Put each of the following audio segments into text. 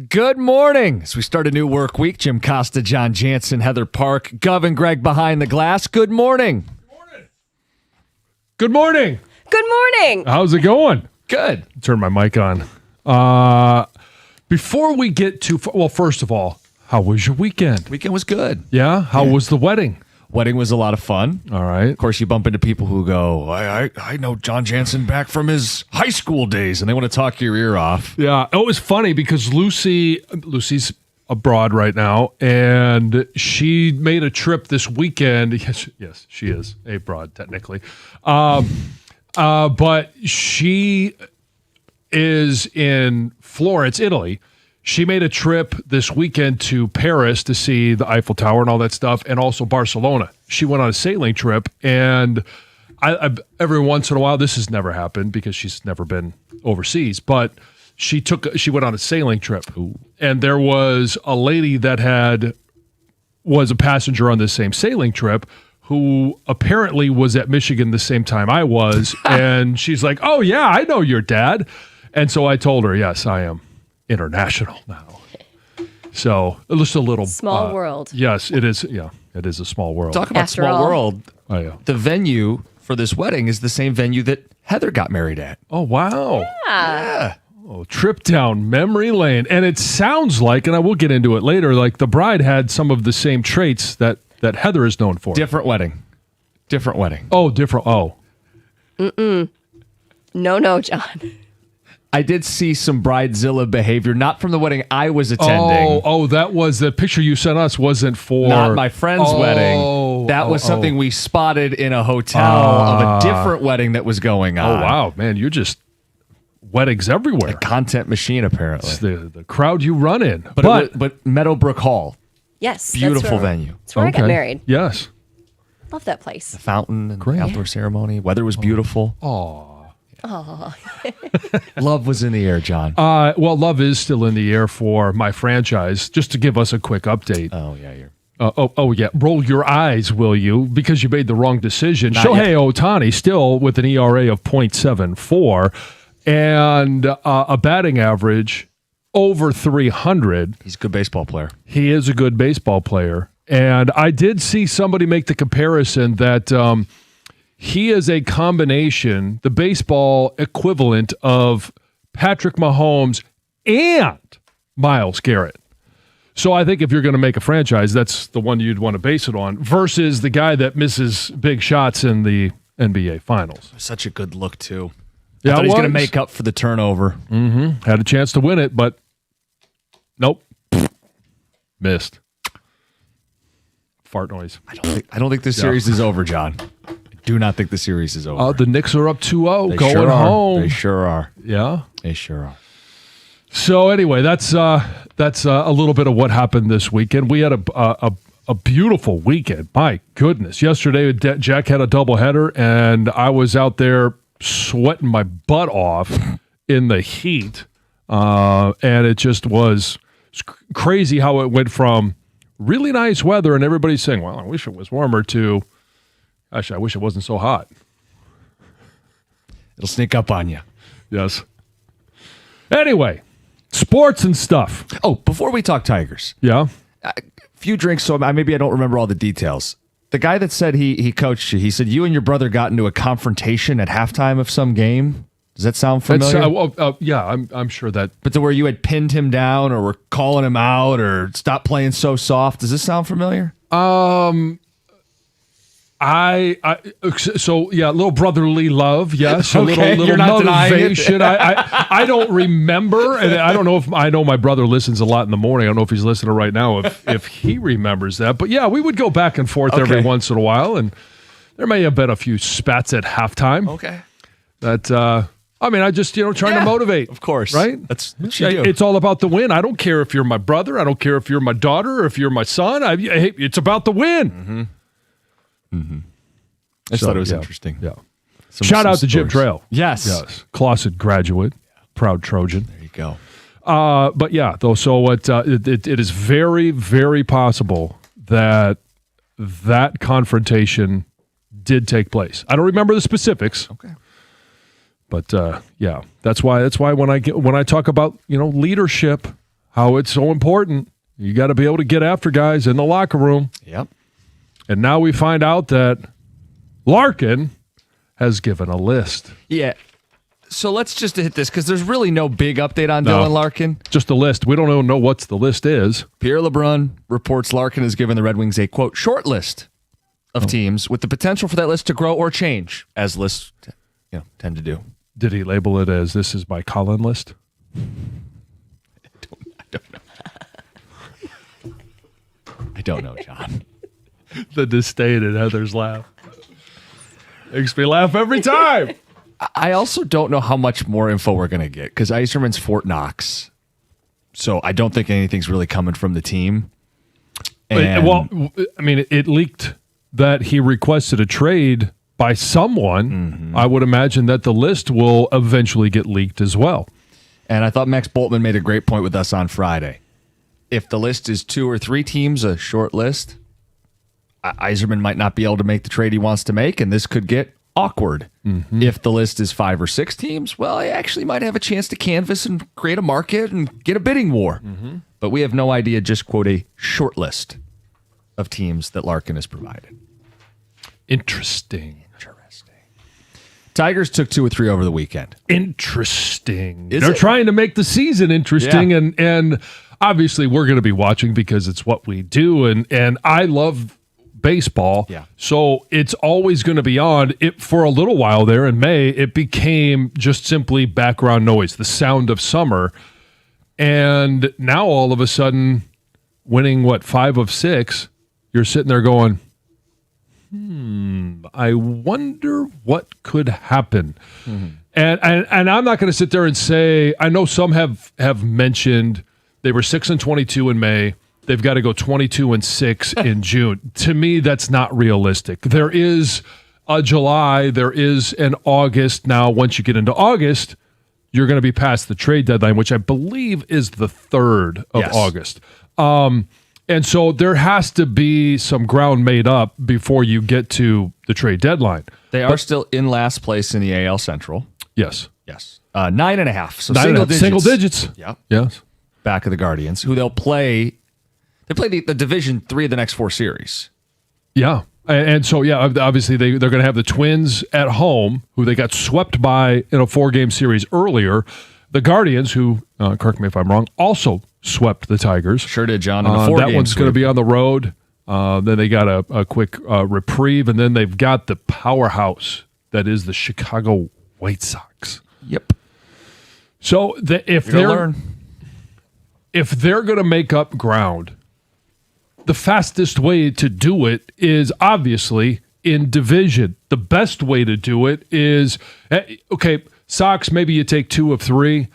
Good morning. As we start a new work week, Jim Costa, John Jansen, Heather Park, Gov and Greg behind the glass. Good morning. Good morning. Good morning. How's it going? Good. Turn my mic on. Before we get too far, well, first of all, how was your weekend? Weekend was good. Yeah? How was the wedding? Wedding was a lot of fun. All right. Of course, you bump into people who go, I know John Jansen back from his high school days, and they want to talk your ear off. Yeah. It was funny because Lucy's abroad right now, and she made a trip this weekend. Yes, she is abroad technically. But she is in Florence, Italy. She made a trip this weekend to Paris to see the Eiffel Tower and all that stuff, and also Barcelona. She went on a sailing trip, and I every once in a while, this has never happened because she's never been overseas, but she went on a sailing trip. Ooh. And there was a lady that was a passenger on this same sailing trip who apparently was at Michigan the same time I was, and she's like, "Oh yeah, I know your dad." And so I told her, "Yes, I am international now." So just a little small world. Yes, it is. Yeah, it is a small world. Talk about After small all. world. Oh yeah. The venue for this wedding is the same venue that Heather got married at. Oh wow. Yeah. Oh, trip down memory lane, and it sounds like, and I will get into it later, like the bride had some of the same traits that Heather is known for. Different wedding. Oh, different. Oh, No, John. I did see some bridezilla behavior, not from the wedding I was attending. Oh, that was the picture you sent us. Wasn't for Not my friend's wedding. That was something we spotted in a hotel of a different wedding that was going Oh on. wow, man, you're just weddings everywhere. Content machine, apparently. It's the crowd you run in, But Meadowbrook Hall, Yes. beautiful venue. That's where I got married. Yes. Love that place. Fountain and Great. outdoor ceremony. Weather was beautiful. Oh. Love was in the air, John. Well, love is still in the air for my franchise. Just to give us a quick update. Oh, yeah, you're... Yeah. Roll your eyes, will you? Because you made the wrong decision. Not Shohei yet. Ohtani still with an ERA of .74 and a batting average over 300. He's a good baseball player. He is a good baseball player. And I did see somebody make the comparison that he is a combination, the baseball equivalent of Patrick Mahomes and Myles Garrett. So I think if you're going to make a franchise, that's the one you'd want to base it on versus the guy that misses big shots in the NBA Finals. Such a good look, too. Yeah, I thought it he's going to was. make up for the turnover. Had a chance to win it, but nope. Missed. Fart noise. I don't think this series is over, John. I do not think the series is over. The Knicks are up 2-0, They going sure are. home. They sure are. Yeah. They sure are. So anyway, that's a little bit of what happened this weekend. We had a beautiful weekend. My goodness. Yesterday, Jack had a doubleheader, and I was out there sweating my butt off in the heat. And it just was crazy how it went from really nice weather and everybody's saying, well, I wish it was warmer, to, gosh, I wish it wasn't so hot. It'll sneak up on you. Yes. Anyway, sports and stuff. Oh, before we talk Tigers, Yeah. few drinks, so maybe I don't remember all the details. The guy that said he coached you, he said you and your brother got into a confrontation at halftime of some game. Does that sound familiar? Yeah, I'm sure that. But to where you had pinned him down or were calling him out or stop playing so soft. Does this sound familiar? So yeah, little brotherly love, yes. A Okay, little you're not denying it. motivation. I don't remember, and I don't know if I know my brother listens a lot in the morning. I don't know if he's listening right now, if he remembers that. But yeah, we would go back and forth every once in a while, and there may have been a few spats at halftime. Okay. That I just trying to motivate. Of course. Right? That's what you do. It's all about the win. I don't care if you're my brother. I don't care if you're my daughter or if you're my son. It's about the win. I just thought it was interesting. Yeah. Shout out to Jim Trail. Yes. Clausen graduate, proud Trojan. There you go. But yeah, though, so it is very, very possible that confrontation did take place. I don't remember the specifics. Okay. But yeah, that's why when I talk about leadership, how it's so important. You got to be able to get after guys in the locker room. Yep. And now we find out that Larkin has given a list. Yeah. So let's just hit this because there's really no big update on Dylan Larkin. Just a list. We don't even know what the list is. Pierre LeBrun reports Larkin has given the Red Wings a, quote, short list of teams with the potential for that list to grow or change, as lists tend to do. Did he label it as this is my Colin list? I don't know. I don't know, John. The disdain in Heather's laugh. Makes me laugh every time. I also don't know how much more info we're going to get because Yzerman's Fort Knox. So I don't think anything's really coming from the team. And it leaked that he requested a trade by someone. Mm-hmm. I would imagine that the list will eventually get leaked as well. And I thought Max Boltman made a great point with us on Friday. If the list is 2 or 3 teams, a short list, Yzerman might not be able to make the trade he wants to make, and this could get awkward. Mm-hmm. If the list is 5 or 6 teams, well, I actually might have a chance to canvas and create a market and get a bidding war. Mm-hmm. But we have no idea, just quote, a short list of teams that Larkin has provided. Interesting. Tigers took 2 or 3 over the weekend. Interesting. They're trying to make the season interesting, and obviously we're going to be watching because it's what we do, and I love baseball. Yeah. So it's always going to be on. It for a little while there in May, it became just simply background noise, the sound of summer. And now all of a sudden, winning 5 of 6, you're sitting there going, I wonder what could happen. Mm-hmm. And I'm not going to sit there and say, I know some have mentioned they were 6-22 in May. They've got to go 22-6 in June. To me, that's not realistic. There is a July, there is an August. Now, once you get into August, you're going to be past the trade deadline, which I believe is the 3rd of August. And so there has to be some ground made up before you get to the trade deadline. They are still in last place in the AL Central. Yes. 9.5. So 9.5. Single digits. Yep. Yes. Back of the Guardians, who they'll play. They play the Division 3 of the next 4 series. Yeah. And so, obviously they're going to have the Twins at home, who they got swept by in a 4-game series earlier. The Guardians, who, correct me if I'm wrong, also swept the Tigers. Sure did, John. In a 4-game that one's sweep. going to be on the road. Then they got a quick reprieve, and then they've got the powerhouse that is the Chicago White Sox. Yep. So if they're going to make up ground, the fastest way to do it is obviously in division. The best way to do it is, Sox, maybe you take 2 of 3.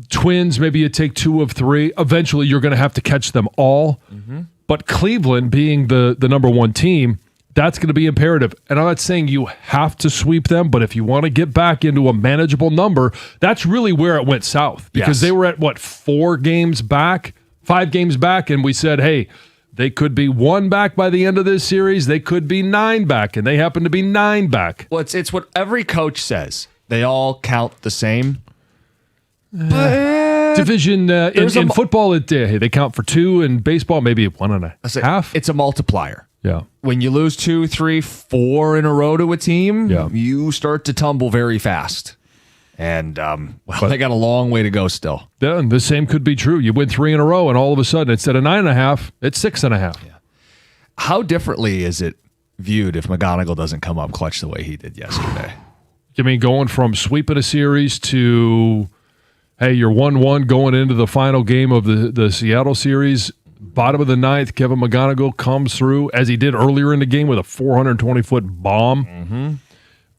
Twins, maybe you take 2 of 3. Eventually, you're going to have to catch them all. Mm-hmm. But Cleveland, being the number 1 team, that's going to be imperative. And I'm not saying you have to sweep them, but if you want to get back into a manageable number, that's really where it went south. Because they were at, 4 games back, 5 games back, and we said, hey, they could be 1 back by the end of this series. They could be 9 back, and they happen to be 9 back. Well, it's what every coach says. They all count the same. Division in football, they count for 2. In baseball, maybe 1.5. It's a multiplier. Yeah. When you lose 2, 3, 4 in a row to a team, you start to tumble very fast. And they got a long way to go still. Yeah, and the same could be true. You win 3 in a row, and all of a sudden, instead of 9.5, it's 6.5. Yeah. How differently is it viewed if McGonigal doesn't come up clutch the way he did yesterday? You mean going from sweeping a series to, hey, you're 1-1 going into the final game of the Seattle series, bottom of the 9th, Kevin McGonigal comes through, as he did earlier in the game, with a 420-foot bomb. Mm-hmm.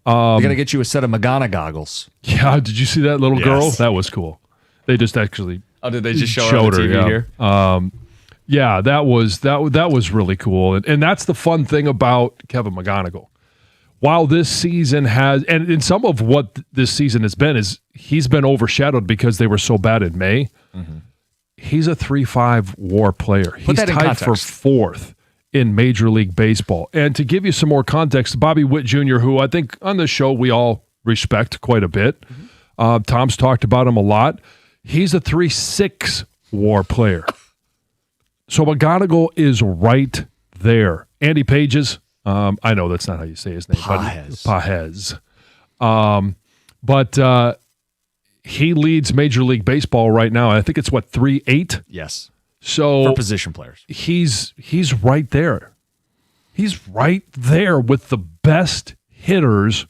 They're going to get you a set of Magana goggles. Yeah, did you see that little girl? That was cool. They just actually did they just show her on the TV here? That was really cool. And that's the fun thing about Kevin McGonigal. While this season has, and some of what this season has been, is he's been overshadowed because they were so bad in May. Mm-hmm. He's a 3.5 WAR player. He's tied for 4th in Major League Baseball. And to give you some more context, Bobby Witt Jr., who I think on this show we all respect quite a bit. Mm-hmm. Tom's talked about him a lot. He's a 3.6 WAR player. So McGonigal is right there. Andy Pages, I know that's not how you say his name. Pages. But he leads Major League Baseball right now. I think it's 3-8. Yes. So For position players. he's right there. He's right there with the best hitters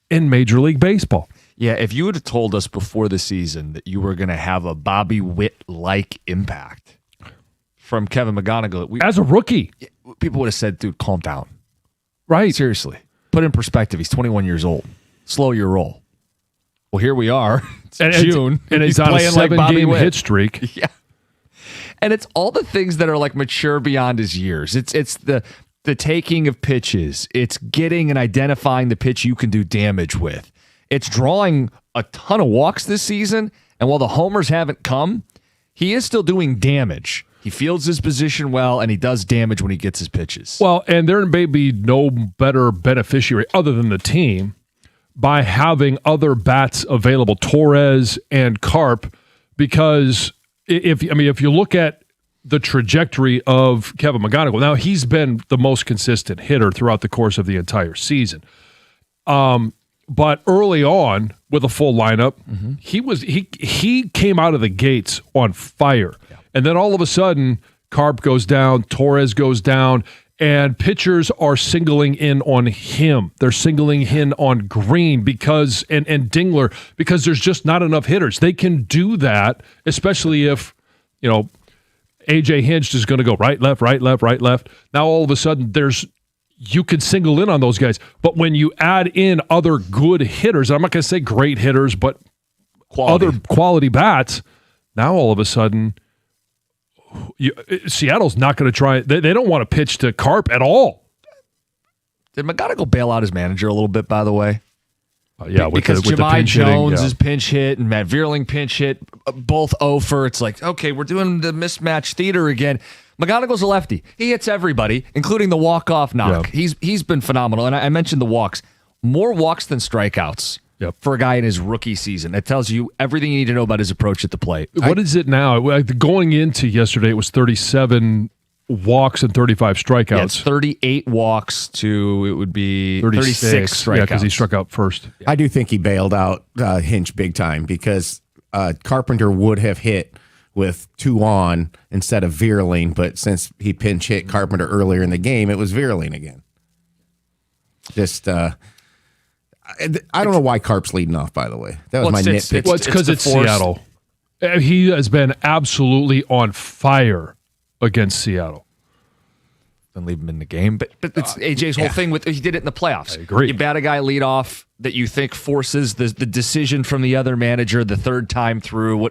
in Major League Baseball. Yeah, if you would have told us before the season that you were going to have a Bobby Witt-like impact from Kevin McGonigal, As a rookie, people would have said, dude, calm down. right? Seriously. Put in perspective. He's 21 years old. Slow your roll. Well, here we are. It's June. And he's on a playing like Bobby 7-game Witt. hit streak. Yeah. And it's all the things that are like mature beyond his years. It's the taking of pitches. It's getting and identifying the pitch you can do damage with. It's drawing a ton of walks this season. And while the homers haven't come, he is still doing damage. He fields his position well, and he does damage when he gets his pitches. Well, and there may be no better beneficiary other than the team by having other bats available, Torres and Carp, because if you look at the trajectory of Kevin McGonigal, now he's been the most consistent hitter throughout the course of the entire season. But early on with a full lineup, he came out of the gates on fire. Yeah. And then all of a sudden, Carp goes down, Torres goes down, and pitchers are singling in on him. They're singling in on Green because and Dingler because there's just not enough hitters. They can do that, especially if, AJ Hinch is going to go right, left, right, left, right, left. Now all of a sudden you can single in on those guys. But when you add in other good hitters, I'm not going to say great hitters, but other quality bats, now all of a sudden Seattle's not going to try. They don't want to pitch to Carp at all. Did McGonigal bail out his manager a little bit, by the way? Yeah, because with Jahmai Jones hitting, is pinch hit and Matt Vierling pinch hit, both over. It's like, okay, we're doing the mismatch theater again. McGonigal's a lefty. He hits everybody, including the walk-off knock. Yeah. He's been phenomenal. And I mentioned the walks. More walks than strikeouts for a guy in his rookie season. That tells you everything you need to know about his approach at the plate. What is it now? Going into yesterday, it was 37 walks and 35 strikeouts. Yeah, it's 38 walks to, it would be 36 strikeouts. Yeah, because he struck out first. Yeah. I do think he bailed out Hinch big time because Carpenter would have hit with 2 on instead of Vierling, but since he pinch hit Carpenter earlier in the game, it was Vierling again. Just, I don't know why Carp's leading off, by the way. That was my nitpick. Well, it's because it's Seattle. He has been absolutely on fire against Seattle. Then leave him in the game. But it's AJ's whole thing with he did it in the playoffs. I agree. You bat a guy lead off that you think forces the decision from the other manager the third time through.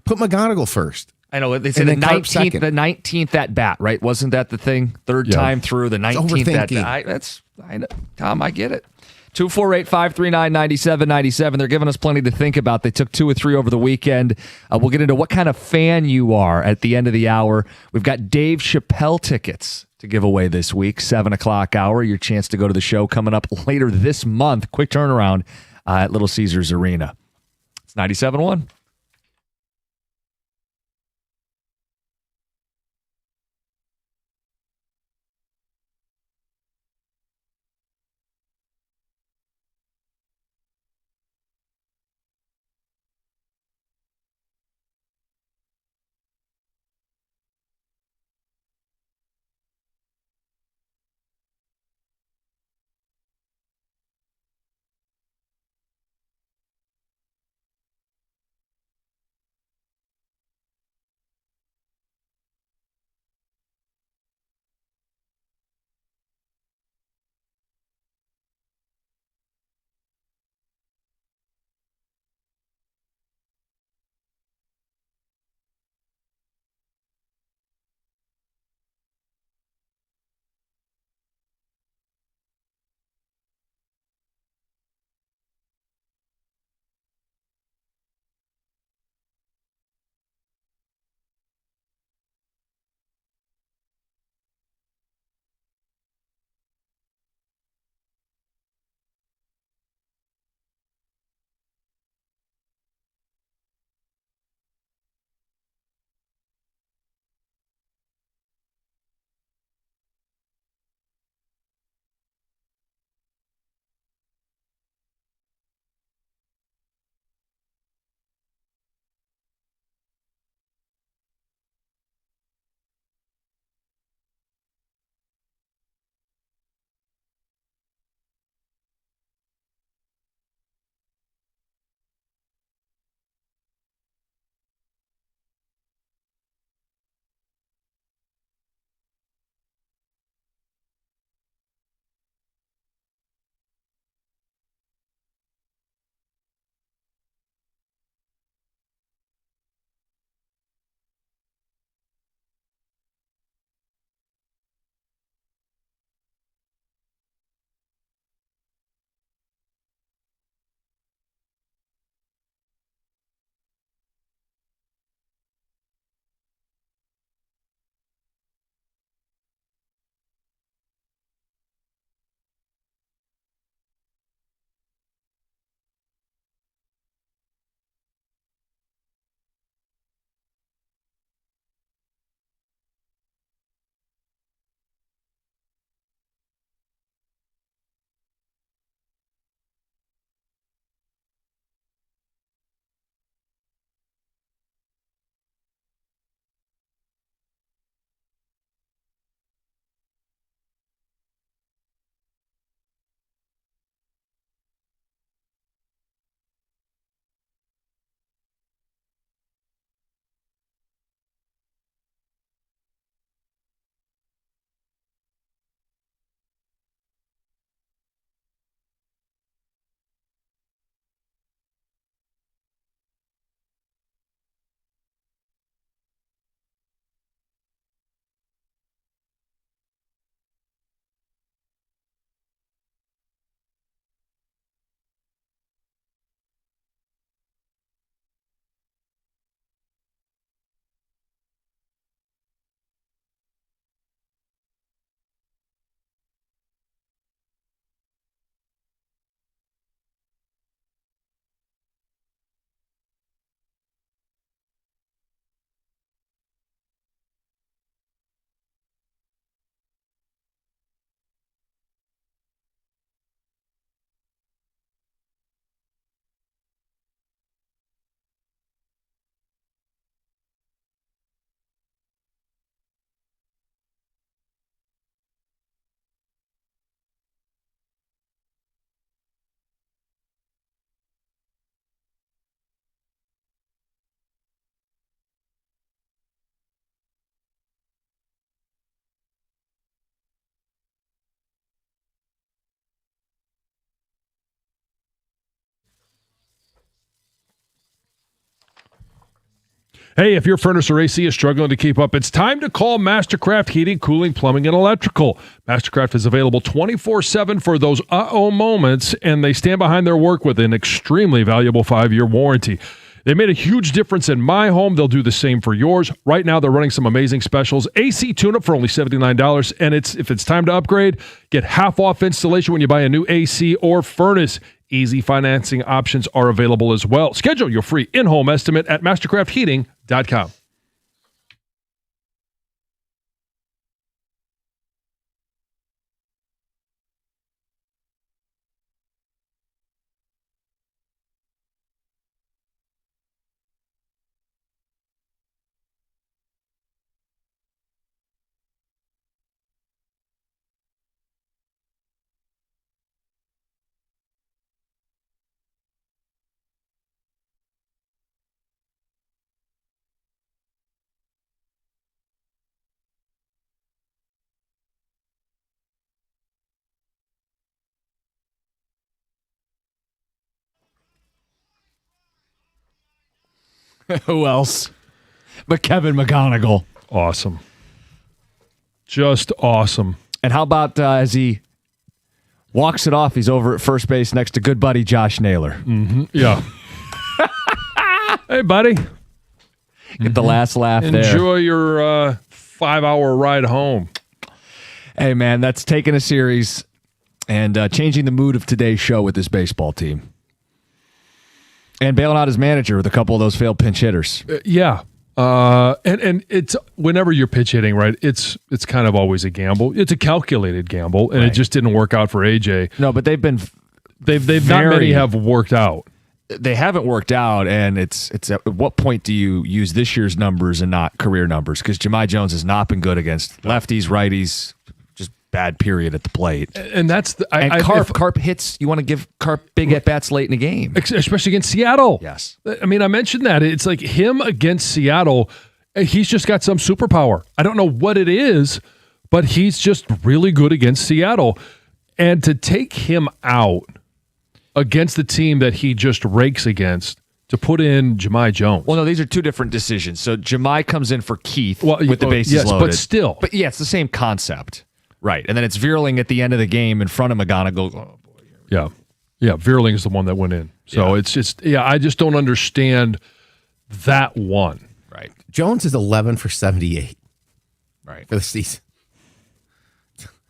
Put McGonigal first. I know they said the 19th at bat, right? Wasn't that the thing? Third time through the 19th at bat. Tom, I get it. 248-539-9797. They're giving us plenty to think about. They took 2 or 3 over the weekend. We'll get into what kind of fan you are at the end of the hour. We've got Dave Chappelle tickets to give away this week, 7 o'clock hour. Your chance to go to the show coming up later this month. Quick turnaround at Little Caesars Arena. It's 97.1. Hey, if your furnace or AC is struggling to keep up, it's time to call Mastercraft Heating, Cooling, Plumbing, and Electrical. Mastercraft is available 24/7 for those uh-oh moments, and they stand behind their work with an extremely valuable 5-year warranty. They made a huge difference in my home. They'll do the same for yours. Right now, they're running some amazing specials. AC tune-up for only $79, and if it's time to upgrade, get half off installation when you buy a new AC or furnace. Easy financing options are available as well. Schedule your free in-home estimate at mastercraftheating.com. Who else but Kevin McGonigal? Awesome. Just awesome. And how about as he walks it off, he's over at first base next to good buddy Josh Naylor. Yeah. Hey, buddy. Get the last laugh there. Enjoy your 5-hour ride home. Hey, man, that's taking a series and changing the mood of today's show with this baseball team. And bailing out his manager with a couple of those failed pinch hitters. Yeah. And it's whenever you're pitch hitting, right? It's kind of always a gamble. It's a calculated gamble, and it just didn't work out for AJ. No, but they've not many have worked out. They haven't worked out, and it's at what point do you use this year's numbers and not career numbers? Because Jahmai Jones has not been good against lefties, righties, just bad period at the plate. And that's Carp hits. You want to give Carp big at bats late in the game, especially against Seattle. Yes, I mean I mentioned that it's like him against Seattle. He's just got some superpower. I don't know what it is, but he's just really good against Seattle. And to take him out against the team that he just rakes against, to put in Jahmai Jones. Well, no, these are two different decisions. So Jahmai comes in for Keith with the bases loaded. But still. But yeah, it's the same concept. Right. And then it's Vierling at the end of the game in front of McGonigal. Oh, boy. Yeah. Yeah, Vierling is the one that went in. So it's just, I just don't understand that one. Right. Jones is 11 for 78. Right. For the season.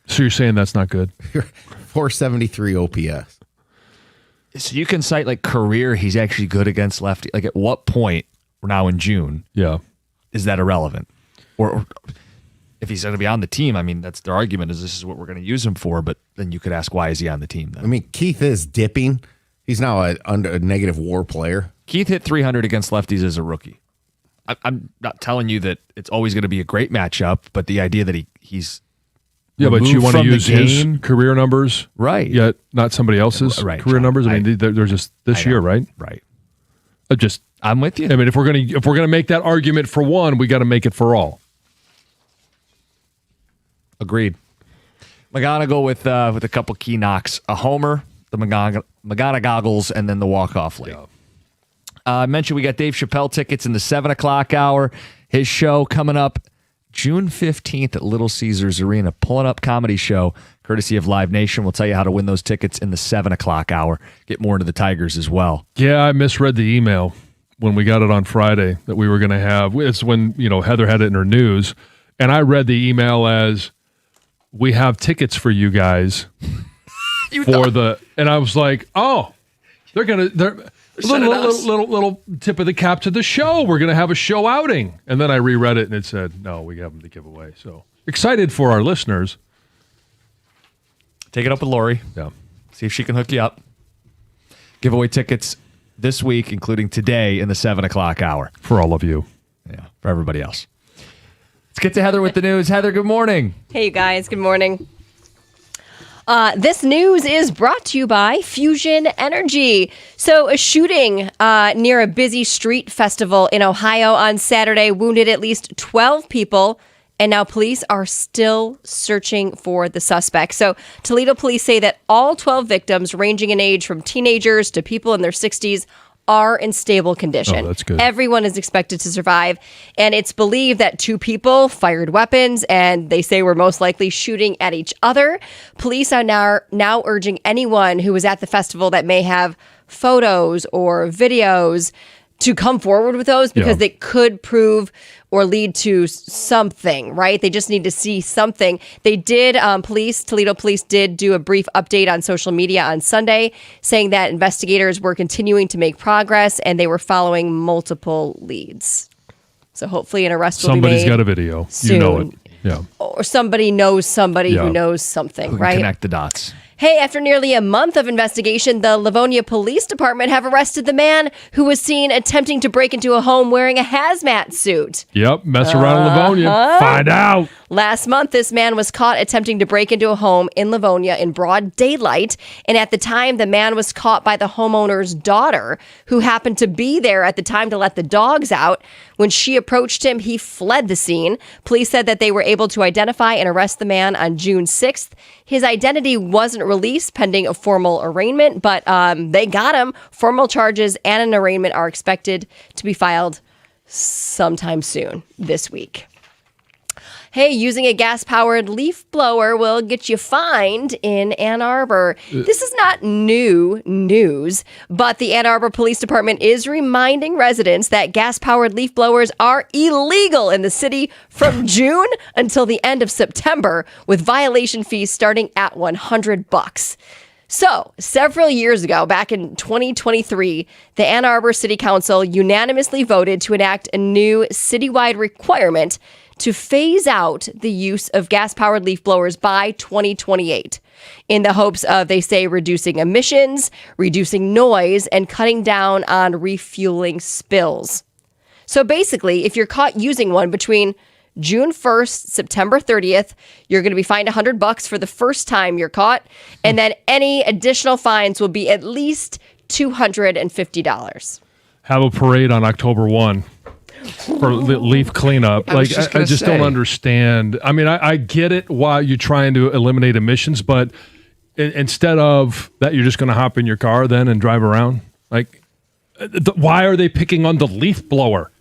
So you're saying that's not good? 473 OPS. So you can cite like career, he's actually good against lefty. Like at what point, we're now in June, is that irrelevant? Or if he's going to be on the team, I mean, that's their argument is this is what we're going to use him for. But then you could ask, why is he on the team then? I mean, Keith is dipping. He's now a negative WAR player. Keith hit 300 against lefties as a rookie. I'm not telling you that it's always going to be a great matchup, but the idea that he's but you want to use his game, career numbers, right? Yet not somebody else's career John, numbers. I mean, they're just this year, right? Right. I'm with you. I mean, if we're gonna make that argument for one, we got to make it for all. Agreed. McGonigal with a couple key knocks, a homer, the McGonigoggles, and then the walk-off late. I mentioned we got Dave Chappelle tickets in the 7 o'clock hour. His show coming up June 15th at Little Caesars Arena. Pulling Up Comedy Show, courtesy of Live Nation. We'll tell you how to win those tickets in the 7 o'clock hour. Get more into the Tigers as well. Yeah, I misread the email when we got it on Friday that we were going to have. It's when, Heather had it in her news. And I read the email as, we have tickets for you guys and I was like, oh, they're little tip of the cap to the show. We're going to have a show outing. And then I reread it and it said, no, we have them to give away. So excited for our listeners. Take it up with Lori. Yeah. See if she can hook you up. Give away tickets this week, including today in the 7 o'clock hour. For all of you. Yeah, for everybody else. Let's get to Heather with the news. Heather, good morning. Hey, you guys. Good morning. This news is brought to you by Fusion Energy. So a shooting near a busy street festival in Ohio on Saturday wounded at least 12 people, and now police are still searching for the suspect. So Toledo police say that all 12 victims, ranging in age from teenagers to people in their 60s, are in stable condition. Oh, that's good. Everyone is expected to survive. And it's believed that 2 people fired weapons, and they say were most likely shooting at each other. Police are now urging anyone who was at the festival that may have photos or videos to come forward with those, because they could prove or lead to something, right? They just need to see something. They did, Toledo Police did do a brief update on social media on Sunday, saying that investigators were continuing to make progress and they were following multiple leads. So hopefully an arrest will be made. Somebody's got a video. soon. You know it. Yeah. Or somebody knows somebody Yeah. who knows something, Who can right? connect the dots. Hey, after nearly a month of investigation, the Livonia Police Department have arrested the man who was seen attempting to break into a home wearing a hazmat suit. Yep. Mess around in Livonia. Find out. Last month, this man was caught attempting to break into a home in Livonia in broad daylight. And at the time, the man was caught by the homeowner's daughter, who happened to be there at the time to let the dogs out. When she approached him, he fled the scene. Police said that they were able to identify and arrest the man on June 6th. His identity wasn't released pending a formal arraignment, but they got him. Formal charges and an arraignment are expected to be filed sometime soon this week. Hey, using a gas-powered leaf blower will get you fined in Ann Arbor. This is not new news, but the Ann Arbor Police Department is reminding residents that gas-powered leaf blowers are illegal in the city from June until the end of September, with violation fees starting at $100. So, several years ago, back in 2023, the Ann Arbor City Council unanimously voted to enact a new citywide requirement to phase out the use of gas-powered leaf blowers by 2028 in the hopes of, they say, reducing emissions, reducing noise, and cutting down on refueling spills. So basically, if you're caught using one between June 1st, September 30th, you're going to be fined $100 for the first time you're caught, and then any additional fines will be at least $250. Have a parade on October 1 for leaf cleanup. I was Like, just I gonna just say. don't understand. I mean, I get it why you're trying to eliminate emissions, but instead of that, you're just going to hop in your car then and drive around. Like, why are they picking on the leaf blower?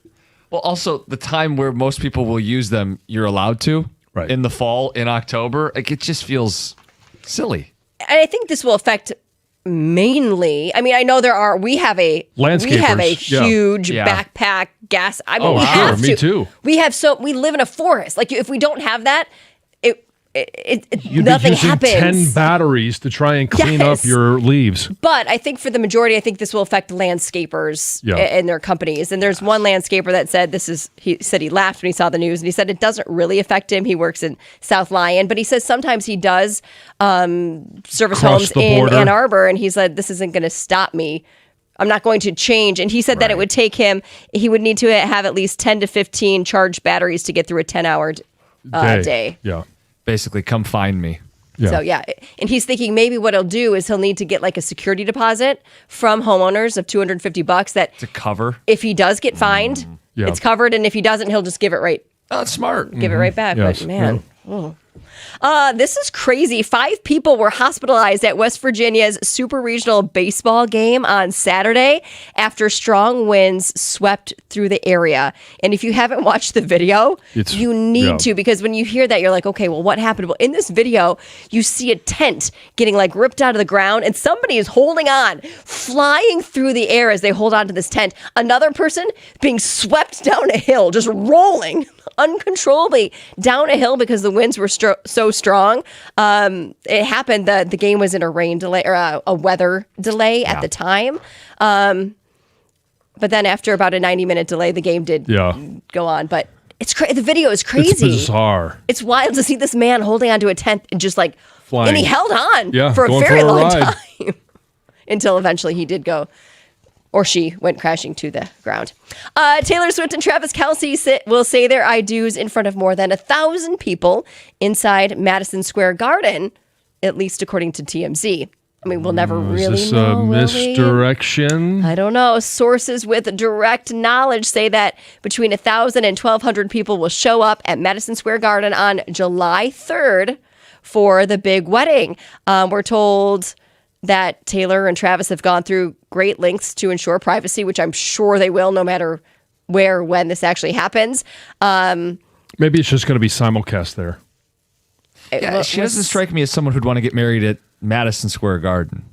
Well, also the time where most people will use them, you're allowed to. Right. In the fall, in October, like, it just feels silly. And I think this will affect mainly, I mean, I know we have a Landscapers, yeah. huge Yeah. backpack gas. I mean, Oh, we sure, have me to. too. We live in a forest. Like, if we don't have that, You'd nothing be using happens. 10 batteries to try and clean Yes. up your leaves. But I think for the majority, I think this will affect landscapers Yeah. and their companies. And there's one landscaper that said he said he laughed when he saw the news, and he said it doesn't really affect him. He works in South Lyon, but he says sometimes he does service Cross homes the in border. Ann Arbor, and he said this isn't going to stop me. I'm not going to change. And he said that it would take him, he would need to have at least 10 to 15 charged batteries to get through a 10-hour day. Yeah. Basically, come find me. Yeah. So yeah, and he's thinking maybe what he'll do is he'll need to get like a security deposit from homeowners of $250 that To cover. if he does get fined, Yeah. it's covered, and if he doesn't, he'll just give it right Oh, that's smart. right back. Yes. But man. This is crazy. 5 people were hospitalized at West Virginia's Super Regional Baseball game on Saturday after strong winds swept through the area. And if you haven't watched the video, you need to, because when you hear that, you're like, okay, well, what happened? Well, in this video, you see a tent getting like ripped out of the ground, and somebody is holding on, flying through the air as they hold on to this tent. Another person being swept down a hill, just rolling uncontrollably down a hill because the winds were so strong. It happened that the game was in a rain delay or a weather delay at the time. But then after about a 90-minute delay, the game did go on. But the video is crazy. It's bizarre. It's wild to see this man holding onto a tent and just like Flying. And he held on for a going very for a long ride. time until eventually he did go. Or she went crashing to the ground. Taylor Swift and Travis Kelce will say their I do's in front of more than 1,000 people inside Madison Square Garden, at least according to TMZ. I mean, we'll never really Is this know. a will we? misdirection? I don't know. Sources with direct knowledge say that between 1,000 and 1,200 people will show up at Madison Square Garden on July 3rd for the big wedding. We're told that Taylor and Travis have gone through great lengths to ensure privacy, which I'm sure they will no matter where or when this actually happens. Maybe it's just going to be simulcast there. Yeah, she doesn't strike me as someone who'd want to get married at Madison Square Garden.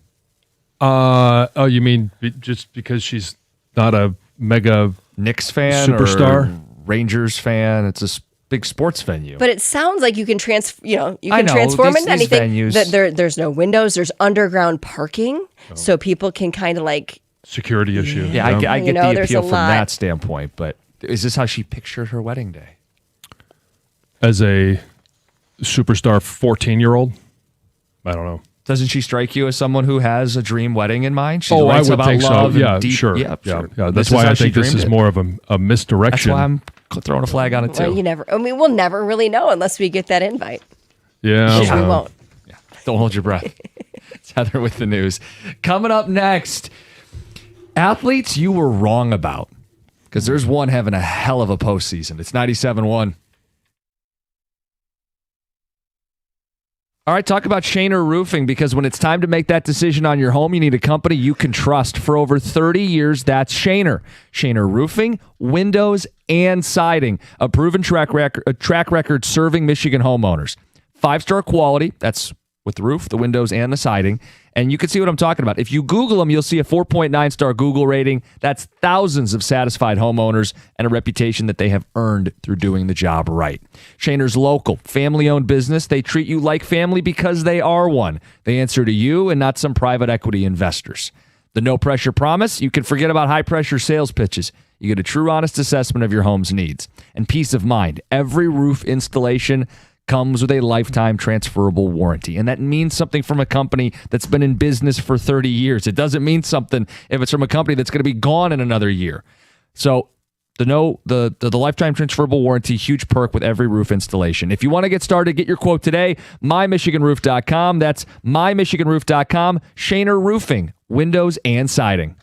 Oh, you mean just because she's not a mega Knicks fan superstar? or Rangers fan? It's a big sports venue. But it sounds like you can I know, transform these into anything. venues- There's no windows. There's underground parking, so people can kind of like. Security issue. Yeah, I You get know, the there's appeal a from lot. that standpoint, but is this how she pictured her wedding day? As a superstar 14-year-old? I don't know. Doesn't she strike you as someone who has a dream wedding in mind? She I writes would about think so. love and Yeah, deep- sure. Yeah, Yeah, sure. yeah. This That's is why how I she think this dreamed is it. more of a That's misdirection. why I'm throwing a flag on it too. Well, we'll never really know unless we get that invite. Yeah. Which we won't. Don't hold your breath. It's Heather with the news. Coming up next, athletes you were wrong about. Because there's one having a hell of a postseason. It's 97.1. All right, talk about Shaner Roofing, because when it's time to make that decision on your home, you need a company you can trust. For over 30 years, that's Shaner. Shaner Roofing, windows, and siding. A proven track record serving Michigan homeowners. 5-star quality, that's with the roof, the windows, and the siding. And you can see what I'm talking about. If you Google them, you'll see a 4.9-star Google rating. That's thousands of satisfied homeowners and a reputation that they have earned through doing the job right. Shaner's local, family-owned business. They treat you like family because they are one. They answer to you and not some private equity investors. The no-pressure promise, you can forget about high-pressure sales pitches. You get a true, honest assessment of your home's needs. And peace of mind. Every roof installation comes with a lifetime transferable warranty. And that means something from a company that's been in business for 30 years. It doesn't mean something if it's from a company that's going to be gone in another year. So the lifetime transferable warranty, huge perk with every roof installation. If you want to get started, get your quote today, mymichiganroof.com. That's mymichiganroof.com. Shaner Roofing, windows and siding.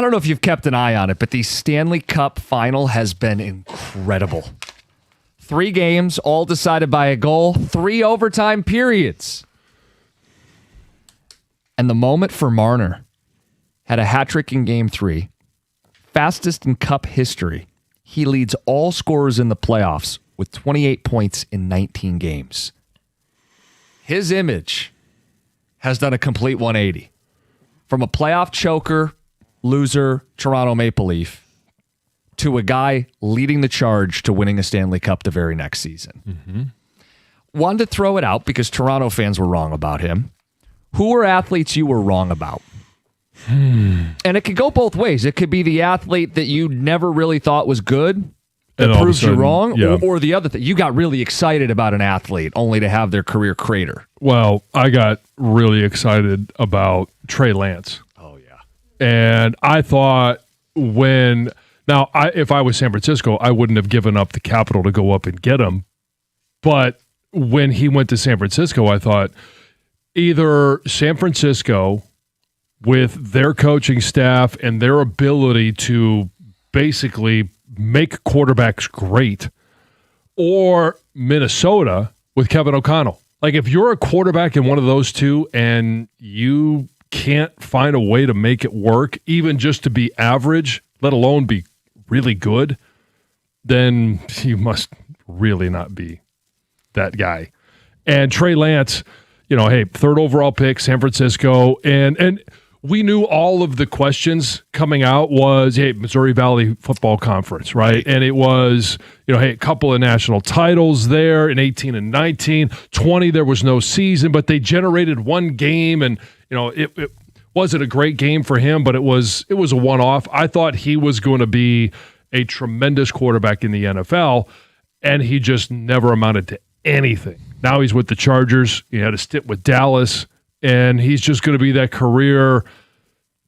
I don't know if you've kept an eye on it, but the Stanley Cup final has been incredible. 3 games, all decided by a goal, 3 overtime periods. And the moment for Marner had a hat trick in game 3, fastest in Cup history. He leads all scorers in the playoffs with 28 points in 19 games. His image has done a complete 180. From a playoff choker, loser, Toronto Maple Leaf, to a guy leading the charge to winning a Stanley Cup the very next season. Wanted to throw it out because Toronto fans were wrong about him. Who were athletes you were wrong about? And it could go both ways. It could be the athlete that you never really thought was good that And all of a proves you sudden, wrong, yeah. or the other thing. You got really excited about an athlete only to have their career crater. Well, I got really excited about Trey Lance. Oh, yeah. And I thought if I was San Francisco, I wouldn't have given up the capital to go up and get him. But when he went to San Francisco, I thought either San Francisco, with their coaching staff and their ability to basically make quarterbacks great, or Minnesota with Kevin O'Connell. Like, if you're a quarterback in one of those two and you can't find a way to make it work, even just to be average, let alone be really good, then you must really not be that guy. And Trey Lance, hey, 3rd overall pick, San Francisco, and we knew all of the questions coming out was, hey, Missouri Valley Football Conference, right? And it was, hey, a couple of national titles there in 18 and 19. 20, there was no season, but they generated one game, and, it wasn't a great game for him, but it was a one-off. I thought he was going to be a tremendous quarterback in the NFL, and he just never amounted to anything. Now he's with the Chargers. He had a stint with Dallas. And he's just going to be that career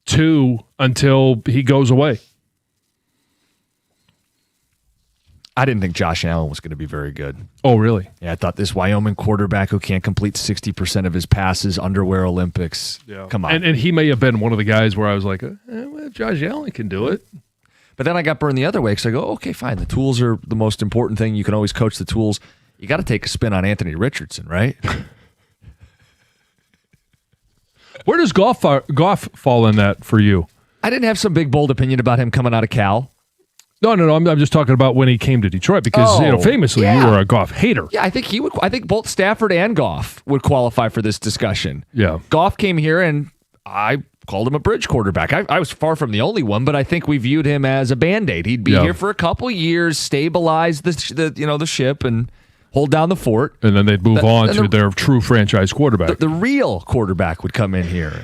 2 until he goes away. I didn't think Josh Allen was going to be very good. Oh, really? Yeah, I thought this Wyoming quarterback who can't complete 60% of his passes, underwear Olympics. Yeah. Come on. And he may have been one of the guys where I was like, well, Josh Allen can do it. But then I got burned the other way because I go, okay, fine. The tools are the most important thing. You can always coach the tools. You got to take a spin on Anthony Richardson, right? Where does Goff fall in that for you? I didn't have some big, bold opinion about him coming out of Cal. No. I'm just talking about when he came to Detroit because, famously, you were a Goff hater. Yeah, I think he would. I think both Stafford and Goff would qualify for this discussion. Yeah. Goff came here, and I called him a bridge quarterback. I was far from the only one, but I think we viewed him as a Band-Aid. He'd be here for a couple years, stabilize the ship, and hold down the fort. And then they'd move on to their true franchise quarterback. The real quarterback would come in here.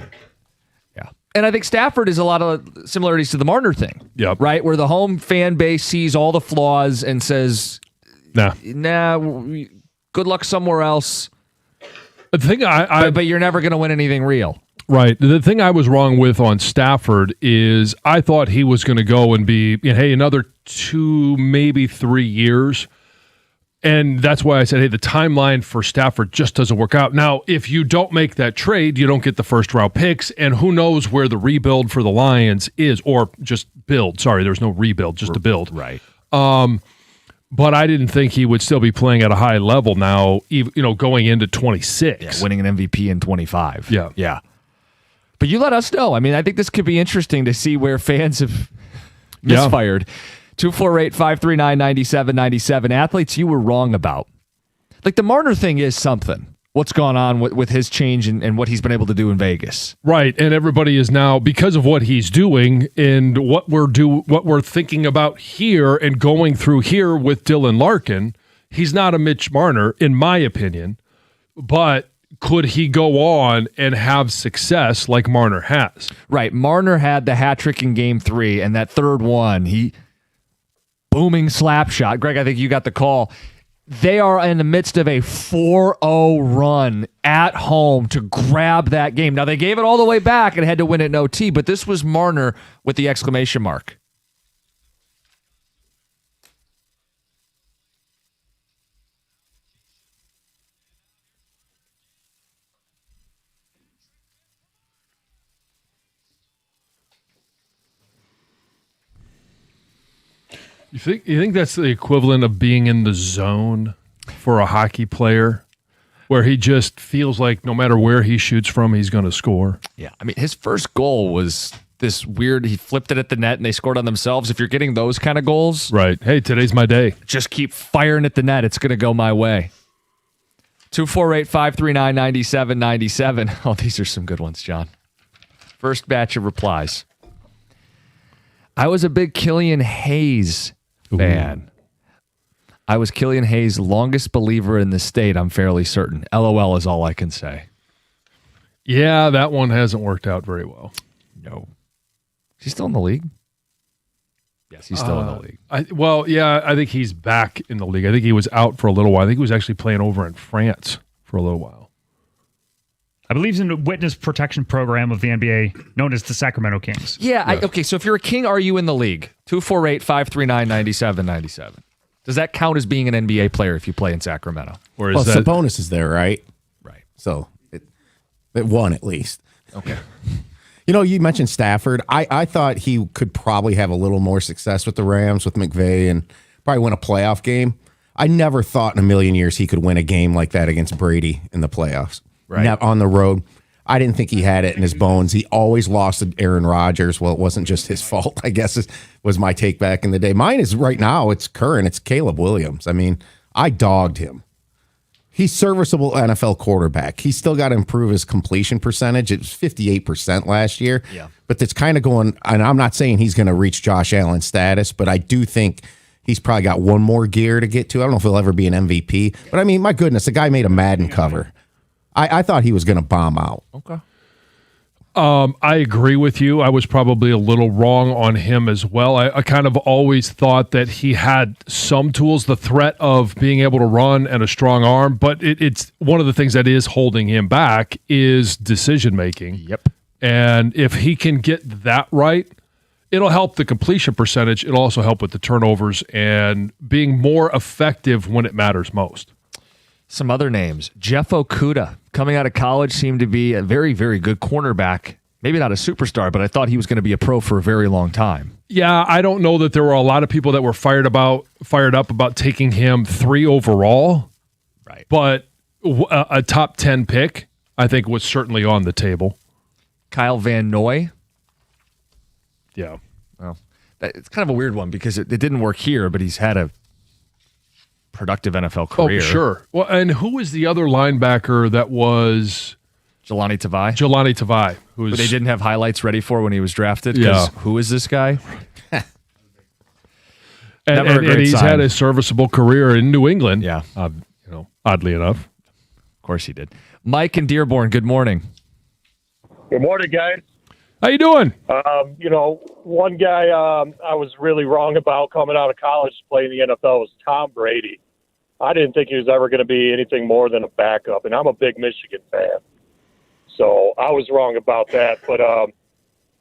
Yeah. And I think Stafford is a lot of similarities to the Marner thing. Yep. Right? Where the home fan base sees all the flaws and says, nah, good luck somewhere else. The thing but you're never going to win anything real. Right. The thing I was wrong with on Stafford is I thought he was going to go and be, hey, another 2, maybe 3 years. And that's why I said, hey, the timeline for Stafford just doesn't work out. Now, if you don't make that trade, you don't get the first-round picks, and who knows where the rebuild for the Lions is, or just build. Sorry, there's no rebuild, just a build. Right. But I didn't think he would still be playing at a high level now, going into 26. Yeah, winning an MVP in 25. Yeah. Yeah. But you let us know. I mean, I think this could be interesting to see where fans have misfired. 248-539-9797. Athletes you were wrong about. Like the Marner thing is something. What's gone on with his change and what he's been able to do in Vegas. Right. And everybody is now, because of what he's doing and what we're thinking about here and going through here with Dylan Larkin, he's not a Mitch Marner, in my opinion. But could he go on and have success like Marner has? Right. Marner had the hat trick in game 3, and that third one, booming slap shot. Greg, I think you got the call. They are in the midst of a 4-0 run at home to grab that game. Now, they gave it all the way back and had to win it in OT, but this was Marner with the exclamation mark. You think that's the equivalent of being in the zone for a hockey player, where he just feels like no matter where he shoots from, he's going to score? Yeah, I mean, his first goal was this weird, he flipped it at the net and they scored on themselves. If you're getting those kind of goals, Right. Hey, today's my day. just keep firing at the net. It's going to go my way. 248-539-9797. Oh, these are some good ones, John. First batch of replies. I was a big Killian Hayes fan. I was Killian Hayes' longest believer in the state, I'm fairly certain. LOL is all I can say. Yeah, that one hasn't worked out very well. No. Is he still in the league? Yes, he's still in the league. I think he's back in the league. I think he was out for a little while. I think he was actually playing over in France for a little while. I believe in the witness protection program of the NBA known as the Sacramento Kings. Yeah, okay, so if you're a King, are you in the league? 248-539-9797. Does that count as being an NBA player if you play in Sacramento? Or is Well, that Sabonis is there, right? Right. So it won at least. Okay. You know, you mentioned Stafford. I thought he could probably have a little more success with the Rams, with McVay, and probably win a playoff game. I never thought in a million years he could win a game like that against Brady in the playoffs. Right. On the road. I didn't think he had it in his bones. He always lost to Aaron Rodgers. Well, it wasn't just his fault, I guess, was my take back in the day. Mine is right now, it's current. It's Caleb Williams. I mean, I dogged him. He's serviceable NFL quarterback. He's still got to improve his completion percentage. It was 58% last year. Yeah. But it's kind of going, and I'm not saying he's going to reach Josh Allen status, but I do think he's probably got one more gear to get to. I don't know if he'll ever be an MVP. But I mean, my goodness, the guy made a Madden cover. I thought he was going to bomb out. Okay. I agree with you. I was probably a little wrong on him as well. I kind of always thought that he had some tools, the threat of being able to run and a strong arm, but it's one of the things that is holding him back is decision making. Yep. And if he can get that right, it'll help the completion percentage. It'll also help with the turnovers and being more effective when it matters most. Some other names. Jeff Okuda, coming out of college, seemed to be a very, very good cornerback. Maybe not a superstar, but I thought he was going to be a pro for a very long time. Yeah, I don't know that there were a lot of people that were fired up about taking him 3 overall. Right. But a top 10 pick, I think, was certainly on the table. Kyle Van Noy. Yeah. Well, it's kind of a weird one because it didn't work here, but he's had a productive NFL career. Oh, sure. Well, and who was the other linebacker that was Jelani Tavai. Jelani Tavai? Who they didn't have highlights ready for when he was drafted. Yeah. Who is this guy? and he's sign. had a serviceable career in New England. Yeah. Oddly enough. Of course he did. Mike in Dearborn, good morning. Good morning, guys. How you doing? One guy I was really wrong about coming out of college to play in the NFL was Tom Brady. I didn't think he was ever going to be anything more than a backup, and I'm a big Michigan fan. So I was wrong about that. But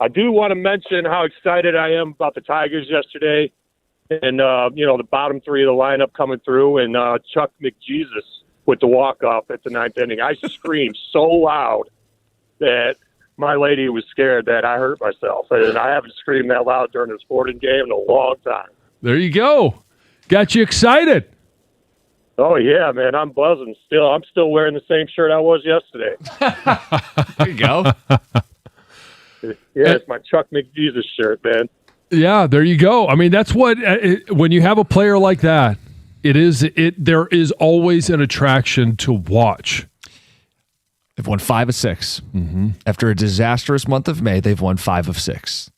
I do want to mention how excited I am about the Tigers yesterday and, the bottom 3 of the lineup coming through and Chuck McJesus with the walk-off at the 9th inning. I screamed so loud that my lady was scared that I hurt myself, and I haven't screamed that loud during a sporting game in a long time. There you go. Got you excited. Oh, yeah, man, I'm buzzing still. I'm still wearing the same shirt I was yesterday. There you go. Yeah, it's my Chuck McJesus shirt, man. Yeah, there you go. I mean, that's what when you have a player like that, there is always an attraction to watch. They've won 5 of 6. Mm-hmm. After a disastrous month of May, they've won 5 of 6.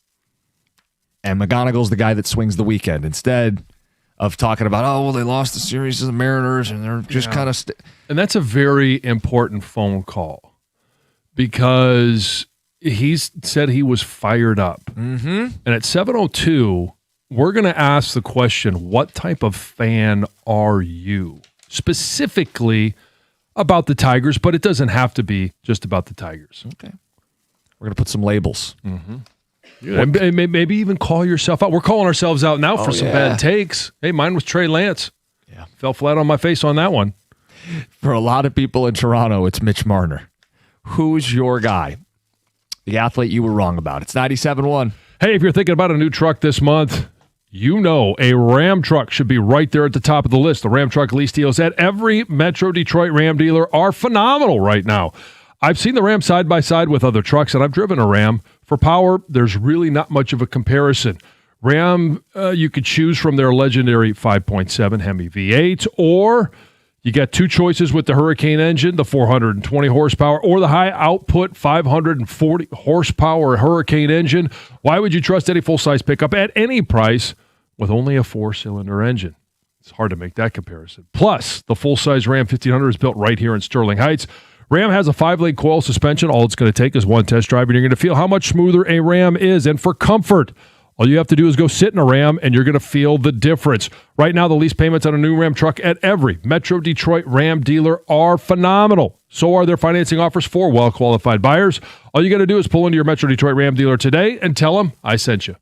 And McGonigal's the guy that swings the weekend. Instead of talking about, they lost the series to the Mariners and they're just kind of... And that's a very important phone call because he said he was fired up. Mm-hmm. And at 7:02, we're going to ask the question, what type of fan are you? Specifically about the Tigers, but it doesn't have to be just about the Tigers. Okay. We're going to put some labels. Mm-hmm. And maybe even call yourself out. We're calling ourselves out now for some bad takes. Hey, mine was Trey Lance. Yeah. Fell flat on my face on that one. For a lot of people in Toronto, it's Mitch Marner. Who's your guy? The athlete you were wrong about. It's 97.1. Hey, if you're thinking about a new truck this month, you know a Ram truck should be right there at the top of the list. The Ram truck lease deals at every Metro Detroit Ram dealer are phenomenal right now. I've seen the Ram side by side with other trucks, and I've driven a Ram. For power, there's really not much of a comparison. Ram, you could choose from their legendary 5.7 Hemi V8, or you got two choices with the Hurricane engine, the 420 horsepower, or the high output 540 horsepower Hurricane engine. Why would you trust any full-size pickup at any price with only a 4-cylinder engine? It's hard to make that comparison. Plus, the full-size Ram 1500 is built right here in Sterling Heights. Ram has a 5-link coil suspension. All it's going to take is one test drive, and you're going to feel how much smoother a Ram is. And for comfort, all you have to do is go sit in a Ram, and you're going to feel the difference. Right now, the lease payments on a new Ram truck at every Metro Detroit Ram dealer are phenomenal. So are their financing offers for well-qualified buyers. All you got to do is pull into your Metro Detroit Ram dealer today and tell them I sent you.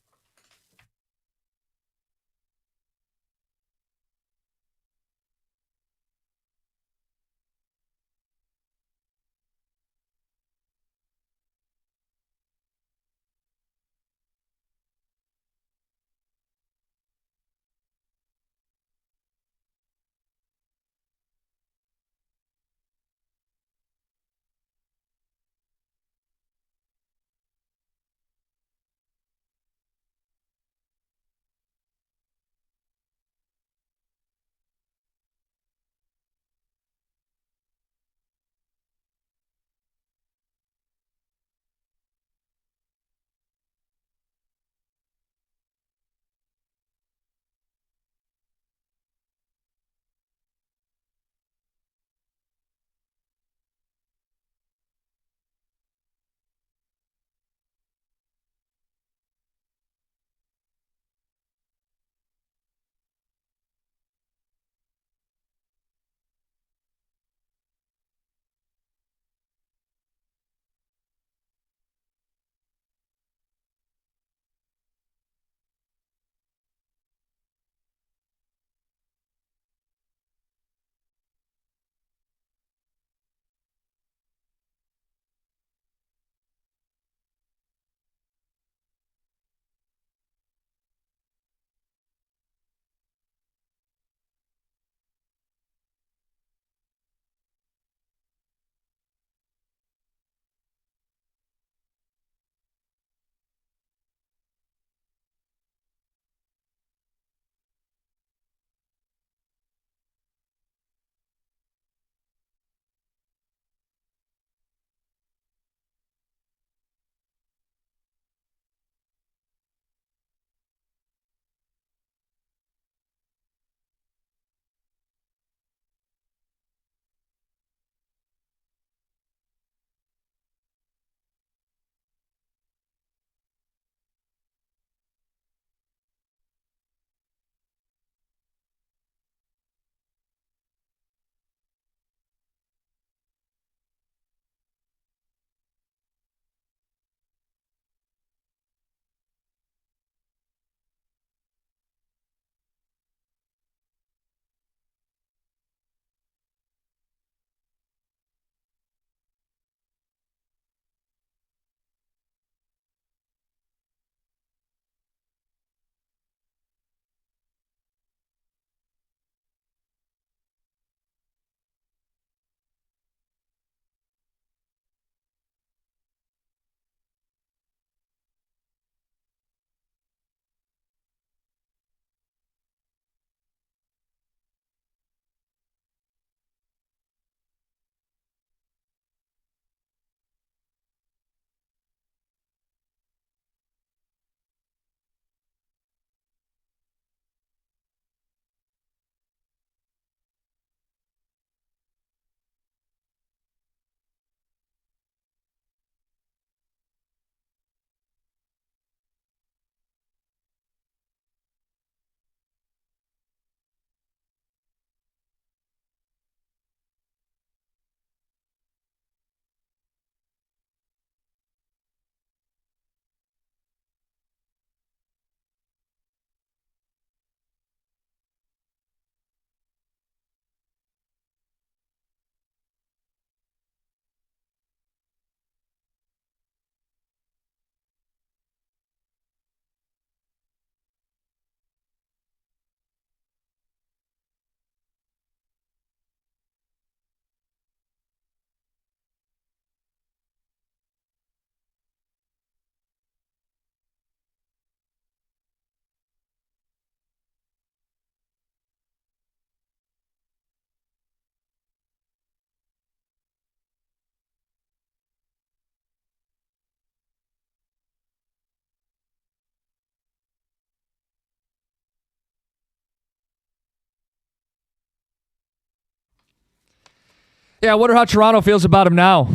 Yeah, I wonder how Toronto feels about him now.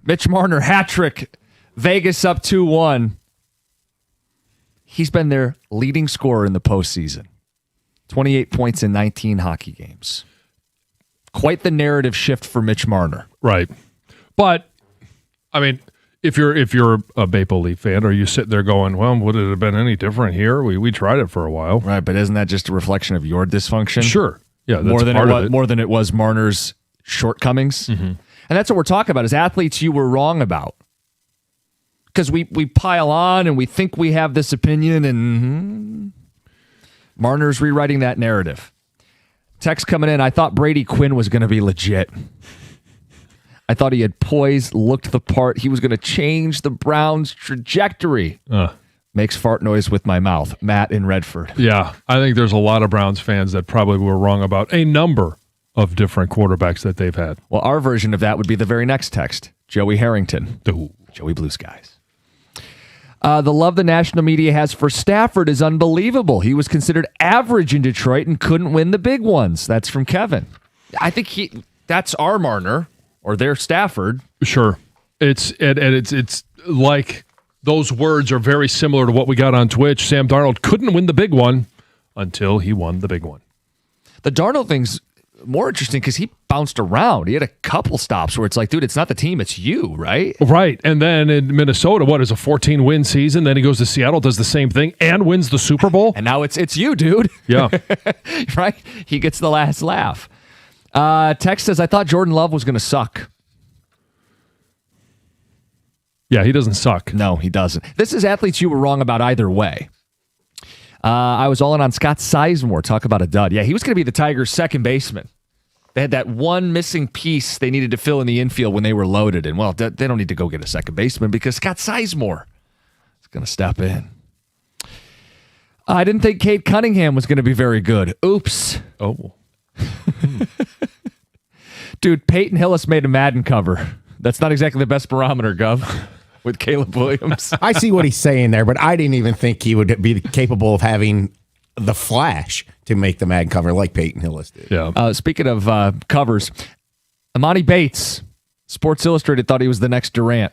Mitch Marner, hat trick. Vegas up 2-1. He's been their leading scorer in the postseason. 28 points in 19 hockey games. Quite the narrative shift for Mitch Marner. Right. But, I mean, if you're a Maple Leaf fan, are you sitting there going, well, would it have been any different here? We tried it for a while. Right, but isn't that just a reflection of your dysfunction? Sure. Yeah, that's more than it was Marner's shortcomings. Mm-hmm. And that's what we're talking about, is athletes you were wrong about. Because we pile on and we think we have this opinion, and Marner's rewriting that narrative. Text coming in, I thought Brady Quinn was going to be legit. I thought he had poise, looked the part. He was going to change the Browns' trajectory. Makes fart noise with my mouth. Matt in Redford. Yeah, I think there's a lot of Browns fans that probably were wrong about a number of different quarterbacks that they've had. Well, our version of that would be the very next text. Joey Harrington. Ooh. Joey Blue Skies. The love the national media has for Stafford is unbelievable. He was considered average in Detroit and couldn't win the big ones. That's from Kevin. I think that's our Marner, or their Stafford. Sure. It's like those words are very similar to what we got on Twitch. Sam Darnold couldn't win the big one until he won the big one. The Darnold thing's more interesting because he bounced around. He had a couple stops where it's like, dude, it's not the team, it's you, right? Right. And then in Minnesota, what is a 14-win season? Then he goes to Seattle, does the same thing, and wins the Super Bowl. And now it's you, dude. Yeah. Right? He gets the last laugh. Text says, I thought Jordan Love was going to suck. Yeah, he doesn't suck. No, he doesn't. This is athletes you were wrong about either way. I was all in on Scott Sizemore. Talk about a dud. Yeah, he was going to be the Tigers' second baseman. They had that one missing piece they needed to fill in the infield when they were loaded. And, well, they don't need to go get a second baseman because Scott Sizemore is going to step in. I didn't think Cade Cunningham was going to be very good. Oops. Oh. Dude, Peyton Hillis made a Madden cover. That's not exactly the best barometer, Gov, with Caleb Williams. I see what he's saying there, but I didn't even think he would be capable of having the flash to make the Madden cover like Peyton Hillis did. Yeah. Speaking of covers, Amani Bates, Sports Illustrated thought he was the next Durant.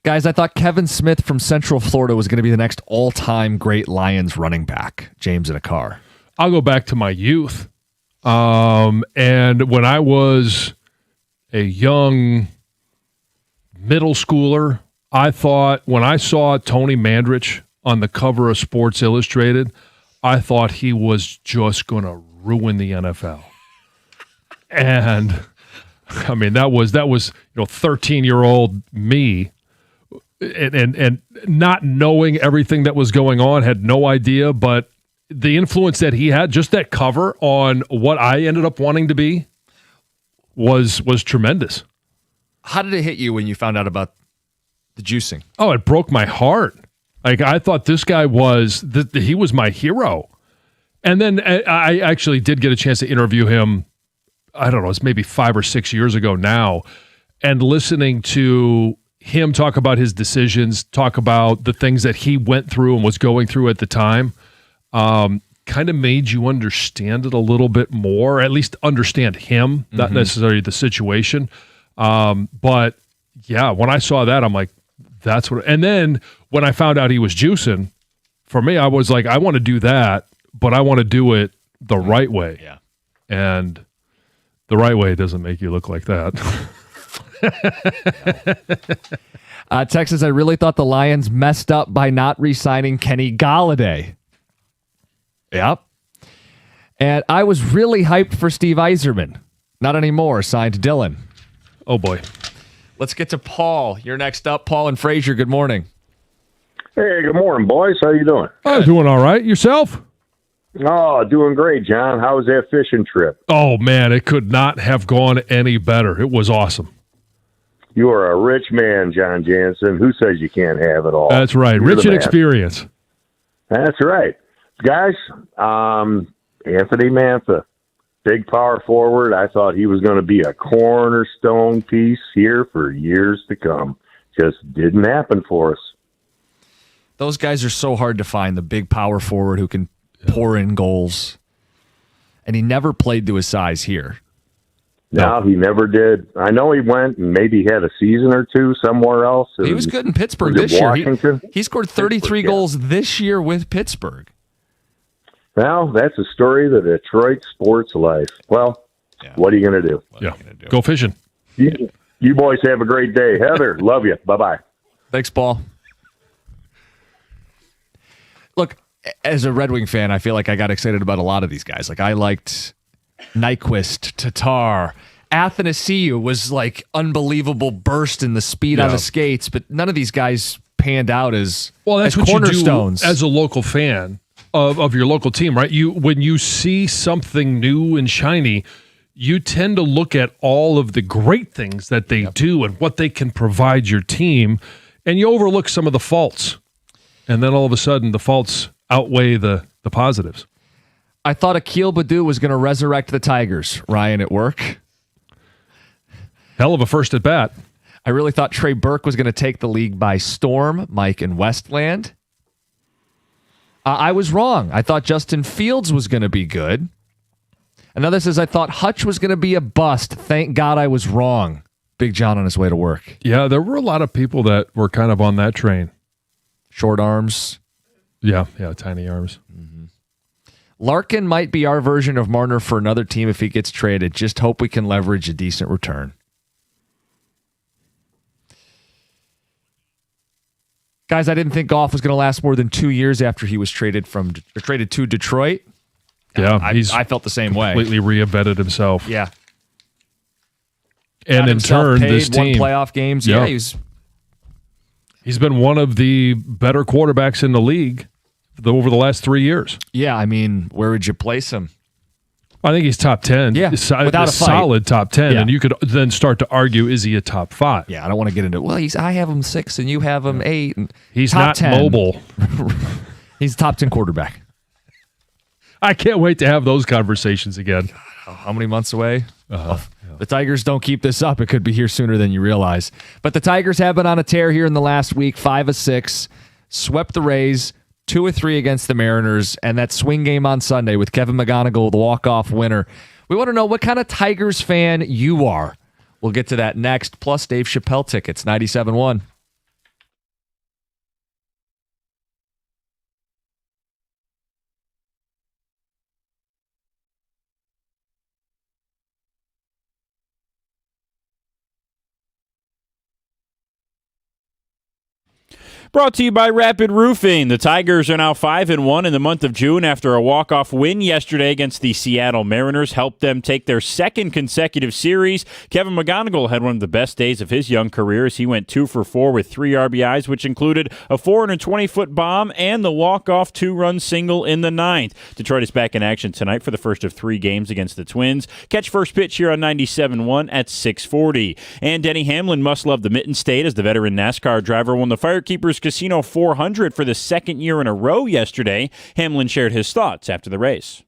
Guys, I thought Kevin Smith from Central Florida was going to be the next all-time great Lions running back. James in a car. I'll go back to my youth. And when I was a young middle schooler, I thought when I saw Tony Mandrich on the cover of Sports Illustrated, I thought he was just going to ruin the NFL. And I mean, that was 13-year-old me and not knowing everything that was going on, had no idea, but the influence that he had, just that cover on what I ended up wanting to be was tremendous. How did it hit you when you found out about the juicing? Oh, it broke my heart. Like, I thought this guy he was my hero. And then I actually did get a chance to interview him, I don't know, it's maybe 5 or 6 years ago now, and listening to him talk about his decisions, talk about the things that he went through and was going through at the time, kind of made you understand it a little bit more, at least understand him, not necessarily the situation. But yeah, when I saw that, I'm like, that's what. And then when I found out he was juicing, for me, I was like, I want to do that, but I want to do it the right way. Yeah. And the right way doesn't make you look like that. Texas, I really thought the Lions messed up by not re-signing Kenny Golladay. Yep. And I was really hyped for Steve Yzerman. Not anymore. Signed Dylan. Oh, boy. Let's get to Paul. You're next up. Paul and Frazier, good morning. Hey, good morning, boys. How you doing? I'm doing all right. Yourself? Oh, doing great, John. How was that fishing trip? Oh, man, it could not have gone any better. It was awesome. You are a rich man, John Jansen. Who says you can't have it all? That's right. You're Rich the in man. experience. That's right. Guys, Anthony Mantha, big power forward. I thought he was going to be a cornerstone piece here for years to come. Just didn't happen for us. Those guys are so hard to find, the big power forward who can pour in goals. And he never played to his size here. No, he never did. I know he went and maybe had a season or two somewhere else. He was good in Pittsburgh Was it this year. Washington? He scored 33 Pittsburgh, yeah. goals this year with Pittsburgh. Well, that's a story of the Detroit sports life. Well, what are you going to do? Yeah. Go fishing. You boys have a great day. Heather, love you. Bye-bye. Thanks, Paul. Look, as a Red Wing fan, I feel like I got excited about a lot of these guys. Like I liked Nyquist, Tatar. Athanasiou was like unbelievable burst in the speed on the skates, but none of these guys panned out as that's as what cornerstones. you do as a local fan of your local team, right? When you see something new and shiny, you tend to look at all of the great things that they do and what they can provide your team, and you overlook some of the faults. And then all of a sudden, the faults outweigh the positives. I thought Akil Baddoo was going to resurrect the Tigers, Ryan, at work. Hell of a first at bat. I really thought Trey Burke was going to take the league by storm, Mike and Westland. I was wrong. I thought Justin Fields was going to be good. Another says, I thought Hutch was going to be a bust. Thank God I was wrong. Big John on his way to work. Yeah, there were a lot of people that were kind of on that train. Short arms. Yeah, tiny arms. Mm-hmm. Larkin might be our version of Marner for another team if he gets traded. Just hope we can leverage a decent return. Guys, I didn't think Goff was going to last more than 2 years after he was traded to Detroit. Yeah, I felt the same way. Completely re-embedded himself. Yeah. And in turn, this team won playoff games. Yeah, he's been one of the better quarterbacks in the league over the last 3 years. Yeah, I mean, where would you place him? I think he's top 10. Yeah, without a fight. Solid top 10. Yeah. And you could then start to argue, is he a top 5? Yeah, I don't want to get into, I have him 6 and you have him 8. And he's top not 10. mobile. He's a top 10 quarterback. I can't wait to have those conversations again. How many months away? The Tigers don't keep this up. It could be here sooner than you realize. But the Tigers have been on a tear here in the last week, 5 of 6, swept the Rays, 2 of 3 against the Mariners, and that swing game on Sunday with Kevin McGonigal, the walk-off winner. We want to know what kind of Tigers fan you are. We'll get to that next, plus Dave Chappelle tickets, 97.1. Brought to you by Rapid Roofing. The Tigers are now 5-1 in the month of June after a walk-off win yesterday against the Seattle Mariners helped them take their second consecutive series. Kevin McGonigal had one of the best days of his young career as he went 2 for 4 with 3 RBIs, which included a 420-foot bomb and the walk-off 2-run single in the 9th. Detroit is back in action tonight for the first of 3 games against the Twins. Catch first pitch here on 97.1 at 6:40. And Denny Hamlin must love the Mitten State as the veteran NASCAR driver won the Firekeepers Casino 400 for the second year in a row yesterday. Hamlin shared his thoughts after the race.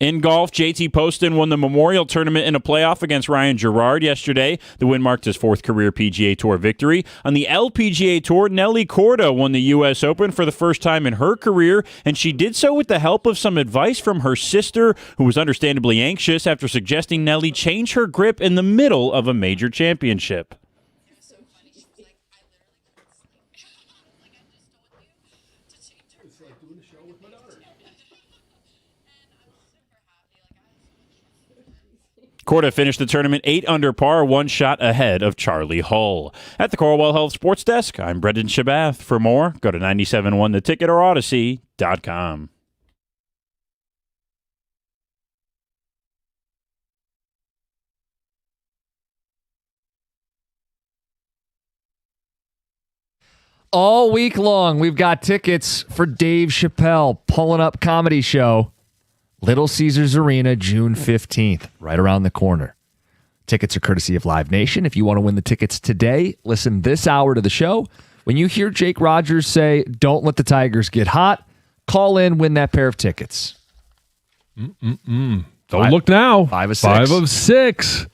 In golf, JT Poston won the Memorial Tournament in a playoff against Ryan Gerard yesterday. The win marked his 4th career PGA Tour victory. On the LPGA Tour, Nelly Korda won the U.S. Open for the first time in her career, and she did so with the help of some advice from her sister, who was understandably anxious after suggesting Nelly change her grip in the middle of a major championship. Korda finished the tournament 8 under par, 1 shot ahead of Charlie Hull. At the Corwell Health Sports Desk, I'm Brendan Shabath. For more, go to 97.1 The Ticket or Odyssey.com. All week long, we've got tickets for Dave Chappelle Pulling Up Comedy Show. Little Caesars Arena, June 15th, right around the corner. Tickets are courtesy of Live Nation. If you want to win the tickets today, listen this hour to the show. When you hear Jake Rogers say, "Don't let the Tigers get hot," call in, win that pair of tickets. Don't look now. 5 of 6. 5 of 6.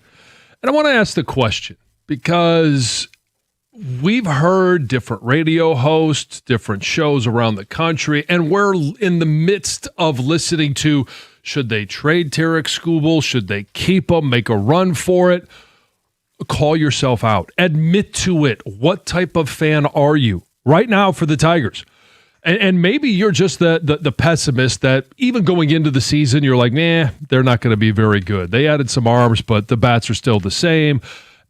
And I want to ask the question, because we've heard different radio hosts, different shows around the country, and we're in the midst of listening to, should they trade Tarek Skubal? Should they keep him, make a run for it? Call yourself out. Admit to it. What type of fan are you right now for the Tigers? And maybe you're just the pessimist that even going into the season, you're like, nah, they're not going to be very good. They added some arms, but the bats are still the same.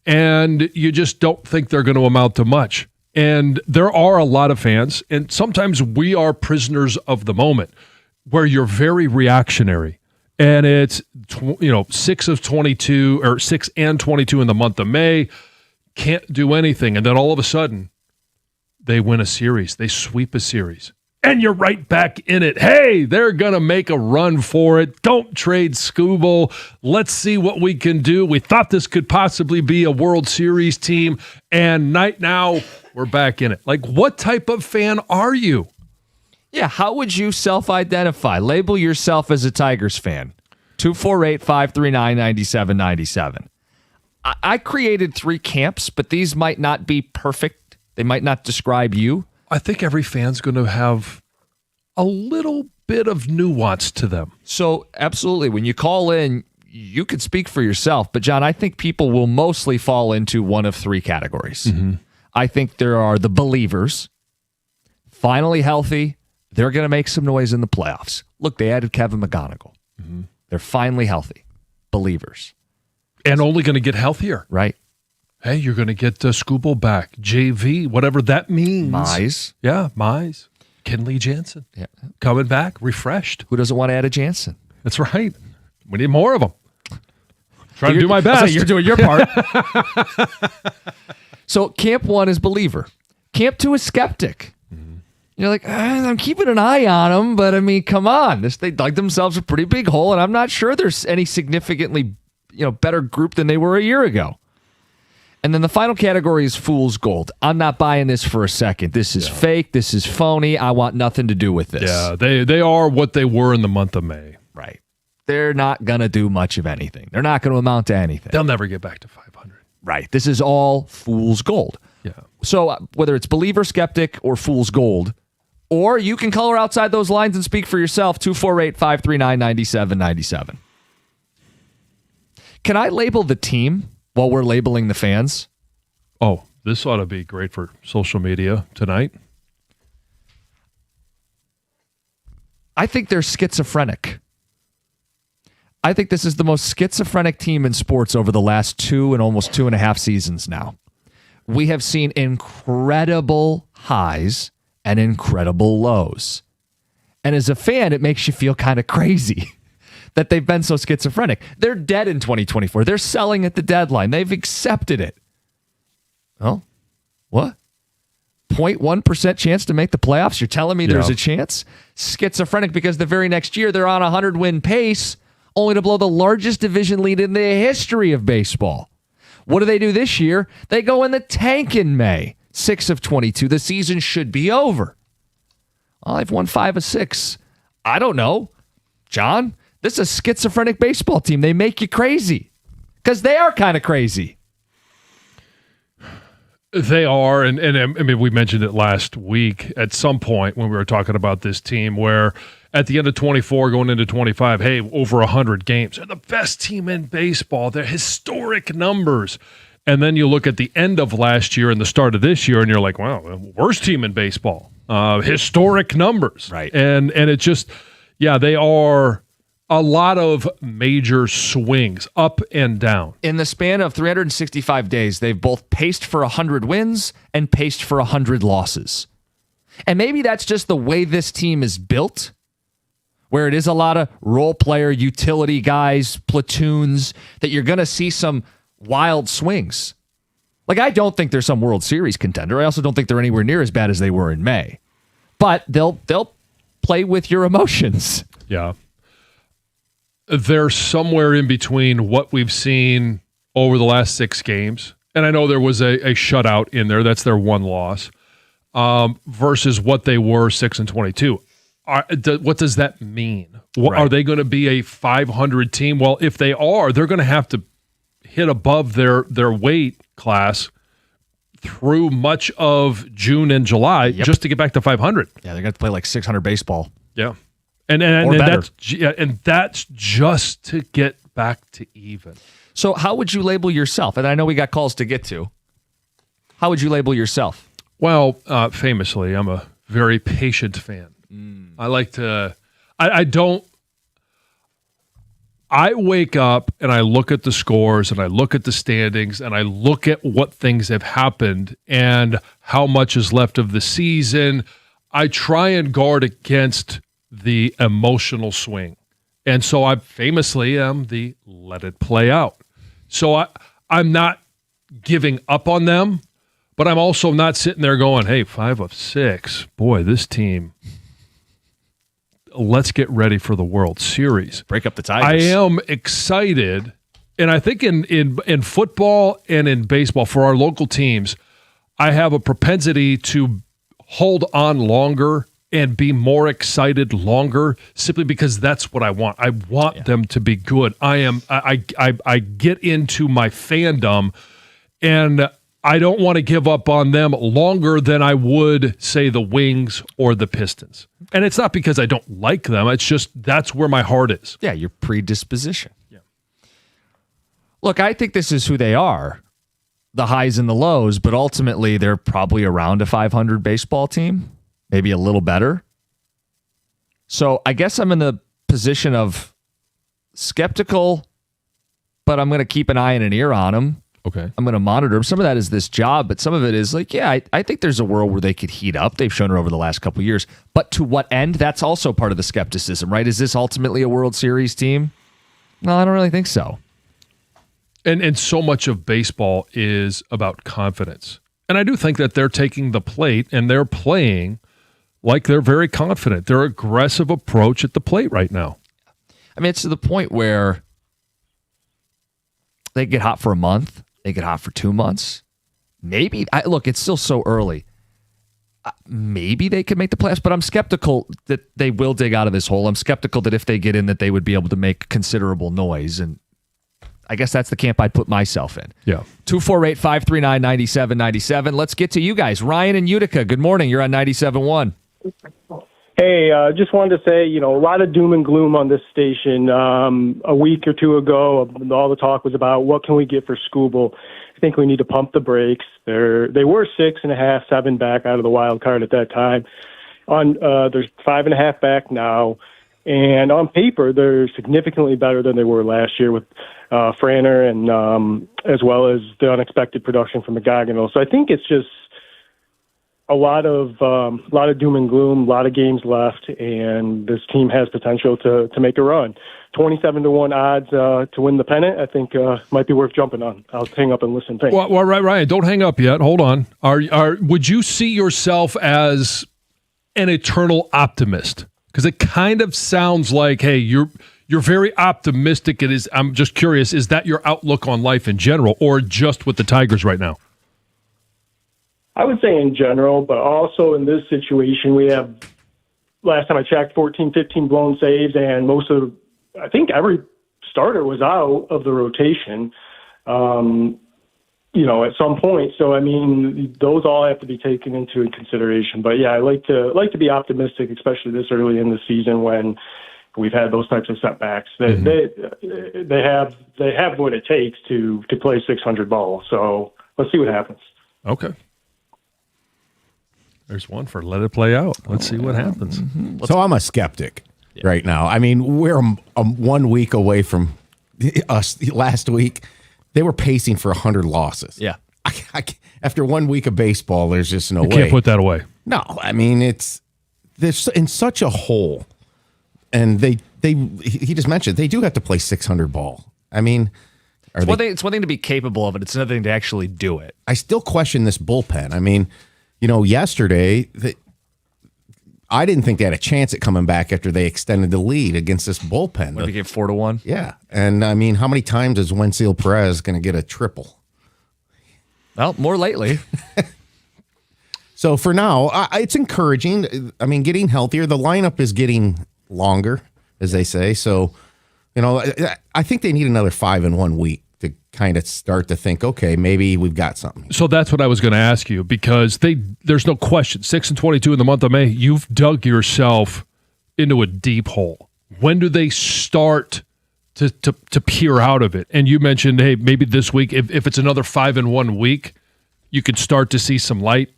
And you just don't think they're going to amount to much. And there are a lot of fans, and sometimes we are prisoners of the moment, where you're very reactionary. And it's 6 of 22 or 6 and 22 in the month of May, can't do anything, and then all of a sudden they win a series, they sweep a series, and you're right back in it. Hey, they're gonna make a run for it. Don't trade Skubal. Let's see what we can do. We thought this could possibly be a World Series team, and now we're back in it. Like, what type of fan are you? Yeah, how would you self-identify? Label yourself as a Tigers fan. 248-539-9797. I created 3 camps, but these might not be perfect. They might not describe you. I think every fan's going to have a little bit of nuance to them. So, absolutely, when you call in, you could speak for yourself. But, John, I think people will mostly fall into one of 3 categories. Mm-hmm. I think there are the believers, finally healthy. They're going to make some noise in the playoffs. Look, they added Kevin McGonigal. Mm-hmm. They're finally healthy. Believers. And only going to get healthier. Right. Hey, you're going to get Skubal back. JV, whatever that means. Mize. Yeah, Mize. Kenley Jansen. Yeah. Coming back, refreshed. Who doesn't want to add a Jansen? That's right. We need more of them. Trying to do my best. You're doing your part. So camp 1 is believer. Camp 2 is skeptic. Mm-hmm. You're like, I'm keeping an eye on them, but I mean, come on. They dug themselves a pretty big hole, and I'm not sure there's any significantly better group than they were a year ago. And then the final category is fool's gold. I'm not buying this for a second. This is fake. This is phony. I want nothing to do with this. Yeah, they are what they were in the month of May. Right. They're not going to do much of anything. They're not going to amount to anything. They'll never get back to 500. Right. This is all fool's gold. Yeah. So whether it's believer, skeptic, or fool's gold, or you can color outside those lines and speak for yourself, 248-539-9797. Can I label the team while we're labeling the fans? Oh, this ought to be great for social media tonight. I think they're schizophrenic. I think this is the most schizophrenic team in sports over the last 2 and almost 2.5 seasons now. We have seen incredible highs and incredible lows. And as a fan, it makes you feel kind of crazy that they've been so schizophrenic. They're dead in 2024. They're selling at the deadline. They've accepted it. Well, what? 0.1% chance to make the playoffs? You're telling me there's a chance? Schizophrenic because the very next year they're on a 100-win pace, only to blow the largest division lead in the history of baseball. What do they do this year? They go in the tank in May. 6 of 22. The season should be over. Well, I've won 5 of 6. I don't know. John, this is a schizophrenic baseball team. They make you crazy because they are kind of crazy. They are, and I mean, we mentioned it last week at some point when we were talking about this team where at the end of 24 going into 25, hey, over 100 games. They're the best team in baseball. They're historic numbers. And then you look at the end of last year and the start of this year, and you're like, wow, worst team in baseball. Historic numbers. Right. And it just, they are a lot of major swings up and down. In the span of 365 days, they've both paced for 100 wins and paced for 100 losses. And maybe that's just the way this team is built, where it is a lot of role player, utility guys, platoons, that you're going to see some wild swings. Like, I don't think they're some World Series contender. I also don't think they're anywhere near as bad as they were in May. But they'll play with your emotions. Yeah. They're somewhere in between what we've seen over the last 6 games. And I know there was a shutout in there. That's their one loss. Versus what they were 6 and 22. What does that mean? Are they going to be a 500 team? Well, if they are, they're going to have to hit above their weight class through much of June and July just to get back to 500. Yeah, they're going to play like 600 baseball. Yeah. And better. that's just to get back to even. So how would you label yourself? And I know we got calls to get to. How would you label yourself? Well, famously, I'm a very patient fan. I like to, I don't, I wake up and I look at the scores and I look at the standings and I look at what things have happened and how much is left of the season. I try and guard against the emotional swing. And so I famously am the let it play out. So I'm not giving up on them, but I'm also not sitting there going, hey, 5 of 6. Boy, this team, let's get ready for the World Series. Break up the Tigers. I am excited, and I think in football and in baseball, for our local teams, I have a propensity to hold on longer and be more excited longer simply because that's what I want. I want them to be good. I get into my fandom, and I don't want to give up on them longer than I would, say, the Wings or the Pistons. And it's not because I don't like them. It's just that's where my heart is. Yeah, your predisposition. Yeah. Look, I think this is who they are, the highs and the lows, but ultimately they're probably around a 500 baseball team, maybe a little better. So I guess I'm in the position of skeptical, but I'm going to keep an eye and an ear on them. Okay. I'm going to monitor them. Some of that is this job, but some of it is like, yeah, I think there's a world where they could heat up. They've shown it over the last couple of years. But to what end? That's also part of the skepticism, right? Is this ultimately a World Series team? No, I don't really think so. And so much of baseball is about confidence. And I do think that they're taking the plate and they're playing like they're very confident. Their aggressive approach at the plate right now. I mean, it's to the point where they get hot for a month. They get hot for 2 months. Maybe. Look, it's still so early. Maybe they could make the playoffs, but I'm skeptical that they will dig out of this hole. I'm skeptical that if they get in, that they would be able to make considerable noise. And I guess that's the camp I'd put myself in. Yeah. 248-539-9797. Let's get to you guys. Ryan in Utica, good morning. You're on 97.1. Hey, just wanted to say, a lot of doom and gloom on this station. A week or two ago, all the talk was about what can we get for Skubal. I think we need to pump the brakes. They were 6.5, 7 back out of the wild card at that time. There's 5.5 back now, and on paper they're significantly better than they were last year with Franer and as well as the unexpected production from McGonigal. So I think it's just a lot of doom and gloom, a lot of games left, and this team has potential to make a run. 27-1 odds to win the pennant, I think might be worth jumping on. I'll hang up and listen. Thanks. Well, right, Ryan, don't hang up yet. Hold on. Would you see yourself as an eternal optimist? Because it kind of sounds like, hey, you're very optimistic. It is. I'm just curious, is that your outlook on life in general, or just with the Tigers right now? I would say in general, but also in this situation, we have, last time I checked, 14, 15 blown saves, and I think every starter was out of the rotation, at some point. So, I mean, those all have to be taken into consideration. But, yeah, I like to be optimistic, especially this early in the season when we've had those types of setbacks. They have what it takes to play 600 ball. So let's see what happens. Okay. There's one for let it play out. Let's see what happens. Mm-hmm. So I'm a skeptic right now. I mean, we're 1 week away from us. Last week, they were pacing for 100 losses. Yeah. After 1 week of baseball, there's just no way. Can't put that away. No, I mean, they're in such a hole. And he just mentioned, they do have to play 600 ball. I mean, it's one thing to be capable of it. It's another thing to actually do it. I still question this bullpen. I mean, yesterday, I didn't think they had a chance at coming back after they extended the lead against this bullpen. When they get 4-1? Yeah. And, I mean, how many times is Wenceel Perez going to get a triple? Well, more lately. So, for now, it's encouraging. I mean, getting healthier. The lineup is getting longer, as they say. So, I think they need another 5 in 1 week to kind of start to think, okay, maybe we've got something. So that's what I was going to ask you, because there's no question, 6-22 in the month of May, you've dug yourself into a deep hole. When do they start to peer out of it? And you mentioned, hey, maybe this week, if it's another 5-1 week, you could start to see some light,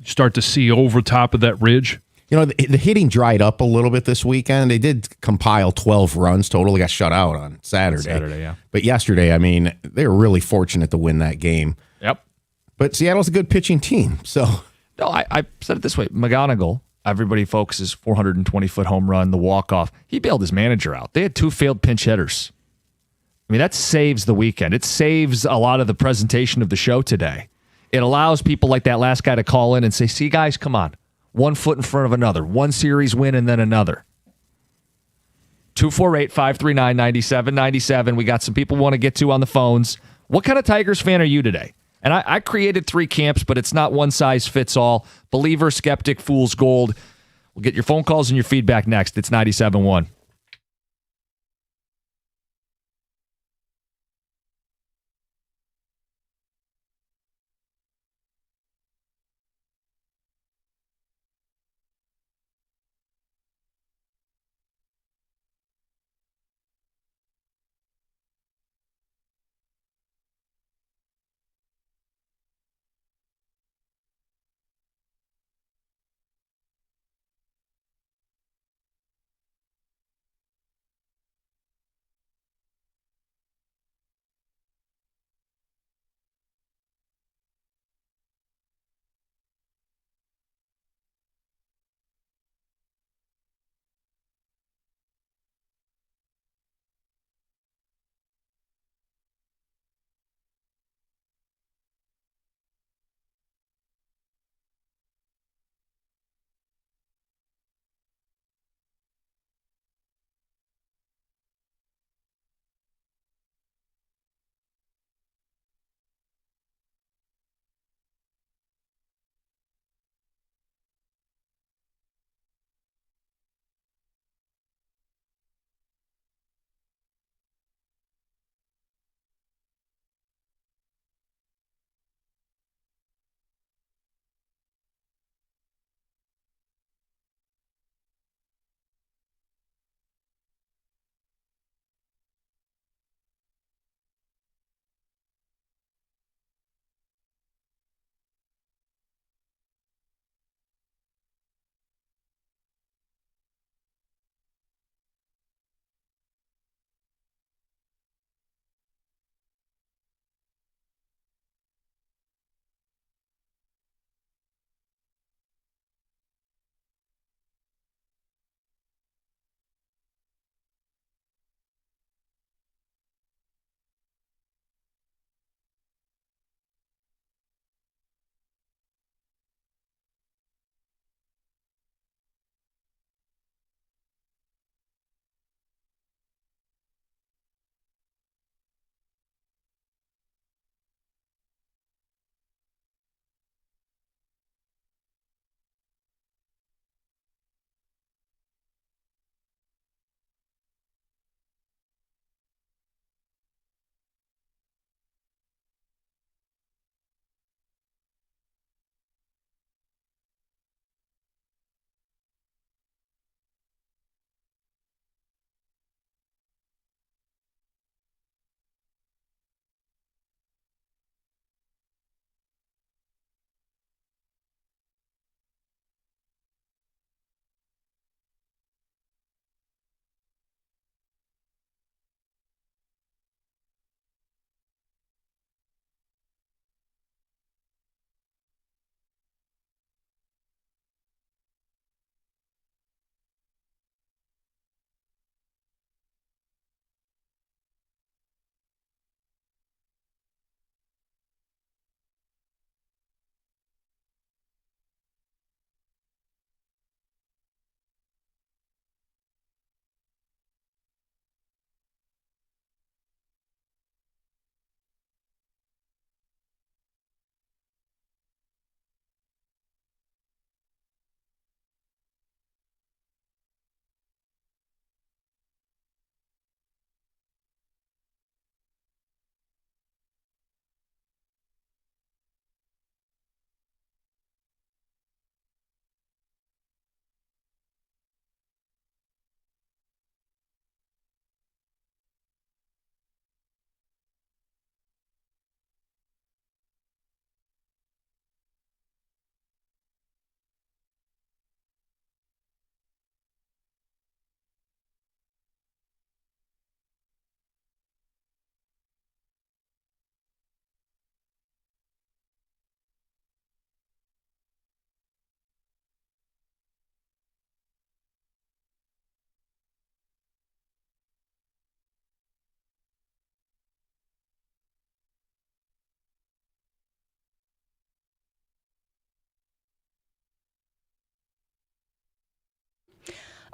start to see over top of that ridge. You know, the hitting dried up a little bit this weekend. They did compile 12 runs total. They got shut out on Saturday. Yeah. But yesterday, I mean, they were really fortunate to win that game. Yep. But Seattle's a good pitching team. So, No, I said it this way. McGonigal, everybody focuses 420-foot home run, the walk-off. He bailed his manager out. They had 2 failed pinch hitters. I mean, that saves the weekend. It saves a lot of the presentation of the show today. It allows people like that last guy to call in and say, see, guys, come on. 1 foot in front of another. One series win and then another. 248-539-9797. We got some people we want to get to on the phones. What kind of Tigers fan are you today? And I created 3 camps, but it's not one size fits all. Believer, skeptic, fool's gold. We'll get your phone calls and your feedback next. It's 97.1.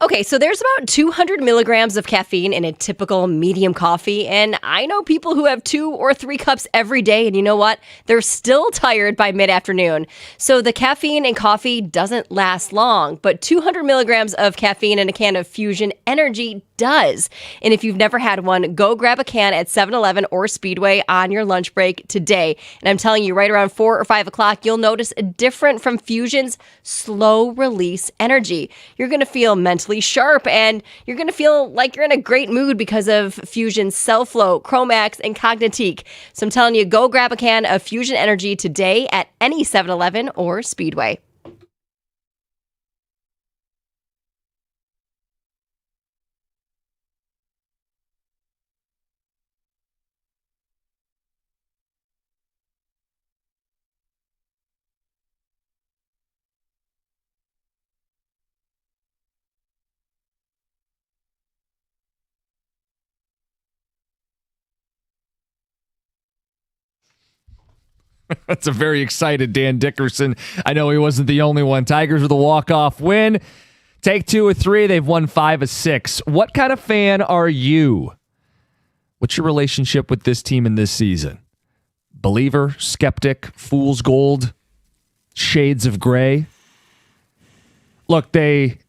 Okay, so there's about 200 milligrams of caffeine in a typical medium coffee, and I know people who have 2 or 3 cups every day, and you know what? They're still tired by mid-afternoon. So the caffeine in coffee doesn't last long, but 200 milligrams of caffeine in a can of Fusion Energy does. And if you've never had one, go grab a can at 7-Eleven or Speedway on your lunch break today. And I'm telling you, right around 4 or 5 o'clock, you'll notice a different from Fusion's slow-release energy. You're going to feel mentally sharp, and you're going to feel like you're in a great mood because of Fusion's Cell-Flow, Chromax, and Cognitique. So I'm telling you, go grab a can of Fusion Energy today at any 7-Eleven or Speedway. That's a very excited Dan Dickerson. I know he wasn't the only one. Tigers with a walk-off win. Take 2 or 3. They've won 5 of 6. What kind of fan are you? What's your relationship with this team in this season? Believer, skeptic, fool's gold, shades of gray? Look, they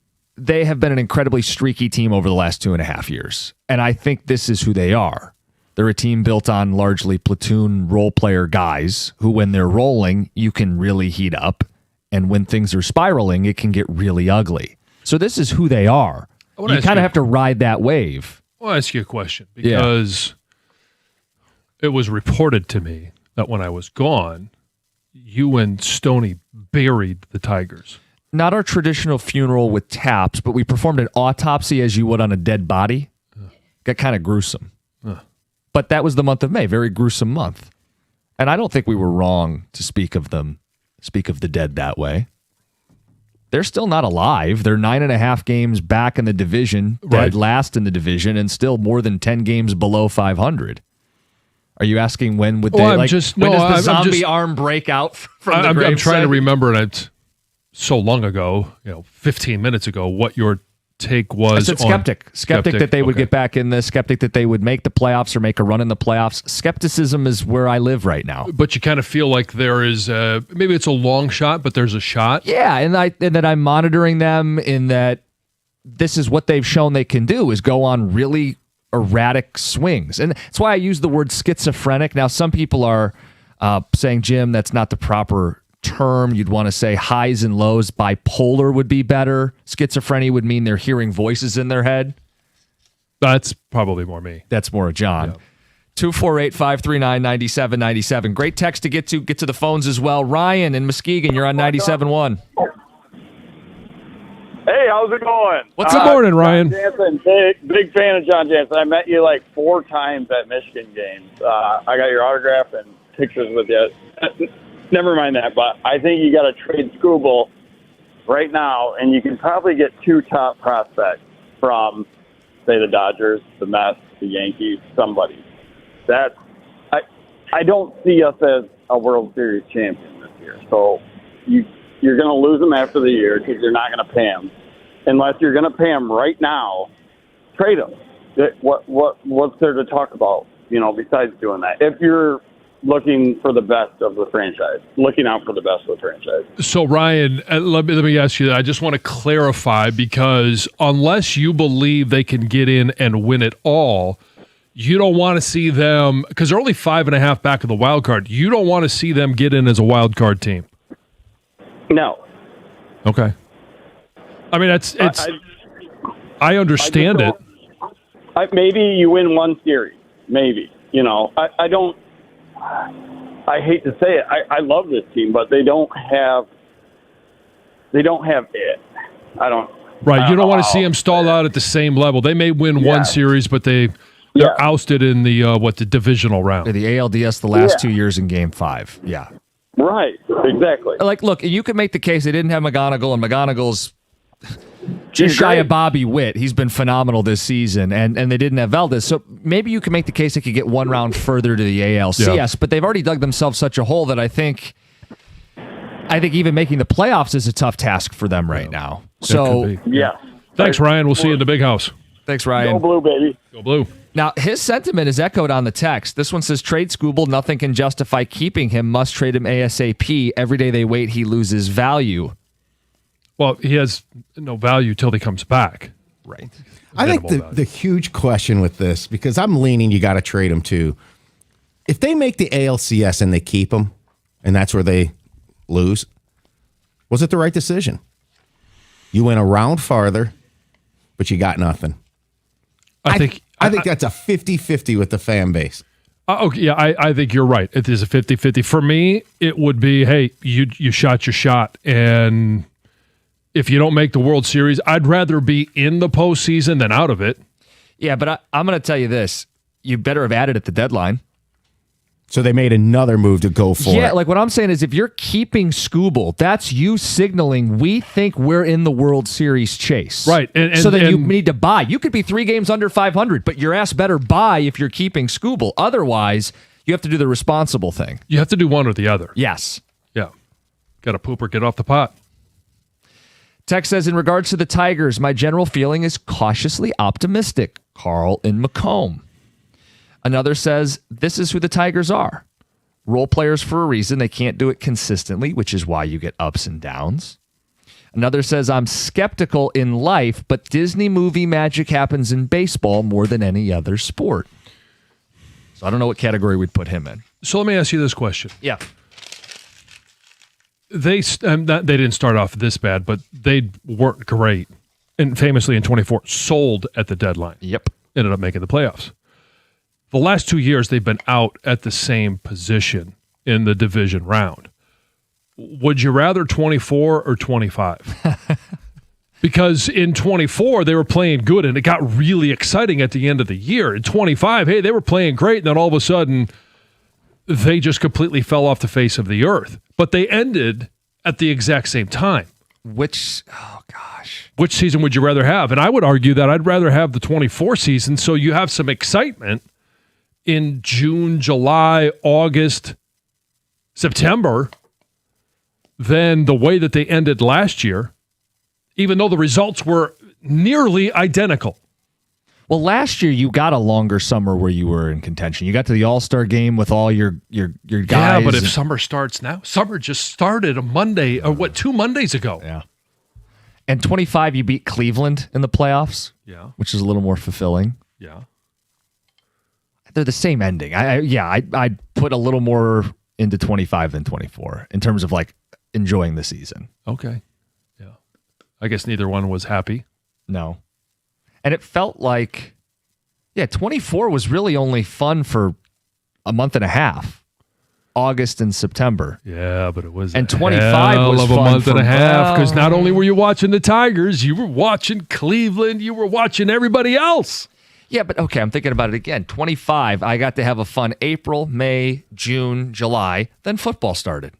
have been an incredibly streaky team over the last 2.5 years, and I think this is who they are. They're a team built on largely platoon role player guys who, when they're rolling, you can really heat up. And when things are spiraling, it can get really ugly. So this is who they are. You kind of have to ride that wave. I'll ask you a question because it was reported to me that when I was gone, you and Stoney buried the Tigers. Not our traditional funeral with taps, but we performed an autopsy as you would on a dead body. Got kind of gruesome. But that was the month of May, very gruesome month. And I don't think we were wrong to speak of the dead that way. They're still not alive. They're 9.5 games back in the division, dead last in the division, and still more than 10 games below 500. Are you asking when would they when does the zombie arm break out from the gravesite? I'm trying to remember, and it's so long ago, 15 minutes ago, what your take was. I said skeptic that they would get back in this, skeptic that they would make the playoffs or make a run in the playoffs. Skepticism is where I live right now. But you kind of feel like there is maybe it's a long shot, but there's a shot. Yeah, and that I'm monitoring them in that this is what they've shown they can do is go on really erratic swings. And that's why I use the word schizophrenic. Now, some people are saying, Jim, that's not the proper term. You'd want to say highs and lows. Bipolar would be better. Schizophrenia would mean they're hearing voices in their head. That's probably more me. That's more John. Yeah. 248-539-9797. Great text to get to the phones as well. Ryan in Muskegon, you're on 97.1. Hey, how's it going? Good morning, Ryan. John Jansen, big fan of John Jansen. I met you like 4 times at Michigan games. I got your autograph and pictures with you. Never mind that, but I think you got to trade Skubal right now, and you can probably get 2 top prospects from, say, the Dodgers, the Mets, the Yankees, somebody. I don't see us as a World Series champion this year. So you're going to lose them after the year because you're not going to pay them. Unless you're going to pay them right now, trade them. What's there to talk about, besides doing that? If you're looking for the best of the franchise, looking out for the best of the franchise. So, Ryan, let me ask you that. I just want to clarify, because unless you believe they can get in and win it all, you don't want to see them, because they're only 5.5 back of the wild card. You don't want to see them get in as a wild card team. No. Okay. I mean, I understand it. Maybe you win one series. Maybe. I hate to say it. I love this team, but they don't have it. Right. You don't want to see them stall out at the same level. They may win one series, but they're ousted in the the divisional round. The ALDS the last 2 years in Game 5. Yeah. Right. Exactly. Look, you could make the case they didn't have McGonigal, and McGonigal's just shy of Bobby Witt. He's been phenomenal this season, and they didn't have Valdez. So maybe you can make the case they could get one round further to the ALCS, but they've already dug themselves such a hole that I think even making the playoffs is a tough task for them right now. Yeah. Thanks, Ryan. We'll see you in the big house. Thanks, Ryan. Go Blue, baby. Go Blue. Now, his sentiment is echoed on the text. This one says, trade Skubal. Nothing can justify keeping him. Must trade him ASAP. Every day they wait, he loses value. Well, he has no value till he comes back. Right. I think the huge question with this, because I'm leaning you got to trade him too. If they make the ALCS and they keep him, and that's where they lose, was it the right decision? You went a round farther, but you got nothing. I think that's a 50-50 with the fan base. Okay, yeah, I think you're right. It is a 50-50. For me, it would be, hey, you shot your shot, and if you don't make the World Series, I'd rather be in the postseason than out of it. Yeah, but I'm going to tell you this. You better have added at the deadline. So they made another move to go for it. Yeah, like what I'm saying is if you're keeping Skubal, that's you signaling we think we're in the World Series chase. Right. So then you need to buy. You could be 3 games under 500, but your ass better buy if you're keeping Skubal. Otherwise, you have to do the responsible thing. You have to do one or the other. Yes. Yeah. Got to poop or get off the pot. Tex says, in regards to the Tigers, my general feeling is cautiously optimistic. Carl in Macomb. Another says, this is who the Tigers are. Role players for a reason. They can't do it consistently, which is why you get ups and downs. Another says, I'm skeptical in life, but Disney movie magic happens in baseball more than any other sport. So I don't know what category we'd put him in. So let me ask you this question. Yeah. They didn't start off this bad, but they weren't great. And famously in 24, sold at the deadline. Yep. Ended up making the playoffs. The last 2 years, they've been out at the same position in the division round. Would you rather 24 or 25? Because in 24, they were playing good, and it got really exciting at the end of the year. In 25, hey, they were playing great, and then all of a sudden, they just completely fell off the face of the earth. But they ended at the exact same time. Which season would you rather have? And I would argue that I'd rather have the 24 season so you have some excitement in June, July, August, September than the way that they ended last year, even though the results were nearly identical. Well, last year you got a longer summer where you were in contention. You got to the All-Star game with all your guys. Yeah, but if summer starts now, summer just started a Monday, or 2 Mondays ago. Yeah. And 25, you beat Cleveland in the playoffs. Yeah. Which is a little more fulfilling. Yeah. They're the same ending. I'd put a little more into 25 than 24 in terms of like enjoying the season. Okay. Yeah. I guess neither one was happy. No. And it felt like, 24 was really only fun for a month and a half. August and September. Yeah, but it was and 25 was of a month and a half because not only were you watching the Tigers, you were watching Cleveland, you were watching everybody else. Yeah, but okay, I'm thinking about it again. 25, I got to have a fun April, May, June, July, then football started.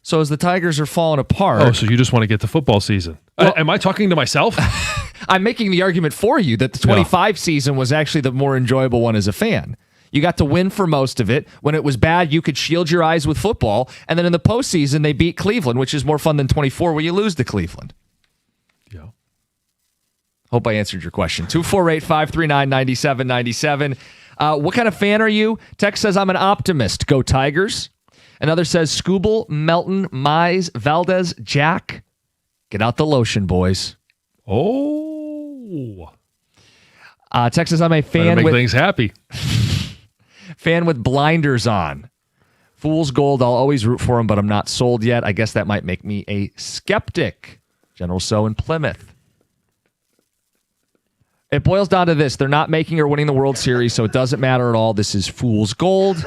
So as the Tigers are falling apart... Oh, so you just want to get to football season. Well, am I talking to myself? I'm making the argument for you that the 25 season was actually the more enjoyable one as a fan. You got to win for most of it. When it was bad, you could shield your eyes with football. And then in the postseason, they beat Cleveland, which is more fun than 24 where you lose to Cleveland. Yeah. Hope I answered your question. 248-539-9797. What kind of fan are you? Tex says, I'm an optimist. Go Tigers. Another says, Skubal, Melton, Mize, Valdez, Jack. Get out the lotion, boys. Oh. Tex says, I'm a fan make with things happy. Fan with blinders on. Fool's gold. I'll always root for him, but I'm not sold yet. I guess that might make me a skeptic. General So in Plymouth. It boils down to this. They're not making or winning the World Series, so it doesn't matter at all. This is fool's gold.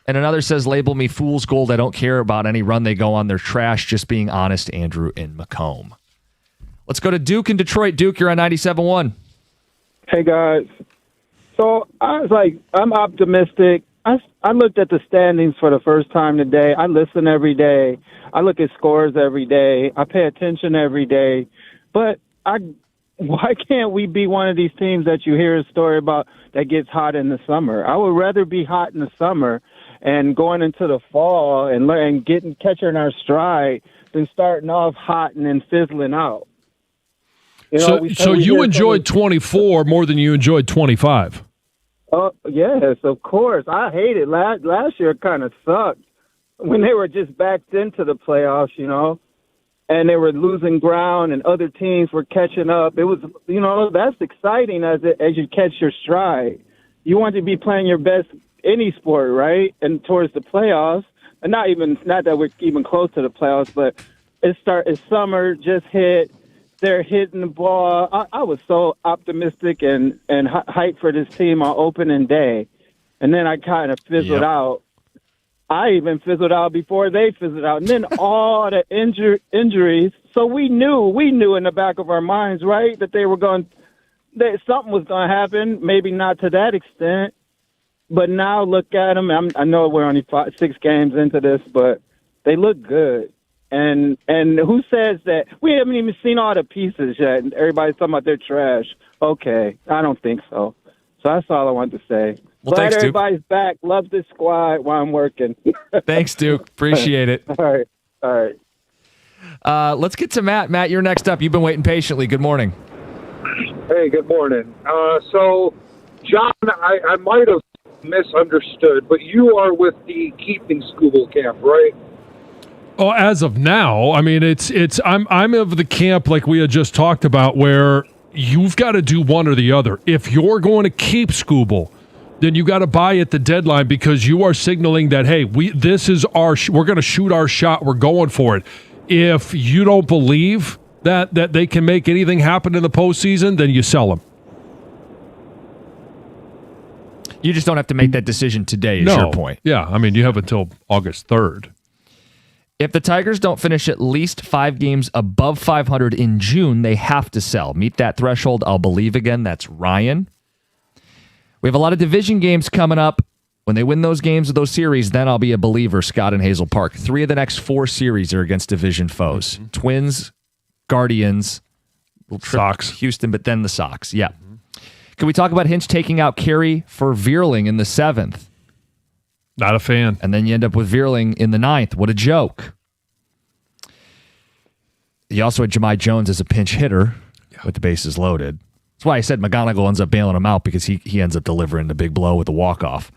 And another says, label me fool's gold. I don't care about any run they go on. They're trash. Just being honest. Andrew in Macomb. Let's go to Duke in Detroit. Duke, you're on 97.1. Hey, guys. So I was like, I'm optimistic. I looked at the standings for the first time today. I listen every day. I look at scores every day. I pay attention every day. But why can't we be one of these teams that you hear a story about that gets hot in the summer? I would rather be hot in the summer and going into the fall and catching our stride than starting off hot and then fizzling out. So you enjoyed 24 more than you enjoyed 25. Oh, yes, of course. I hated last year. Kind of sucked when they were just backed into the playoffs, and they were losing ground and other teams were catching up. It was, that's exciting as you catch your stride. You want to be playing your best any sport, right? And towards the playoffs, and not that we're even close to the playoffs, but it's summer just hit. They're hitting the ball. I was so optimistic and hyped for this team on opening day. And then I kind of fizzled out. I even fizzled out before they fizzled out. And then all the injuries. So we knew in the back of our minds, right, that something was going to happen, maybe not to that extent. But now look at them. I know we're only 6 games into this, but they look good. And who says that? We haven't even seen all the pieces yet. And everybody's talking about they're trash. Okay, I don't think so. So that's all I wanted to say. Well, Glad thanks, Duke. everybody's back. Love this squad while I'm working. Thanks, Duke. Appreciate it. All right. Let's get to Matt. Matt, you're next up. You've been waiting patiently. Good morning. Hey, good morning. So, John, I might have misunderstood, but you are with the keeping Skubal camp, right? Oh, as of now, I mean, I'm of the camp like we had just talked about, where you've got to do one or the other. If you're going to keep Skubal, then you got to buy at the deadline, because you are signaling that, hey, we're going to shoot our shot. We're going for it. If you don't believe that they can make anything happen in the postseason, then you sell them. You just don't have to make that decision today, is your point. Yeah, I mean, you have until August 3rd. If the Tigers don't finish at least 5 games above 500 in June, they have to sell. Meet that threshold, I'll believe again. That's Ryan. We have a lot of division games coming up. When they win those games of those series, then I'll be a believer, Scott and Hazel Park. 3 of the next 4 series are against division foes. Mm-hmm. Twins, Guardians, Sox. Houston, but then the Sox. Yeah. Mm-hmm. Can we talk about Hinch taking out Carey for Vierling in the 7th? Not a fan. And then you end up with Vierling in the 9th. What a joke. You also had Jahmai Jones as a pinch hitter with the bases loaded. That's why I said McGonigal ends up bailing him out, because he ends up delivering the big blow with the walk-off.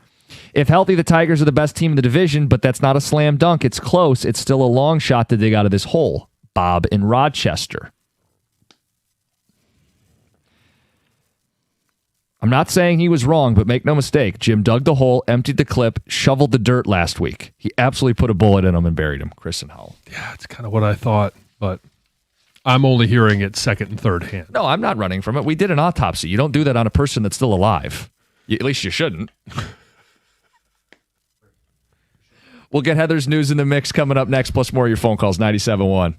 If healthy, the Tigers are the best team in the division, but that's not a slam dunk. It's close. It's still a long shot to dig out of this hole. Bob in Rochester. I'm not saying he was wrong, but make no mistake, Jim dug the hole, emptied the clip, shoveled the dirt last week. He absolutely put a bullet in him and buried him. Chris and Howell. Yeah, it's kind of what I thought, but I'm only hearing it second and third hand. No, I'm not running from it. We did an autopsy. You don't do that on a person that's still alive. At least you shouldn't. We'll get Heather's news in the mix coming up next, plus more of your phone calls, 97.1.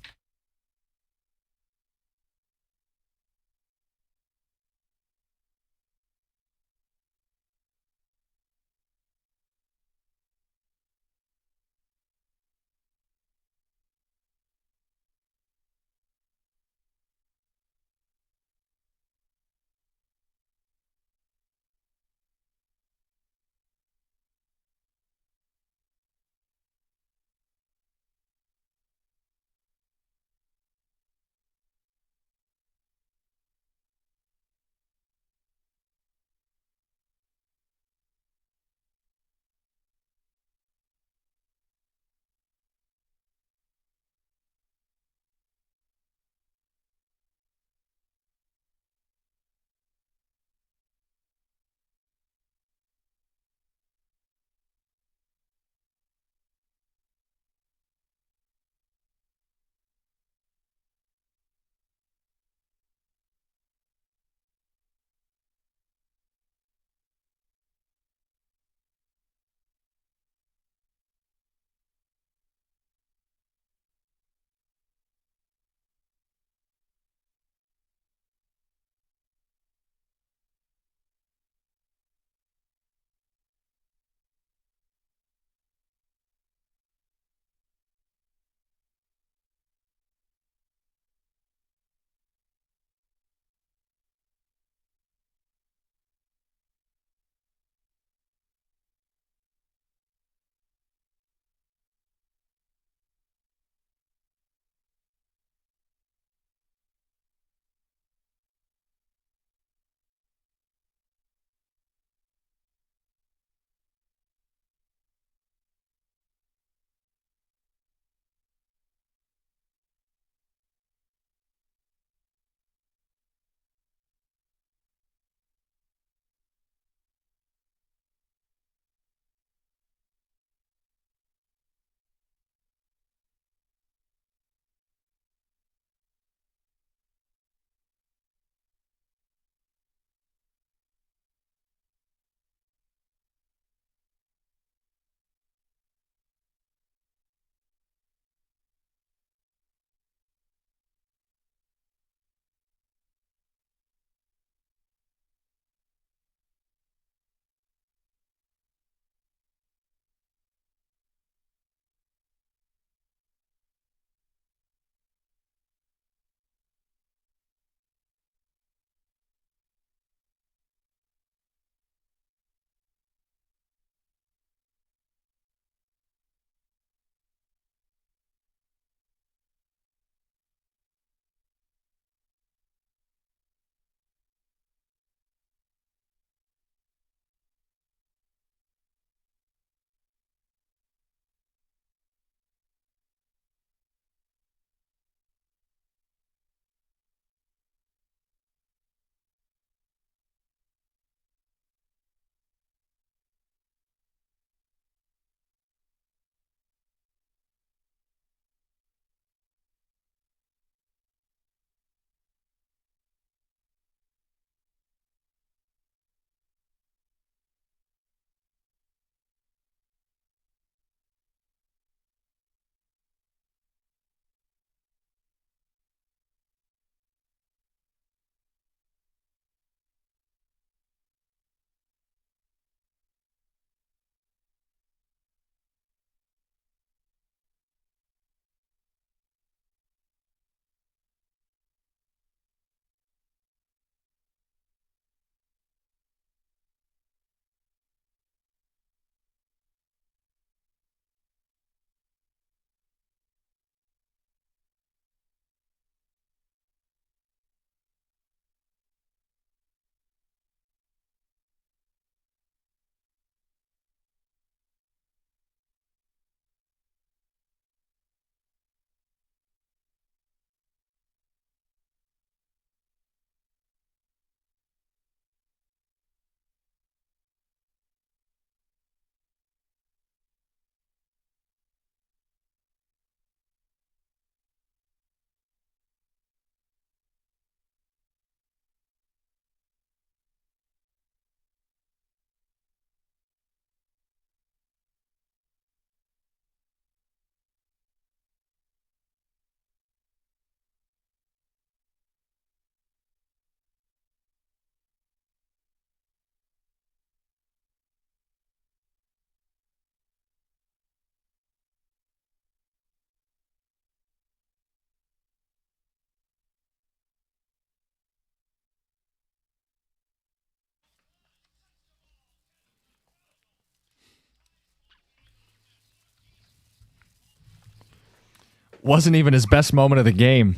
Wasn't even his best moment of the game.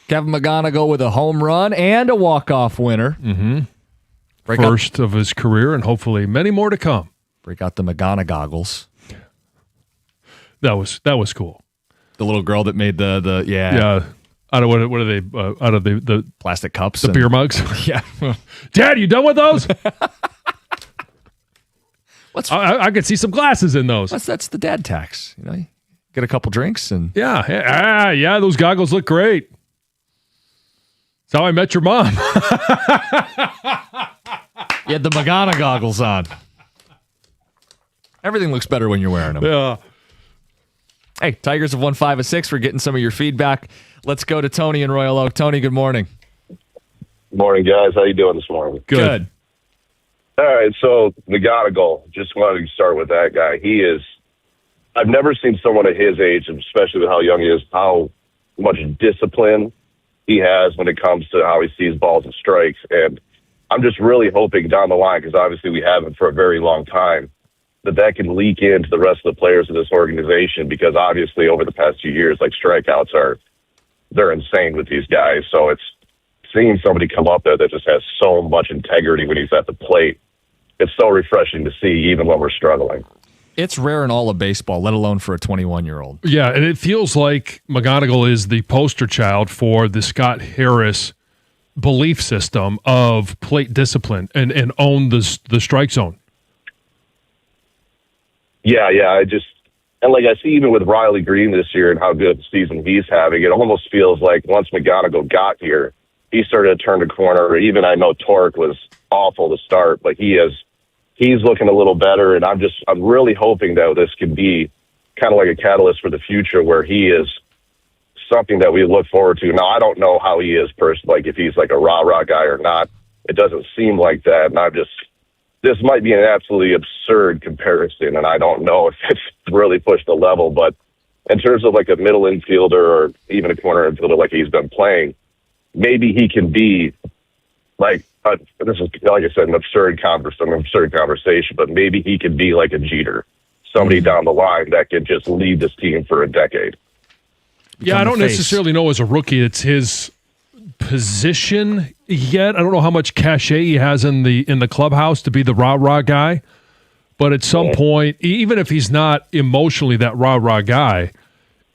Kevin McGonigal with a home run and a walk-off winner. Mm-hmm. First of his career, and hopefully many more to come. Break out the McGonigoggles. That was cool. The little girl that made the yeah. Out of what are they? Out of the plastic cups, the beer mugs. Yeah. Dad, you done with those? I could see some glasses in those. That's the dad tax. You know, you get a couple drinks and yeah. Those goggles look great. That's how I met your mom. You had the McGonigoggles on. Everything looks better when you're wearing them. Yeah. Hey, Tigers have won 5 of 6. We're getting some of your feedback. Let's go to Tony in Royal Oak. Tony, good morning. Morning, guys. How you doing this morning? Good. All right, so McGonigal, just wanted to start with that guy. I've never seen someone at his age, especially with how young he is, how much discipline he has when it comes to how he sees balls and strikes. And I'm just really hoping down the line, because obviously we haven't for a very long time, that can leak into the rest of the players of this organization, because obviously over the past few years, like, strikeouts they're insane with these guys. So it's seeing somebody come up there that just has so much integrity when he's at the plate. It's so refreshing to see, even when we're struggling. It's rare in all of baseball, let alone for a 21-year-old. Yeah, and it feels like McGonigal is the poster child for the Scott Harris belief system of plate discipline and own the strike zone. Yeah, and like I see even with Riley Green this year and how good the season he's having, it almost feels like once McGonigal got here, he started to turn the corner. Even I know Torque was awful to start, but he's looking a little better, and I'm really hoping that this can be kind of like a catalyst for the future, where he is something that we look forward to. Now, I don't know how he is like if he's like a rah-rah guy or not. It doesn't seem like that, and this might be an absolutely absurd comparison, and I don't know if it's really pushed the level, but in terms of like a middle infielder or even a corner infielder like he's been playing, maybe he can be like, this is, like I said, an absurd conversation, but maybe he could be like a Jeter, somebody down the line that could just lead this team for a decade. Yeah, I don't necessarily know as a rookie it's his position yet. I don't know how much cachet he has in the clubhouse to be the rah-rah guy, but at some point, even if he's not emotionally that rah-rah guy,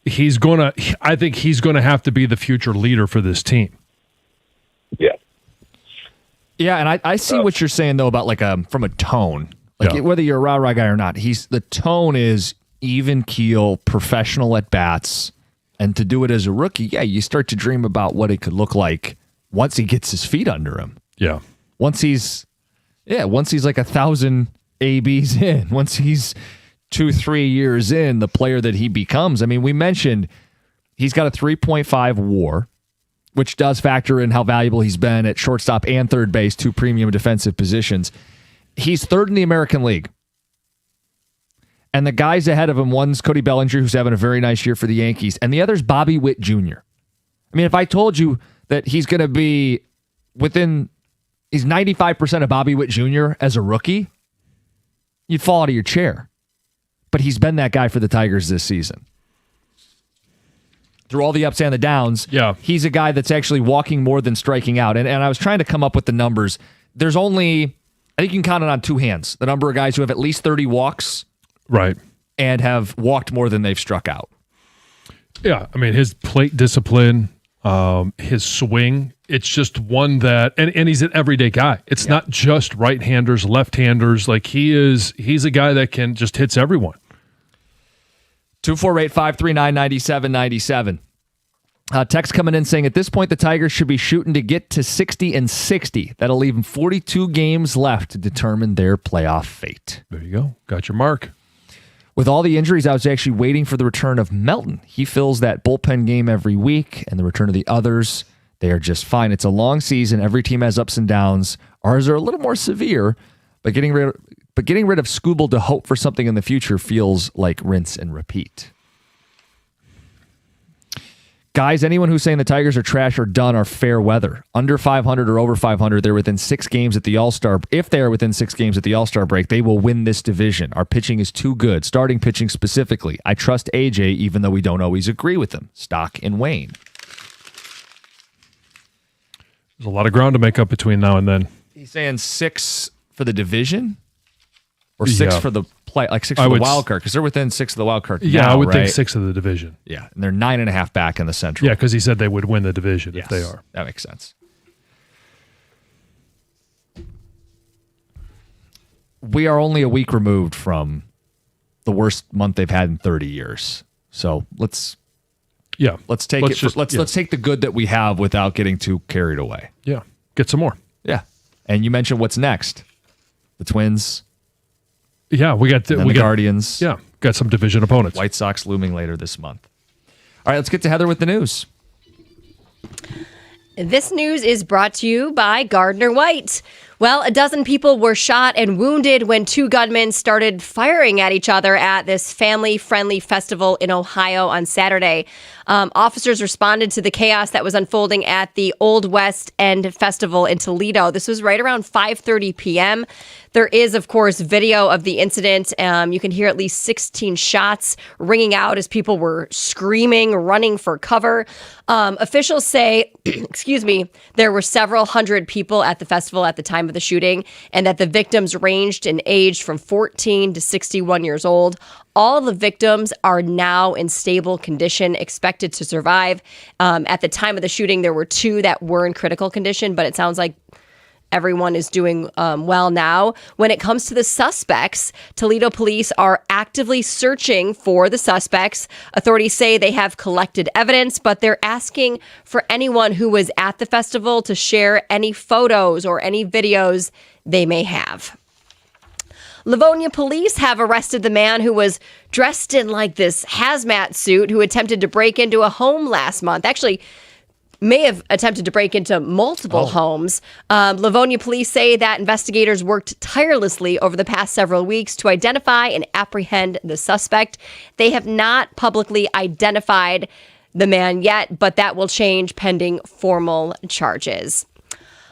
I think he's gonna have to be the future leader for this team. Yeah, and I see what you're saying, though, about like from a tone. Like whether you're a rah-rah guy or not, the tone is even keel, professional at bats. And to do it as a rookie, you start to dream about what it could look like once he gets his feet under him. Yeah. Once he's like 1,000 ABs in, once he's 2-3 years in, the player that he becomes. I mean, we mentioned he's got a 3.5 WAR, which does factor in how valuable he's been at shortstop and third base, 2 premium defensive positions. He's third in the American League. And the guys ahead of him, one's Cody Bellinger, who's having a very nice year for the Yankees, and the other's Bobby Witt Jr. I mean, if I told you that he's going to be he's 95% of Bobby Witt Jr. as a rookie, you'd fall out of your chair. But he's been that guy for the Tigers this season. Through all the ups and the downs, he's a guy that's actually walking more than striking out. And I was trying to come up with the numbers. There's only, I think you can count it on 2 hands, the number of guys who have at least 30 walks. Right. And have walked more than they've struck out. Yeah. I mean, his plate discipline, his swing, it's just one that, and he's an everyday guy. It's not just right-handers, left-handers. Like he's a guy that can just hits everyone. 248-539-9797. Text coming in saying, at this point, the Tigers should be shooting to get to 60-60. That'll leave them 42 games left to determine their playoff fate. There you go. Got your mark. With all the injuries, I was actually waiting for the return of Melton. He fills that bullpen game every week, and the return of the others, they are just fine. It's a long season. Every team has ups and downs. Ours are a little more severe, but getting rid of Skubal to hope for something in the future feels like rinse and repeat. Guys, anyone who's saying the Tigers are trash or done are fair weather. Under 500 or over 500, they're within 6 games at the All-Star. If they are within 6 games at the All-Star break, they will win this division. Our pitching is too good, starting pitching specifically. I trust AJ, even though we don't always agree with him. Stock in Wayne. There's a lot of ground to make up between now and then. He's saying 6 for the division? Or 6 for the play, like 6 for the wild card, because they're within 6 of the wild card. Yeah, now, I would right? think 6 of the division. Yeah, and they're 9.5 back in the Central. Yeah, because he said they would win the division if they are. That makes sense. We are only a week removed from the worst month they've had in 30 years. So let's take let's take the good that we have without getting too carried away. Yeah, get some more. Yeah, and you mentioned what's next, the Twins. Yeah, we got the Guardians. Yeah, got some division opponents. White Sox looming later this month. All right, let's get to Heather with the news. This news is brought to you by Gardner White. Well, a dozen people were shot and wounded when 2 gunmen started firing at each other at this family-friendly festival in Ohio on Saturday. Officers responded to the chaos that was unfolding at the Old West End Festival in Toledo. This was right around 5:30 p.m. There is, of course, video of the incident. You can hear at least 16 shots ringing out as people were screaming, running for cover. Officials say, there were several hundred people at the festival at the time of the shooting, and that the victims ranged in age from 14 to 61 years old. All the victims are now in stable condition, expected to survive. At the time of the shooting, there were 2 that were in critical condition, but it sounds like everyone is doing well now. When it comes to the suspects, Toledo police are actively searching for the suspects. Authorities say they have collected evidence, but they're asking for anyone who was at the festival to share any photos or any videos they may have. Livonia police have arrested the man who was dressed in like this hazmat suit who attempted to break into a home last month. Actually, may have attempted to break into multiple homes. Livonia police say that investigators worked tirelessly over the past several weeks to identify and apprehend the suspect. They have not publicly identified the man yet, but that will change pending formal charges.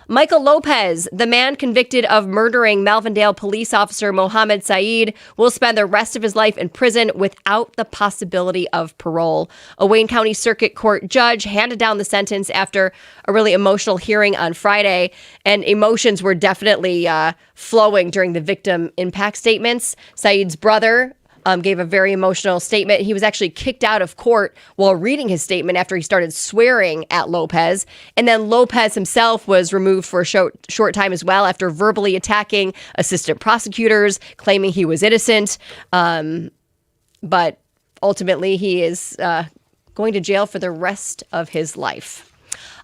Michael Lopez, the man convicted of murdering Melvindale police officer Mohammed Saeed, will spend the rest of his life in prison without the possibility of parole. A Wayne County Circuit Court judge handed down the sentence after a really emotional hearing on Friday, and emotions were definitely flowing during the victim impact statements. Saeed's brother gave a very emotional statement. He was actually kicked out of court while reading his statement after he started swearing at Lopez. And then Lopez himself was removed for a short time as well after verbally attacking assistant prosecutors, claiming he was innocent. But ultimately, he is going to jail for the rest of his life.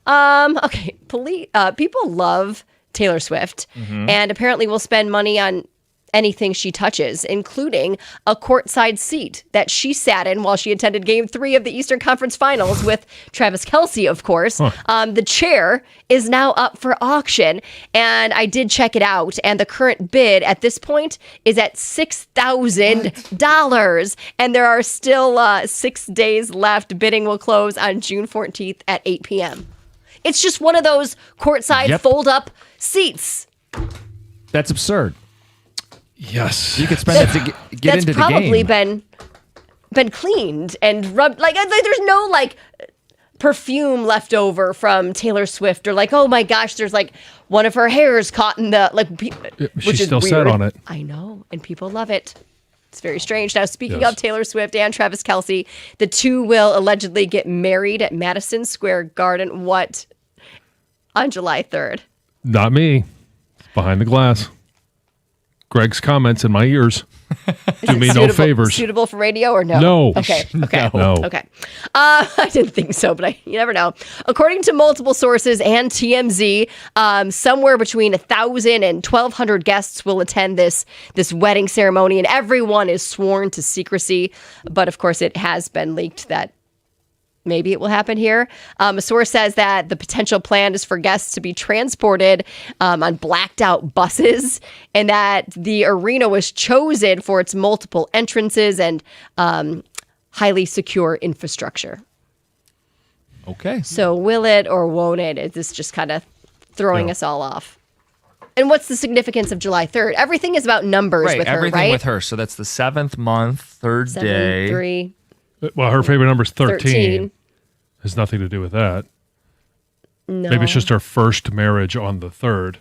People love Taylor Swift and apparently will spend money on anything she touches, including a courtside seat that she sat in while she attended Game 3 of the Eastern Conference Finals with Travis Kelce, of course. The chair is now up for auction, and I did check it out, and the current bid at this point is at $6,000, and there are still 6 days left. Bidding will close on June 14th at 8 p.m. It's just one of those courtside fold-up seats. That's absurd. Yes. You could spend it to get into the game. That's probably been cleaned and rubbed. Like, there's no, like, perfume left over from Taylor Swift, or like, oh my gosh, there's like one of her hairs caught in the, like, which she is still weird. sat on it. I know, and people love it. It's very strange. Now, speaking of Taylor Swift and Travis Kelce, the two will allegedly get married at Madison Square Garden. What? On July 3rd. Not me. It's behind the glass. Greg's comments in my ears do me no favors. Suitable for radio or no? No. Okay. No. Okay. I didn't think so, but you never know. According to multiple sources and TMZ, somewhere between 1,000 and 1,200 guests will attend this wedding ceremony, and everyone is sworn to secrecy. But of course, it has been leaked that maybe it will happen here. A source says that the potential plan is for guests to be transported on blacked out buses, and that the arena was chosen for its multiple entrances and highly secure infrastructure. Okay. So will it or won't it? Is this just kind of throwing us all off? And what's the significance of July 3rd? Everything is about numbers with her, everything right? with her. So that's the 7th month, third 7, day. 3, Well, her favorite number is 13. 13. Has nothing to do with that. No. Maybe it's just her first marriage on the 3rd.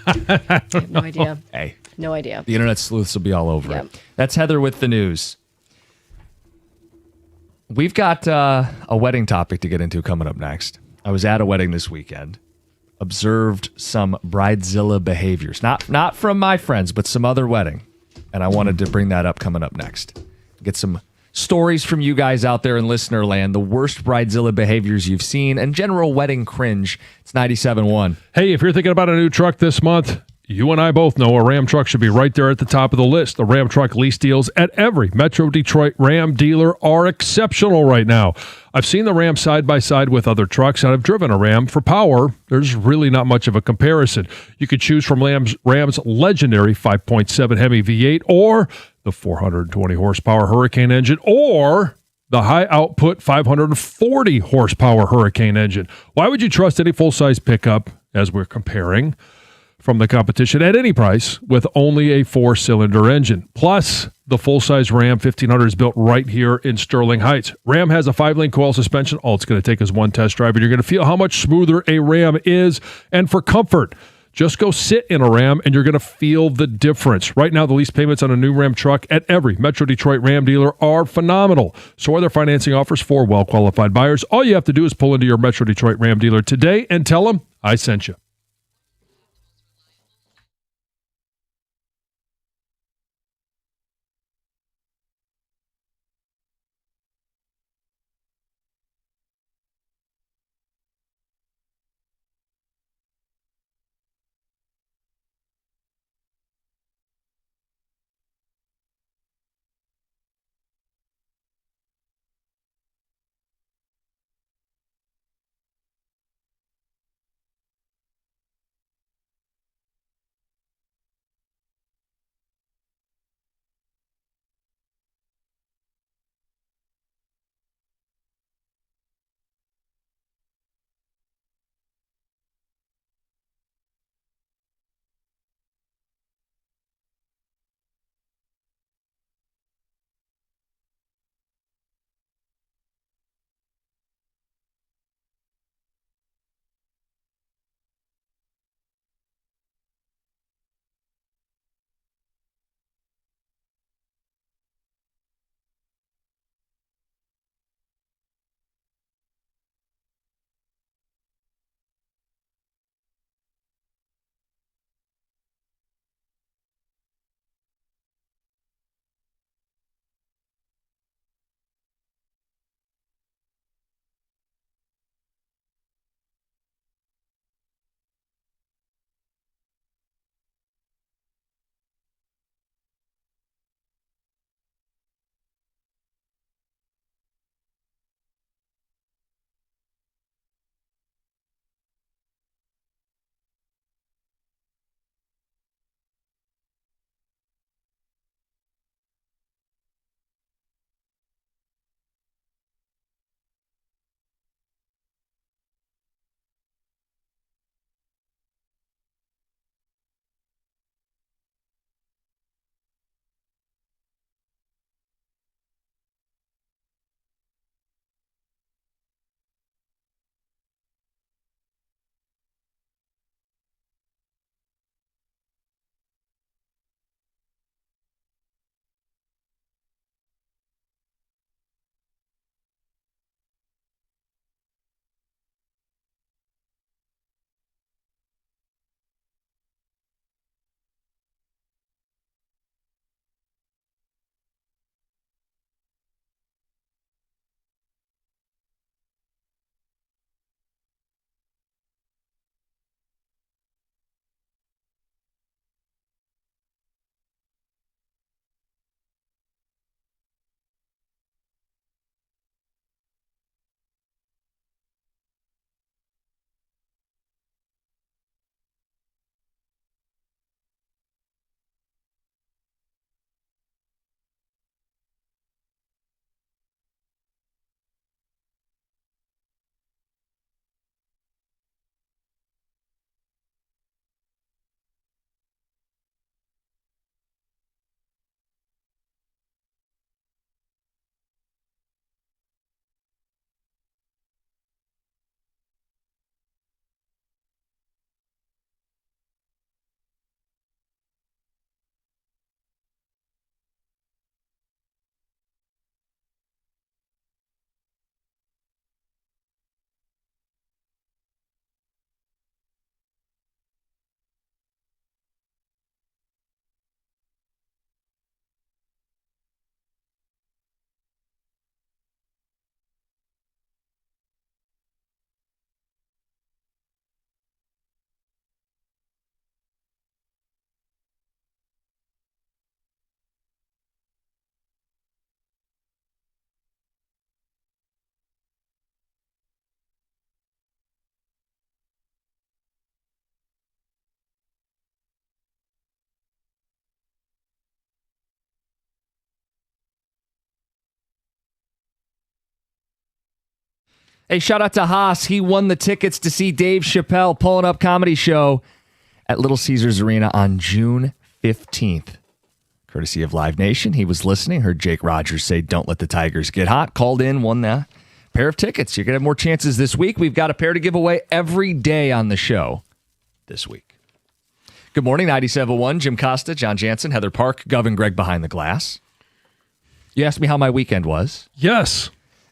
I have no idea. Hey, No idea. the internet sleuths will be all over Yep. it. That's Heather with the news. We've got a wedding topic to get into coming up next. I was at a wedding this weekend, observed some bridezilla behaviors, not from my friends, but some other wedding, and I wanted to bring that up coming up next. Get some stories from you guys out there in listener land, the worst bridezilla behaviors you've seen, and general wedding cringe. It's 97.1. Hey, if you're thinking about a new truck this month, you and I both know a Ram truck should be right there at the top of the list. The Ram truck lease deals at every Metro Detroit Ram dealer are exceptional right now. I've seen the Ram side by side with other trucks, and I've driven a Ram. For power, there's really not much of a comparison. You could choose from Ram's legendary 5.7 Hemi V8 or the 420 horsepower Hurricane engine or the high output 540 horsepower Hurricane engine. Why would you trust any full-size pickup, as we're comparing, from the competition at any price with only a 4-cylinder engine? Plus, the full-size Ram 1500 is built right here in Sterling Heights. Ram has a 5-lane coil suspension. All it's going to take is one test drive, and you're going to feel how much smoother a Ram is. And for comfort, just go sit in a Ram, and you're going to feel the difference. Right now, the lease payments on a new Ram truck at every Metro Detroit Ram dealer are phenomenal. So are their financing offers for well-qualified buyers. All you have to do is pull into your Metro Detroit Ram dealer today and tell them I sent you. Hey, shout out to Haas. He won the tickets to see Dave Chappelle Pulling Up Comedy Show at Little Caesars Arena on June 15th. Courtesy of Live Nation. He was listening, heard Jake Rogers say, "Don't let the Tigers get hot." Called in, won the pair of tickets. You're going to have more chances this week. We've got a pair to give away every day on the show this week. Good morning, 97.1. Jim Costa, John Jansen, Heather Park, Govin Greg behind the glass. You asked me how my weekend was. Yes.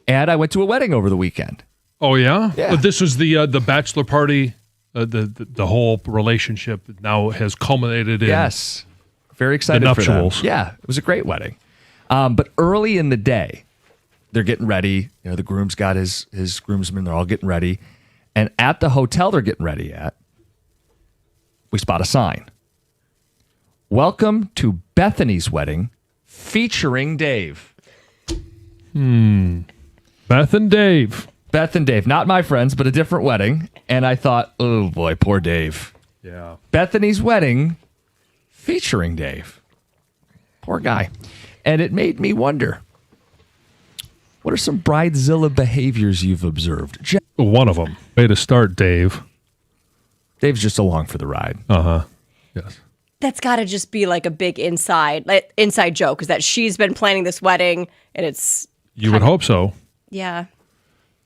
And I went to a wedding over the weekend. Oh, yeah? Yeah. But this was the bachelor party. The whole relationship now has culminated in Yes. Very excited the for them. nuptials. Yeah, it was a great wedding. But early in the day, they're getting ready. You know, the groom's got his groomsmen. They're all getting ready. And at the hotel they're getting ready at, we spot a sign. Welcome to Bethany's wedding featuring Dave. Beth and Dave. Beth and Dave. Not my friends, but a different wedding. And I thought, oh boy, poor Dave. Yeah. Bethany's wedding featuring Dave. Poor guy. And it made me wonder, what are some bridezilla behaviors you've observed? One of them. Way to start, Dave. Dave's just along for the ride. Uh-huh. Yes. That's got to just be like a big inside joke, is that she's been planning this wedding and it's... You would hope so. Yeah.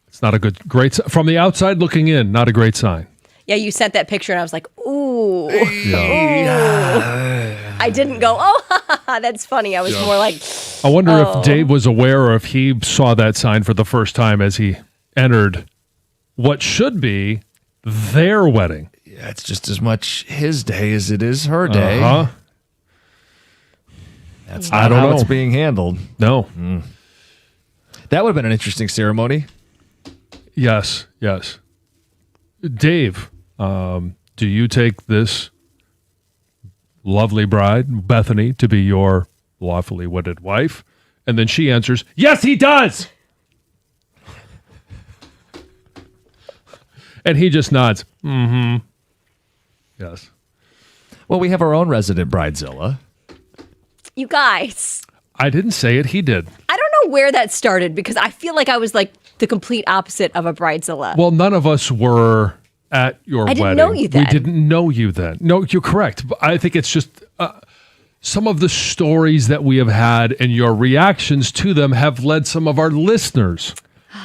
It's not a great from the outside looking in, not a great sign. Yeah, you sent that picture and I was like, ooh. Yeah. I didn't go, oh, that's funny. I was more like, I wonder if Dave was aware or if he saw that sign for the first time as he entered what should be their wedding. Yeah, it's just as much his day as it is her day. Uh-huh. That's not how it's being handled. No. That would have been an interesting ceremony. Yes, yes. Dave, do you take this lovely bride, Bethany, to be your lawfully wedded wife? And then she answers, yes, he does. And he just nods. Mm-hmm. Yes. Well, we have our own resident bridezilla. you guys. I didn't say it. He did. I don't know where that started because I feel like I was like the complete opposite of a bridezilla. Well, none of us were at your wedding. I didn't know you then. We didn't know you then. No, you're correct. But I think it's just some of the stories that we have had and your reactions to them have led some of our listeners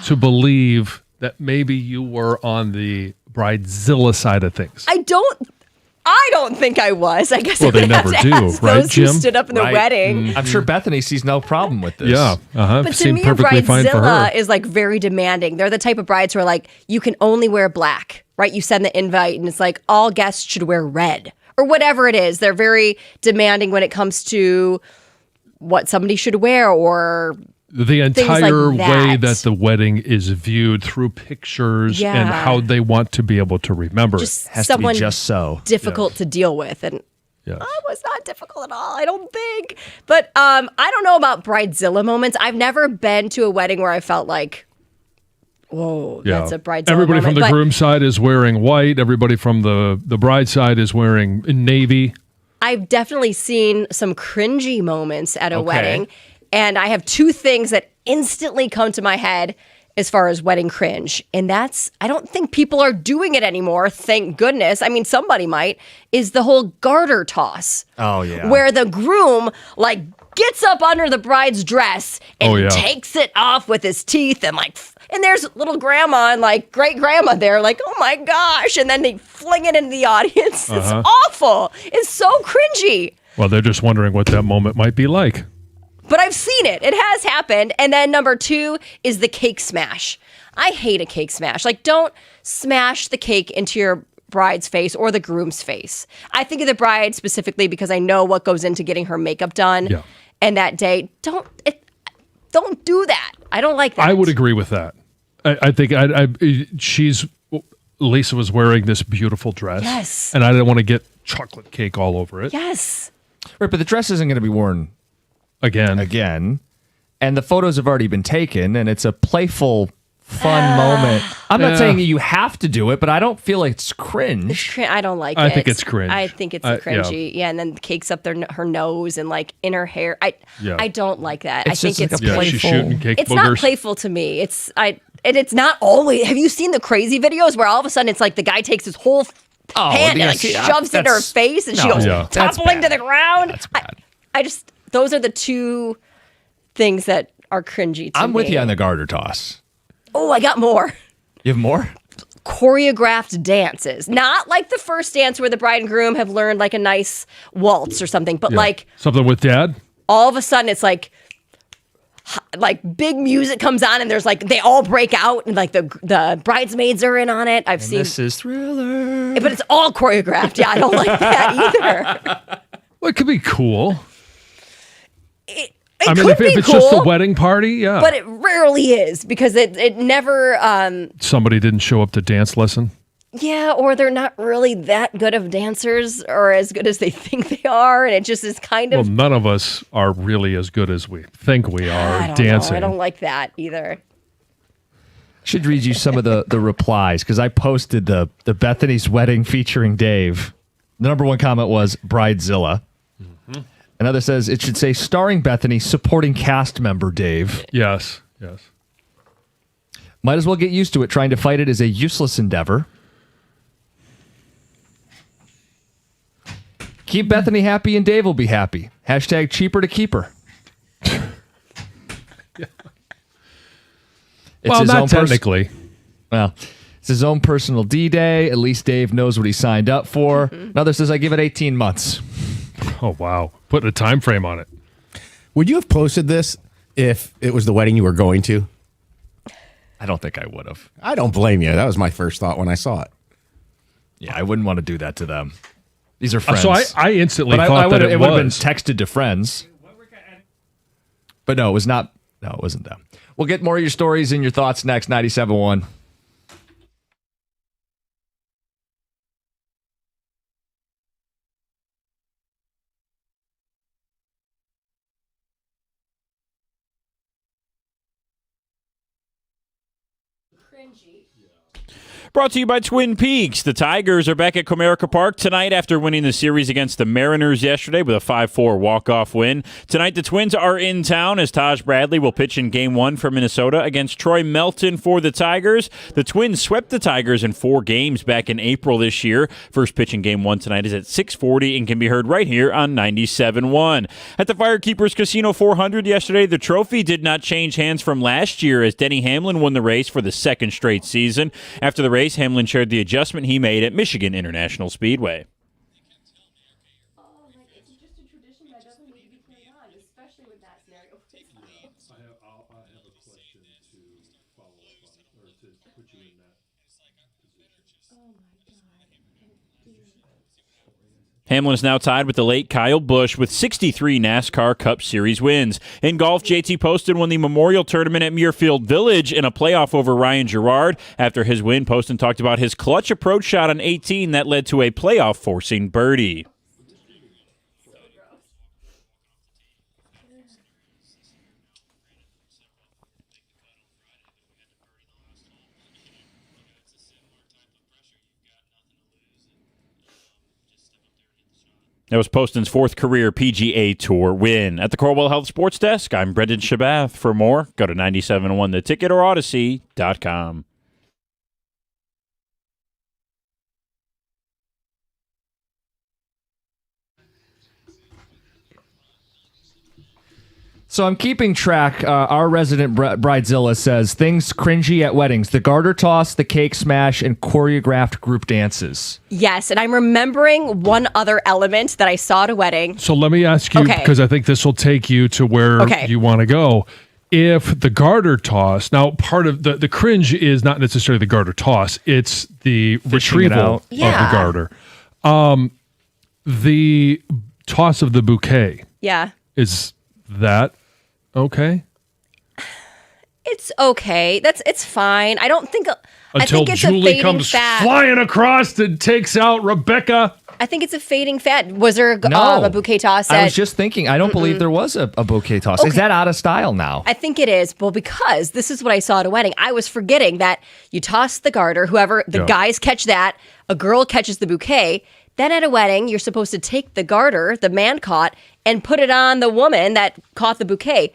to believe that maybe you were on the bridezilla side of things. I don't think I was. I guess Well, I they would have never to do, ask right, those who Jim? stood up in the wedding. I'm sure Bethany sees no problem with this. Yeah, But to seemed me, a perfectly fine for her. bridezilla is like very demanding. They're the type of brides who are like, you can only wear black, right? You send the invite and it's like, all guests should wear red or whatever it is. They're very demanding when it comes to what somebody should wear or The things entire like way that. that the wedding is viewed through pictures and Yeah. how they want to be able to remember just it. someone so difficult to deal with. And Yes. I was not difficult at all, I don't think. But I don't know about bridezilla moments. I've never been to a wedding where I felt like, whoa, that's a bridezilla Everybody moment. from the But groom side is wearing white. Everybody from the bride side is wearing navy. I've definitely seen some cringy moments at a Okay. wedding. And I have two things that instantly come to my head as far as wedding cringe. And that's, I don't think people are doing it anymore, thank goodness. I mean, somebody might, is the whole garter toss. Oh, yeah. Where the groom, like, gets up under the bride's dress and Oh, yeah. takes it off with his teeth and, like, and there's little grandma and, like, great grandma there, like, oh my gosh. And then they fling it into the audience. It's Uh-huh. awful. It's so cringy. Well, they're just wondering what that moment might be like. But I've seen it. It has happened. And then number 2 is the cake smash. I hate a cake smash. Like, don't smash the cake into your bride's face or the groom's face. I think of the bride specifically because I know what goes into getting her makeup done. Yeah. And that day, don't do that. I don't like that. I would agree with that. I think Lisa was wearing this beautiful dress. Yes. And I didn't want to get chocolate cake all over it. Yes. Right, but the dress isn't going to be worn again. And the photos have already been taken, and it's a playful, fun moment. I'm not Yeah. saying you have to do it, but I don't feel like it's cringe. I don't like it. I think it's cringe. I think it's Yeah. cringy. Yeah. And then the cake's up her nose and like in her hair. Yeah. I don't like that. It's I think just like it's a Yeah, playful. she's shooting cake It's boogers. not playful to me. it's not always. Have you seen the crazy videos where all of a sudden it's like the guy takes his whole hand and shoves it in her face and she goes toppling to the ground? I just, those are the two things that are cringy to me. I'm with you on the garter toss. Oh, I got more. You have more? Choreographed dances. Not like the first dance where the bride and groom have learned like a nice waltz or something, but like something with dad. All of a sudden it's like big music comes on and there's like they all break out and like the bridesmaids are in on it. I've seen this is Thriller. But it's all choreographed. Yeah, I don't like that either. Well, it could be cool. It I mean, could if be it's cool, just a wedding party, yeah. But it rarely is because it never. Somebody didn't show up to dance lesson. Yeah, or they're not really that good of dancers or as good as they think they are, and it just is kind of. Well, none of us are really as good as we think we are dancing. I don't like that either. Should read you some of the replies because I posted the Bethany's wedding featuring Dave. The number one comment was Bridezilla. Mm-hmm. Another says it should say starring Bethany, supporting cast member Dave. Yes. Might as well get used to it. Trying to fight it is a useless endeavor. Keep Bethany happy and Dave will be happy. Hashtag cheaper to keep her. Well, not technically. Well, it's his own personal D-Day. At least Dave knows what he signed up for. Another says, I give it 18 months. Oh, wow. Putting a time frame on it. Would you have posted this if it was the wedding you were going to? I don't think I would have. I don't blame you. That was my first thought when I saw it. Yeah, I wouldn't want to do that to them. These are friends. So I instantly thought that it would have been was. texted to friends. But no, it was not. No, it wasn't them. We'll get more of your stories and your thoughts next. 97.1. Brought to you by Twin Peaks. The Tigers are back at Comerica Park tonight after winning the series against the Mariners yesterday with a 5-4 walk-off win. Tonight, the Twins are in town as Taj Bradley will pitch in Game 1 for Minnesota against Troy Melton for the Tigers. The Twins swept the Tigers in 4 games back in April this year. First pitch in Game 1 tonight is at 6:40 and can be heard right here on 97.1. At the Firekeepers Casino 400 yesterday, the trophy did not change hands from last year as Denny Hamlin won the race for the second straight season. After the race, Hamlin shared the adjustment he made at Michigan International Speedway. Hamlin is now tied with the late Kyle Busch with 63 NASCAR Cup Series wins. In golf, JT Poston won the Memorial Tournament at Muirfield Village in a playoff over Ryan Gerard. After his win, Poston talked about his clutch approach shot on 18 that led to a playoff-forcing birdie. That was Poston's 4th career PGA Tour win. At the Corwell Health Sports Desk, I'm Brendan Shabath. For more, go to 97.1theticket or Odyssey.com. So I'm keeping track. Our resident Bridezilla says things cringy at weddings: the garter toss, the cake smash, and choreographed group dances. Yes, and I'm remembering one other element that I saw at a wedding. So let me ask you, because I think this will take you to where you want to go. If the garter toss, now part of the cringe is not necessarily the garter toss, it's the retrieval of the garter. The toss of the bouquet. Yeah. Is that okay? It's okay. It's fine. I don't think I until think it's Julie a fading comes fad. flying across and takes out Rebecca. I think it's a fading fad. Was there No. a bouquet toss? I was just thinking. I don't believe there was a bouquet toss. Okay. Is that out of style now? I think it is. Well, because this is what I saw at a wedding. I was forgetting that you toss the garter. Whoever the guys catch that, a girl catches the bouquet. Then at a wedding, you're supposed to take the garter the man caught and put it on the woman that caught the bouquet.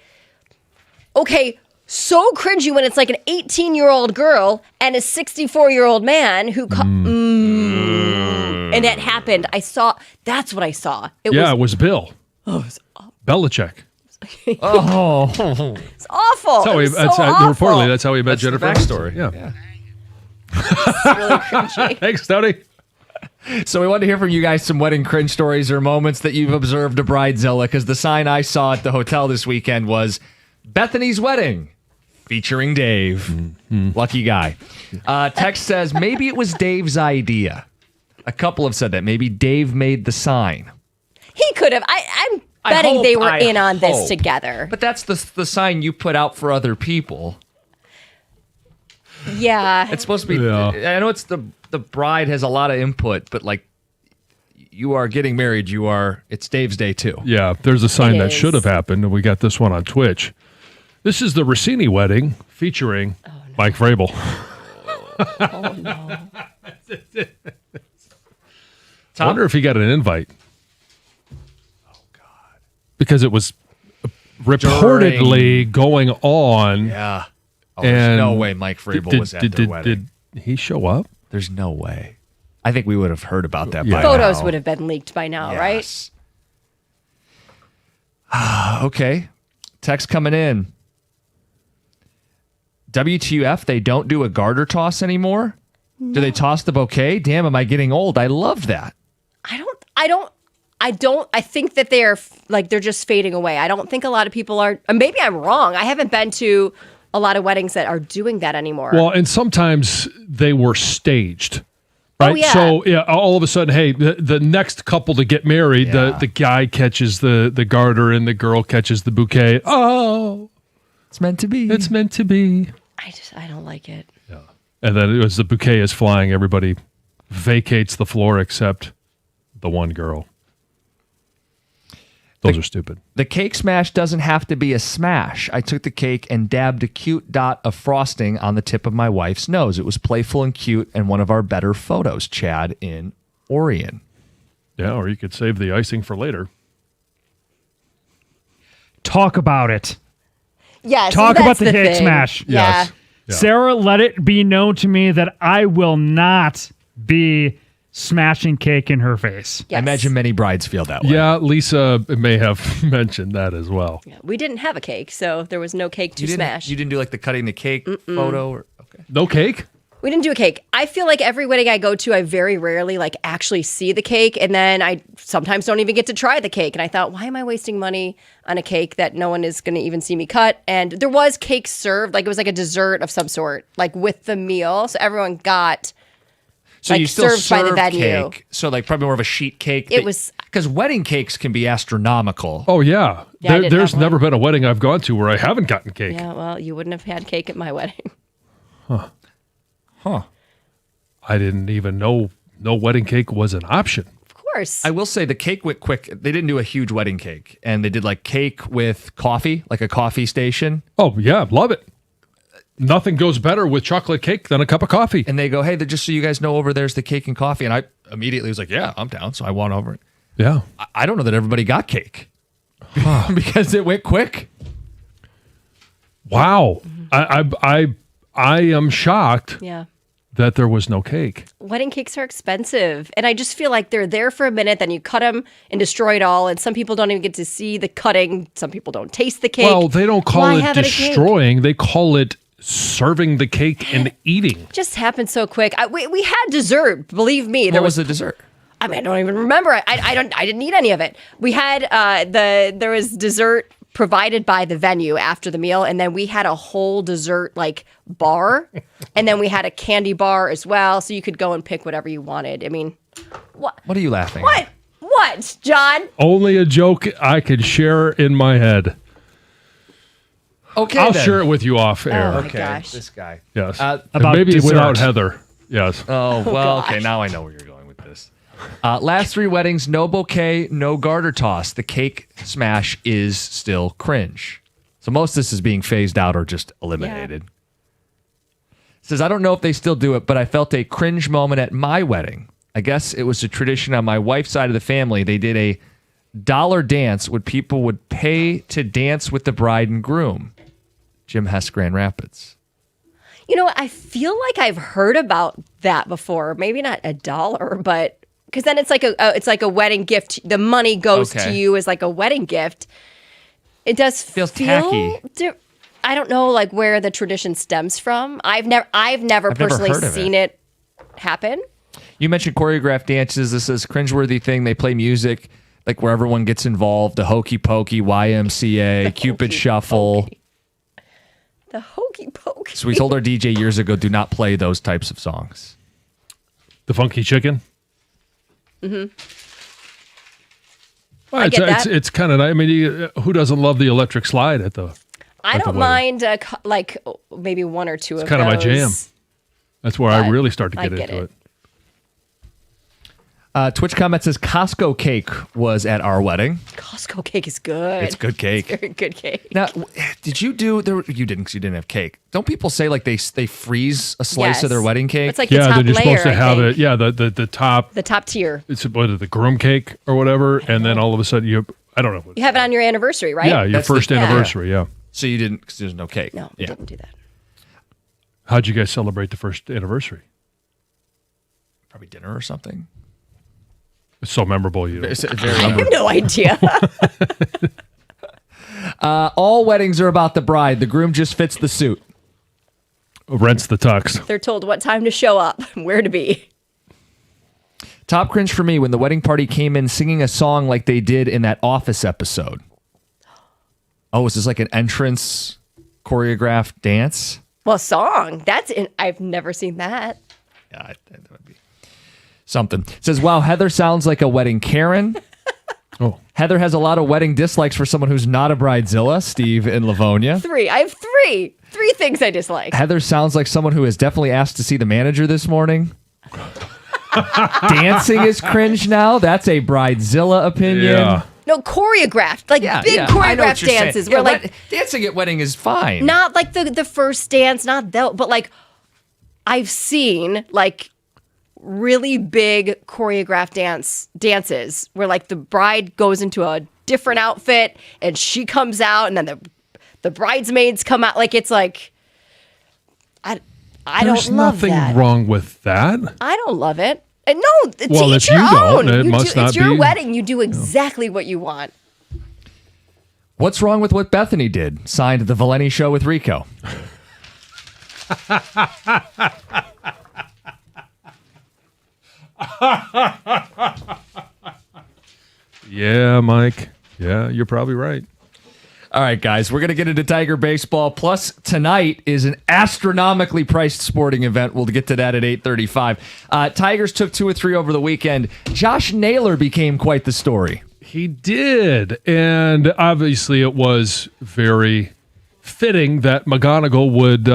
Okay, so cringy when it's like an 18-year-old girl and a 64-year-old man who and that happened. That's what I saw. It was Bill. Oh, it was Belichick. Oh, it's awful. Reportedly, that's how he met Jennifer backstory. Yeah. It's really cringy. Thanks, Tony. So we wanted to hear from you guys some wedding cringe stories or moments that you've observed a bridezilla, because the sign I saw at the hotel this weekend was Bethany's wedding featuring Dave. Lucky guy. Text says maybe it was Dave's idea. A couple have said that. Maybe Dave made the sign. He could have. I'm betting they were in on this together. But that's the sign you put out for other people. Yeah. It's supposed to be. Yeah. I know it's the bride has a lot of input, but like you are getting married, it's Dave's day too. Yeah, there's a sign that should have happened, and we got this one on Twitch. This is the Rossini wedding featuring Mike Vrabel. Oh no. I wonder if he got an invite. Oh God. Because it was reportedly going on. Yeah. Oh, there's no way Mike Vrabel was at their wedding. Did he show up? There's no way. I think we would have heard about that by Photos now. would have been leaked by now, right? Okay. Text coming in. WTF, they don't do a garter toss anymore? No. Do they toss the bouquet? Damn, am I getting old? I love that. I think that they're just fading away. I don't think a lot of people are. Maybe I'm wrong. I haven't been to a lot of weddings that are doing that anymore. Well, and sometimes they were staged. Right. Oh, yeah. So all of a sudden, hey, the next couple to get married, the guy catches the garter and the girl catches the bouquet. Oh, it's meant to be. It's meant to be. I don't like it. Yeah. And then as the bouquet is flying, everybody vacates the floor except the one girl. Those are stupid. The cake smash doesn't have to be a smash. I took the cake and dabbed a cute dot of frosting on the tip of my wife's nose. It was playful and cute and one of our better photos. Chad in Orion. Yeah, or you could save the icing for later. Talk about it. Yes. Talk about the cake smash. Yes. Yeah. Sarah, let it be known to me that I will not be smashing cake in her face. Yes. I imagine many brides feel that way. Yeah, Lisa may have mentioned that as well. Yeah, we didn't have a cake, so there was no cake to smash. You didn't do like the cutting the cake photo? Okay. No cake? We didn't do a cake. I feel like every wedding I go to, I very rarely actually see the cake, and then I sometimes don't even get to try the cake. And I thought, why am I wasting money on a cake that no one is going to even see me cut? And there was cake served, it was like a dessert of some sort, with the meal, so everyone got. So you still served by the venue. Cake, so probably more of a sheet cake. It was because wedding cakes can be astronomical. Oh yeah, Yeah, there's never been a wedding I've gone to where I haven't gotten cake. Yeah, well, you wouldn't have had cake at my wedding. Huh. I didn't even know wedding cake was an option. Of course. I will say the cake went quick. They didn't do a huge wedding cake, and they did cake with coffee, like a coffee station. Oh yeah, love it. Nothing goes better with chocolate cake than a cup of coffee. And they go, hey, just so you guys know, over there's the cake and coffee. And I immediately was like, yeah, I'm down. So I went over it. Yeah. I don't know that everybody got cake because it went quick. Wow. I am shocked that there was no cake. Wedding cakes are expensive. And I just feel like they're there for a minute, then you cut them and destroy it all. And some people don't even get to see the cutting. Some people don't taste the cake. Well, they don't call it destroying. They call it serving the cake and eating. It just happened so quick. We had dessert, believe me. What was the dessert? I mean, I don't even remember. I didn't eat any of it. We had there was dessert provided by the venue after the meal, and then we had a whole dessert bar, and then we had a candy bar as well, so you could go and pick whatever you wanted. I mean, what are you laughing at? What, John? Only a joke I could share in my head. Okay, I'll share it with you off air. Oh my gosh. This guy. Yes. About maybe dessert. without Heather. Yes. Oh, well, okay. Now I know where you're going with this. Last 3 weddings, no bouquet, no garter toss. The cake smash is still cringe. So most of this is being phased out or just eliminated. Yeah. Says, I don't know if they still do it, but I felt a cringe moment at my wedding. I guess it was a tradition on my wife's side of the family. They did a $1 dance where people would pay to dance with the bride and groom. Jim Hess Grand Rapids. You know what? I feel like I've heard about that before. Maybe not $1, but because then it's like a wedding gift. The money goes to you as like a wedding gift. It does Feels tacky. I don't know like where the tradition stems from. I've never personally heard of seen it happen. You mentioned choreographed dances. This is a cringeworthy thing. They play music like where everyone gets involved. The Hokey Pokey, YMCA, Cupid Shuffle. The Hokey Pokey. So we told our DJ years ago, do not play those types of songs. The Funky Chicken. Mm-hmm. Well, I get that. It's kind of nice. I mean, who doesn't love the electric slide at the? I don't mind like maybe one or two of It's kind of my jam. That's where I really start to I get get into it. Twitch comment says Costco cake was at our wedding. Costco cake is good. It's good cake. It's very good cake. Now, did you do there? You didn't because you didn't have cake. Don't people say like they freeze a slice of their wedding cake? It's like the top then you're layer, supposed to I have think. it. Yeah, the top. The top tier. It's the groom cake or whatever, and then all of a sudden I don't know. You have it on your anniversary, right? Yeah, your first anniversary. Yeah. So you didn't because there's no cake. No, we didn't do that. How'd you guys celebrate the first anniversary? Probably dinner or something. It's so memorable. You know. I have no idea. All weddings are about the bride. The groom just fits the suit. Rents the tux. They're told what time to show up, where to be. Top cringe for me when the wedding party came in singing a song like they did in that Office episode. Oh, is this like an entrance choreographed dance? Well, song. I've never seen that. Yeah, that would be something. It says, wow, Heather sounds like a wedding Karen. Oh. Heather has a lot of wedding dislikes for someone who's not a bridezilla. Steve in Livonia. 3. I have 3. 3 things I dislike. Heather sounds like someone who has definitely asked to see the manager this morning. Dancing is cringe now. That's a bridezilla opinion. Yeah. No, choreographed. Like big I know what choreographed you're saying. dances. Yeah, Where like dancing at wedding is fine. not like the first dance, not that, but like I've seen like really big choreographed dances where like the bride goes into a different outfit and she comes out and then the bridesmaids come out. Like it's like I There's don't love nothing that. wrong with that. I don't love it. And no, Well, to if each your you own. don't, it must not it's your be- wedding. You do exactly what you want. What's wrong with what Bethany did? Signed the Valeni Show with Rico. Yeah, Mike. Yeah, you're probably right. All right, guys, we're going to get into Tiger baseball. Plus, tonight is an astronomically priced sporting event. We'll get to that at 8:35. Tigers took 2 or 3 over the weekend. Josh Naylor became quite the story. He did. And obviously it was very fitting that McGonigal would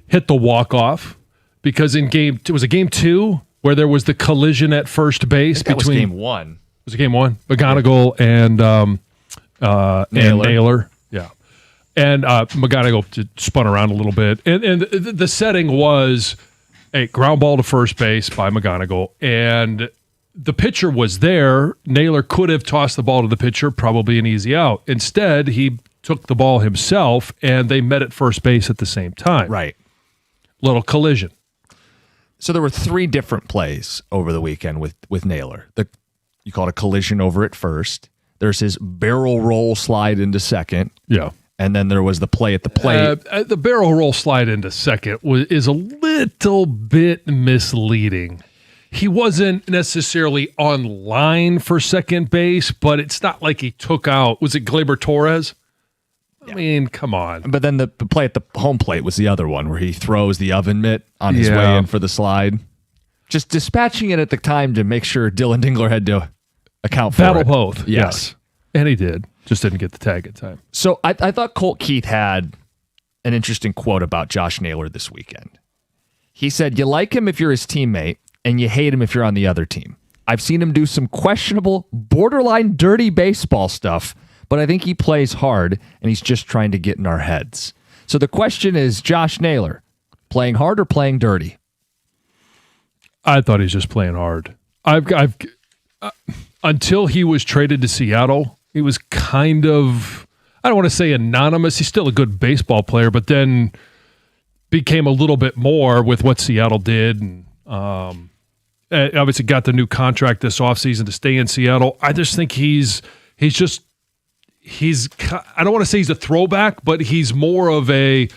hit the walk-off because it was a game 2 where there was the collision at first base That was between game 1. Was it game 1? McGonigal and Naylor. Yeah. And McGonigal just spun around a little bit. And the setting was a ground ball to first base by McGonigal. And the pitcher was there. Naylor could have tossed the ball to the pitcher, probably an easy out. Instead, he took the ball himself, and they met at first base at the same time. Right. Little collision. So there were 3 different plays over the weekend with Naylor. You call it a collision over at first. There's his barrel roll slide into second. Yeah. And then there was the play at the plate. The barrel roll slide into second is a little bit misleading. He wasn't necessarily on line for second base, but it's not like he took out, was it Gleyber Torres? I mean, come on. But then the play at the home plate was the other one where he throws the oven mitt on his way in for the slide. Just dispatching it at the time to make sure Dylan Dingler had to account for Battle it. both. Yes. And he did. Just didn't get the tag in time. So I thought Colt Keith had an interesting quote about Josh Naylor this weekend. He said, you like him if you're his teammate, and you hate him if you're on the other team. I've seen him do some questionable, borderline dirty baseball stuff, but I think he plays hard, and he's just trying to get in our heads. So the question is, Josh Naylor, playing hard or playing dirty? I thought he was just playing hard. Until he was traded to Seattle, he was kind of, I don't want to say anonymous. He's still a good baseball player, but then became a little bit more with what Seattle did. And obviously got the new contract this offseason to stay in Seattle. I just think he's I don't want to say he's a throwback, but he's more of a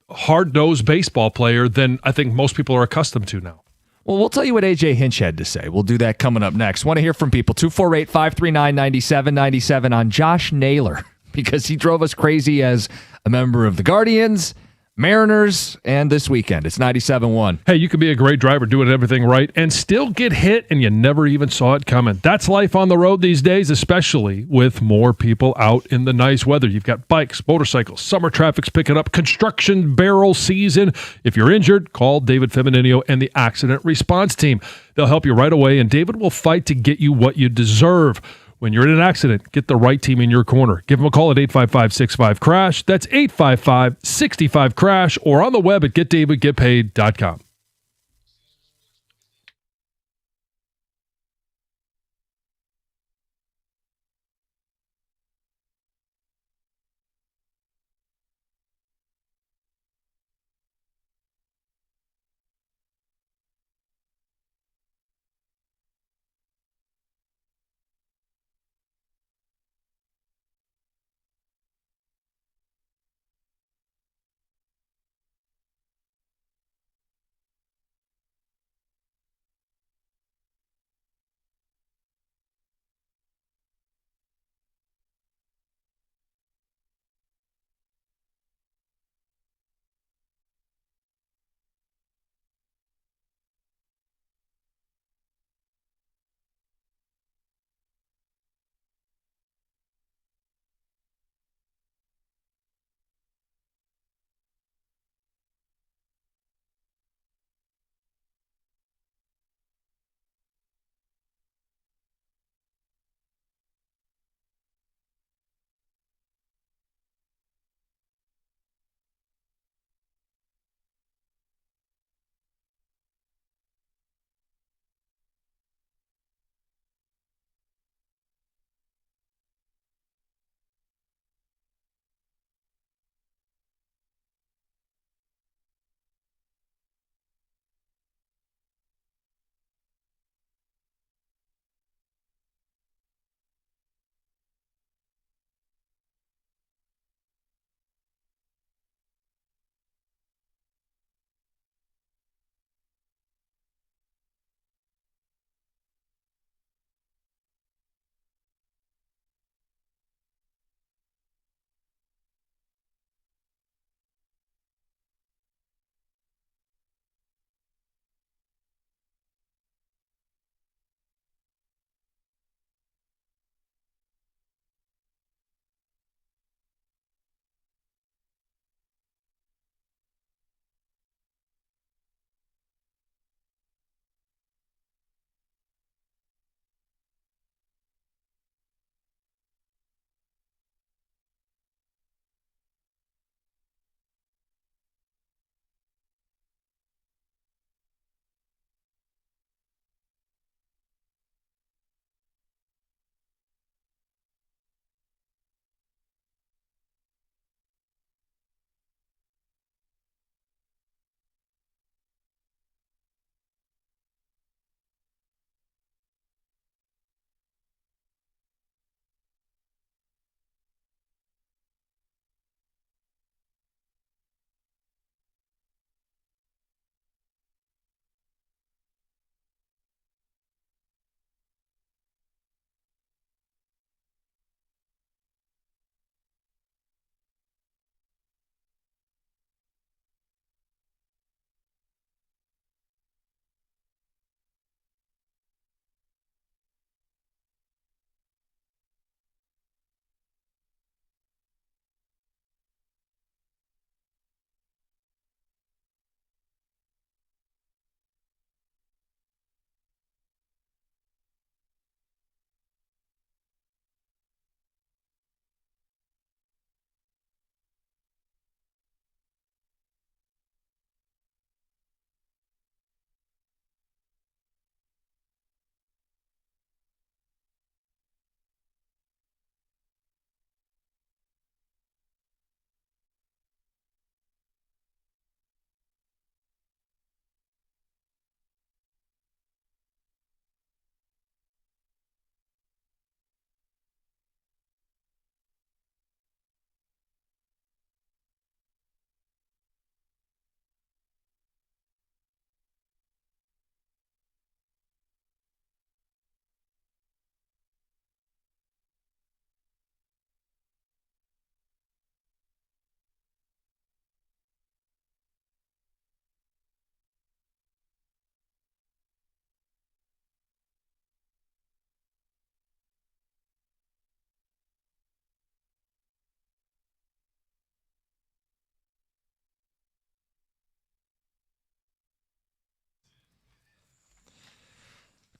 hard-nosed baseball player than I think most people are accustomed to now. Well, we'll tell you what A.J. Hinch had to say. We'll do that coming up next. Want to hear from people. 248-539-9797 on Josh Naylor, because he drove us crazy as a member of the Guardians, Mariners, and this weekend. It's 97.1. Hey, you could be a great driver doing everything right and still get hit and you never even saw it coming. That's life on the road these days, especially with more people out in the nice weather. You've got bikes, motorcycles, summer traffic's picking up, construction barrel season. If you're injured, call David Feminino and the accident response team. They'll help you right away, and David will fight to get you what you deserve. When you're in an accident, get the right team in your corner. Give them a call at 855-65-CRASH. That's 855-65-CRASH, or on the web at getdavidgetpaid.com.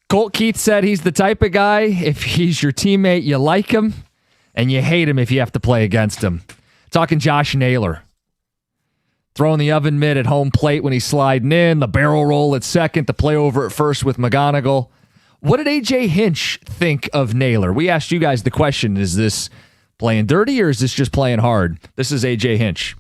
Colt Keith said he's the type of guy, if he's your teammate, you like him, and you hate him if you have to play against him. Talking Josh Naylor. Throwing the oven mitt at home plate when he's sliding in, the barrel roll at second, the play over at first with McGonigal. What did A.J. Hinch think of Naylor? We asked you guys the question, is this playing dirty or is this just playing hard? This is A.J. Hinch.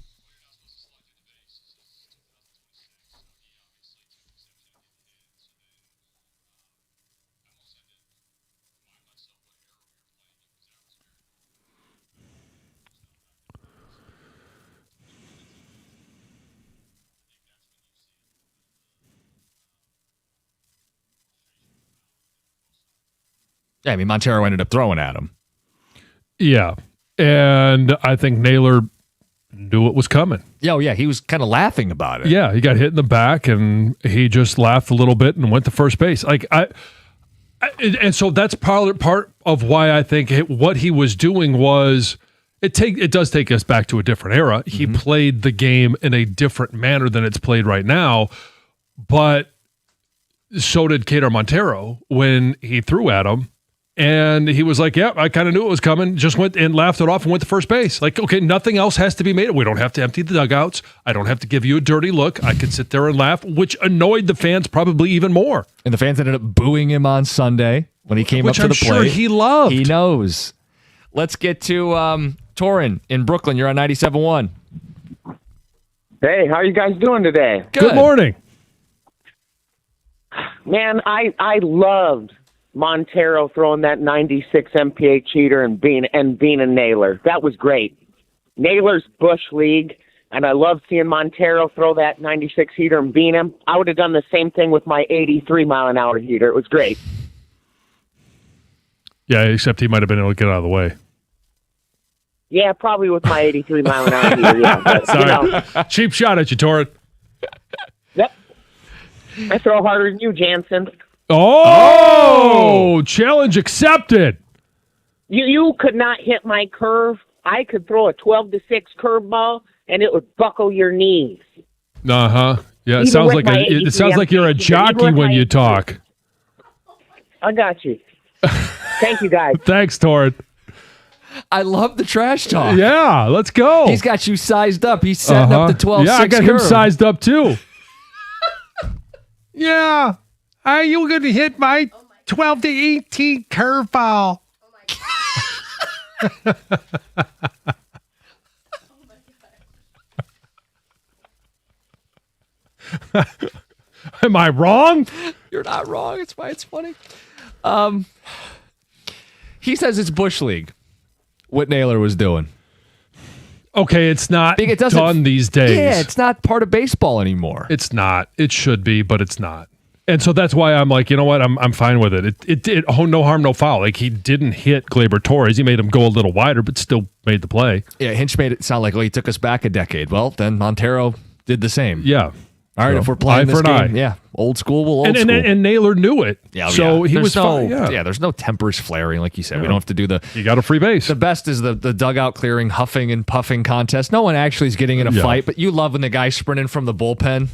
Yeah, I mean, Montero ended up throwing at him. Yeah. And I think Naylor knew it was coming. Yeah, oh, yeah, he was kind of laughing about it. Yeah, he got hit in the back, and he just laughed a little bit and went to first base. And so that's part of why I think what he was doing was it does take us back to a different era. He played the game in a different manner than it's played right now, but so did Kader Montero when he threw at him. And he was like, yeah, I kind of knew it was coming. Just went and laughed it off and went to first base. Like, okay, nothing else has to be made. We don't have to empty the dugouts. I don't have to give you a dirty look. I can sit there and laugh, which annoyed the fans probably even more. And the fans ended up booing him on Sunday when he came up to the plate. Sure he loved. He knows. Let's get to Torin in Brooklyn. You're on 97.1. Hey, how are you guys doing today? Good morning. Man, I loved Montero throwing that 96 MPA cheater and being a Naylor. That was great. Naylor's Bush League, and I love seeing Montero throw that 96 heater and beat him. I would have done the same thing with my 83-mile-an-hour heater. It was great. Yeah, except he might have been able to get out of the way. Yeah, probably with my 83-mile-an-hour heater, yeah. But, sorry. Cheap shot at you, Torrid. Yep. I throw harder than you, Jansen. Oh, challenge accepted. You could not hit my curve. I could throw a 12-6 curveball, and it would buckle your knees. Yeah, it sounds like you're a jockey when you talk. I got you. Thank you, guys. Thanks, Torrid. I love the trash talk. Yeah, let's go. He's got you sized up. He's setting up the 12-6 Yeah, I got curve. him sized up too. Yeah. Are you going to hit my 12 to 18 curveball? Am I wrong? You're not wrong. It's why it's funny. He says it's Bush League, what Naylor was doing. Okay, it's not it done these days. Yeah, it's not part of baseball anymore. It's not. It should be, but it's not. And so that's why I'm like, you know what? I'm fine with it. It no harm, no foul. Like, he didn't hit Gleyber Torres. He made him go a little wider, but still made the play. Yeah, Hinch made it sound like, he took us back a decade. Well, then Montero did the same. Yeah. All right, if we're playing this game, eye. yeah, old school, school. And Naylor knew it. Yeah, so he was fine. Yeah. Yeah, there's no tempers flaring, like you said. We don't have to do You got a free base. The best is the dugout clearing, huffing and puffing contest. No one actually is getting in a fight, but you love when the guy's sprinting from the bullpen.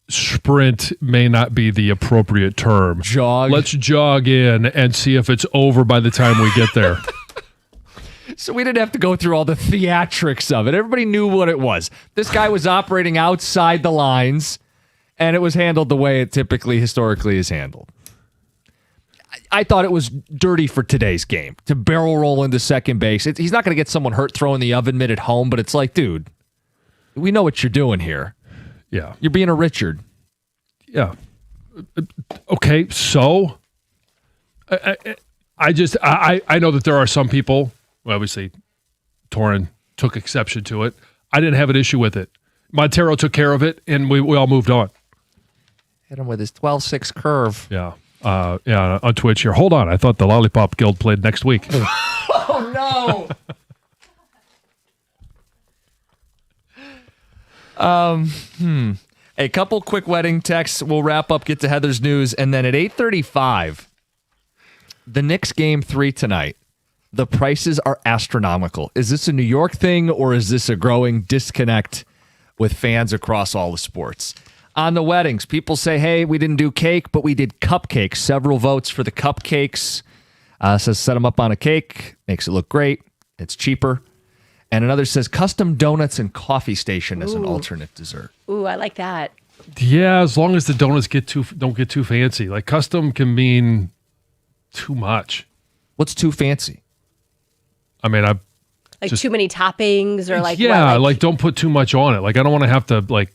Sprint may not be the appropriate term. Jog. Let's jog in and see if it's over by the time we get there. So we didn't have to go through all the theatrics of it. Everybody knew what it was. This guy was operating outside the lines, and it was handled the way it typically, historically is handled. I thought it was dirty for today's game to barrel roll into second base. He's not going to get someone hurt throwing the oven mitt at home, but it's like, dude, we know what you're doing here. Yeah. You're being a Richard. Yeah. Okay, so I know that there are some people, well, obviously Torin took exception to it. I didn't have an issue with it. Montero took care of it, and we all moved on. Hit him with his 12-6 curve. Yeah. On Twitch here. Hold on. I thought the Lollipop Guild played next week. Oh, no. A couple quick wedding texts. We'll wrap up, get to Heather's news, and then at 8:35, the Knicks game 3 tonight. The prices are astronomical. Is this a New York thing, or is this a growing disconnect with fans across all the sports? On the weddings, people say, hey, we didn't do cake, but we did cupcakes. Several votes for the cupcakes. Says set them up on a cake. Makes it look great. It's cheaper. And another says custom donuts and coffee station as an alternate dessert. Ooh, I like that. Yeah, as long as the donuts don't get too fancy. Like custom can mean too much. What's too fancy? I mean, Like too many toppings or like yeah, what, like don't put too much on it. Like I don't want to have to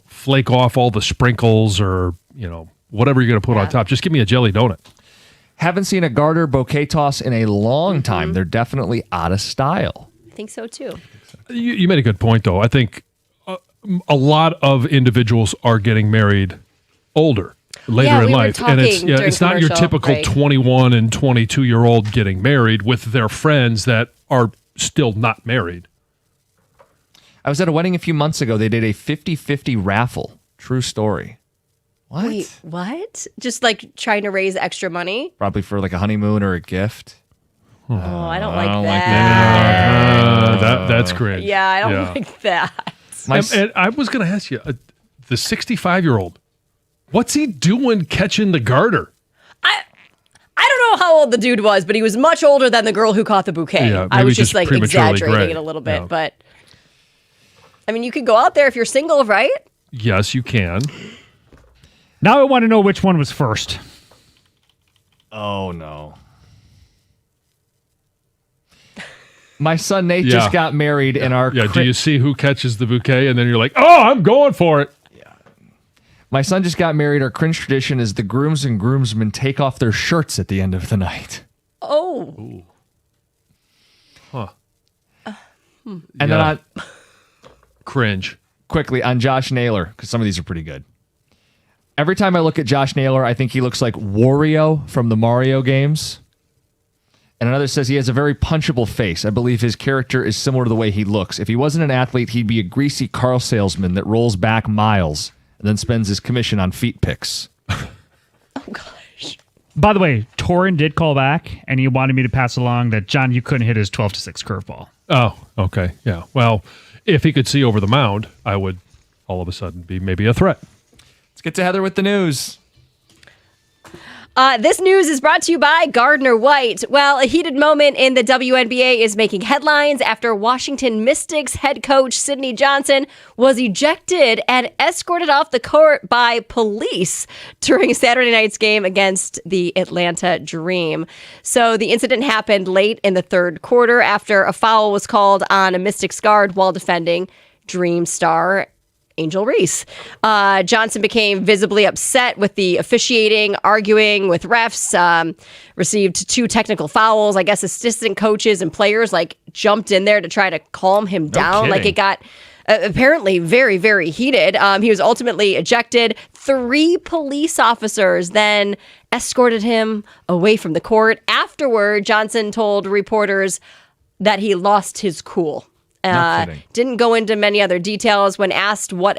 flake off all the sprinkles or whatever you're gonna put on top. Just give me a jelly donut. Haven't seen a garter bouquet toss in a long time. They're definitely out of style. I think so too. You made a good point though. I think a lot of individuals are getting married older. Later in life, and it's not your typical 21 and 22-year-old getting married with their friends that are still not married. I was at a wedding a few months ago. They did a 50-50 raffle. True story. What? Wait, what? Just like trying to raise extra money? Probably for like a honeymoon or a gift. Oh, I don't like that. That's cringe. Yeah, I don't like that. And I was going to ask you, the 65-year-old, what's he doing catching the garter? I don't know how old the dude was, but he was much older than the girl who caught the bouquet. Yeah, I was just like prematurely exaggerating gray. it a little bit, but I mean, you could go out there if you're single, right? Yes, you can. Now I want to know which one was first. Oh, no. My son Nate just got married in our... do you see who catches the bouquet? And then you're like, oh, I'm going for it. My son just got married. Our cringe tradition is the grooms and groomsmen take off their shirts at the end of the night. Oh. Ooh. Huh. And then on... Cringe. Quickly, on Josh Naylor, because some of these are pretty good. Every time I look at Josh Naylor, I think he looks like Wario from the Mario games. And another says he has a very punchable face. I believe his character is similar to the way he looks. If he wasn't an athlete, he'd be a greasy car salesman that rolls back miles and then spends his commission on feet pics. Oh, gosh. By the way, Torin did call back, and he wanted me to pass along that, John, you couldn't hit his 12-6 curveball. Oh, okay. Yeah. Well, if he could see over the mound, I would all of a sudden be maybe a threat. Let's get to Heather with the news. This news is brought to you by Gardner White. Well, a heated moment in the WNBA is making headlines after Washington Mystics head coach Sidney Johnson was ejected and escorted off the court by police during Saturday night's game against the Atlanta Dream. So the incident happened late in the third quarter after a foul was called on a Mystics guard while defending Dream star Angel Reese. Johnson became visibly upset with the officiating, arguing with refs, received 2 technical fouls. I guess assistant coaches and players jumped in there to try to calm him down. It got apparently very, very heated. He was ultimately ejected. 3 police officers then escorted him away from the court. Afterward, Johnson told reporters that he lost his cool. Didn't go into many other details. When asked what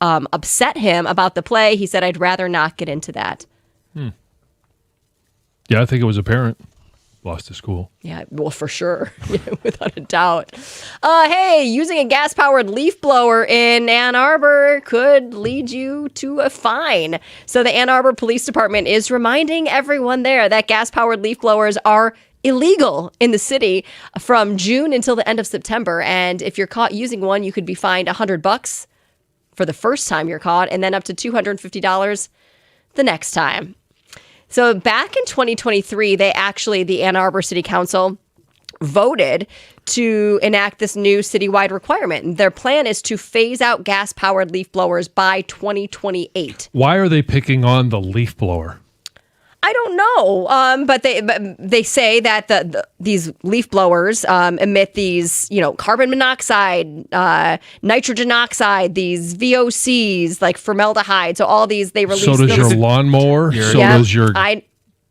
upset him about the play, he said, I'd rather not get into that. Yeah, I think it was apparent. Lost his cool. Yeah, well, for sure. Without a doubt. Hey, using a gas-powered leaf blower in Ann Arbor could lead you to a fine. So the Ann Arbor Police Department is reminding everyone there that gas-powered leaf blowers are illegal in the city from June until the end of September. And if you're caught using one, you could be fined $100 for the first time you're caught, and then up to $250 the next time. So back in 2023, the Ann Arbor City Council voted to enact this new citywide requirement. And their plan is to phase out gas-powered leaf blowers by 2028. Why are they picking on the leaf blower? I don't know, but they say that these leaf blowers emit these, carbon monoxide, nitrogen oxide, these VOCs, like formaldehyde. So all these they release. So does your lawnmower. Does your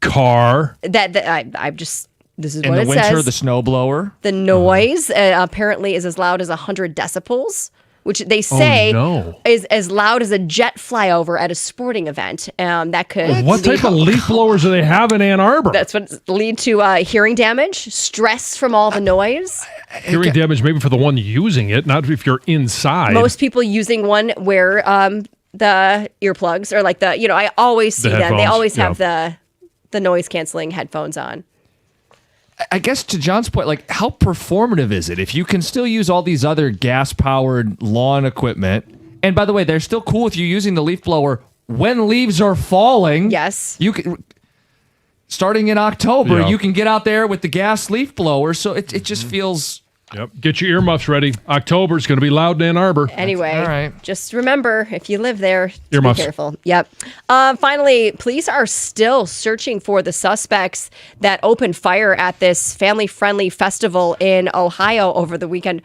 car. This is in what the it winter, says. the snowblower. The noise apparently is as loud as 100 decibels. Which they say is as loud as a jet flyover at a sporting event. That could. What type of leaf blowers do they have in Ann Arbor? That's what lead to hearing damage, stress from all the noise. Hearing damage maybe for the one using it, not if you're inside. Most people using one wear the earplugs, or like I always see The them. They headphones, always have yeah. the noise canceling headphones on. I guess to John's point, like, how performative is it if you can still use all these other gas-powered lawn equipment? And by the way, they're still cool with you using the leaf blower when leaves are falling. Yes. You can, starting in October, Yeah. you can get out there with the gas leaf blower. So it just feels. Yep. Get your earmuffs ready. October's going to be loud in Ann Arbor. Anyway, all right. Just remember, if you live there, to be Earmuffs. careful. Yep. Finally, police are still searching for the suspects that opened fire at this family-friendly festival in Ohio over the weekend.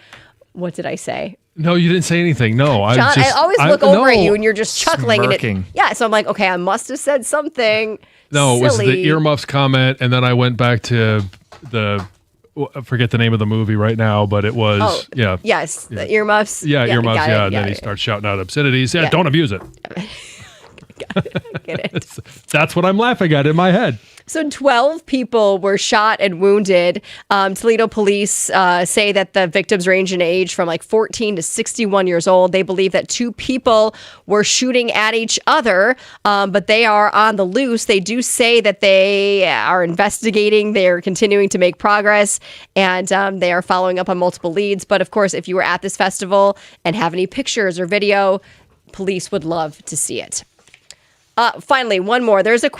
What did I say? No, you didn't say anything. No, John, I always look over at you and you're just chuckling. Smirking. Yeah, so I'm like, okay, I must have said something. No, it was silly. the earmuffs comment, and then I went back to I forget the name of the movie right now, but it was Yes, the earmuffs. Yeah, earmuffs. got it, Yeah, and then got he it. starts shouting out obscenities. Yeah, Yeah. don't abuse it. Get it. That's what I'm laughing at in my head. So 12 people were shot and wounded. Toledo police say that the victims range in age from like 14 to 61 years old. They believe that 2 people were shooting at each other, but they are on the loose. They do say that they are investigating. They're continuing to make progress, and they are following up on multiple leads. But of course, if you were at this festival and have any pictures or video, police would love to see it. Finally, one more. There's a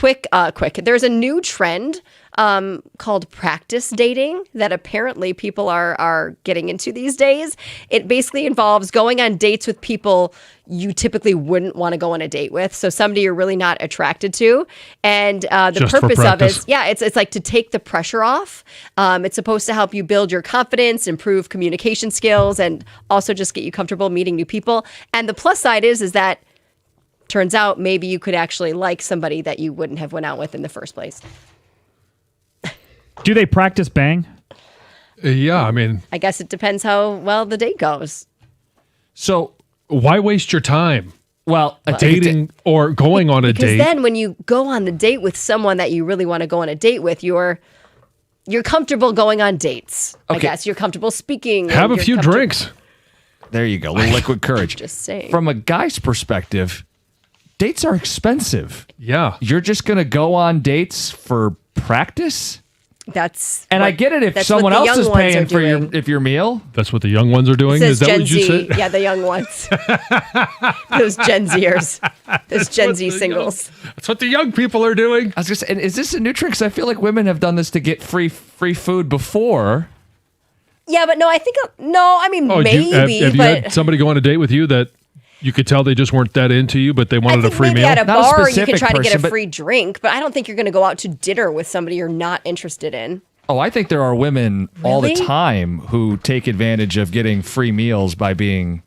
there's a new trend called practice dating that apparently people are getting into these days. It basically involves going on dates with people you typically wouldn't want to go on a date with. So somebody you're really not attracted to. And the Just for purpose of practice. it, it's like to take the pressure off. It's supposed to help you build your confidence, improve communication skills, and also just get you comfortable meeting new people. And the plus side is that turns out maybe you could actually like somebody that you wouldn't have went out with in the first place. Do they practice bang? Yeah, I mean, I guess it depends how well the date goes. So why waste your time well, dating or going on a Because date? then when you go on the date with someone that you really want to go on a date with, you're comfortable going on dates. I Okay. guess you're comfortable speaking. Have a you're few comfortable- drinks. There you go. Little liquid courage. Just saying. From a guy's perspective, dates are expensive. Yeah. You're just going to go on dates for practice? And I get it if that's someone what the else is young ones paying are for doing. your meal. That's what the young ones are doing? Says Is that Gen what you Z. said? Yeah, the young ones. Those Gen Zers. Those Gen Z singles. That's what the young people are doing. I was just, and is this a new trick? Because I feel like women have done this to get free food before. Yeah, but no, I think I mean Oh, maybe, have you but had somebody go on a date with you that you could tell they just weren't that into you, but they I wanted a think free maybe meal? at a Not a bar you can specific try to get person, a but- free drink, but I don't think you're going to go out to dinner with somebody you're not interested in. Oh, I think there are women all the Really? time who take advantage of getting free meals by being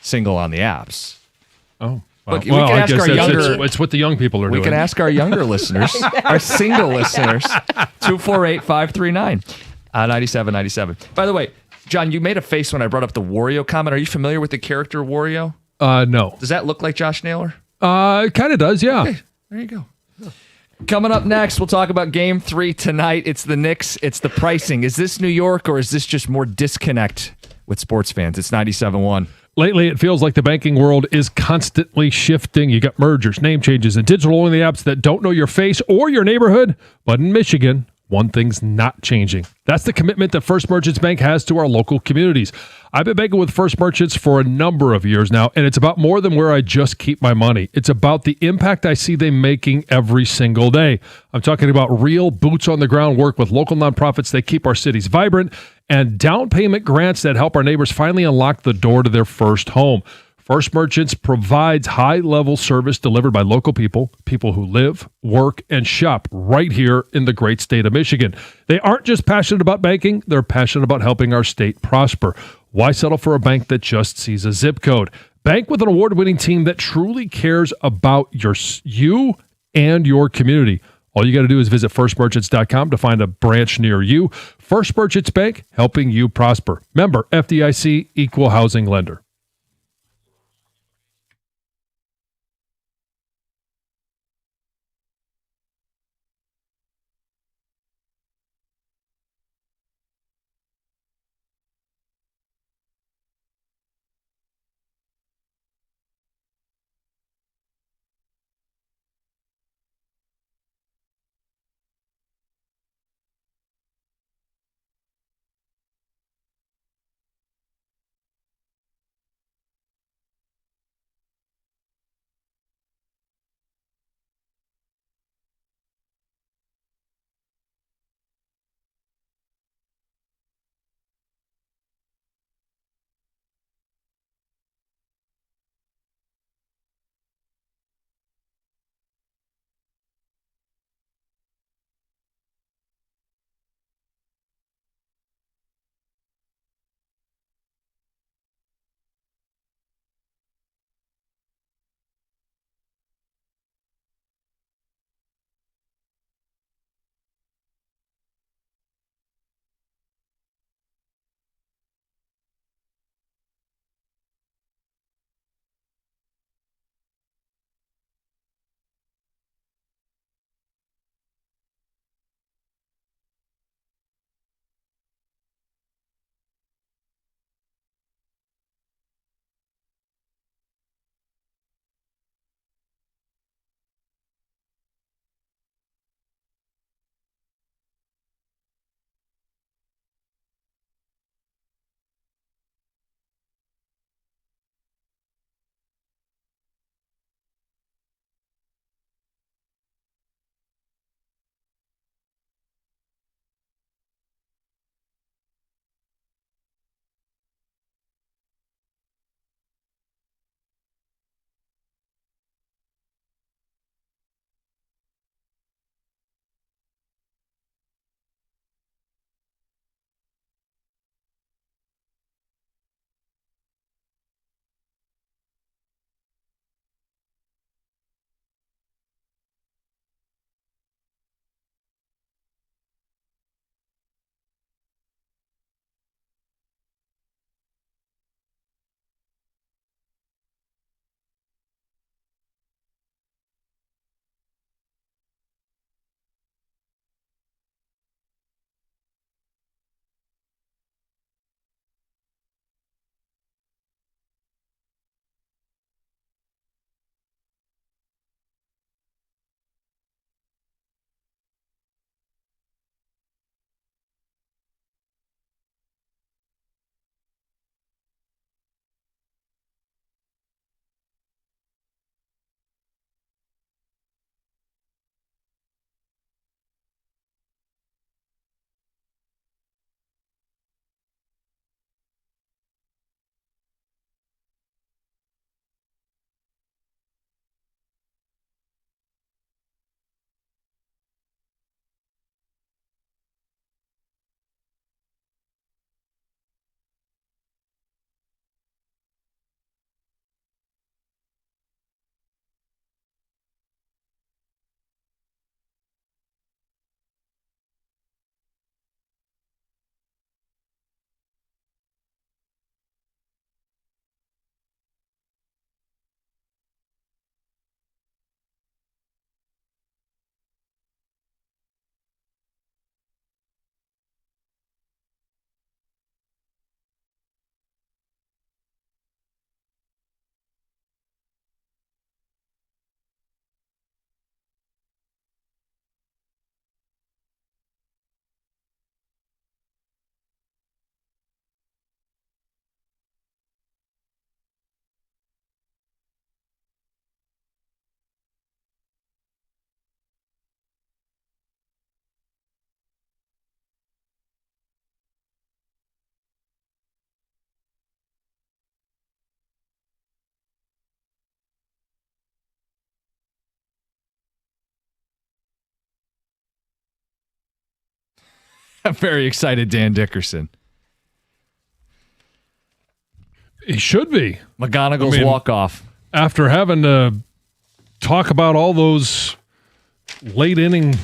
single on the apps. Oh. Look, we well, can I ask guess our that's younger- it's what the young people are We doing. can ask our younger listeners, our single listeners, 248-539, 9797. By the way, John, you made a face when I brought up the Wario comment. Are you familiar with the character Wario? No. Does that look like Josh Naylor? It kind of does, yeah. Okay, there you go. Coming up next, we'll talk about Game 3 tonight. It's the Knicks. It's the pricing. Is this New York or is this just more disconnect with sports fans? It's 97.1. Lately, it feels like the banking world is constantly shifting. You got mergers, name changes, and digital-only apps that don't know your face or your neighborhood. But in Michigan, one thing's not changing. That's the commitment that First Merchants Bank has to our local communities. I've been banking with First Merchants for a number of years now, and it's about more than where I just keep my money. It's about the impact I see them making every single day. I'm talking about real boots-on-the-ground work with local nonprofits that keep our cities vibrant and down payment grants that help our neighbors finally unlock the door to their first home. First Merchants provides high-level service delivered by local people who live, work, and shop right here in the great state of Michigan. They aren't just passionate about banking, they're passionate about helping our state prosper. Why settle for a bank that just sees a zip code? Bank with an award-winning team that truly cares about you and your community. All you got to do is visit firstmerchants.com to find a branch near you. First Merchants Bank, helping you prosper. Member FDIC, Equal Housing Lender. Very excited Dan Dickerson. He should be. McGonigal's walk-off. After having to talk about all those late-inning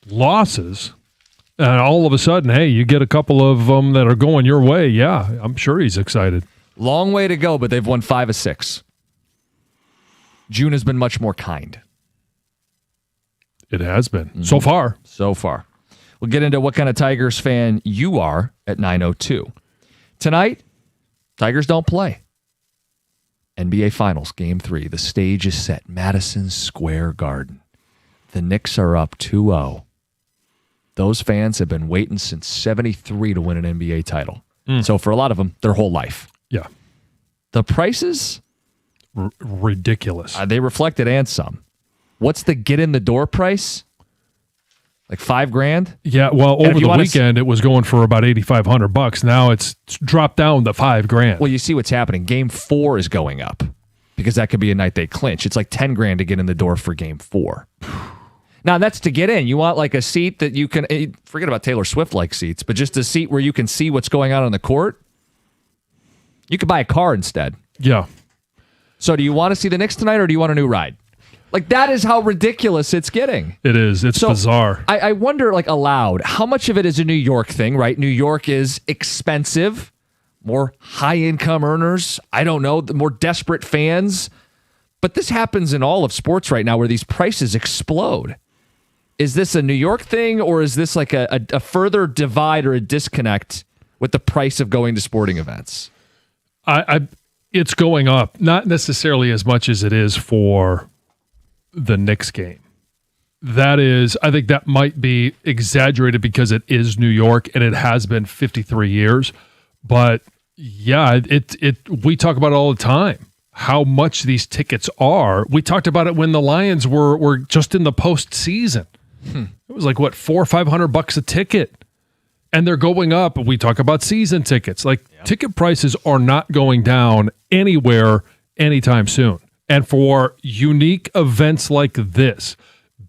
losses, and all of a sudden, hey, you get a couple of them that are going your way. Yeah, I'm sure he's excited. Long way to go, but they've won 5 of 6. June has been much more kind. It has been. So far. So far. We'll get into what kind of Tigers fan you are at 9:02. Tonight, Tigers don't play. NBA Finals, Game 3. The stage is set. Madison Square Garden. The Knicks are up 2-0. Those fans have been waiting since 73 to win an NBA title. So for a lot of them, their whole life. Yeah. The prices? Ridiculous. They reflect it and some. What's the get-in-the-door price? Like $5,000? Yeah, well, over the weekend, it was going for about $8,500. Now it's dropped down to $5,000. Well, you see what's happening. Game 4 is going up because that could be a night they clinch. It's like $10,000 to get in the door for Game 4. Now, that's to get in. You want like a seat that you can, forget about Taylor Swift-like seats, but just a seat where you can see what's going on the court. You could buy a car instead. Yeah. So do you want to see the Knicks tonight or do you want a new ride? Like, that is how ridiculous it's getting. It is. It's bizarre. I wonder, like, aloud, how much of it is a New York thing, right? New York is expensive, more high-income earners. I don't know, the more desperate fans. But this happens in all of sports right now where these prices explode. Is this a New York thing, or is this like a further divide or a disconnect with the price of going to sporting events? It's going up, not necessarily as much as it is for the Knicks game. I think that might be exaggerated because it is New York and it has been 53 years. But yeah, we talk about it all the time, how much these tickets are. We talked about it when the Lions were just in the postseason. It was like, what, $400 or $500 a ticket. And they're going up. We talk about season tickets. Like, ticket prices are not going down anywhere anytime soon. And for unique events like this,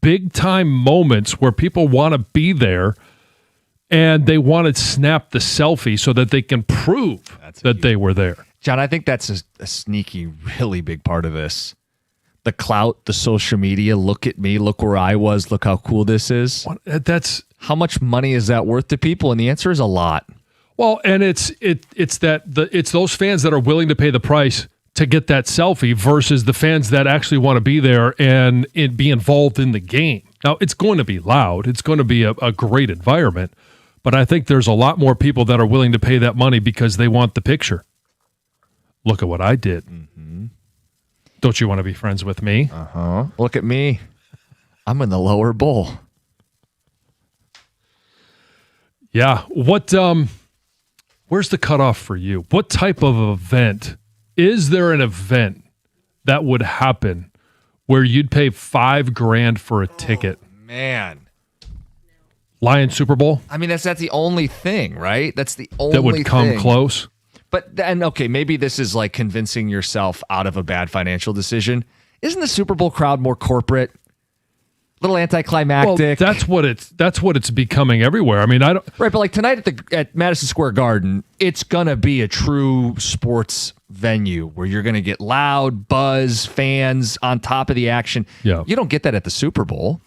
big time moments where people want to be there and they want to snap the selfie so that they can prove that they were there. John, I think that's a sneaky, really big part of this. The clout, the social media, look at me, look where I was, look how cool this is. That's how much money is that worth to people? And the answer is a lot. Well, and it's those fans that are willing to pay the price to get that selfie versus the fans that actually want to be there and be involved in the game. Now, it's going to be loud. It's going to be a great environment. But I think there's a lot more people that are willing to pay that money because they want the picture. Look at what I did. Mm-hmm. Don't you want to be friends with me? Uh-huh. Look at me. I'm in the lower bowl. Yeah. Where's the cutoff for you? What type of event? Is there an event that would happen where you'd pay $5,000 for a ticket? Man. Lions Super Bowl? I mean, that's the only thing, right? That's the only thing. That would come close? But then, okay, maybe this is like convincing yourself out of a bad financial decision. Isn't the Super Bowl crowd more corporate? A little anticlimactic. Well, that's what it's becoming everywhere. I mean, I don't. Right, but like tonight at Madison Square Garden, it's gonna be a true sports venue where you're gonna get loud buzz, fans on top of the action. Yeah, you don't get that at the Super Bowl.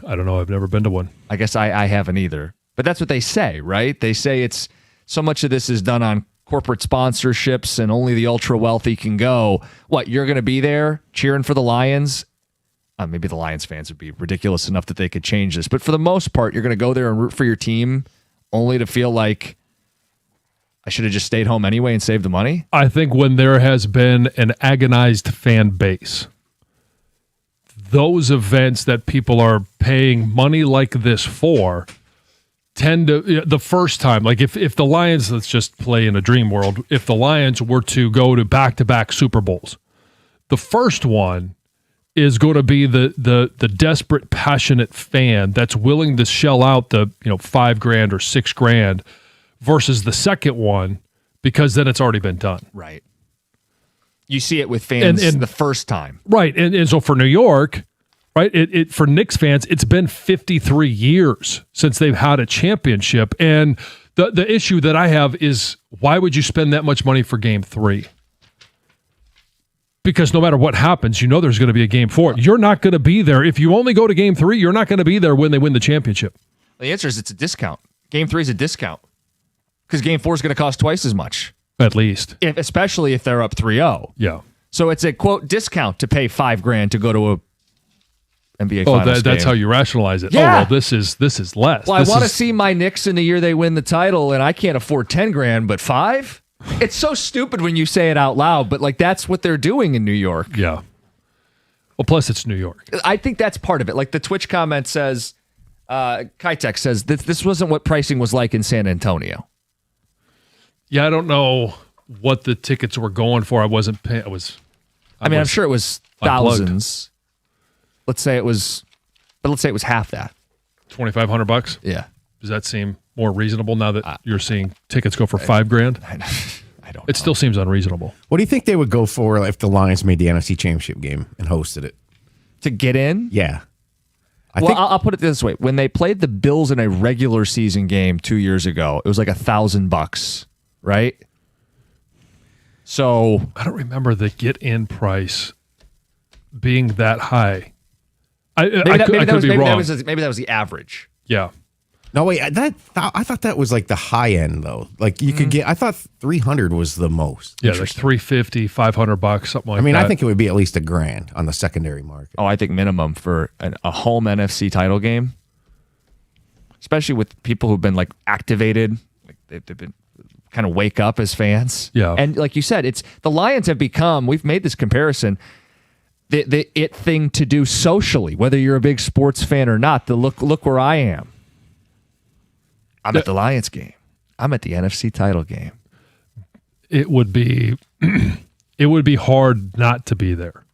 I don't know. I've never been to one. I guess I haven't either. But that's what they say, right? They say it's so much of this is done on corporate sponsorships and only the ultra wealthy can go. What, you're going to be there cheering for the Lions? Maybe the Lions fans would be ridiculous enough that they could change this. But for the most part, you're going to go there and root for your team only to feel like I should have just stayed home anyway and saved the money? I think when there has been an agonized fan base, those events that people are paying money like this for tend to, the first time, like if the Lions, let's just play in a dream world, if the Lions were to go to back-to-back Super Bowls, the first one is going to be the desperate, passionate fan that's willing to shell out the $5,000 or $6,000 versus the second one, because then it's already been done. Right. You see it with fans and the first time. Right. And so for New York, right? It for Knicks fans, it's been 53 years since they've had a championship. And the issue that I have is, why would you spend that much money for Game 3? Because no matter what happens, you know there's going to be a Game 4. You're not going to be there. If you only go to Game 3, you're not going to be there when they win the championship. The answer is it's a discount. Game 3 is a discount because Game 4 is going to cost twice as much. At least. Especially if they're up 3-0. Yeah. So it's a, quote, discount to pay $5,000 to go to a NBA Finals that's game. how you rationalize it. Yeah. Oh, well, this is less. Well, I want to see my Knicks in the year they win the title, and I can't afford $10,000, but $5,000? It's so stupid when you say it out loud, but like that's what they're doing in New York. Yeah. Well, plus it's New York. I think that's part of it. Like the Twitch comment says, Kitek says this wasn't what pricing was like in San Antonio. Yeah, I don't know what the tickets were going for. I wasn't paying. I'm sure it was thousands. Let's say it was half that. $2,500. Yeah. Does that seem more reasonable now that you're seeing tickets go for $5,000? I don't. It still seems unreasonable. What do you think they would go for if the Lions made the NFC Championship game and hosted it? To get in? Yeah. I'll put it this way. When they played the Bills in a regular season game 2 years ago, it was like $1,000, right? So I don't remember the get-in price being that high. I could be wrong. Maybe that was the average. Yeah. No, wait. I thought that was like the high end though. Like you could get. I thought 300 was the most. Yeah, like $350, $500, something like that. I think it would be at least $1,000 on the secondary market. Oh, I think minimum for a home NFC title game, especially with people who've been like activated, like they've been kind of wake up as fans. Yeah, and like you said, it's the Lions have become. We've made this comparison. The it thing to do socially, whether you're a big sports fan or not. The look where I am. I'm at the Lions game. I'm at the NFC title game. It would be hard not to be there.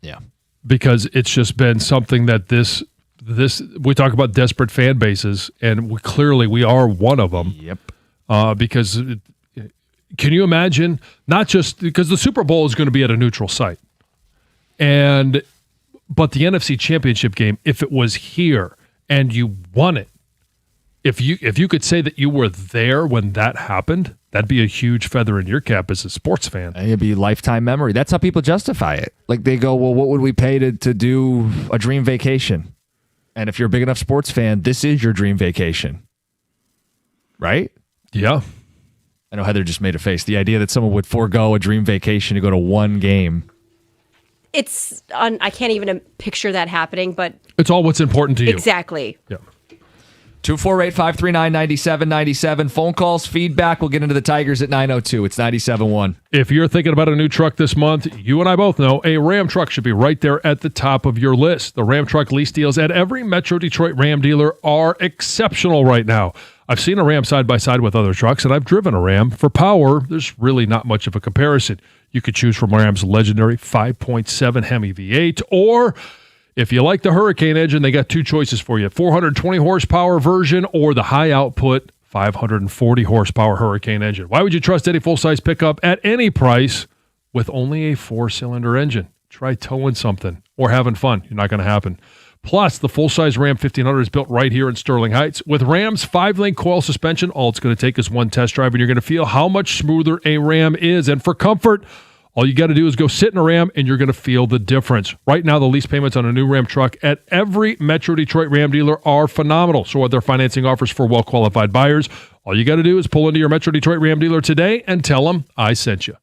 Yeah. Because it's just been something that this we talk about desperate fan bases, and we are one of them. Yep. Because can you imagine, not just because the Super Bowl is going to be at a neutral site, but the NFC Championship game, if it was here and you won it, if you could say that you were there when that happened, that'd be a huge feather in your cap as a sports fan. It'd be lifetime memory. That's how people justify it. Like they go, well, what would we pay to do a dream vacation? And if you're a big enough sports fan, this is your dream vacation. Right? Yeah. I know Heather just made a face. The idea that someone would forego a dream vacation to go to one game. I can't even picture that happening, but it's all what's important to you. Exactly. Yeah. 248-539-9797. Phone calls, feedback. We'll get into the Tigers at 9:02. It's 97.1. If you're thinking about a new truck this month, you and I both know a Ram truck should be right there at the top of your list. The Ram truck lease deals at every Metro Detroit Ram dealer are exceptional right now. I've seen a Ram side by side with other trucks, and I've driven a Ram. For power, there's really not much of a comparison. You could choose from Ram's legendary 5.7 Hemi V8, or if you like the Hurricane engine, they got two choices for you: 420 horsepower version or the high output 540 horsepower Hurricane engine. Why would you trust any full-size pickup at any price with only a 4-cylinder engine? Try towing something or having fun. You're not going to happen. Plus, the full-size Ram 1500 is built right here in Sterling Heights. With Ram's 5-link coil suspension, all it's going to take is one test drive, and you're going to feel how much smoother a Ram is. And for comfort, all you got to do is go sit in a Ram, and you're going to feel the difference. Right now, the lease payments on a new Ram truck at every Metro Detroit Ram dealer are phenomenal. So are their financing offers for well-qualified buyers. All you got to do is pull into your Metro Detroit Ram dealer today and tell them I sent you.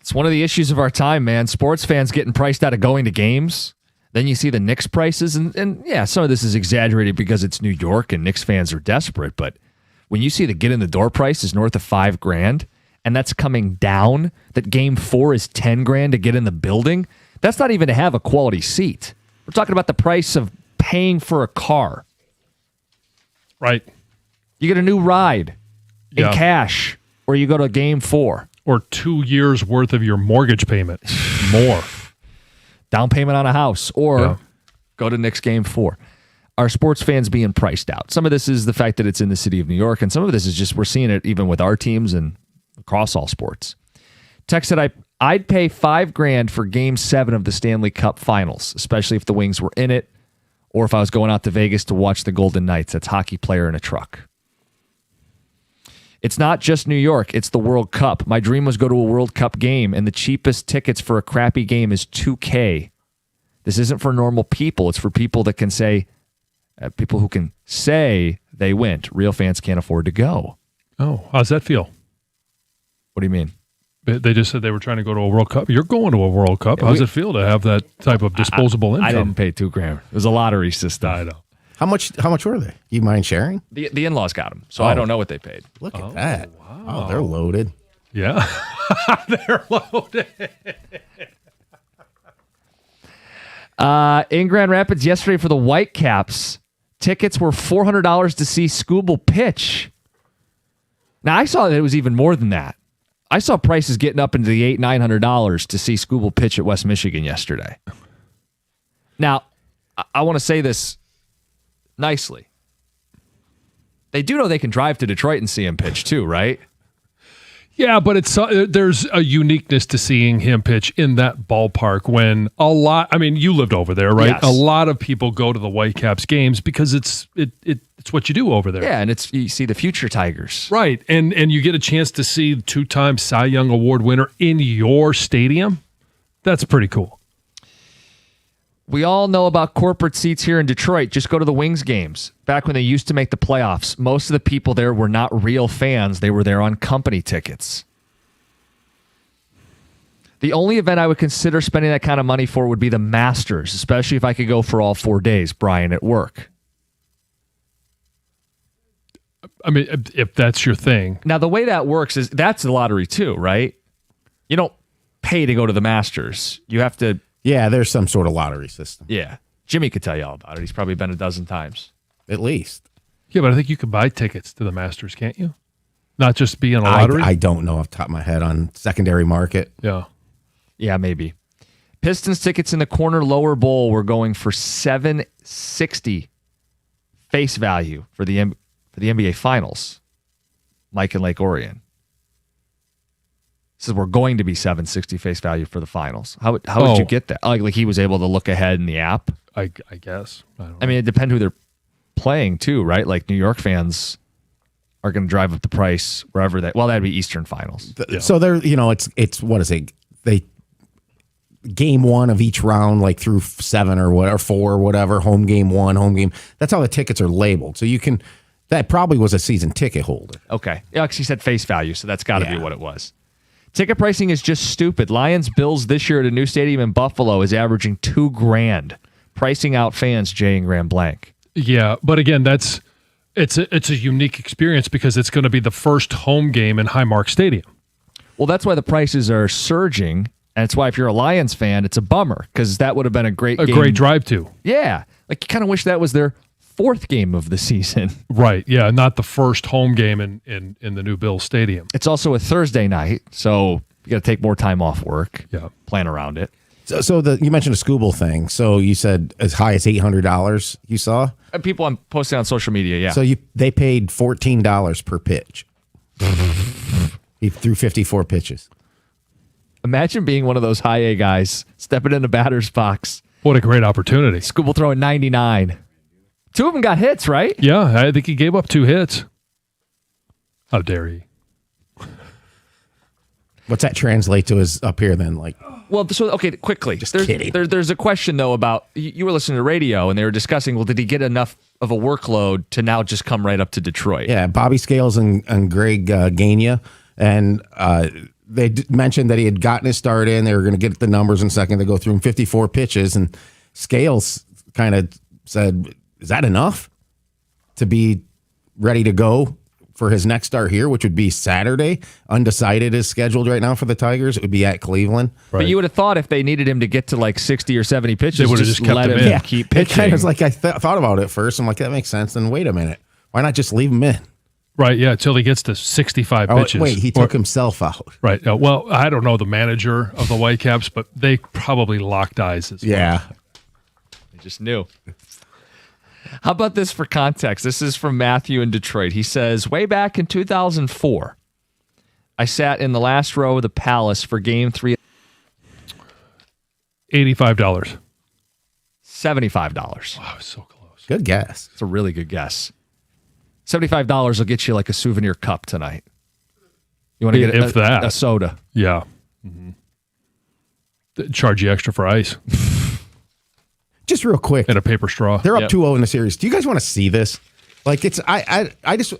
It's one of the issues of our time, man. Sports fans getting priced out of going to games. Then you see the Knicks prices, and yeah, some of this is exaggerated because it's New York and Knicks fans are desperate. But when you see the get in the door price is north of $5,000, and that's coming down, that game 4 is $10,000 to get in the building, that's not even to have a quality seat. We're talking about the price of paying for a car. Right. You get a new ride in cash, or you go to game 4. Or 2 years worth of your mortgage payment. More. Down payment on a house, or go to Knicks game 4. Are sports fans being priced out? Some of this is the fact that it's in the city of New York, and some of this is just we're seeing it even with our teams and across all sports. Text said, I'd pay $5,000 for game 7 of the Stanley Cup Finals, especially if the Wings were in it, or if I was going out to Vegas to watch the Golden Knights. That's hockey player in a truck. It's not just New York, it's the World Cup. My dream was go to a World Cup game, and the cheapest tickets for a crappy game is $2,000. This isn't for normal people. It's for people that can say, people who can say they went. Real fans can't afford to go. Oh, how's that feel? What do you mean? They just said they were trying to go to a World Cup. You're going to a World Cup. How's it feel to have that type of disposable income? I didn't pay $2,000. It was a lottery system. I know. How much were they? You mind sharing? The in-laws got them, so I don't know what they paid. Look at that. Wow. Oh, they're loaded. Yeah. They're loaded. In Grand Rapids yesterday for the Whitecaps, tickets were $400 to see Skubal pitch. Now, I saw that it was even more than that. I saw prices getting up into the $800-900 to see Skubal pitch at West Michigan yesterday. Now, I want to say this nicely. They do know they can drive to Detroit and see him pitch too, right? Yeah, but there's a uniqueness to seeing him pitch in that ballpark when you lived over there, right? Yes. A lot of people go to the Whitecaps games because it's what you do over there. Yeah, and you see the future Tigers. Right, and you get a chance to see 2-time Cy Young Award winner in your stadium. That's pretty cool. We all know about corporate seats here in Detroit. Just go to the Wings games. Back when they used to make the playoffs, most of the people there were not real fans. They were there on company tickets. The only event I would consider spending that kind of money for would be the Masters, especially if I could go for all 4 days, Brian, at work. I mean, if that's your thing. Now, the way that works is that's the lottery too, right? You don't pay to go to the Masters. You have to... Yeah, there's some sort of lottery system. Yeah. Jimmy could tell you all about it. He's probably been a dozen times. At least. Yeah, but I think you can buy tickets to the Masters, can't you? Not just be in a lottery? I don't know off the top of my head on secondary market. Yeah. Yeah, maybe. Pistons tickets in the corner lower bowl were going for $760 face value for the NBA Finals. Mike in Lake Orion. Says we're going to be $760 face value for the finals. How would you get that? Like he was able to look ahead in the app? I guess. I mean, it depends who they're playing too, right? Like New York fans are going to drive up the price wherever that'd be Eastern Finals. So they're, it's what is it? They game 1 of each round, like through 7 or whatever, 4 or whatever, home game 1, home game. That's how the tickets are labeled. So that probably was a season ticket holder. Okay. Yeah, because he said face value, so that's got to be what it was. Ticket pricing is just stupid. Lions Bills this year at a new stadium in Buffalo is averaging $2,000. Pricing out fans, Jay and Grand Blanc. Yeah, but again, it's a unique experience because it's going to be the first home game in Highmark Stadium. Well, that's why the prices are surging, and it's why if you're a Lions fan, it's a bummer because that would have been a great drive to. Yeah, like you kind of wish that was their 4th game of the season. Right, yeah, not the first home game in the new Bills Stadium. It's also a Thursday night, so you got to take more time off work. Yeah, plan around it. So you mentioned a Skubal thing. So you said as high as $800 you saw? People I'm posting on social media, yeah. So they paid $14 per pitch. He threw 54 pitches. Imagine being one of those high A guys, stepping in the batter's box. What a great opportunity. Skubal throwing 99. 2 of them got hits, right? Yeah, I think he gave up 2 hits. How dare he? What's that translate to is up here then? Like, well, so okay, quickly. Kidding. There's a question though about you were listening to radio and they were discussing. Well, did he get enough of a workload to now just come right up to Detroit? Yeah, Bobby Scales and Greg Gainey, and mentioned that he had gotten his start in. They were going to get the numbers in a second. They go through 54 pitches, and Scales kind of said, "Is that enough to be ready to go for his next start here, which would be Saturday?" Undecided is scheduled right now for the Tigers. It would be at Cleveland. But you would have thought if they needed him to get to like 60 or 70 pitches, They would have just kept let him him in. Yeah, keep it pitching. kind of like I thought about it at first. I'm like, that makes sense. Then wait a minute. Why not just leave him in? Right, yeah, until he gets to 65 pitches. Wait, he took himself out. Right. Well, I don't know the manager of the Whitecaps, but they probably locked eyes. As well. Yeah. They just knew. How about this for context? This is from Matthew in Detroit. He says, way back in 2004, I sat in the last row of the Palace for Game 3. $85. $75. Wow, so close. Good guess. It's a really good guess. $75 will get you like a souvenir cup tonight. You want to get If that. a soda. Yeah. Charge you extra for ice Just real quick. and a paper straw. They're up Yep. 2-0 in the series. Do you guys want to see this? Like it's I just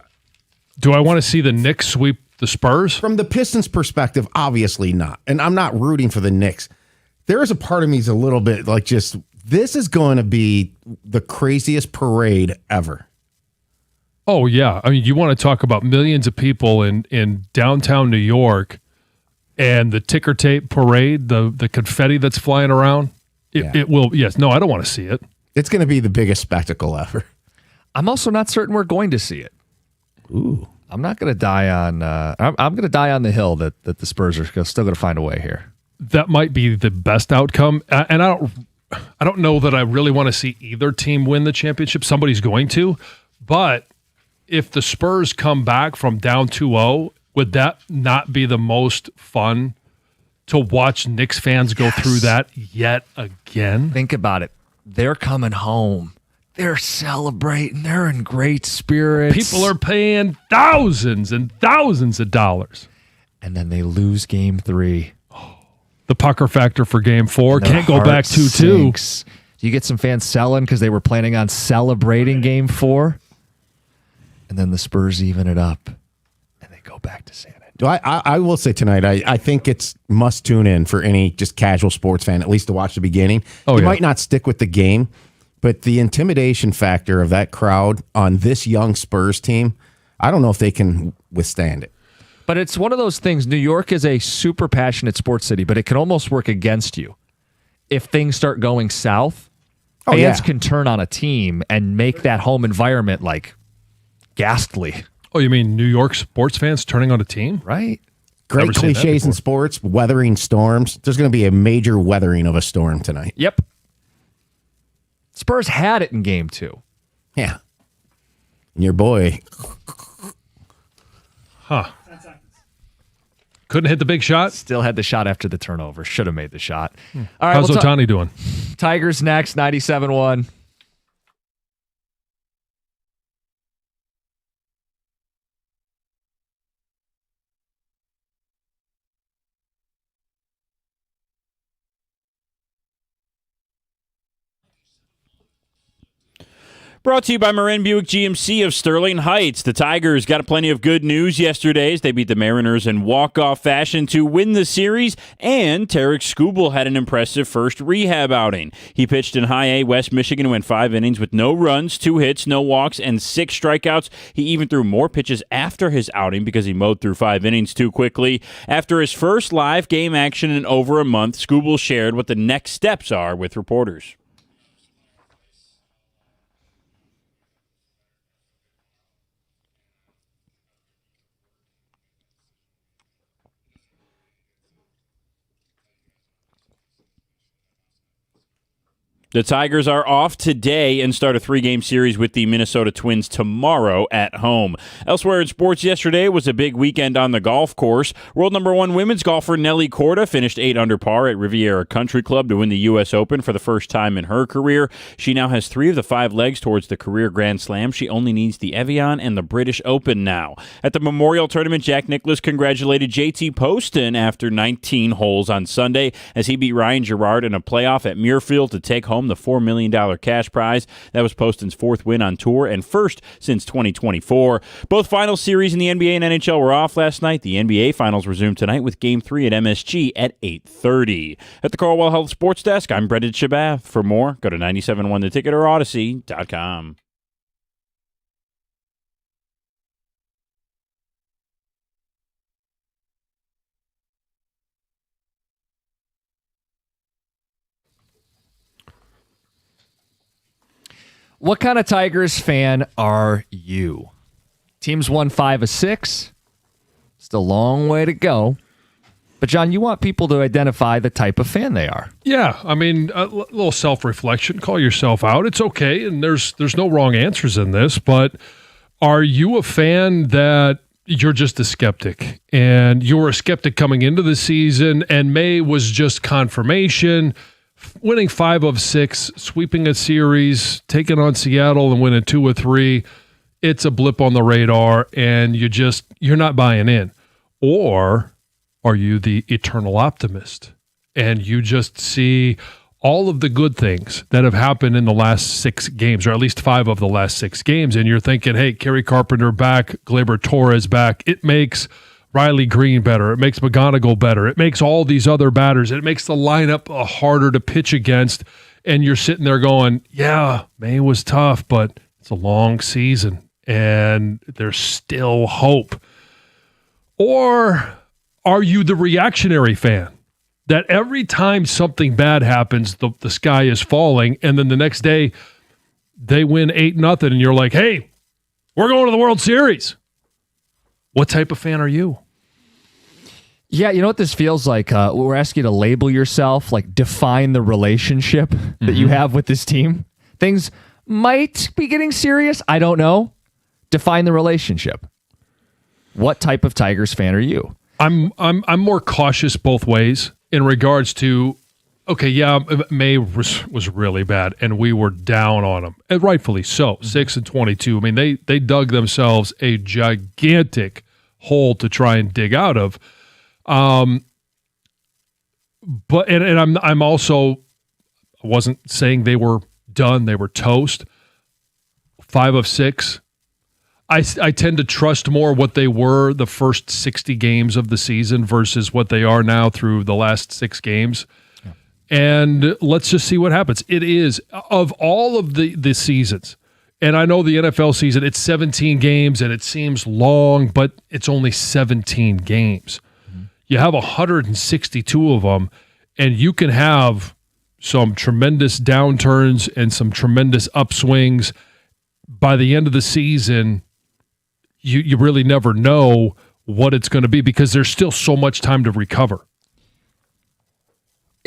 Do I want to see the Knicks sweep the Spurs? from the Pistons' perspective, obviously not. And I'm not rooting for the Knicks. There is a part of me is a little bit like just this is going to be the craziest parade ever. Oh, yeah. I mean, you want to talk about millions of people in downtown New York and the ticker tape parade, the confetti that's flying around. It will. Yes. No, I don't want to see it. It's going to be the biggest spectacle ever. I'm also not certain we're going to see it. Ooh. I'm not going to die on. I'm going to die on the hill that the Spurs are still going to find a way here. That might be the best outcome. And I don't know that I really want to see either team win the championship. Somebody's going to. But if the Spurs come back from down 2-0, would that not be the most fun to watch Knicks fans go through that yet again? Think about it. They're coming home. They're celebrating. They're in great spirits. People are paying thousands and thousands of dollars. And then they lose Game 3. The pucker factor for Game 4 Their can't go back heart 2-2. sinks. You get some fans selling because they were planning on celebrating Game 4. And then the Spurs even it up. And they go back to San Antonio. I will say tonight, I think it's must tune in for any just casual sports fan, at least to watch the beginning. You might not stick with the game, but the intimidation factor of that crowd on this young Spurs team, I don't know if they can withstand it. But it's one of those things. New York is a super passionate sports city, but it can almost work against you. If things start going south, fans can turn on a team and make that home environment like ghastly. Oh, you mean New York sports fans turning on a team? Right. Great Never seen that cliches in before. sports, weathering storms. There's going to be a major weathering of a storm tonight. Yep. Spurs had it in Game 2. Yeah. And your boy. Huh. Couldn't hit the big shot? Still had the shot after the turnover. Should have made the shot. All right. How's we'll Ohtani doing? Tigers next, 97-1. Brought to you by Marin Buick GMC of Sterling Heights. The Tigers got plenty of good news yesterday as they beat the Mariners in walk-off fashion to win the series, and Tarek Skubal had an impressive first rehab outing. He pitched in High A West Michigan, went 5 innings with no runs, 2 hits, no walks, and 6 strikeouts. He even threw more pitches after his outing because he mowed through 5 innings too quickly. After his first live game action in over a month, Skubal shared what the next steps are with reporters. The Tigers are off today and start a 3-game series with the Minnesota Twins tomorrow at home. Elsewhere in sports yesterday was a big weekend on the golf course. World number 1 women's golfer Nelly Korda finished 8 under par at Riviera Country Club to win the U.S. Open for the first time in her career. She now has 3 of the 5 legs towards the career Grand Slam. She only needs the Evian and the British Open now. At the Memorial Tournament, Jack Nicklaus congratulated JT Poston after 19 holes on Sunday as he beat Ryan Gerard in a playoff at Muirfield to take home home the $4 million cash prize. That was Poston's fourth win on tour and first since 2024. Both final series in the NBA and NHL were off last night. The NBA Finals resume tonight with Game 3 at MSG at 8:30. At the Carwell Health Sports Desk, I'm Brendan Shabath. For more, go to 971theticket or Odyssey.com. What kind of Tigers fan are you? Teams won 5 of 6. Still a long way to go. But, John, you want people to identify the type of fan they are. Yeah, I mean, a little self-reflection. Call yourself out. It's okay, and there's no wrong answers in this, but are you a fan that you're just a skeptic? And you were a skeptic coming into the season, and May was just confirmation, winning 5 of 6, sweeping a series, taking on Seattle and winning 2 of 3. It's a blip on the radar, and you're not buying in. Or are you the eternal optimist and you just see all of the good things that have happened in the last 6 games, or at least 5 of the last 6 games, and you're thinking, hey, Kerry Carpenter back, Gleyber Torres back, it makes Riley Green better, it makes McGonigal better, it makes all these other batters, it makes the lineup harder to pitch against, and you're sitting there going, yeah, May was tough, but it's a long season, and there's still hope. Or are you the reactionary fan that every time something bad happens, the sky is falling, and then the next day they win 8-0, and you're like, hey, we're going to the World Series? What type of fan are you? Yeah, you know what this feels like? We're asking you to label yourself, like define the relationship that you have with this team. Things might be getting serious. I don't know. Define the relationship. What type of Tigers fan are you? I'm more cautious both ways in regards to, okay, yeah, May was really bad, and we were down on them, and rightfully so. 6-22. I mean, they dug themselves a gigantic hole to try and dig out of. But I'm also, I wasn't saying they were done. They were toast. 5 of 6. I tend to trust more what they were the first 60 games of the season versus what they are now through the last 6 games. Yeah. And let's just see what happens. It is, of all of the seasons, and I know the NFL season, it's 17 games and it seems long, but it's only 17 games. Mm-hmm. You have 162 of them, and you can have some tremendous downturns and some tremendous upswings. By the end of the season, you really never know what it's going to be because there's still so much time to recover.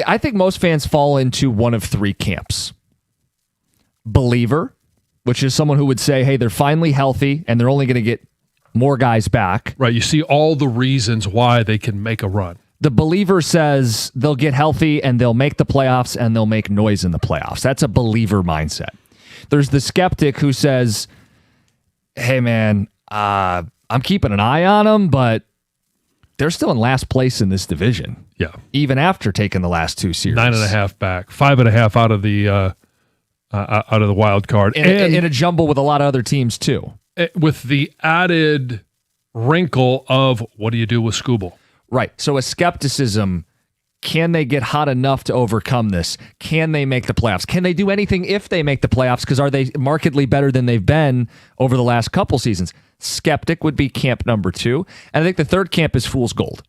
I think most fans fall into one of 3 camps. Believer, which is someone who would say, hey, they're finally healthy and they're only going to get more guys back. Right. You see all the reasons why they can make a run. The believer says they'll get healthy and they'll make the playoffs and they'll make noise in the playoffs. That's a believer mindset. There's the skeptic who says, hey, man, I'm keeping an eye on them, but they're still in last place in this division. Yeah. Even after taking the last 2 series. 9.5 back, 5.5 out of the wild card. And in a jumble with a lot of other teams, too. With the added wrinkle of what do you do with Skubal? Right. So a skepticism. Can they get hot enough to overcome this? Can they make the playoffs? Can they do anything if they make the playoffs? Because are they markedly better than they've been over the last couple seasons? Skeptic would be camp number 2. And I think the third camp is fool's gold.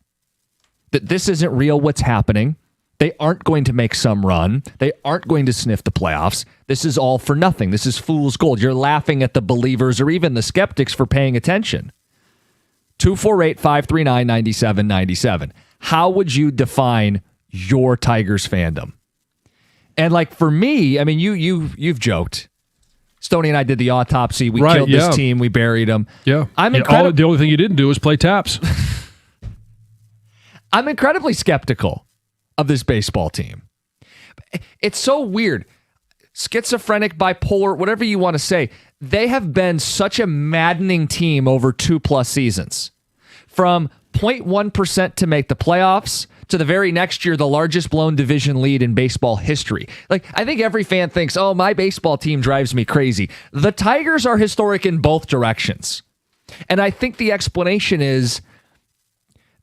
That this isn't real what's happening. They aren't going to make some run. They aren't going to sniff the playoffs. This is all for nothing. This is fool's gold. You're laughing at the believers or even the skeptics for paying attention. 248-539-9797. How would you define your Tigers fandom? And like for me, I mean, you've joked. Stoney and I did the autopsy. We killed this team. We buried them. Yeah. The only thing you didn't do was play taps. I'm incredibly skeptical of this baseball team. It's so weird. Schizophrenic, bipolar, whatever you want to say. They have been such a maddening team over 2+ seasons. From 0.1% to make the playoffs to the very next year, the largest blown division lead in baseball history. Like, I think every fan thinks, oh, my baseball team drives me crazy. The Tigers are historic in both directions. And I think the explanation is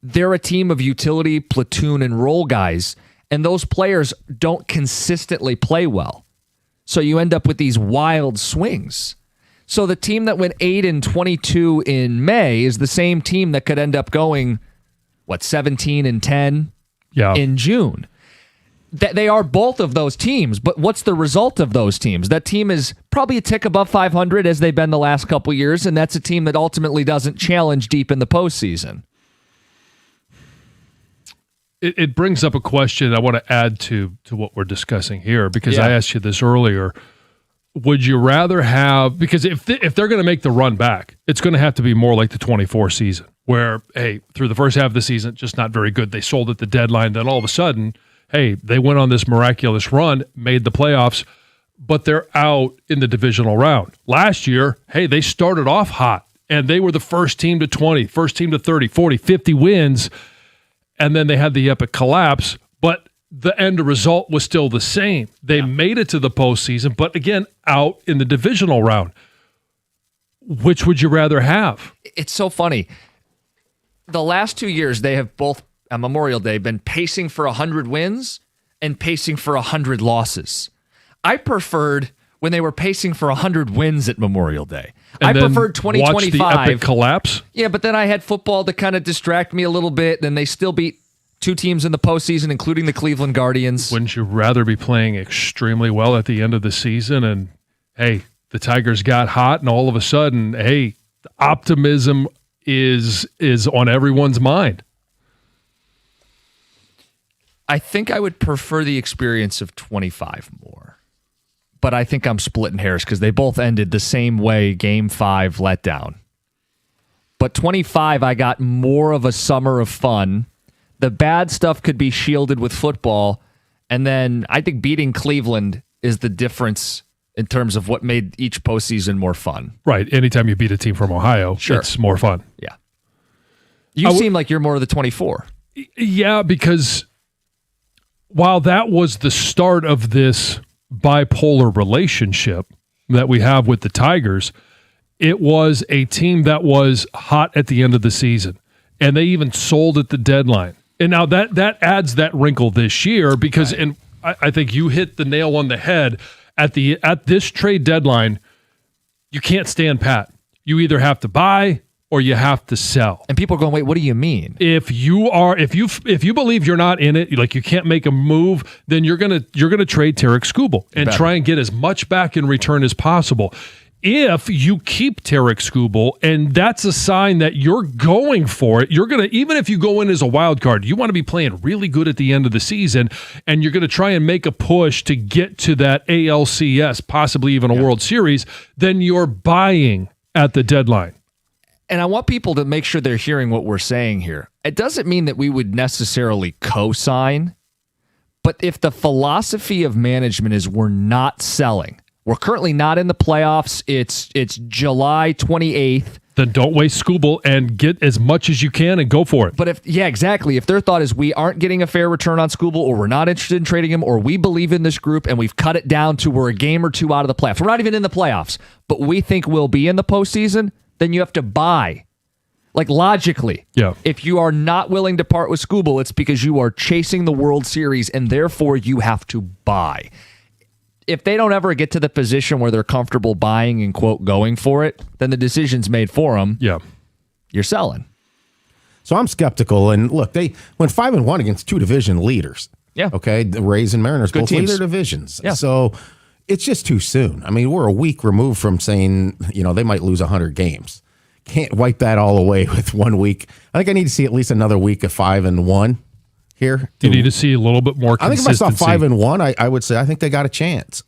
they're a team of utility, platoon, and role guys, and those players don't consistently play well. So you end up with these wild swings. So the team that went 8-22 in May is the same team that could end up going, 17-10 in June. They are both of those teams, but what's the result of those teams? That team is probably a tick above 500 as they've been the last couple years, and that's a team that ultimately doesn't challenge deep in the postseason. It brings up a question I want to add to what we're discussing here, because I asked you this earlier. Would you rather have, because if they're going to make the run back, it's going to have to be more like the 24 season, where, hey, through the first half of the season, just not very good. They sold at the deadline. Then all of a sudden, hey, they went on this miraculous run, made the playoffs, but they're out in the divisional round. Last year, hey, they started off hot, and they were the first team to 20, first team to 30, 40, 50 wins, and then they had the epic collapse, but the end result was still the same. They made it to the postseason, but again, out in the divisional round. Which would you rather have? It's so funny. The last 2 years, they have both, on Memorial Day, been pacing for 100 wins and pacing for 100 losses. I preferred when they were pacing for 100 wins at Memorial Day. And I preferred 2025. Watch the epic collapse? Yeah, but then I had football to kind of distract me a little bit, and they still beat two teams in the postseason, including the Cleveland Guardians. Wouldn't you rather be playing extremely well at the end of the season and, hey, the Tigers got hot and all of a sudden, hey, the optimism is on everyone's mind? I think I would prefer the experience of 25 more. But I think I'm splitting hairs because they both ended the same way, Game 5 letdown. But 25, I got more of a summer of fun. The bad stuff could be shielded with football. And then I think beating Cleveland is the difference in terms of what made each postseason more fun. Right. Anytime you beat a team from Ohio, it's more fun. Yeah. You seem like you're more of the 24. Yeah, because while that was the start of this bipolar relationship that we have with the Tigers, it was a team that was hot at the end of the season. And they even sold at the deadline. And now that adds that wrinkle this year because, and I think you hit the nail on the head at this trade deadline. You can't stand pat. You either have to buy or you have to sell. And people are going, wait, what do you mean? If you believe you're not in it, like you can't make a move, then you're gonna trade Tarek Skubal and try and get as much back in return as possible. If you keep Tarek Skubal, and that's a sign that you're going for it, you're going to, even if you go in as a wild card, you want to be playing really good at the end of the season, and you're going to try and make a push to get to that ALCS, possibly even a World Series, then you're buying at the deadline. And I want people to make sure they're hearing what we're saying here. It doesn't mean that we would necessarily co-sign, but if the philosophy of management is we're not selling, we're currently not in the playoffs. It's July 28th. Then don't waste Skubal and get as much as you can and go for it. But exactly. If their thought is we aren't getting a fair return on Skubal, or we're not interested in trading him, or we believe in this group and we've cut it down to we're a game or two out of the playoffs. We're not even in the playoffs, but we think we'll be in the postseason, then you have to buy. Like logically, if you are not willing to part with Skubal, it's because you are chasing the World Series and therefore you have to buy. If they don't ever get to the position where they're comfortable buying and, quote, going for it, then the decision's made for them. Yeah. You're selling. So I'm skeptical. And look, they went 5-1 against two division leaders. Yeah. Okay. The Rays and Mariners both lead their divisions. Yeah. So it's just too soon. I mean, we're a week removed from saying, they might lose 100 games. Can't wipe that all away with 1 week. I think I need to see at least another week of 5-1. Here, you need to see a little bit more consistency. I think if I saw 5-1, I would say I think they got a chance.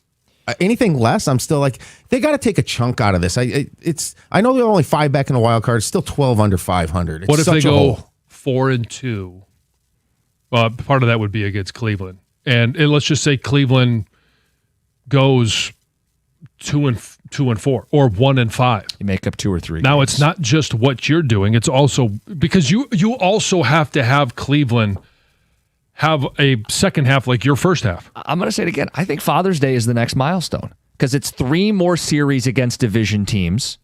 Anything less, I'm still like they got to take a chunk out of this. I know they're only 5 back in the wild card. It's still 12 under 500. What if they go 4-2? Well, part of that would be against Cleveland, and let's just say Cleveland goes 2-4 or 1-5. You make up 2 or 3. Now games. It's not just what you're doing; it's also because you also have to have Cleveland have a second half like your first half. I'm going to say it again. I think Father's Day is the next milestone because it's 3 more series against division teams,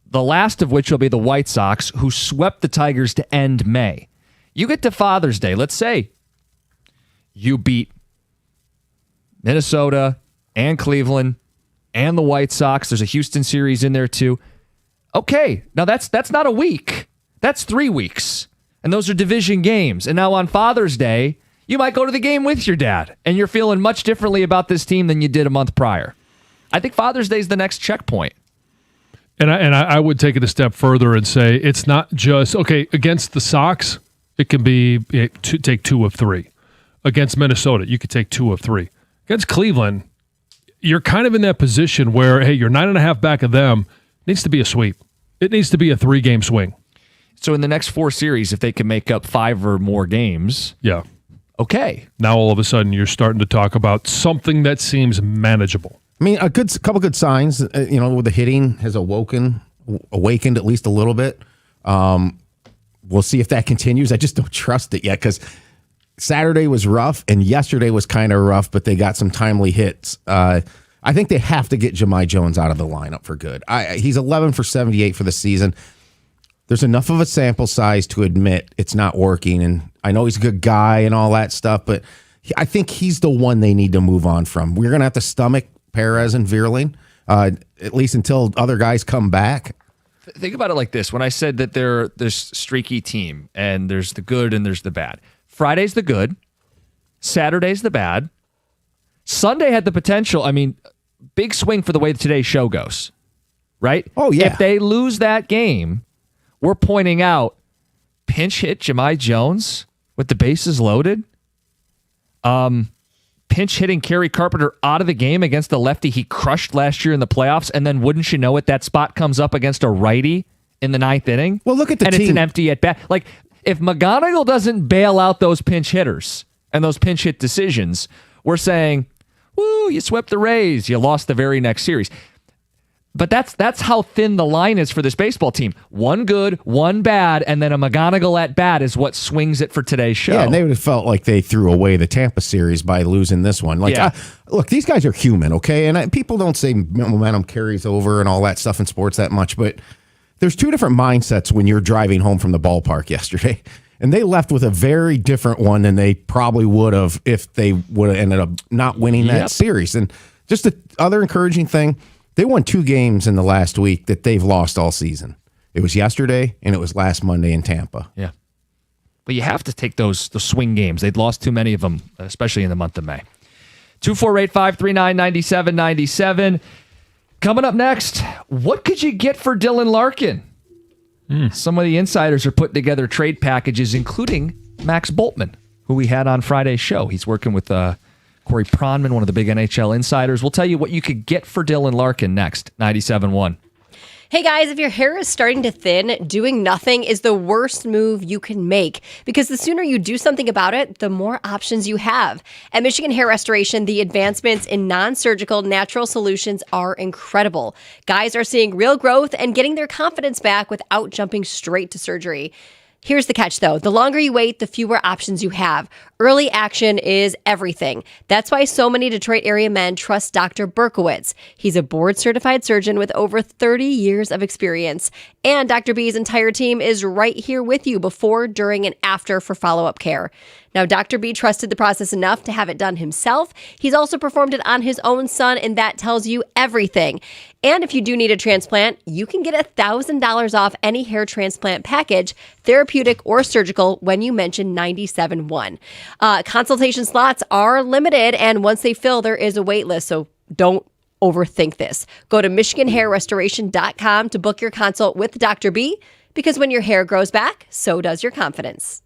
the last of which will be the White Sox, who swept the Tigers to end May. You get to Father's Day. Let's say you beat Minnesota and Cleveland and the White Sox. There's a Houston series in there too. Okay, now that's not a week. That's 3 weeks. And those are division games. And now on Father's Day, you might go to the game with your dad, and you're feeling much differently about this team than you did a month prior. I think Father's Day is the next checkpoint. And I would take it a step further and say it's not just, okay, against the Sox, it can be take 2 of 3. Against Minnesota, you could take 2 of 3. Against Cleveland, you're kind of in that position where, hey, you're 9.5 back of them. It needs to be a sweep. It needs to be a 3-game swing. So in the next 4 series, if they can make up 5 or more games, yeah, okay. Now all of a sudden you're starting to talk about something that seems manageable. I mean, a couple good signs. With the hitting has awakened at least a little bit. We'll see if that continues. I just don't trust it yet because Saturday was rough and yesterday was kind of rough, but they got some timely hits. I think they have to get Jahmai Jones out of the lineup for good. He's 11 for 78 for the season. There's enough of a sample size to admit it's not working, and I know he's a good guy and all that stuff, but I think he's the one they need to move on from. We're going to have to stomach Perez and Vierling, at least until other guys come back. Think about it like this. When I said that they're this streaky team, and there's the good and there's the bad. Friday's the good. Saturday's the bad. Sunday had the potential. I mean, big swing for the way today's show goes, right? Oh, yeah. If they lose that game, we're pointing out pinch hit Jahmai Jones with the bases loaded. Pinch hitting Kerry Carpenter out of the game against the lefty he crushed last year in the playoffs, and then wouldn't you know it, that spot comes up against a righty in the 9th inning. Well, look at the and team. It's an empty at bat. Like, if McGonigal doesn't bail out those pinch hitters and those pinch hit decisions, we're saying, woo, you swept the Rays. You lost the very next series. But that's how thin the line is for this baseball team. 1 good, 1 bad, and then a McGonigal at bat is what swings it for today's show. Yeah, and they would have felt like they threw away the Tampa series by losing this one. Like, look, these guys are human, okay? And people don't say momentum carries over and all that stuff in sports that much, but there's 2 different mindsets when you're driving home from the ballpark yesterday. And they left with a very different one than they probably would have if they would have ended up not winning that series. And just the other encouraging thing, they won 2 games in the last week that they've lost all season. It was yesterday and it was last Monday in Tampa. Yeah. But you have to take the swing games. They'd lost too many of them, especially in the month of May. 248-539-9797. Coming up next, what could you get for Dylan Larkin? Some of the insiders are putting together trade packages, including Max Boltman, who we had on Friday's show. He's working with Corey Pronman, one of the big NHL insiders. We'll tell you what you could get for Dylan Larkin next. 97.1. Hey guys, if your hair is starting to thin, doing nothing is the worst move you can make because the sooner you do something about it, the more options you have. At Michigan Hair Restoration, the advancements in non-surgical natural solutions are incredible. Guys are seeing real growth and getting their confidence back without jumping straight to surgery. Here's the catch, though. The longer you wait, the fewer options you have. Early action is everything. That's why so many Detroit area men trust Dr. Berkowitz. He's a board-certified surgeon with over 30 years of experience. And Dr. B's entire team is right here with you before, during, and after for follow-up care. Now, Dr. B trusted the process enough to have it done himself. He's also performed it on his own son, and that tells you everything. And if you do need a transplant, you can get $1,000 off any hair transplant package, therapeutic or surgical, when you mention 97.1. Consultation slots are limited, and once they fill, there is a wait list, so don't overthink this. Go to MichiganHairRestoration.com to book your consult with Dr. B, because when your hair grows back, so does your confidence.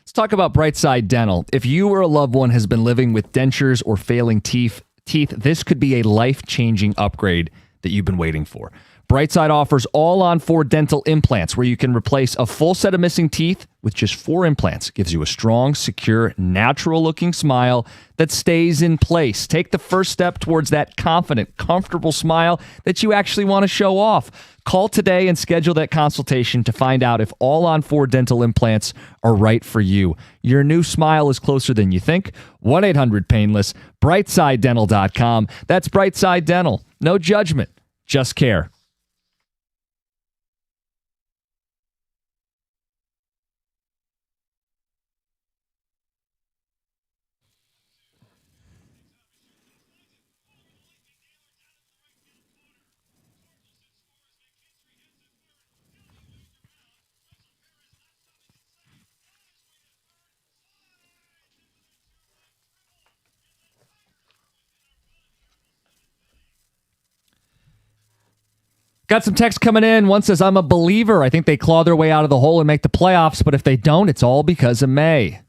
Let's talk about Brightside Dental. If you or a loved one has been living with dentures or failing teeth, this could be a life-changing upgrade that you've been waiting for. Brightside offers all-on-4 dental implants where you can replace a full set of missing teeth with just 4 implants. It gives you a strong, secure, natural-looking smile that stays in place. Take the first step towards that confident, comfortable smile that you actually want to show off. Call today and schedule that consultation to find out if all-on-4 dental implants are right for you. Your new smile is closer than you think. 1-800-PAINLESS, BrightsideDental.com. That's Brightside Dental. No judgment, just care. Got some text coming in. One says, I'm a believer. I think they claw their way out of the hole and make the playoffs, but if they don't, it's all because of May.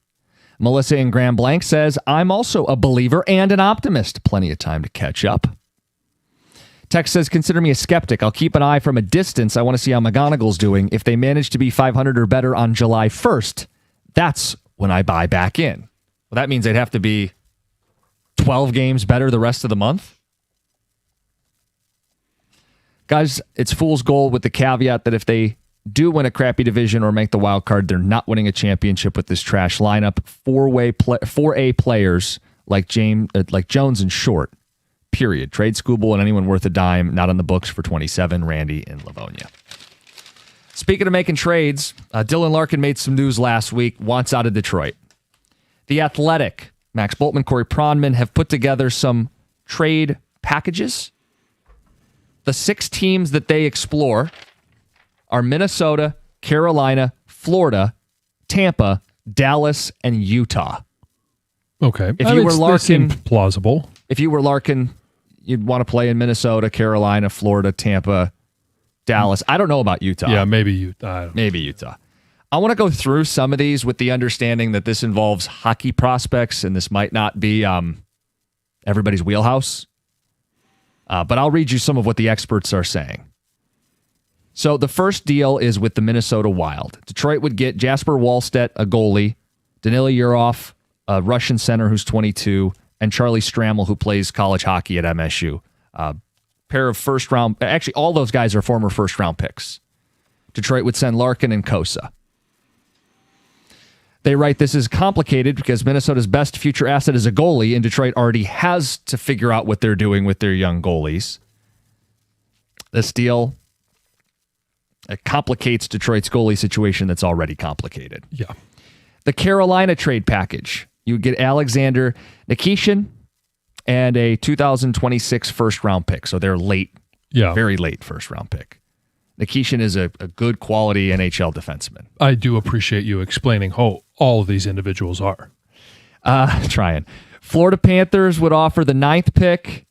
Melissa in Grand Blanc says, I'm also a believer and an optimist. Plenty of time to catch up. Text says, consider me a skeptic. I'll keep an eye from a distance. I want to see how McGonagall's doing. If they manage to be 500 or better on July 1st, that's when I buy back in. Well, that means they'd have to be 12 games better the rest of the month. Guys, it's fool's gold with the caveat that if they do win a crappy division or make the wild card, they're not winning a championship with this trash lineup. 4A players like Jones and Short, period. Trade Skubal and anyone worth a dime, not on the books for 27, Randy and Livonia. Speaking of making trades, Dylan Larkin made some news last week, wants out of Detroit. The Athletic, Max Boltman, Corey Pronman have put together some trade packages. The 6 teams that they explore are Minnesota, Carolina, Florida, Tampa, Dallas, and Utah. Okay. If you were Larkin, plausible. If you were Larkin, you'd want to play in Minnesota, Carolina, Florida, Tampa, Dallas. I don't know about Utah. Yeah, maybe Utah. Maybe Utah. I want to go through some of these with the understanding that this involves hockey prospects and this might not be everybody's wheelhouse. But I'll read you some of what the experts are saying. So the first deal is with the Minnesota Wild. Detroit would get Jasper Wallstedt, a goalie, Danila Yurov, a Russian center who's 22, and Charlie Stramel, who plays college hockey at MSU. Pair of first-round... Actually, all those guys are former first-round picks. Detroit would send Larkin and Kosa. They write, this is complicated because Minnesota's best future asset is a goalie, and Detroit already has to figure out what they're doing with their young goalies. This deal complicates Detroit's goalie situation that's already complicated. Yeah. The Carolina trade package. You would get Alexander Nikishin and a 2026 first-round pick. So they're late, very late first-round pick. Nikishin is a good quality NHL defenseman. I do appreciate you explaining who all of these individuals are. Trying. Florida Panthers would offer the 9th pick,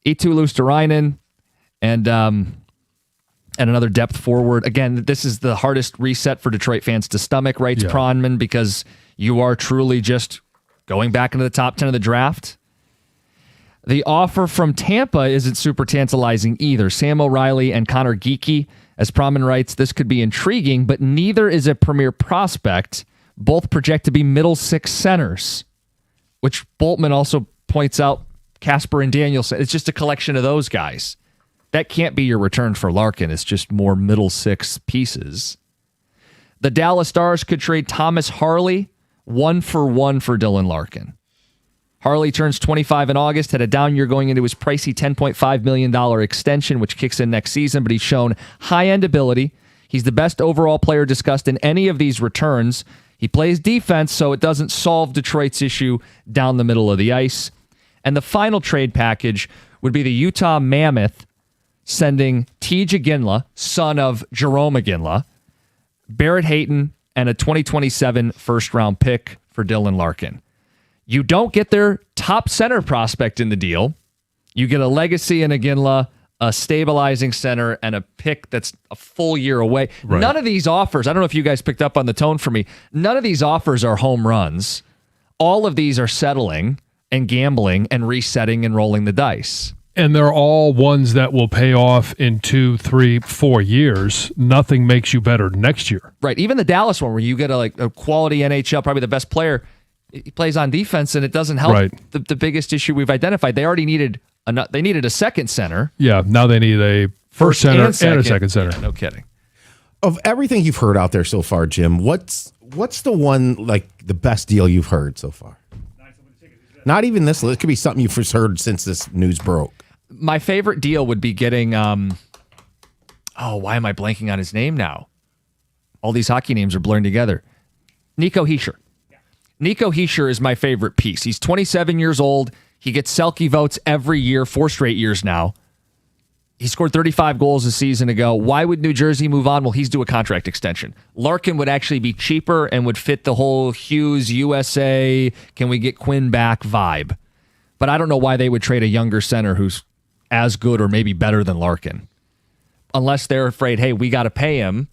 Eetu Luosterainen, and another depth forward. Again, this is the hardest reset for Detroit fans to stomach, writes Pronman, because you are truly just going back into the top 10 of the draft. The offer from Tampa isn't super tantalizing either. Sam O'Reilly and Connor Geekie. As Pronman writes, this could be intriguing, but neither is a premier prospect. Both project to be middle 6 centers, which Boltman also points out Casper and Danielson. It's just a collection of those guys. That can't be your return for Larkin. It's just more middle 6 pieces. The Dallas Stars could trade Thomas Harley 1-for-1 for Dylan Larkin. Harley turns 25 in August, had a down year going into his pricey $10.5 million extension, which kicks in next season, but he's shown high-end ability. He's the best overall player discussed in any of these returns. He plays defense, so it doesn't solve Detroit's issue down the middle of the ice. And the final trade package would be the Utah Mammoth sending Tej Iginla, son of Jerome Iginla, Barrett Hayton, and a 2027 first-round pick for Dylan Larkin. You don't get their top center prospect in the deal. You get a legacy in Iginla, a stabilizing center, and a pick that's a full year away. Right. None of these offers, I don't know if you guys picked up on the tone from me, none of these offers are home runs. All of these are settling and gambling and resetting and rolling the dice. And they're all ones that will pay off in 2, 3, 4 years. Nothing makes you better next year. Right. Even the Dallas one where you get a quality NHL, probably the best player, he plays on defense and it doesn't help Right. the biggest issue we've identified. They already needed a second center. Yeah, now they need a first center and a second center. Yeah, no kidding. Of everything you've heard out there so far, Jim, what's the one, like, the best deal you've heard so far? Not even this. It could be something you've first heard since this news broke. My favorite deal would be getting why am I blanking on his name now? All these hockey names are blurring together. Nico Hischier. Nico Hischier is my favorite piece. He's 27 years old. He gets Selke votes every year, 4 straight years now. He scored 35 goals a season ago. Why would New Jersey move on? Well, he's due a contract extension. Larkin would actually be cheaper and would fit the whole Hughes, USA, can we get Quinn back vibe. But I don't know why they would trade a younger center who's as good or maybe better than Larkin. Unless they're afraid, hey, we got to pay him.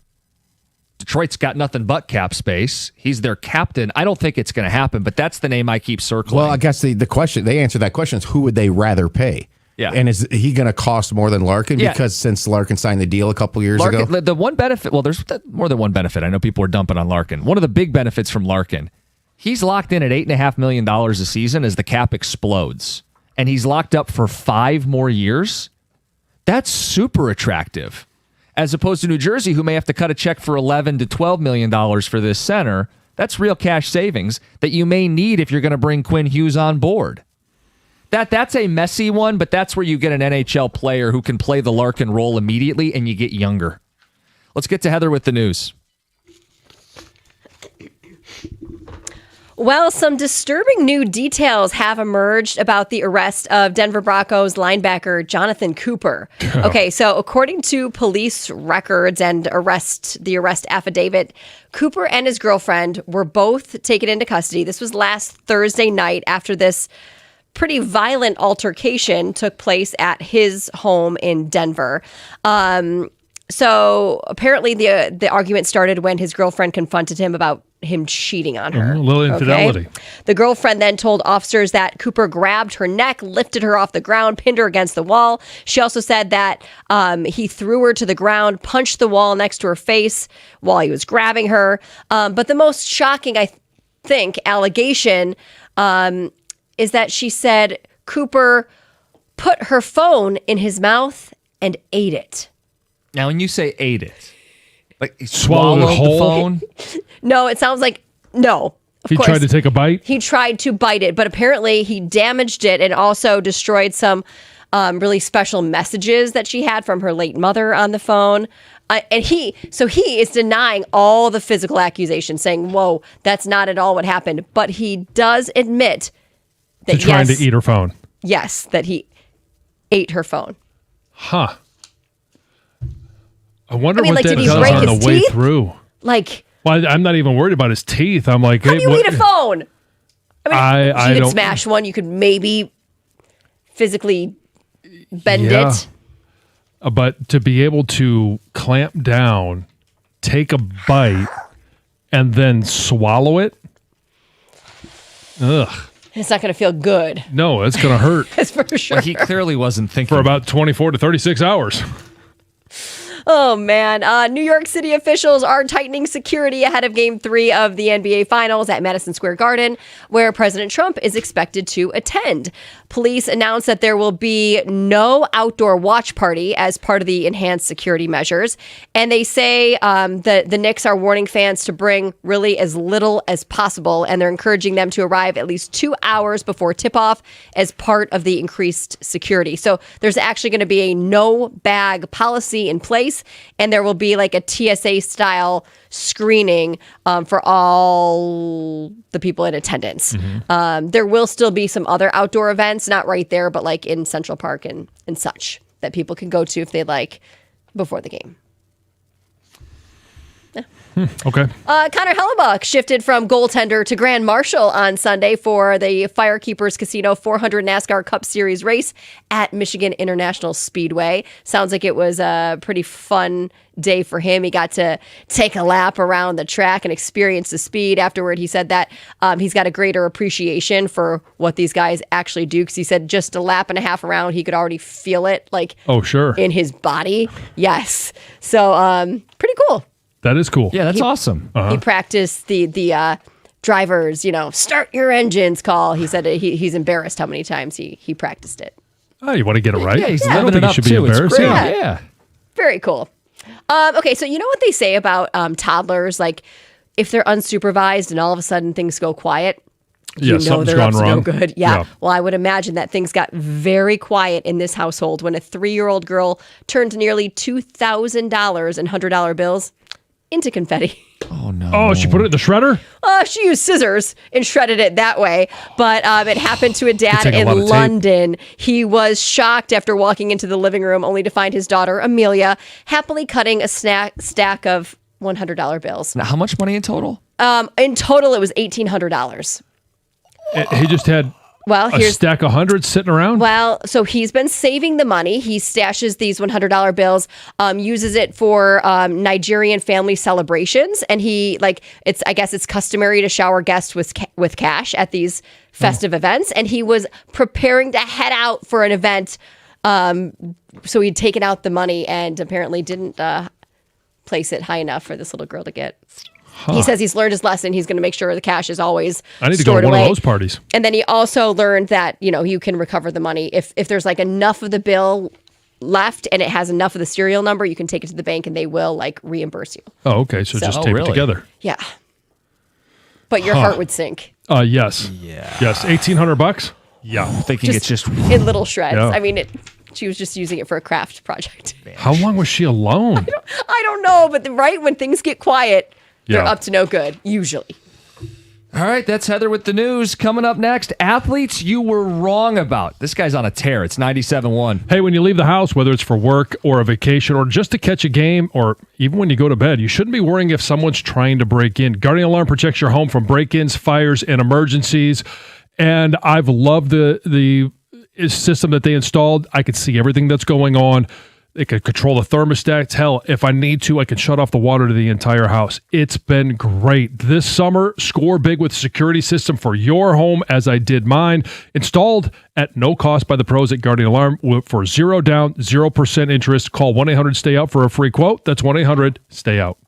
Detroit's got nothing but cap space. He's their captain. I don't think it's going to happen, but that's the name I keep circling. Well, I guess the question, they answer that question is who would they rather pay? Yeah. And is he going to cost more than Larkin? Yeah. Because since Larkin signed the deal a couple years ago? The one benefit, well, there's more than one benefit. I know people are dumping on Larkin. One of the big benefits from Larkin, he's locked in at $8.5 million a season as the cap explodes. And he's locked up for 5 more years. That's super attractive. As opposed to New Jersey, who may have to cut a check for $11 to $12 million for this center. That's real cash savings that you may need if you're going to bring Quinn Hughes on board. That's a messy one, but that's where you get an NHL player who can play the Larkin role immediately and you get younger. Let's get to Heather with the news. Well, some disturbing new details have emerged about the arrest of Denver Broncos linebacker Jonathan Cooper. Okay, so according to police records and the arrest affidavit, Cooper and his girlfriend were both taken into custody. This was last Thursday night after this pretty violent altercation took place at his home in Denver. So apparently the argument started when his girlfriend confronted him about him cheating on her. A little infidelity. Okay? The girlfriend then told officers that Cooper grabbed her neck, lifted her off the ground, pinned her against the wall. She also said that he threw her to the ground, punched the wall next to her face while he was grabbing her. But the most shocking, I think, allegation is that she said Cooper put her phone in his mouth and ate it. Now, when you say ate it, like he Swallowed swallowed it whole? the phone? No, it sounds like no. He tried to take a bite? He tried to bite it, but apparently he damaged it and also destroyed some really special messages that she had from her late mother on the phone. And he is denying all the physical accusations, saying, whoa, that's not at all what happened. But he does admit that trying to eat her phone. Yes, that he ate her phone. Huh. I wonder I mean, what like, that did he does break on the his way teeth? through. Like, Well, I'm not even worried about his teeth. I'm like, how hey, do you eat a phone? I mean, I you could don't smash one. You could maybe physically bend Yeah. it. But to be able to clamp down, take a bite, and then swallow it, ugh. It's not going to feel good. No, it's going to hurt That's for sure. Well, he clearly wasn't thinking. for about 24 to 36 hours. Oh, man. New York City officials are tightening security ahead of Game 3 of the NBA Finals at Madison Square Garden, where President Trump is expected to attend. Police announced that there will be no outdoor watch party as part of the enhanced security measures. And they say that the Knicks are warning fans to bring really as little as possible. And they're encouraging them to arrive at least 2 hours before tip-off as part of the increased security. So there's actually going to be a no bag policy in place. And there will be like a TSA style screening for all the people in attendance. There will still be some other outdoor events, not right there, but like in Central Park and such that people can go to if they like before the game. Okay. Connor Hellebuck shifted from goaltender to grand marshal on Sunday for the Firekeepers Casino 400 NASCAR Cup Series race at Michigan International Speedway. Sounds like it was a pretty fun day for him. He got to take a lap around the track and experience the speed. Afterward, he said that he's got a greater appreciation for what these guys actually do, because he said just a lap and a half around, he could already feel it in his body. Yes. So pretty cool. That is cool. Yeah, that's awesome. He practiced the drivers, start your engines call. He said he's embarrassed how many times he practiced it. Oh, you want to get it right? Yeah, he's I don't living think it you up should be too. It's embarrassed. great. Yeah. Yeah. Very cool. Okay, so you know what they say about toddlers? Like, if they're unsupervised and all of a sudden things go quiet, Yeah, something's they're gone up to wrong. no good. Yeah. Well, I would imagine that things got very quiet in this household when a 3-year-old girl turned nearly $2,000 in $100 bills into confetti. Oh, no. Oh, she put it in the shredder? She used scissors and shredded it that way. But it happened to a dad take a in lot of tape. London. He was shocked after walking into the living room only to find his daughter, Amelia, happily cutting a stack of $100 bills. Now, how much money in total? In total, it was $1,800. He just had Well, a here's stack of hundreds sitting around? Well, so he's been saving the money. He stashes these $100 bills, uses it for Nigerian family celebrations, and I guess it's customary to shower guests with cash at these festive events, and he was preparing to head out for an event. So he'd taken out the money and apparently didn't place it high enough for this little girl to get. He says he's learned his lesson. He's going to make sure the cash is always I need to go to stored one away. of those parties. And then he also learned that, you can recover the money. If there's enough of the bill left and it has enough of the serial number, you can take it to the bank and they will reimburse you. Oh, okay. So just tape it together. Yeah. But your heart would sink. Yes. Yeah. Yes. $1,800? Yeah. Thinking it's just in little shreds. Yeah. I mean, she was just using it for a craft project. How long was she alone? I don't know, but when things get quiet, they're Yeah. up to no good, usually. All right, that's Heather with the news. Coming up next, athletes you were wrong about. This guy's on a tear. It's 97.1. Hey, when you leave the house, whether it's for work or a vacation or just to catch a game or even when you go to bed, you shouldn't be worrying if someone's trying to break in. Guardian Alarm protects your home from break-ins, fires, and emergencies. And I've loved the system that they installed. I could see everything that's going on. It could control the thermostats. Hell, if I need to, I can shut off the water to the entire house. It's been great. This summer, score big with a security system for your home, as I did mine. Installed at no cost by the pros at Guardian Alarm for 0 down, 0% interest. Call 1-800-STAY-OUT for a free quote. That's 1-800-STAY-OUT.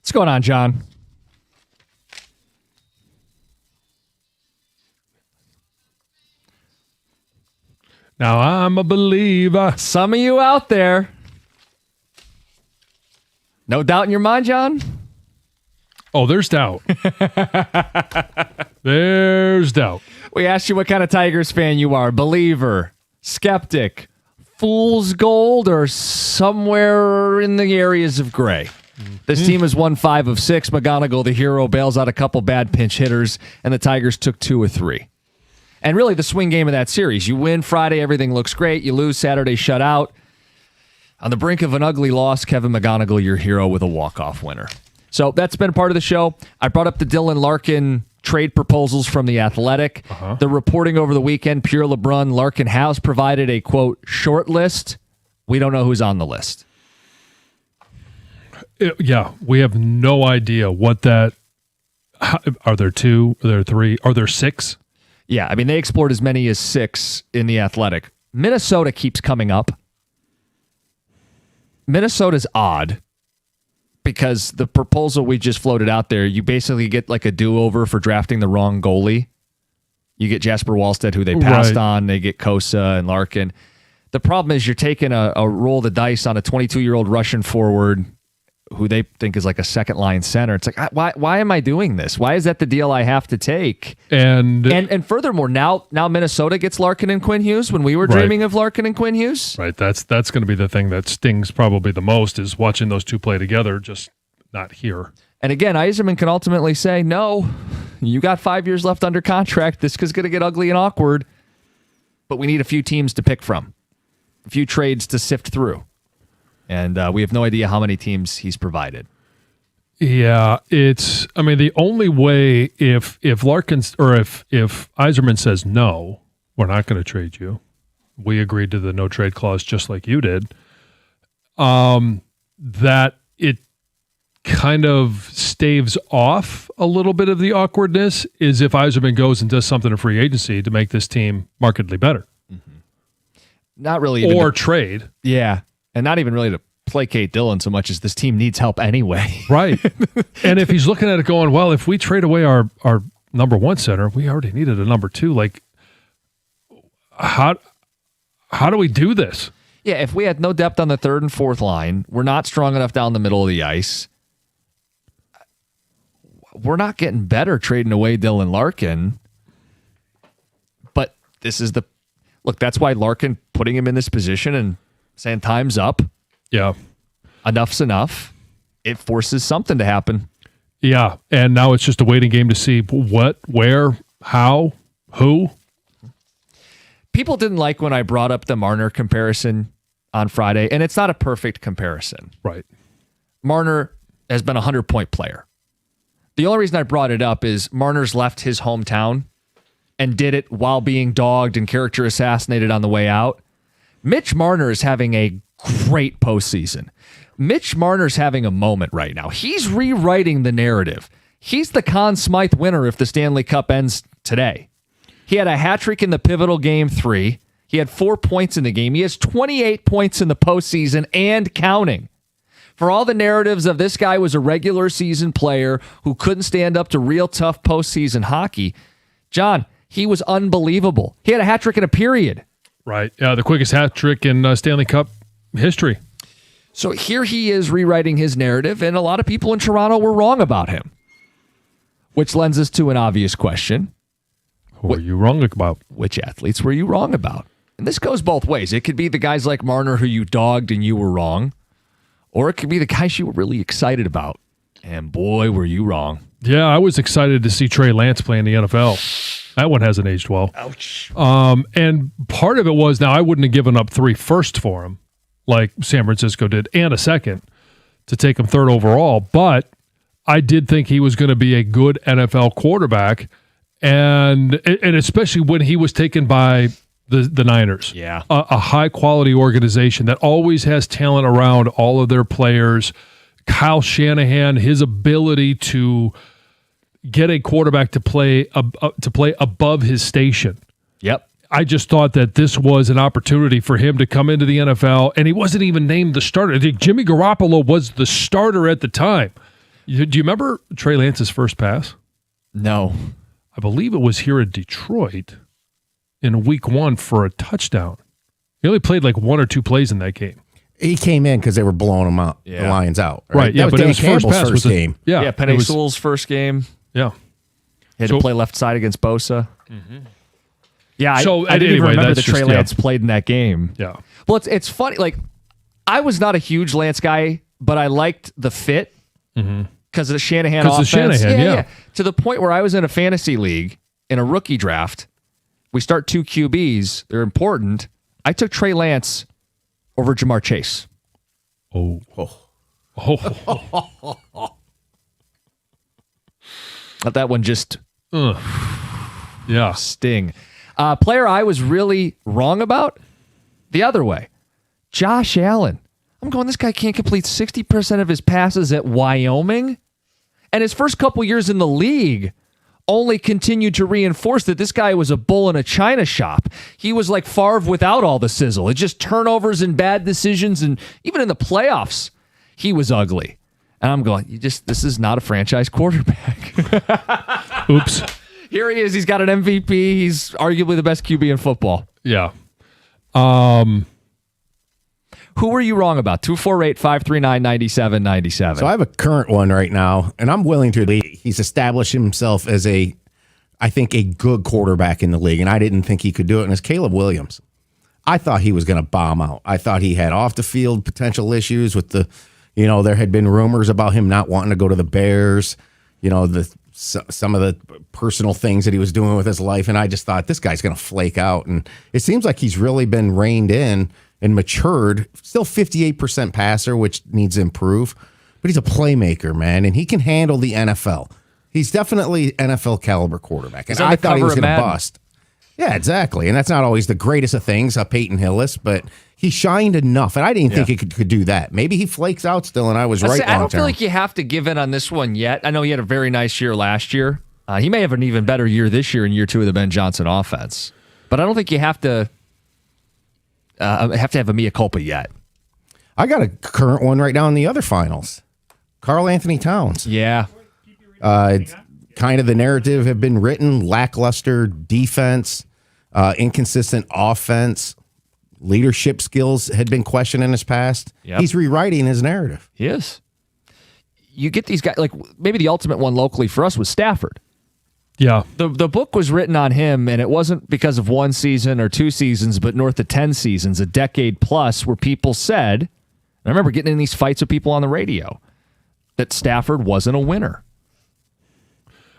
What's going on, John? Now I'm a believer. Some of you out there. No doubt in your mind, John? Oh, there's doubt. There's doubt. We asked you what kind of Tigers fan you are. Believer, skeptic, fool's gold, or somewhere in the areas of gray. This team has won 5 of 6. McGonigal, the hero, bails out a couple bad pinch hitters, and the Tigers took 2 of 3. And really the swing game of that series. You win Friday, everything looks great. You lose Saturday, shut out. On the brink of an ugly loss, Kevin McGonigal, your hero, with a walk-off winner. So that's been part of the show. I brought up the Dylan Larkin trade proposals from The Athletic. The reporting over the weekend, Pierre LeBrun, Larkin has provided a, quote, short list. We don't know who's on the list. Yeah, we have no idea what that... Are there 2? Are there 3? Are there 6? Yeah, I mean, they explored as many as 6 in The Athletic. Minnesota keeps coming up. Minnesota's odd because the proposal we just floated out there, you basically get like a do-over for drafting the wrong goalie. You get Jasper Wallstedt, who they passed on. They get Kosa and Larkin. The problem is you're taking a roll of the dice on a 22-year-old Russian forward who they think is like a second-line center. It's like, why am I doing this? Why is that the deal I have to take? And furthermore, now Minnesota gets Larkin and Quinn Hughes when we were dreaming of Larkin and Quinn Hughes. Right, that's going to be the thing that stings probably the most is watching those two play together, just not here. And again, Yzerman can ultimately say, no, you got 5 years left under contract. This is going to get ugly and awkward, but we need a few teams to pick from, a few trades to sift through. And we have no idea how many teams he's provided. Yeah, the only way if Larkin's or if Yzerman says no, we're not going to trade you. We agreed to the no trade clause just like you did. That it kind of staves off a little bit of the awkwardness is if Yzerman goes and does something in free agency to make this team markedly better. Not really. Or trade. Yeah. And not even really to placate Dylan so much as this team needs help anyway. Right. And if he's looking at it going, well, if we trade away our number 1 center, we already needed a number 2. Like, how do we do this? Yeah, if we had no depth on the 3rd and 4th line, we're not strong enough down the middle of the ice. We're not getting better trading away Dylan Larkin. But this is that's why Larkin putting him in this position and saying time's up. Yeah. Enough's enough. It forces something to happen. Yeah. And now it's just a waiting game to see what, where, how, who. People didn't like when I brought up the Marner comparison on Friday, and it's not a perfect comparison. Right. Marner has been a 100-point player. The only reason I brought it up is Marner's left his hometown and did it while being dogged and character assassinated on the way out. Mitch Marner is having a great postseason. Mitch Marner's having a moment right now. He's rewriting the narrative. He's the Conn Smythe winner if the Stanley Cup ends today. He had a hat trick in the pivotal Game 3. He had 4 points in the game. He has 28 points in the postseason and counting. For all the narratives of this guy was a regular season player who couldn't stand up to real tough postseason hockey, John, he was unbelievable. He had a hat trick in a period. Right. The quickest hat trick in Stanley Cup history. So here he is rewriting his narrative, and a lot of people in Toronto were wrong about him. Which lends us to an obvious question. Who were you wrong about? Which athletes were you wrong about? And this goes both ways. It could be the guys like Marner who you dogged and you were wrong, or it could be the guys you were really excited about. And boy, were you wrong. Yeah, I was excited to see Trey Lance play in the NFL. That one hasn't aged well. Ouch. And part of it was, now I wouldn't have given up 3 firsts for him like San Francisco did, and a second to take him 3rd overall. But I did think he was going to be a good NFL quarterback, and especially when he was taken by the Niners. Yeah. A high-quality organization that always has talent around all of their players. Kyle Shanahan, his ability to get a quarterback to play above his station. Yep. I just thought that this was an opportunity for him to come into the NFL, and he wasn't even named the starter. I think Jimmy Garoppolo was the starter at the time. Do you remember Trey Lance's first pass? No. I believe it was here in Detroit in week 1 for a touchdown. He only played like 1 or 2 plays in that game. He came in because they were blowing him out, the Lions out. Right, yeah, That was but Dan his Campbell's pass first was game. Yeah, Penei Sewell's first game. Yeah. He had to play left side against Bosa. Yeah, I didn't anyway, even remember that's that Trey just- Lance played in that game. Yeah. Well, it's funny. Like, I was not a huge Lance guy, but I liked the fit because of the Shanahan 'Cause of offense. Shanahan, yeah. To the point where I was in a fantasy league in a rookie draft. We start 2 QBs. They're important. I took Trey Lance over Jamar Chase. Oh. Let that one just yeah, sting. Player I was really wrong about, the other way, Josh Allen. I'm going, this guy can't complete 60% of his passes at Wyoming. And his first couple years in the league only continued to reinforce that this guy was a bull in a china shop. He was like Favre without all the sizzle. It's just turnovers and bad decisions. And even in the playoffs, he was ugly. And I'm going, this is not a franchise quarterback. Oops. Here he is. He's got an MVP. He's arguably the best QB in football. Yeah. Who were you wrong about? 248-539-9797. So I have a current one right now, and I'm willing to lead. He's established himself as I think, a good quarterback in the league, and I didn't think he could do it, and it's Caleb Williams. I thought he was going to bomb out. I thought he had off-the-field potential issues with there had been rumors about him not wanting to go to the Bears, some of the personal things that he was doing with his life, and I just thought, this guy's going to flake out, and it seems like he's really been reined in and matured. Still 58% passer, which needs to improve, but he's a playmaker, man, and he can handle the NFL. He's definitely NFL caliber quarterback, and I thought he was going to bust. Yeah, exactly, and that's not always the greatest of things, Peyton Hillis, but he shined enough, and I didn't think he could do that. Maybe he flakes out still, and I was right. I don't feel like you have to give in on this one yet. I know he had a very nice year last year. He may have an even better year this year in year 2 of the Ben Johnson offense, but I don't think you have to have a mea culpa yet. I got a current one right now in the other finals. Karl Anthony Towns. Yeah. Kind of the narrative have been written, lackluster defense, inconsistent offense, leadership skills had been questioned in his past. Yep. He's rewriting his narrative. He is. You get these guys, like maybe the ultimate one locally for us was Stafford. Yeah. The book was written on him, and it wasn't because of 1 season or 2 seasons, but north of 10 seasons, a decade plus, where people said, and I remember getting in these fights with people on the radio, that Stafford wasn't a winner.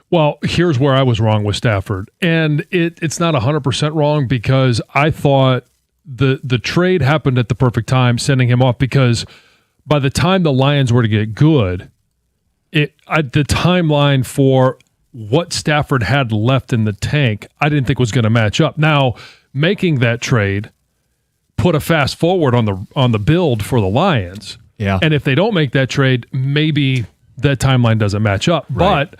Well, here's where I was wrong with Stafford. And it's not 100% wrong, because I thought the trade happened at the perfect time, sending him off, because by the time the Lions were to get good, the timeline for what Stafford had left in the tank, I didn't think was going to match up. Now, making that trade put a fast forward on the build for the Lions. Yeah. And if they don't make that trade, maybe that timeline doesn't match up. Right. But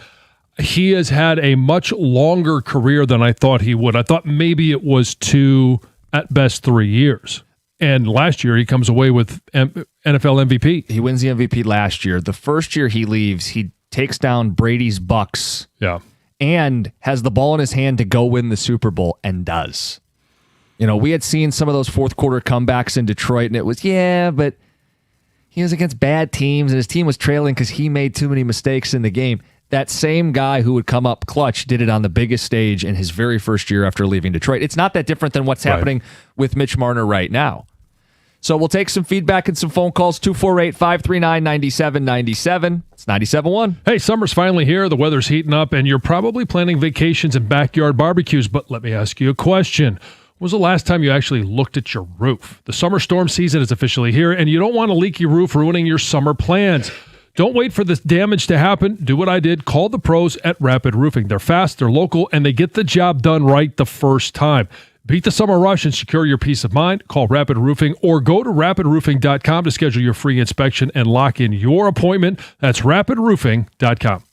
he has had a much longer career than I thought he would. I thought maybe it was 2, at best 3 years. And last year he comes away with NFL MVP. He wins the MVP last year. The first year he leaves, he takes down Brady's Bucks. Yeah. And has the ball in his hand to go win the Super Bowl, and does. We had seen some of those fourth quarter comebacks in Detroit, and it was, but he was against bad teams, and his team was trailing because he made too many mistakes in the game. That same guy who would come up clutch did it on the biggest stage in his very first year after leaving Detroit. It's not that different than what's happening with Mitch Marner right now. So we'll take some feedback and some phone calls. 248-539-9797. It's 97.1. Hey, summer's finally here. The weather's heating up, and you're probably planning vacations and backyard barbecues. But let me ask you a question. When was the last time you actually looked at your roof? The summer storm season is officially here, and you don't want a leaky roof ruining your summer plans. Don't wait for this damage to happen. Do what I did. Call the pros at Rapid Roofing. They're fast, they're local, and they get the job done right the first time. Beat the summer rush and secure your peace of mind. Call Rapid Roofing or go to rapidroofing.com to schedule your free inspection and lock in your appointment. That's rapidroofing.com.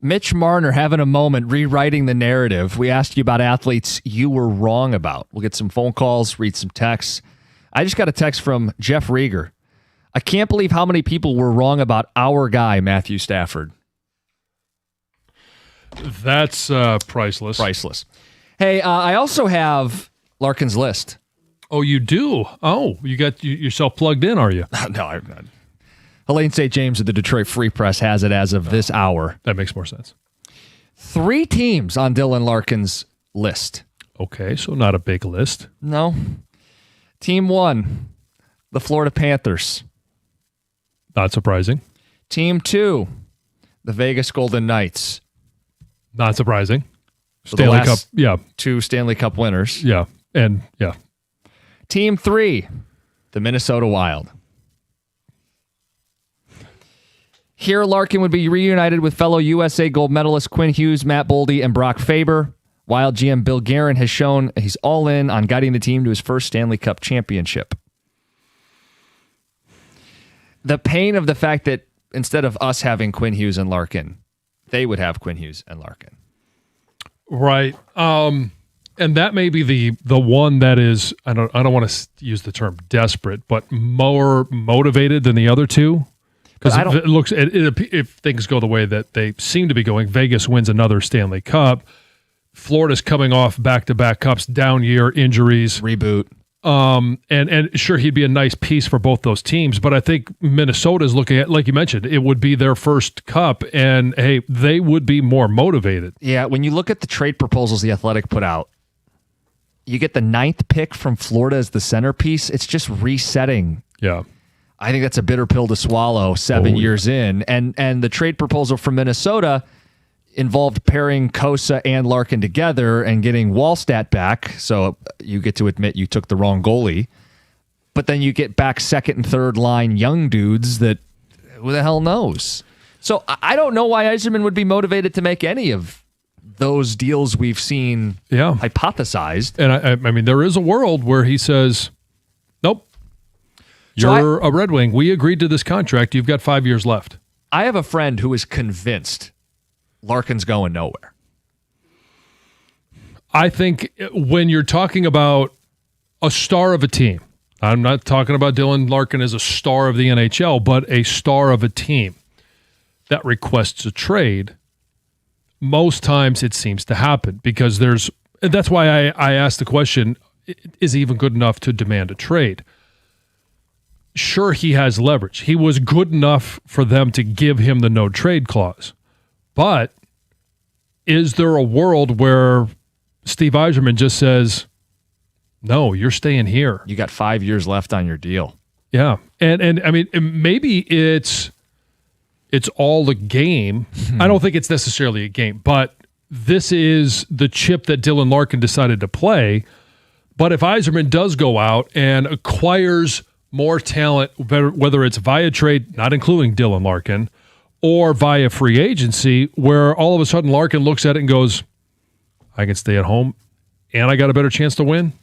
Mitch Marner having a moment rewriting the narrative. We asked you about athletes you were wrong about. We'll get some phone calls, read some texts. I just got a text from Jeff Rieger. I can't believe how many people were wrong about our guy, Matthew Stafford. That's priceless. Priceless. Hey, I also have Larkin's list. Oh, you do? Oh, you got yourself plugged in, are you? No, I'm not. Helene St. James of the Detroit Free Press has it as of this hour. That makes more sense. 3 teams on Dylan Larkin's list. Okay, so not a big list. No. Team 1, the Florida Panthers. Not surprising. Team 2, the Vegas Golden Knights. Not surprising. So Stanley Cup, yeah. 2 Stanley Cup winners. Yeah, and yeah. Team 3, the Minnesota Wild. Here, Larkin would be reunited with fellow USA gold medalists Quinn Hughes, Matt Boldy, and Brock Faber. Wild GM Bill Guerin has shown he's all in on guiding the team to his first Stanley Cup championship. The pain of the fact that instead of us having Quinn Hughes and Larkin, they would have Quinn Hughes and Larkin. Right. And that may be the one that is, I don't want to use the term desperate, but more motivated than the other two. Because if things go the way that they seem to be going, Vegas wins another Stanley Cup. Florida's coming off back-to-back cups, down year, injuries. Reboot. And sure, he'd be a nice piece for both those teams, but I think Minnesota's looking at, like you mentioned, it would be their first cup, and hey, they would be more motivated. Yeah, when you look at the trade proposals The Athletic put out, you get the 9th pick from Florida as the centerpiece. It's just resetting. Yeah. I think that's a bitter pill to swallow 7 years in. And the trade proposal from Minnesota involved pairing Kosa and Larkin together and getting Wallstat back. So you get to admit you took the wrong goalie. But then you get back second and third line young dudes that who the hell knows? So I don't know why Yzerman would be motivated to make any of those deals we've seen hypothesized. And I mean, there is a world where he says, nope. You're a Red Wing. We agreed to this contract. You've got 5 years left. I have a friend who is convinced Larkin's going nowhere. I think when you're talking about a star of a team, I'm not talking about Dylan Larkin as a star of the NHL, but a star of a team that requests a trade, most times it seems to happen because that's why I asked the question, is he even good enough to demand a trade? Sure, he has leverage. He was good enough for them to give him the no trade clause. But is there a world where Steve Yzerman just says, no, you're staying here? You got 5 years left on your deal. Yeah. And I mean, maybe it's all a game. I don't think it's necessarily a game, but this is the chip that Dylan Larkin decided to play. But if Yzerman does go out and acquires more talent, whether it's via trade, not including Dylan Larkin, or via free agency, where all of a sudden Larkin looks at it and goes, I can stay at home and I got a better chance to win.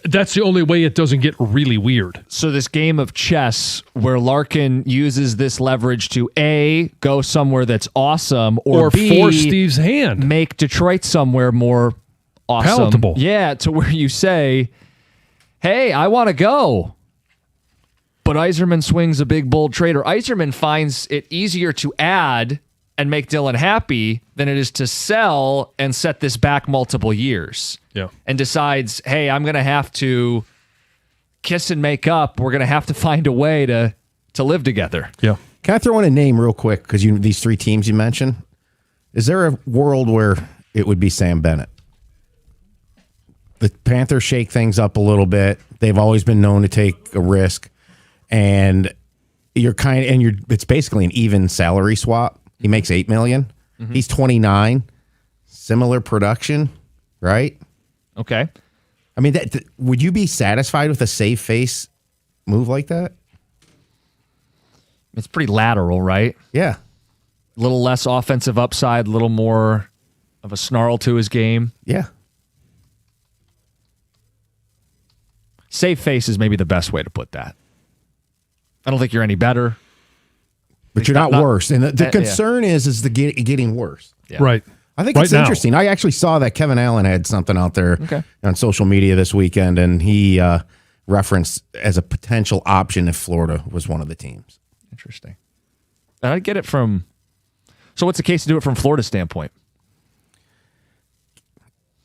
That's the only way it doesn't get really weird. So this game of chess where Larkin uses this leverage to A, go somewhere that's awesome, or B, force Steve's hand. Make Detroit somewhere more awesome. Palatable. Yeah, to where you say, hey, I want to go. But Yzerman swings a big, bold trade, or Yzerman finds it easier to add and make Dylan happy than it is to sell and set this back multiple years. Yeah. And decides, hey, I'm going to have to kiss and make up. We're going to have to find a way to live together. Yeah. Can I throw in a name real quick? Because these 3 teams you mentioned, is there a world where it would be Sam Bennett? The Panthers shake things up a little bit. They've always been known to take a risk. And it's basically an even salary swap. He makes $8 million. Mm-hmm. He's 29. Similar production, right? Okay. I mean, would you be satisfied with a save face move like that? It's pretty lateral, right? Yeah. A little less offensive upside, a little more of a snarl to his game. Yeah. Save face is maybe the best way to put that. I don't think you're any better. But you're not worse. And the yeah. concern is getting worse. Yeah. Right. I think Right it's now. interesting. I actually saw that Kevin Allen had something out there on social media this weekend, and he referenced as a potential option if Florida was one of the teams. Interesting. And I get it from. So what's the case to do it from Florida's standpoint?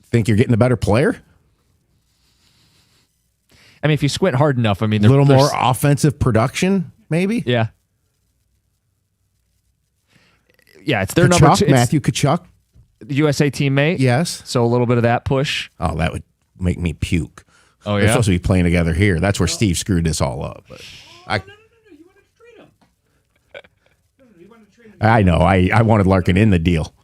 Think you're getting a better player? I mean, if you squint hard enough, I mean, A little more there's- offensive production, maybe? Yeah. Yeah, it's their Kachuk, number two. Matthew Kachuk. USA teammate. Yes. So a little bit of that push. Oh, that would make me puke. Oh, They're yeah? supposed to be playing together here. That's where Steve screwed this all up. But I know. I wanted Larkin in the deal.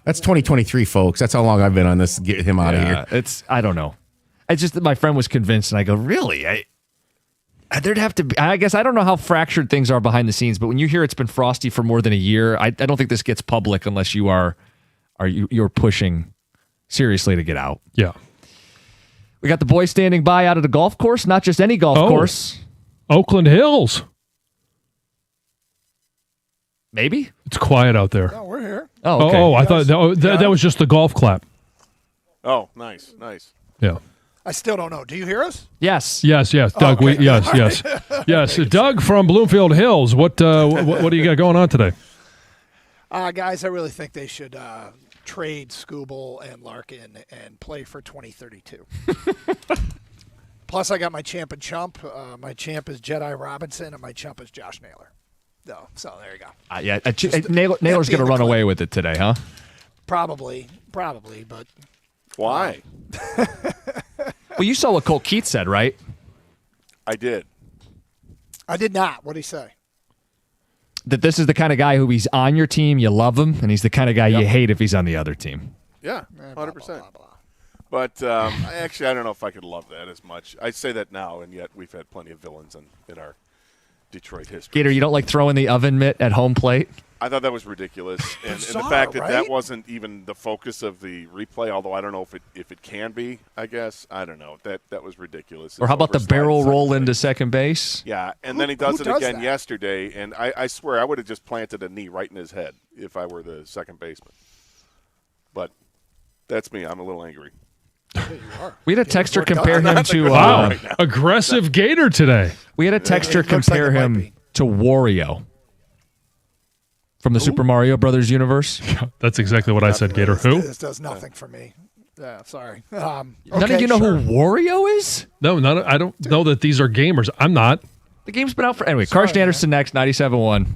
That's 2023, folks. That's how long I've been on this. Get him out of here. It's, I don't know. It's just that my friend was convinced, and I go, really? There'd have to be, I guess I don't know how fractured things are behind the scenes, but when you hear it's been frosty for more than a year, I don't think this gets public unless you're pushing seriously to get out. Yeah. We got the boys standing by out at a golf course, not just any golf course. Oakland Hills. Maybe? It's quiet out there. No, we're here. Oh, okay. Oh, I thought that was just the golf clap. Oh, nice. Yeah. I still don't know. Do you hear us? Yes. Yes. Doug, okay. yes. Yes. Doug from Bloomfield Hills. What do you got going on today? Guys, I really think they should trade Scooble and Larkin and play for 2032. Plus, I got my champ and chump. My champ is Jedi Robinson, and my chump is Josh Naylor. So there you go. Naylor's going to run away with it today, huh? Probably, but why? Well, you saw what Colt Keats said, right? I did. I did not. What did he say? That this is the kind of guy who he's on your team, you love him, and he's the kind of guy you hate if he's on the other team. Yeah, 100%. But actually, I don't know if I could love that as much. I say that now, and yet we've had plenty of villains in our Detroit history. Gator, you don't like throwing the oven mitt at home plate? I thought that was ridiculous, and the Bizarre, fact that that right? wasn't even the focus of the replay. Although I don't know if it can be. I guess I don't know. That was ridiculous. Or how about the Overslide barrel second roll base. into second base? Yeah, and then he does who it does again that? yesterday, and I swear I would have just planted a knee right in his head if I were the second baseman. But that's me. I'm a little angry. We had a texter compare him to Wow. Aggressive Gator today. We had a texter compare him to Wario from the Super Mario Brothers universe. That's exactly what I said, Gator. Who? This does nothing for me. Yeah, sorry. None of you know who Wario is? No, I don't know that these are gamers. I'm not. The game's been out for anyway. Karsten Anderson next, 97.1.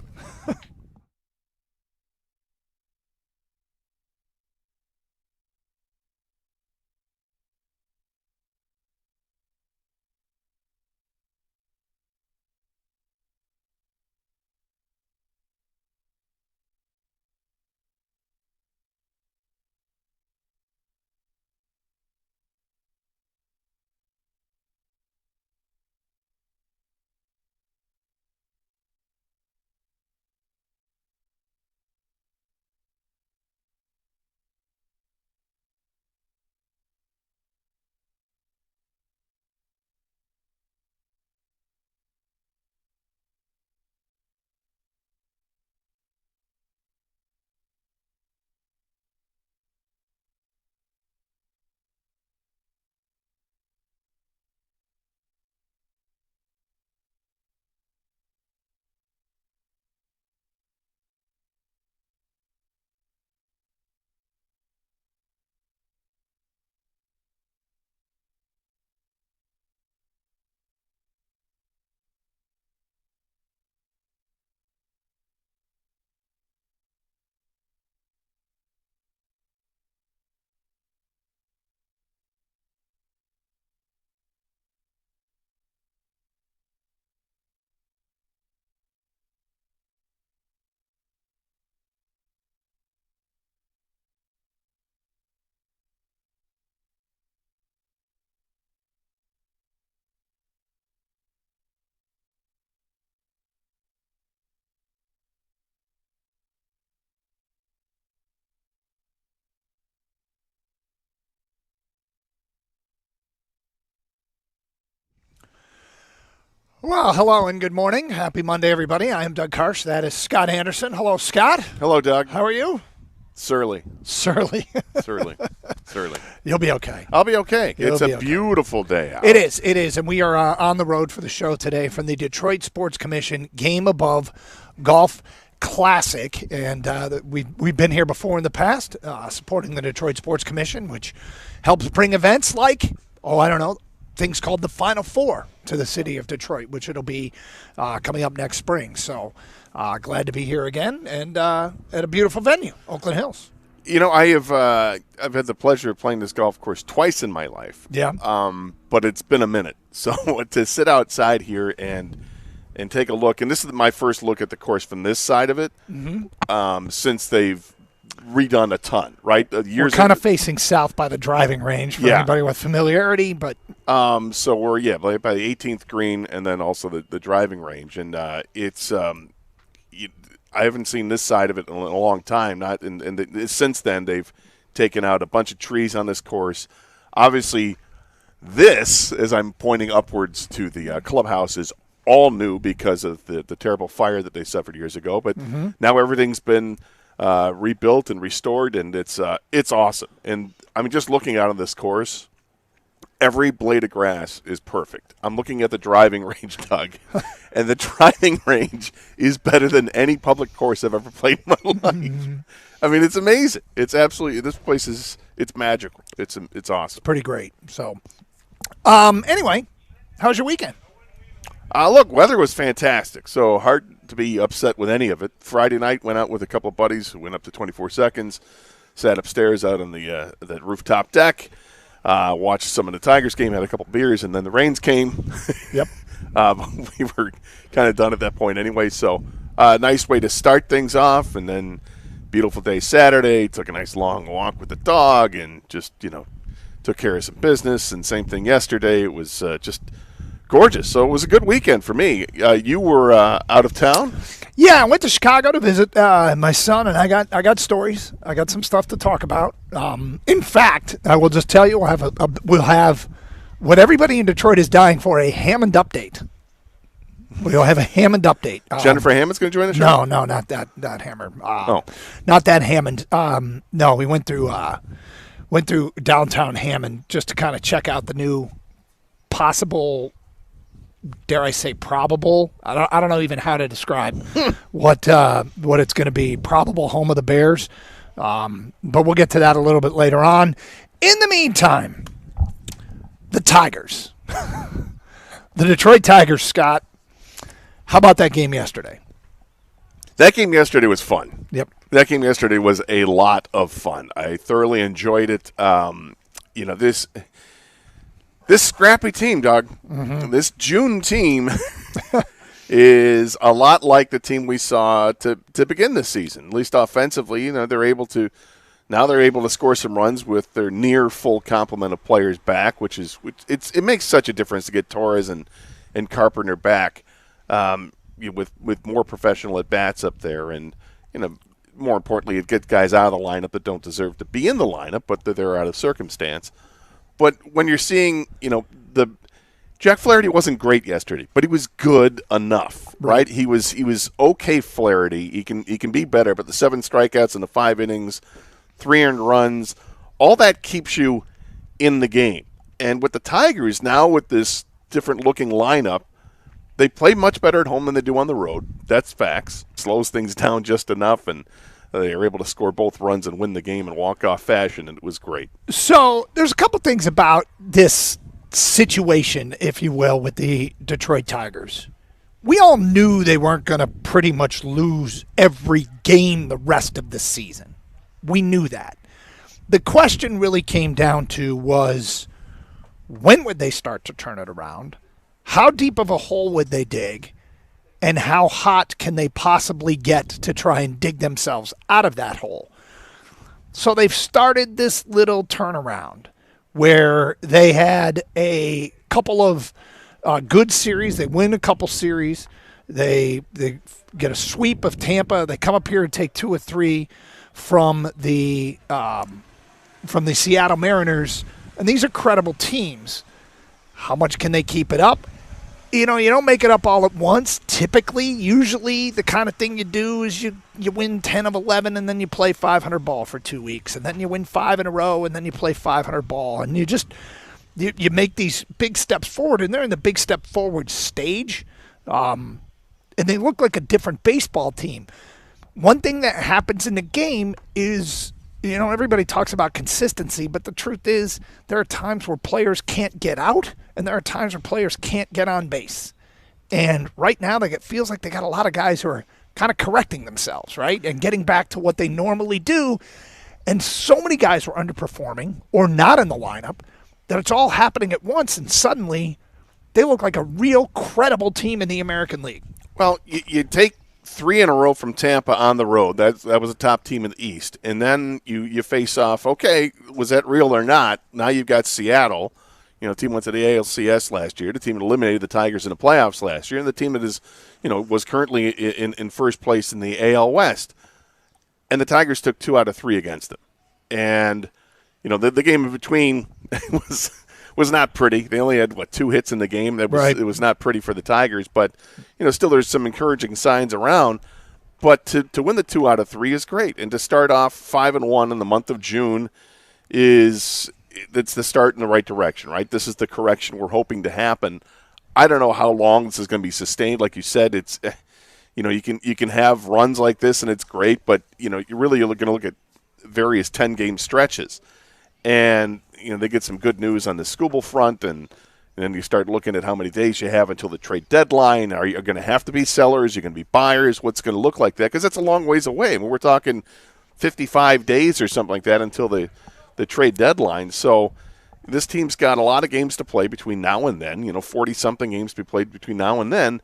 Well, hello and good morning. Happy Monday, everybody. I am Doug Karsch. That is Scott Anderson. Hello, Scott. Hello, Doug. How are you? Surly. Surly. Surly. You'll be okay. I'll be okay. You'll It's be a okay. beautiful day out. It is. And we are on the road for the show today from the Detroit Sports Commission Game Above Golf Classic. And we've been here before in the past, supporting the Detroit Sports Commission, which helps bring events like, things called the Final Four to the city of Detroit, which it'll be coming up next spring. So glad to be here again and at a beautiful venue, Oakland Hills. You know, I've had the pleasure of playing this golf course twice in my life. Yeah. But it's been a minute. So to sit outside here and take a look, and this is my first look at the course from this side of it, since they've redone a ton, right? We're kind of facing south by the driving range for anybody with familiarity, but so we're by the 18th green and then also the driving range, and it's I haven't seen this side of it in a long time. Since then they've taken out a bunch of trees on this course. Obviously, this, as I'm pointing upwards to the clubhouse, is all new because of the terrible fire that they suffered years ago. But now everything's been rebuilt and restored, and it's awesome. And I mean, just looking out on this course, every blade of grass is perfect. I'm looking at the driving range, Doug, and the driving range is better than any public course I've ever played in my life. I mean, it's amazing. It's absolutely, this place it's magical. It's awesome. Pretty great. So, anyway, how's your weekend? Look, weather was fantastic, so hard to be upset with any of it. Friday night, went out with a couple of buddies who went up to 24 Seconds, sat upstairs out on the rooftop deck, watched some of the Tigers game, had a couple beers, and then the rains came. Yep. We were kind of done at that point anyway, so nice way to start things off, and then beautiful day Saturday, took a nice long walk with the dog, and just, took care of some business, and same thing yesterday. It was just gorgeous. So it was a good weekend for me. You were out of town? Yeah, I went to Chicago to visit my son, and I got stories. I got some stuff to talk about. In fact, I will just tell you, we'll have what everybody in Detroit is dying for, a Hammond update. We'll have a Hammond update. Jennifer Hammond's going to join the show? No, not that Hammer. Not that Hammond. No, we went through downtown Hammond just to kind of check out the new possible, dare I say, probable. I don't know even how to describe what it's going to be. Probable home of the Bears, but we'll get to that a little bit later on. In the meantime, the Tigers, the Detroit Tigers. Scott, how about that game yesterday? That game yesterday was fun. Yep. That game yesterday was a lot of fun. I thoroughly enjoyed it. This scrappy team, Doug, this June team is a lot like the team we saw to begin this season. At least offensively, they're able to score some runs with their near full complement of players back, it makes such a difference to get Torres and Carpenter back with more professional at bats up there, and more importantly, it gets guys out of the lineup that don't deserve to be in the lineup, but that they're out of circumstance. But when you're seeing, Jack Flaherty wasn't great yesterday, but he was good enough, right? He was okay Flaherty. He can be better, but the 7 strikeouts in the 5 innings, 3 earned runs, all that keeps you in the game. And with the Tigers now, with this different looking lineup, they play much better at home than they do on the road. That's facts. Slows things down just enough, and they were able to score both runs and win the game in walk-off fashion, and it was great. So there's a couple things about this situation, if you will, with the Detroit Tigers. We all knew they weren't going to pretty much lose every game the rest of the season. We knew that. The question really came down to was, when would they start to turn it around? How deep of a hole would they dig? And how hot can they possibly get to try and dig themselves out of that hole? So they've started this little turnaround where they had a couple of good series. They win a couple series. They get a sweep of Tampa. They come up here and take 2 or 3 from the Seattle Mariners. And these are credible teams. How much can they keep it up? you don't make it up all at once. Typically, usually, the kind of thing you do is you win 10 of 11, and then you play 500 ball for 2 weeks, and then you win 5 in a row, and then you play 500 ball, and you make these big steps forward, and they're in the big step forward stage, and they look like a different baseball team. One thing that happens in the game is, everybody talks about consistency, but the truth is there are times where players can't get out, and there are times where players can't get on base. And right now, it feels like they got a lot of guys who are kind of correcting themselves, right, and getting back to what they normally do. And so many guys were underperforming or not in the lineup that it's all happening at once, and suddenly they look like a real credible team in the American League. Well, you take 3 in a row from Tampa on the road. That was a top team in the East. And then you face off, okay, was that real or not? Now you've got Seattle. The team went to the ALCS last year. The team that eliminated the Tigers in the playoffs last year. And the team that is, was currently in first place in the AL West. And the Tigers took 2 out of 3 against them. And, the game in between was not pretty. They only had 2 hits in the game. It was not pretty for the Tigers, but still there's some encouraging signs around. But to win the 2 out of 3 is great, and to start off 5-1 in the month of June it's the start in the right direction, right? This is the correction we're hoping to happen. I don't know how long this is going to be sustained. Like you said, it's you can have runs like this and it's great, but you're going to look at various 10-game stretches, and they get some good news on the Skubal front, and then you start looking at how many days you have until the trade deadline. Are you going to have to be sellers? Are you going to be buyers? What's going to look like that? Because that's a long ways away. I mean, we're talking 55 days or something like that until the trade deadline. So this team's got a lot of games to play between now and then. 40-something games to be played between now and then.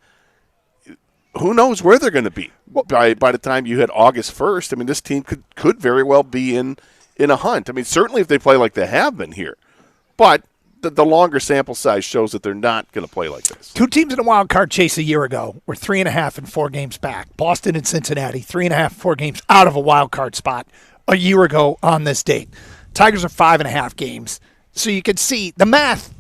Who knows where they're going to be by the time you hit August 1st? I mean, this team could very well be in a hunt. I mean, certainly if they play like they have been here. But the longer sample size shows that they're not going to play like this. 2 teams in a wild card chase a year ago were 3.5 and 4 games back. Boston and Cincinnati, 3.5, 4 games out of a wild card spot a year ago on this date. Tigers are 5.5 games. So you can see the math.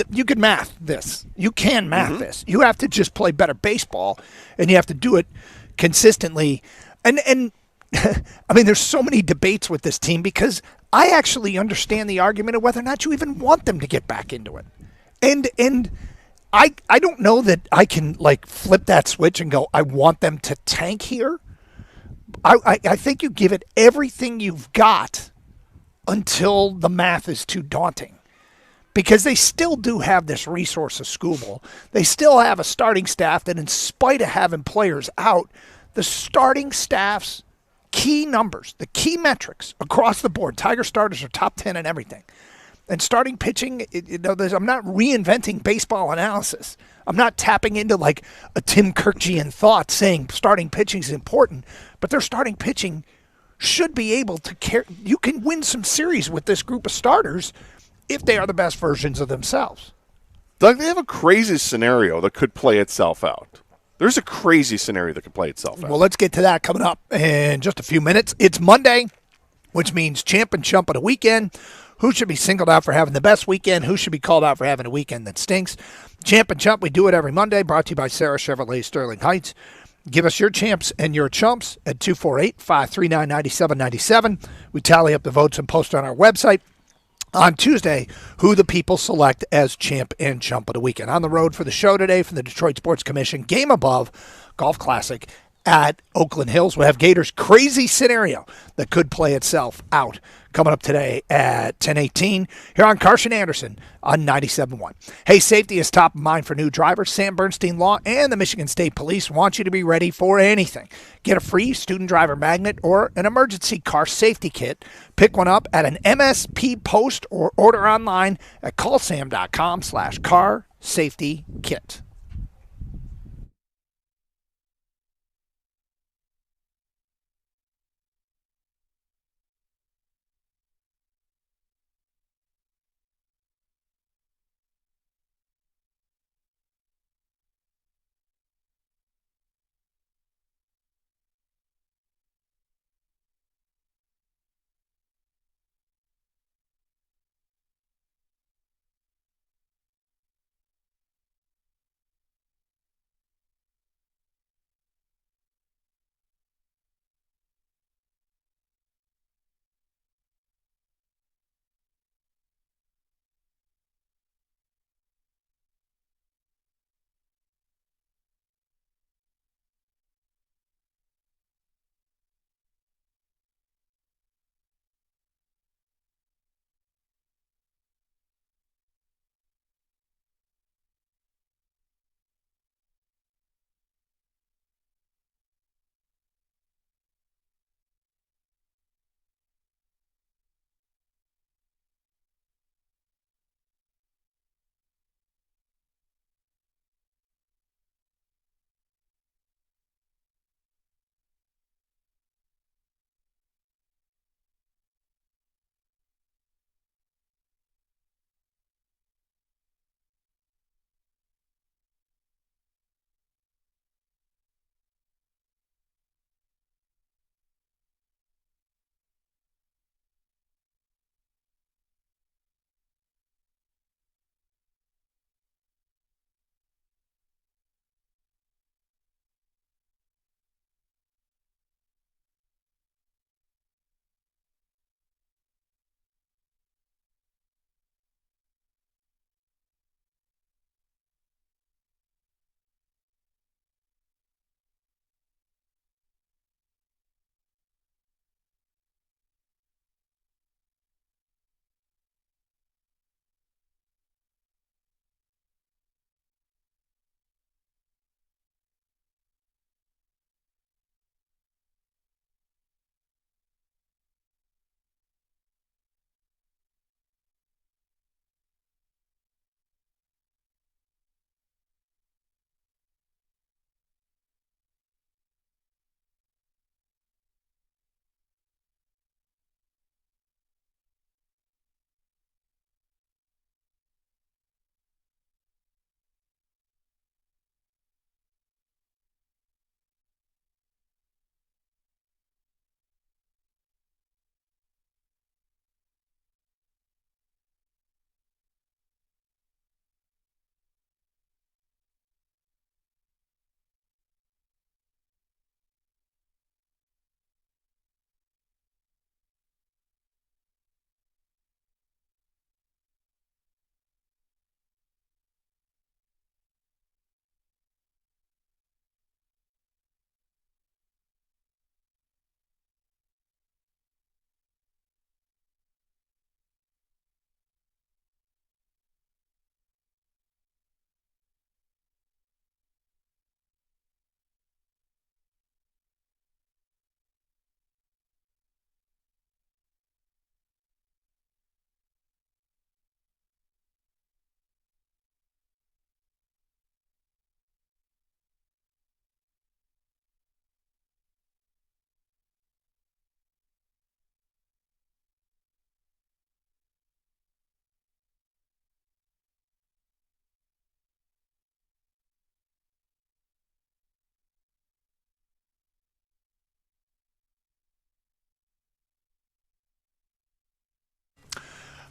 You can math this. You can math this. You have to just play better baseball, and you have to do it consistently. And I mean, there's so many debates with this team because I actually understand the argument of whether or not you even want them to get back into it. And I don't know that I can flip that switch and go, I want them to tank here. I think you give it everything you've got until the math is too daunting. Because they still do have this resource of Skubal. They still have a starting staff that, in spite of having players out, the starting staff's key numbers, the key metrics across the board, Tiger starters are top 10 in everything. And starting pitching, I'm not reinventing baseball analysis. I'm not tapping into a Tim Kirkjian thought saying starting pitching is important, but their starting pitching should be able to carry. You can win some series with this group of starters if they are the best versions of themselves. Doug, they have a crazy scenario that could play itself out. There's a crazy scenario that could play itself out. Well, let's get to that coming up in just a few minutes. It's Monday, which means champ and chump of the weekend. Who should be singled out for having the best weekend? Who should be called out for having a weekend that stinks? Champ and chump, we do it every Monday, brought to you by Sarah Chevrolet Sterling Heights. Give us your champs and your chumps at 248-539-9797. We tally up the votes and post on our website on Tuesday who the people select as champ and chump of the weekend. On the road for the show today from the Detroit Sports Commission, Game Above Golf Classic at Oakland Hills. We'll have Gators' crazy scenario that could play itself out coming up today at 10:18 here on Carson Anderson on 97.1. Hey, safety is top of mind for new drivers. Sam Bernstein Law and the Michigan State Police want you to be ready for anything. Get a free student driver magnet or an emergency car safety kit. Pick one up at an MSP post or order online at callsam.com/car safety kit.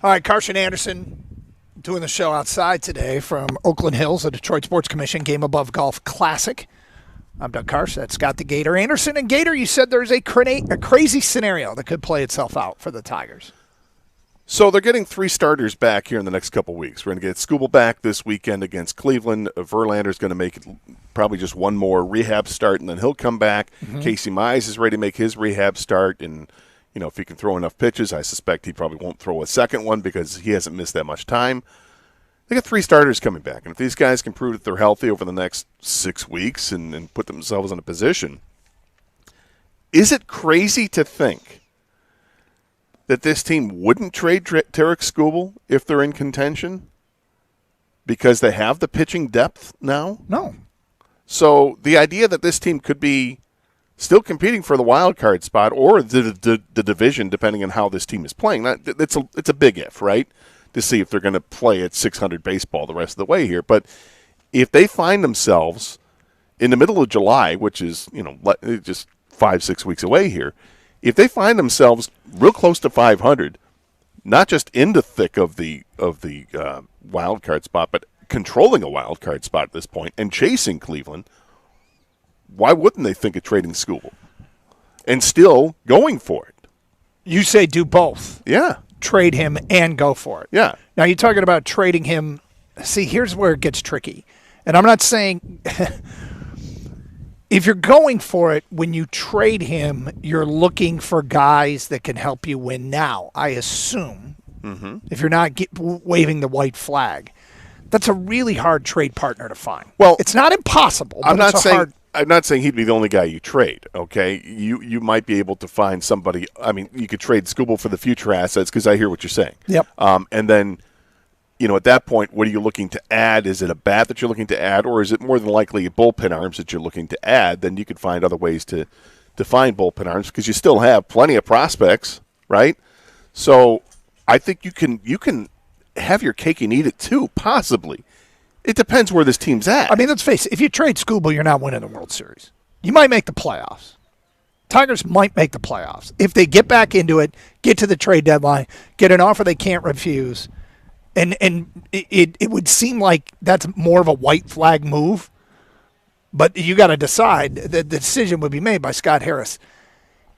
All right, Carson Anderson doing the show outside today from Oakland Hills, the Detroit Sports Commission Game Above Golf Classic. I'm Doug Karsch. That's Scott the Gator Anderson. And Gator, you said there's a crazy scenario that could play itself out for the Tigers. So they're getting 3 starters back here in the next couple weeks. We're going to get Skubal back this weekend against Cleveland. Verlander's going to make probably just one more rehab start, and then he'll come back. Mm-hmm. Casey Mize is ready to make his rehab start, and if he can throw enough pitches, I suspect he probably won't throw a second one because he hasn't missed that much time. They got 3 starters coming back, and if these guys can prove that they're healthy over the next 6 weeks and put themselves in a position, is it crazy to think that this team wouldn't trade Tarek Skubal if they're in contention because they have the pitching depth now? No. So the idea that this team could be still competing for the wild card spot or the division, depending on how this team is playing, it's a big if, right? To see if they're going to play at 600 baseball the rest of the way here. But if they find themselves in the middle of July, which is just 5-6 weeks away here, if they find themselves real close to 500, not just in the thick of the wild card spot, but controlling a wild card spot at this point and chasing Cleveland, why wouldn't they think of trading Skubal and still going for it? You say do both. Yeah. Trade him and go for it. Yeah. Now you're talking about trading him. See, here's where it gets tricky. And I'm not saying if you're going for it, when you trade him, you're looking for guys that can help you win now, I assume, if you're not waving the white flag. That's a really hard trade partner to find. Well, it's not impossible. But I'm not saying he'd be the only guy you trade, okay? You might be able to find somebody. I mean, you could trade Skubal for the future assets because I hear what you're saying. Yep. And then, at that point, what are you looking to add? Is it a bat that you're looking to add, or is it more than likely bullpen arms that you're looking to add? Then you could find other ways to find bullpen arms because you still have plenty of prospects, right? So I think you can have your cake and eat it too, possibly. It depends where this team's at. I mean, let's face it. If you trade Skubal, you're not winning the World Series. You might make the playoffs. Tigers might make the playoffs. If they get back into it, get to the trade deadline, get an offer they can't refuse, and it would seem like that's more of a white flag move. But you got to decide. The decision would be made by Scott Harris.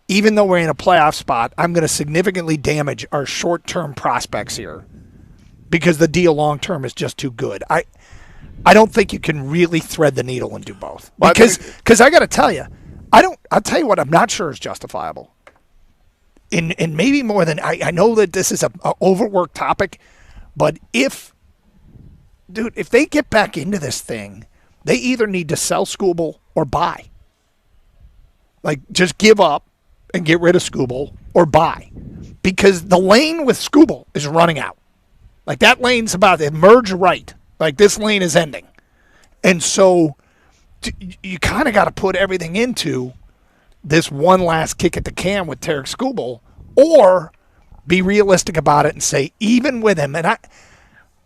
Even though we're in a playoff spot, I'm going to significantly damage our short-term prospects here because the deal long-term is just too good. I don't think you can really thread the needle and do both. Because I got to tell you, I'll tell you what I'm not sure is justifiable. And maybe more than, I know that this is a overworked topic, but if they get back into this thing, they either need to sell Skubal or buy. Like, just give up and get rid of Skubal or buy. Because the lane with Skubal is running out. Like, that lane's about to merge right. Like, this lane is ending. And so you kind of got to put everything into this one last kick at the can with Tarek Skubal, or be realistic about it and say, even with him, and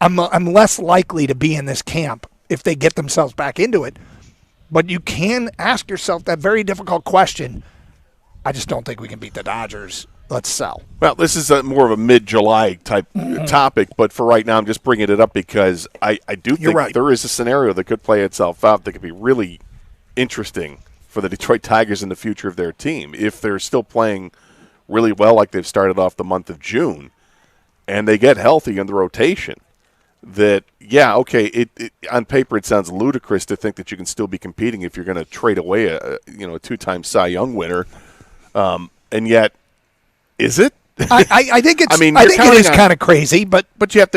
I'm less likely to be in this camp if they get themselves back into it, but you can ask yourself that very difficult question. I just don't think we can beat the Dodgers. Let's sell. Well, this is more of a mid-July type topic, but for right now, I'm just bringing it up because I do think there is a scenario that could play itself out that could be really interesting for the Detroit Tigers in the future of their team. If they're still playing really well like they've started off the month of June, and they get healthy in the rotation, that, on paper it sounds ludicrous to think that you can still be competing if you're going to trade away a 2-time Cy Young winner, and yet, is it? I think it's. I think it is kind of crazy, but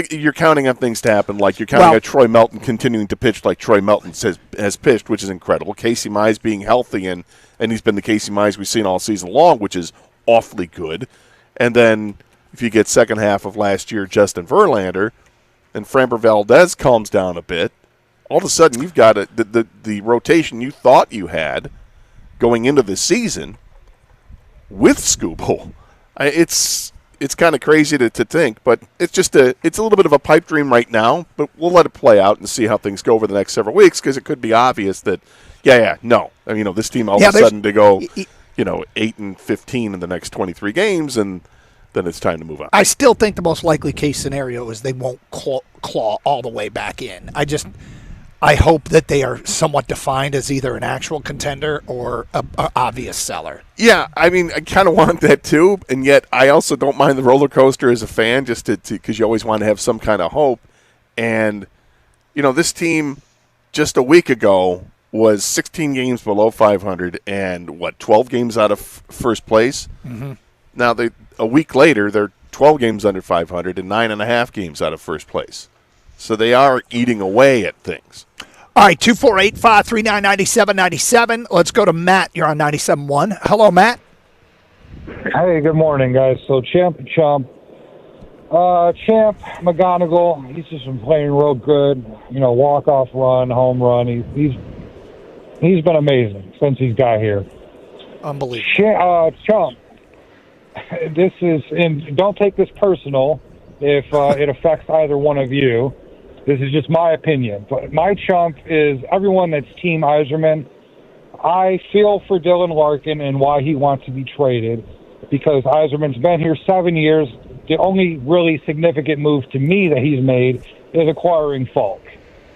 you're counting on things to happen. Like you're counting on Troy Melton continuing to pitch like Troy Melton has pitched, which is incredible. Casey Mize being healthy, and he's been the Casey Mize we've seen all season long, which is awfully good. And then if you get second half of last year, Justin Verlander, and Framber Valdez calms down a bit, all of a sudden you've got the rotation you thought you had going into the season with Skubal. It's kind of crazy to think, but it's a little bit of a pipe dream right now, but we'll let it play out and see how things go over the next several weeks because it could be obvious that, no. I mean, this team all of a sudden to go, 8-15 in the next 23 games, and then it's time to move on. I still think the most likely case scenario is they won't claw all the way back in. I hope that they are somewhat defined as either an actual contender or a obvious seller. Yeah, I mean, I kind of want that too, and yet I also don't mind the roller coaster as a fan, just because you always want to have some kind of hope. And this team just a week ago was 16 games below 500 and 12 games out of first place. Mm-hmm. Now a week later they're 12 games under 500 and 9.5 games out of first place. So they are eating away at things. All right, 248-539-9797. Let's go to Matt. You're on 97.1. Hello, Matt. Hey, good morning, guys. So Champ and Chump. Champ McGonigal, he's just been playing real good. Walk-off run, home run. He's been amazing since he's got here. Unbelievable. Chump, and don't take this personal if it affects either one of you. This is just my opinion. But my chump is everyone that's Team Yzerman. I feel for Dylan Larkin and why he wants to be traded because Yzerman's been here 7 years. The only really significant move to me that he's made is acquiring Falk.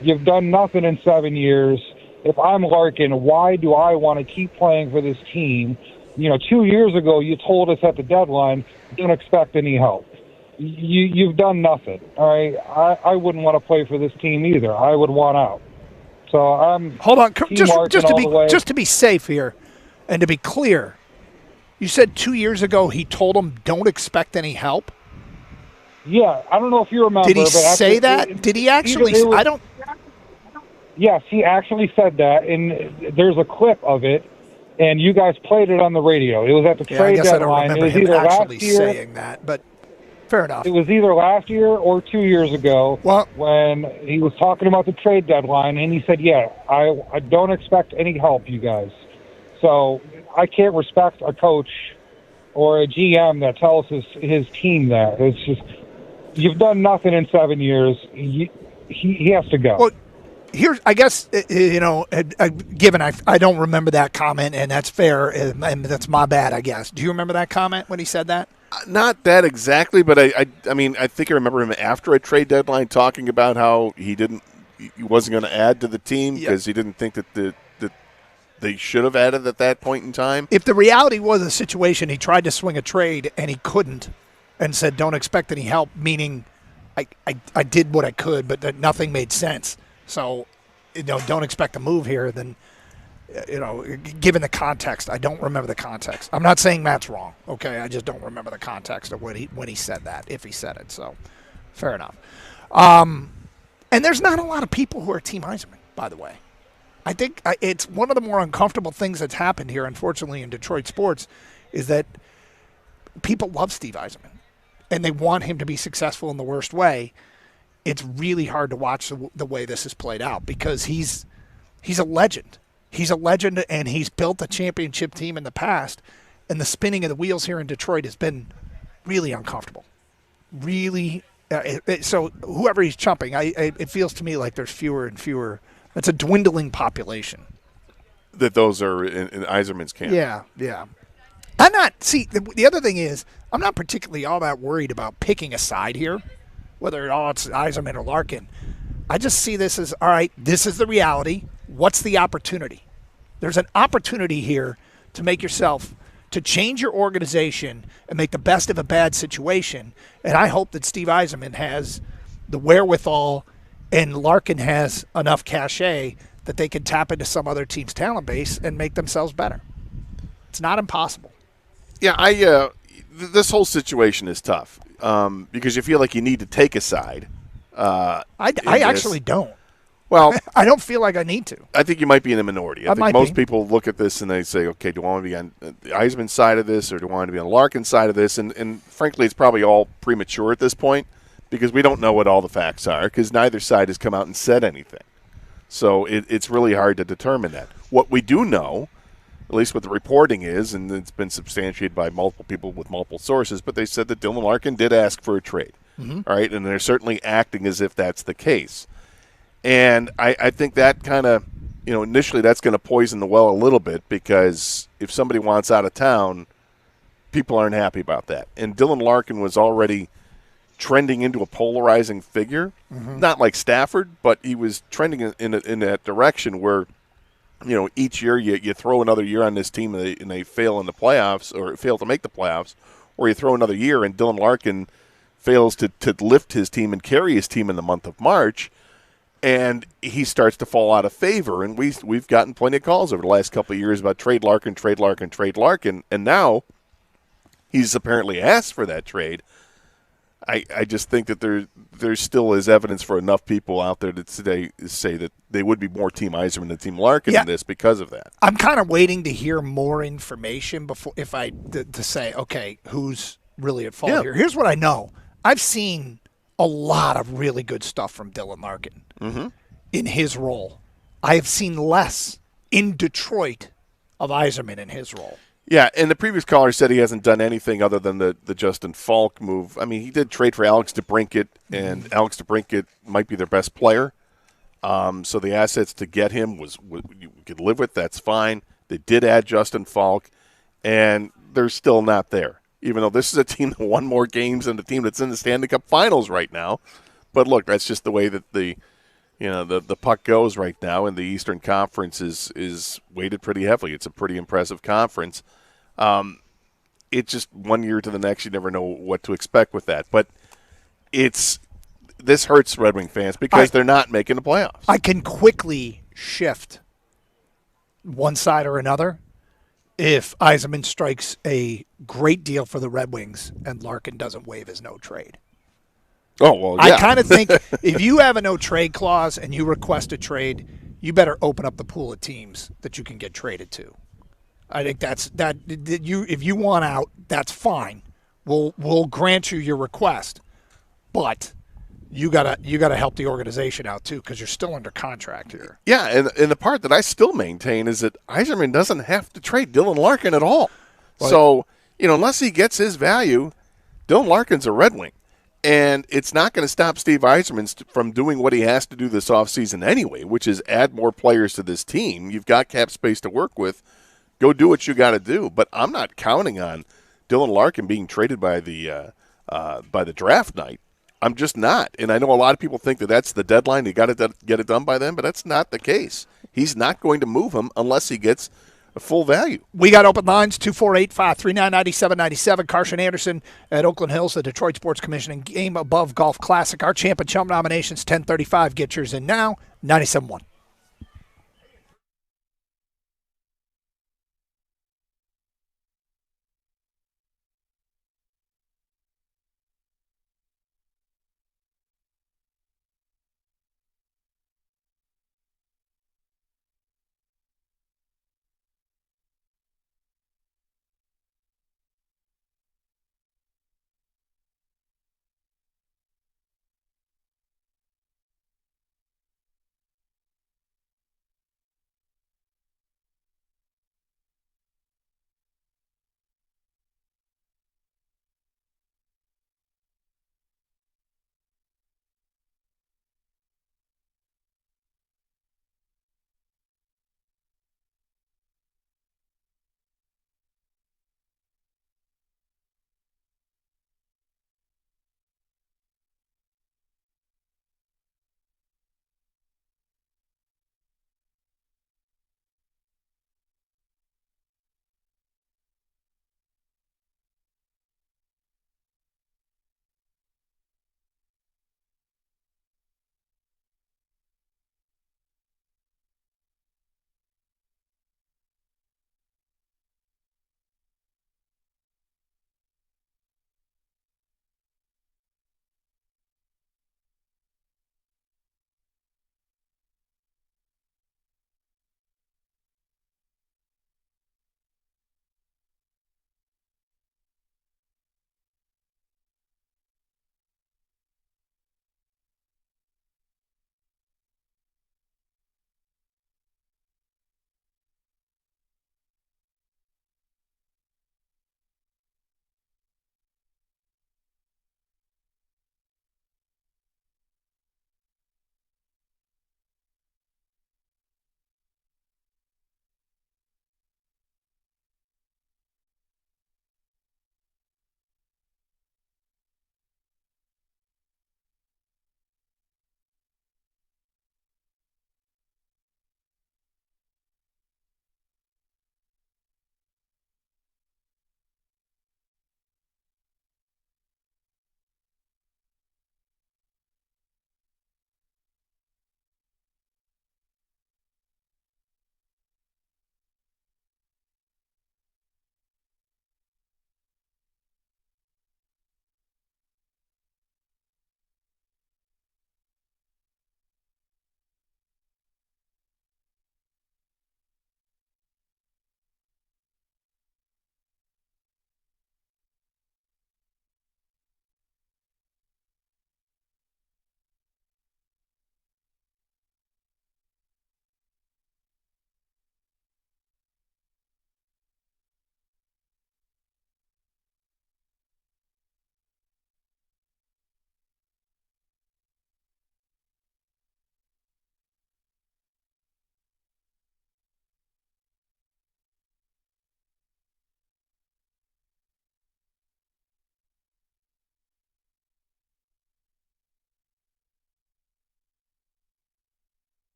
You've done nothing in 7 years. If I'm Larkin, why do I want to keep playing for this team? 2 years ago, you told us at the deadline, don't expect any help. You've done nothing. All right, I wouldn't want to play for this team either. I would want out. So I'm hold on, just to be safe here, and to be clear. You said 2 years ago he told him don't expect any help. Yeah, I don't know if you remember. Did he say that? Did he actually? I don't. Yes, he actually said that, and there's a clip of it, and you guys played it on the radio. It was at the trade deadline. I don't remember him actually saying that, but fair enough. It was either last year or 2 years ago when he was talking about the trade deadline, and he said, yeah, I don't expect any help, you guys. So I can't respect a coach or a GM that tells his team that. It's just, you've done nothing in 7 years. He has to go. Well, here's, I guess, given I don't remember that comment, and that's fair, and that's my bad, I guess. Do you remember that comment when he said that? Not that exactly, but I mean, I think I remember him after a trade deadline talking about how he wasn't going to add to the team because he didn't think that they should have added at that point in time. If the reality was a situation, he tried to swing a trade and he couldn't, and said, "Don't expect any help," meaning I did what I could, but that nothing made sense. So, don't expect a move here. Then, given the context, I don't remember the context. I'm not saying Matt's wrong. Okay, I just don't remember the context of when he said that, if he said it. So, fair enough. And there's not a lot of people who are Team Yzerman, by the way. I think it's one of the more uncomfortable things that's happened here, unfortunately, in Detroit sports, is that people love Steve Yzerman, and they want him to be successful in the worst way. It's really hard to watch the way this has played out because he's a legend. He's a legend, and he's built a championship team in the past, and the spinning of the wheels here in Detroit has been really uncomfortable. Really, so whoever he's chumping, it feels to me like there's fewer and fewer. It's a dwindling population. That those are in Yzerman's camp. Yeah. I'm not, the other thing is, I'm not particularly all that worried about picking a side here, whether it's Yzerman or Larkin. I just see this as, all right, this is the reality. What's the opportunity? There's an opportunity here to make yourself, to change your organization and make the best of a bad situation. And I hope that Steve Yzerman has the wherewithal and Larkin has enough cachet that they can tap into some other team's talent base and make themselves better. It's not impossible. Yeah, this whole situation is tough because you feel like you need to take a side. I actually don't. Well, I don't feel like I need to. I think you might be in the minority. I think most people look at this and they say, okay, do I want to be on the Yzerman side of this or do I want to be on the Larkin side of this? And frankly, it's probably all premature at this point because we don't know what all the facts are because neither side has come out and said anything. So it's really hard to determine that. What we do know, at least what the reporting is, and it's been substantiated by multiple people with multiple sources, but they said that Dylan Larkin did ask for a trade. Mm-hmm. All right, and they're certainly acting as if that's the case. And I think that kind of, initially that's going to poison the well a little bit because if somebody wants out of town, people aren't happy about that. And Dylan Larkin was already trending into a polarizing figure, not like Stafford, but he was trending in that direction where, each year you throw another year on this team and they fail in the playoffs or fail to make the playoffs, or you throw another year and Dylan Larkin fails to lift his team and carry his team in the month of March, and he starts to fall out of favor. And we've gotten plenty of calls over the last couple of years about trade Larkin, and now he's apparently asked for that trade. I just think that there still is evidence for enough people out there to today say that they would be more Team Yzerman than Team Larkin in this because of that. I'm kind of waiting to hear more information before to say, okay, who's really at fault here. Here's what I know. I've seen a lot of really good stuff from Dylan Larkin in his role. I have seen less in Detroit of Yzerman in his role. Yeah, and the previous caller said he hasn't done anything other than the Justin Falk move. I mean, he did trade for Alex DeBrincat, and Alex DeBrincat might be their best player. So the assets to get him you could live with. That's fine. They did add Justin Falk, and they're still not there. Even though this is a team that won more games than the team that's in the Stanley Cup Finals right now. But look, that's just the way that the puck goes right now, and the Eastern Conference is weighted pretty heavily. It's a pretty impressive conference. It's just one year to the next, you never know what to expect with that. But this hurts Red Wing fans because they're not making the playoffs. I can quickly shift one side or another if Yzerman strikes a great deal for the Red Wings and Larkin doesn't waive his no trade. Oh, well, yeah. I kind of think if you have a no trade clause and you request a trade, you better open up the pool of teams that you can get traded to. I think if you want out, that's fine. We'll grant you your request, but you gotta help the organization out too because you're still under contract here. Yeah, and the part that I still maintain is that Yzerman doesn't have to trade Dylan Larkin at all. Right. So unless he gets his value, Dylan Larkin's a Red Wing. And it's not going to stop Steve Yzerman from doing what he has to do this offseason anyway, which is add more players to this team. You've got cap space to work with. Go do what you got to do. But I'm not counting on Dylan Larkin being traded by the draft night. I'm just not. And I know a lot of people think that that's the deadline. You got to get it done by then, but that's not the case. He's not going to move him unless he gets a full value. We got open lines, 248-539-9797. Carson Anderson at Oakland Hills, the Detroit Sports Commission and Game Above Golf Classic. Our Champ and Chump nominations, 10:35. Get yours in now, 97.1.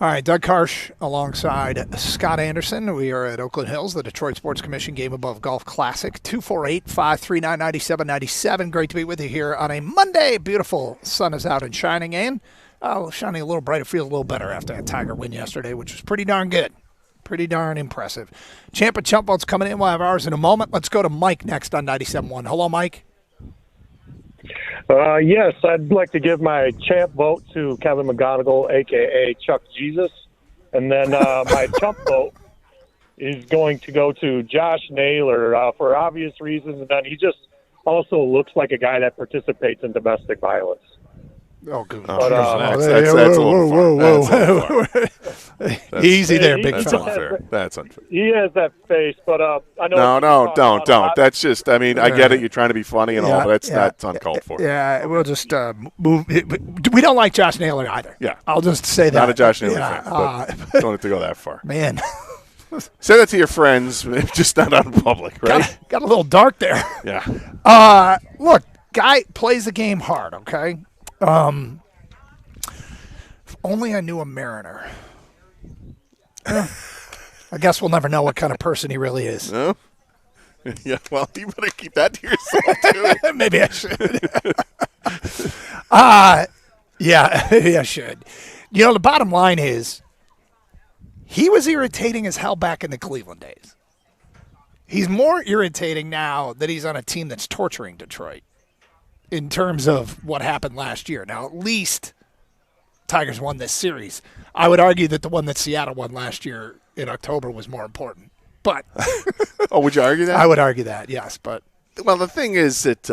All right, Doug Karsh alongside Scott Anderson. We are at Oakland Hills, the Detroit Sports Commission Game Above Golf Classic. 248-539-9797. Great to be with you here on a Monday. Beautiful sun is out and shining, and shining a little brighter. Feels a little better after that Tiger win yesterday, which was pretty darn good. Pretty darn impressive. Champ and Chump votes coming in. We'll have ours in a moment. Let's go to Mike next on 97.1. Hello, Mike. Yes, I'd like to give my champ vote to Kevin McGonigal, a.k.a. Chuck Jesus. And then my chump vote is going to go to Josh Naylor for obvious reasons. And then he just also looks like a guy that participates in domestic violence. Oh, good. That's a little far. Easy there, big That's fella. unfair. That's unfair. He has that face, but I know. No, don't. That's just, I mean, I get it. You're trying to be funny and all, but that's uncalled for. Yeah, we'll just move. We don't like Josh Naylor either. Yeah. I'll just say that. Not a Josh Naylor fan, but don't have to go that far. Man. Say that to your friends, just not out in public, right? Got a little dark there. Yeah. Look, guy plays the game hard, okay? If only I knew a Mariner. I guess we'll never know what kind of person he really is. No? Yeah, well, you better keep that to yourself, too. Maybe I should. Yeah, maybe I should. You know, the bottom line is he was irritating as hell back in the Cleveland days. He's more irritating now that he's on a team that's torturing Detroit in terms of what happened last year. Now, at least Tigers won this series. I would argue that the one that Seattle won last year in October was more important. But oh, would you argue that? I would argue that, yes. But well, the thing is that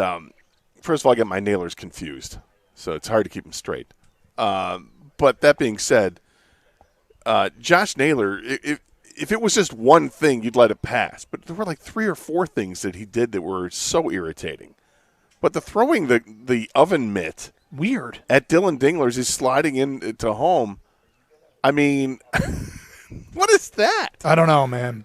first of all, I get my Nailers confused, so it's hard to keep them straight. But that being said, Josh Naylor, if it was just one thing, you'd let it pass. But there were like 3 or 4 things that he did that were so irritating. But the throwing the oven mitt weird at Dylan Dingler as he's sliding into home, I mean, what is that? I don't know, man.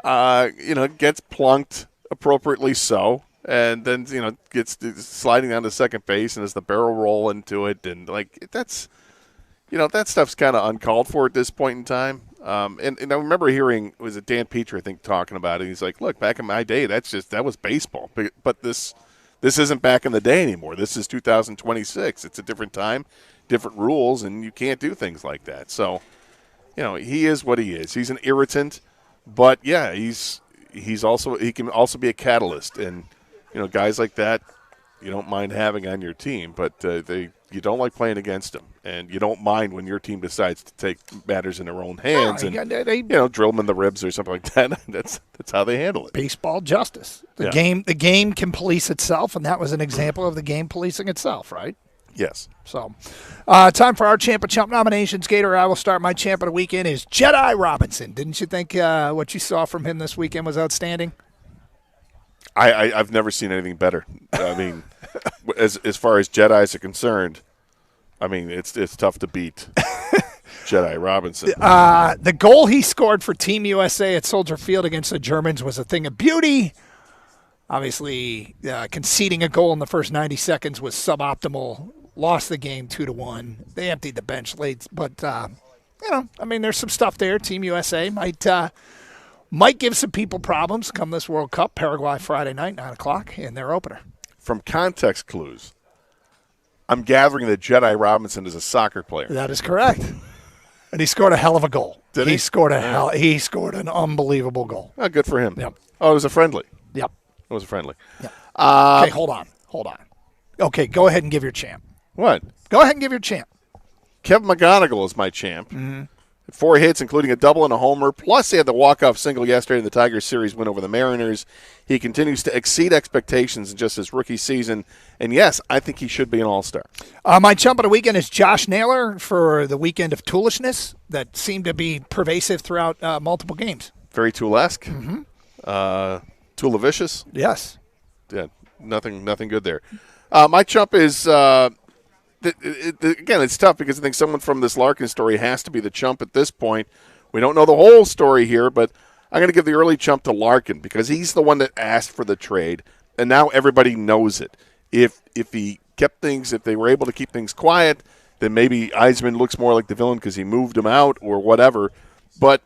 Gets plunked appropriately so, and then gets sliding down to second base and has the barrel roll into it, and that's that stuff's kind of uncalled for at this point in time. And I remember hearing, was it Dan Petrie, I think, talking about it. He's like, look, back in my day, that was baseball, but this isn't back in the day anymore. This is 2026. It's a different time, different rules, and you can't do things like that. So, he is what he is. He's an irritant, but yeah, he can also be a catalyst. And guys like that, you don't mind having on your team, but you don't like playing against them, and you don't mind when your team decides to take matters in their own hands and drill them in the ribs or something like that. That's how they handle it. Baseball justice. The game can police itself, and that was an example of the game policing itself, right? Yes. So, time for our Champ of Chump nominations. Gator, I will start. My champ of the weekend is Jedi Robinson. Didn't you think what you saw from him this weekend was outstanding? I've never seen anything better. I mean, as far as Jedis are concerned, I mean, it's tough to beat Jedi Robinson. The goal he scored for Team USA at Soldier Field against the Germans was a thing of beauty. Obviously, conceding a goal in the first 90 seconds was suboptimal. Lost the game 2-1. They emptied the bench late, but there's some stuff there. Team USA might give some people problems come this World Cup. Paraguay Friday night, 9:00 in their opener. From context clues, I'm gathering that Jedi Robinson is a soccer player. That is correct. And he scored a hell of a goal. Did he? He scored an unbelievable goal. Oh, good for him. Yep. Oh, it was a friendly. Yep. It was a friendly. Yep. Okay, hold on. Okay, go ahead and give your champ. What? Go ahead and give your champ. Kevin McGonigal is my champ. Mm-hmm. 4 hits, including a double and a homer. Plus, he had the walk-off single yesterday in the Tigers series win over the Mariners. He continues to exceed expectations in just his rookie season. And, yes, I think he should be an all-star. My chump of the weekend is Josh Naylor for the weekend of toolishness that seemed to be pervasive throughout multiple games. Very Tool-esque. Mm-hmm. Tool-vicious. Yes. Yeah, nothing good there. My chump is again, it's tough because I think someone from this Larkin story has to be the chump at this point. We don't know the whole story here, but I'm going to give the early chump to Larkin because he's the one that asked for the trade, and now everybody knows it. If they were able to keep things quiet, then maybe Yzerman looks more like the villain because he moved him out or whatever. But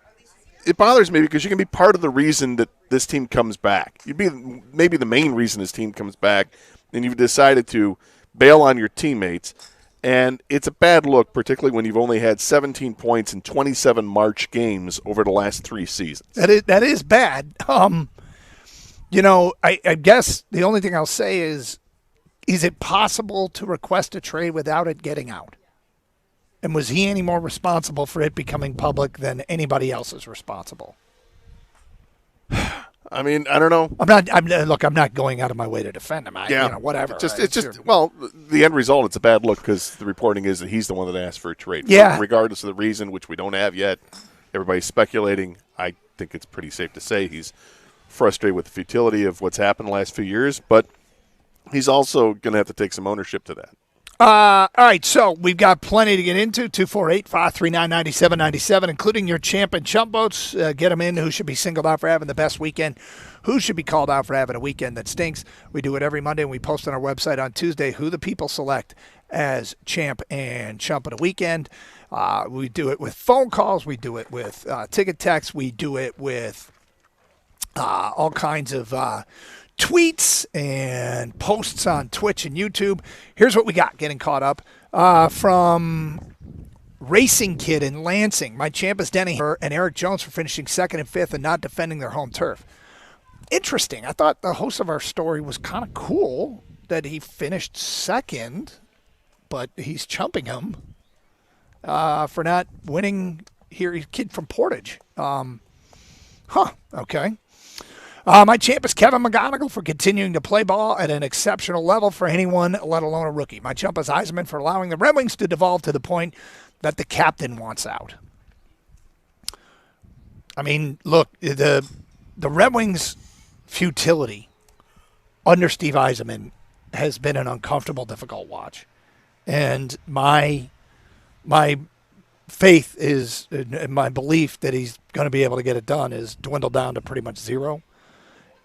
it bothers me because you can be part of the reason that this team comes back. You'd be maybe the main reason this team comes back, and you've decided to bail on your teammates. And it's a bad look, particularly when you've only had 17 points in 27 March games over the last 3 seasons. That is bad. I guess the only thing I'll say is it possible to request a trade without it getting out? And was he any more responsible for it becoming public than anybody else is responsible? I mean, I don't know. I'm not going out of my way to defend him. Whatever. It's just the end result, it's a bad look because the reporting is that he's the one that asked for a trade. Yeah. Regardless of the reason, which we don't have yet, everybody's speculating. I think it's pretty safe to say he's frustrated with the futility of what's happened the last few years, but he's also going to have to take some ownership to that. All right, so we've got plenty to get into. 248-539-9797, including your champ and chump votes. Get them in. Who should be singled out for having the best weekend? Who should be called out for having a weekend that stinks? We do it every Monday, and we post on our website on Tuesday who the people select as champ and chump of the weekend. We do it with phone calls. We do it with ticket text. We do it with all kinds of tweets and posts on Twitch and YouTube. Here's what we got getting caught up from Racing Kid in Lansing. My champ is Denny and Eric Jones for finishing second and fifth and not defending their home turf. Interesting. I thought the host of our story was kind of cool that he finished second, but he's chumping him for not winning here. He's a kid from Portage. Okay. My champ is Kevin McGonigal for continuing to play ball at an exceptional level for anyone, let alone a rookie. My chump is Yzerman for allowing the Red Wings to devolve to the point that the captain wants out. I mean, look, the Red Wings' futility under Steve Yzerman has been an uncomfortable, difficult watch. And my faith is, and my belief that he's going to be able to get it done is dwindled down to pretty much zero.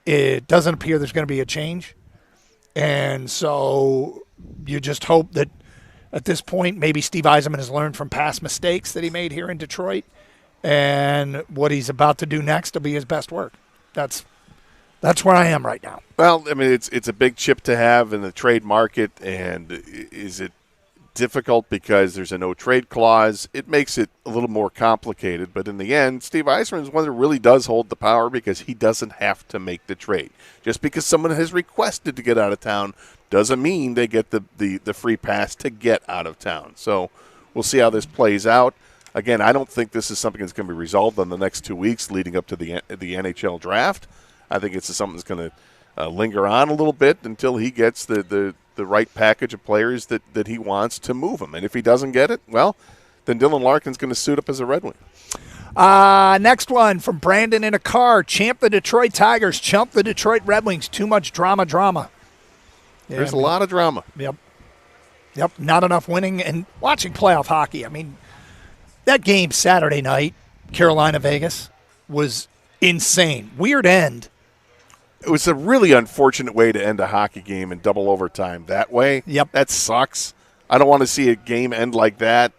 It doesn't appear there's going to be a change. And so you just hope that at this point, maybe Steve Yzerman has learned from past mistakes that he made here in Detroit. And what he's about to do next will be his best work. That's where I am right now. Well, I mean, it's a big chip to have in the trade market. And is it difficult because there's a no-trade clause? It makes it a little more complicated, but in the end, Steve Yzerman is one that really does hold the power because he doesn't have to make the trade. Just because someone has requested to get out of town doesn't mean they get the free pass to get out of town. So we'll see how this plays out. Again, I don't think this is something that's going to be resolved in the next 2 weeks leading up to the NHL draft. I think it's something that's going to linger on a little bit until he gets the right package of players that he wants to move him. And if he doesn't get it, well, then Dylan Larkin's going to suit up as a Red Wing. Next one from Brandon in a car. Champ the Detroit Tigers, chump the Detroit Red Wings. Too much drama. Yeah, There's a lot of drama. Yep. Not enough winning and watching playoff hockey. I mean, that game Saturday night, Carolina-Vegas, was insane. Weird end. It was a really unfortunate way to end a hockey game in double overtime that way. Yep. That sucks. I don't want to see a game end like that,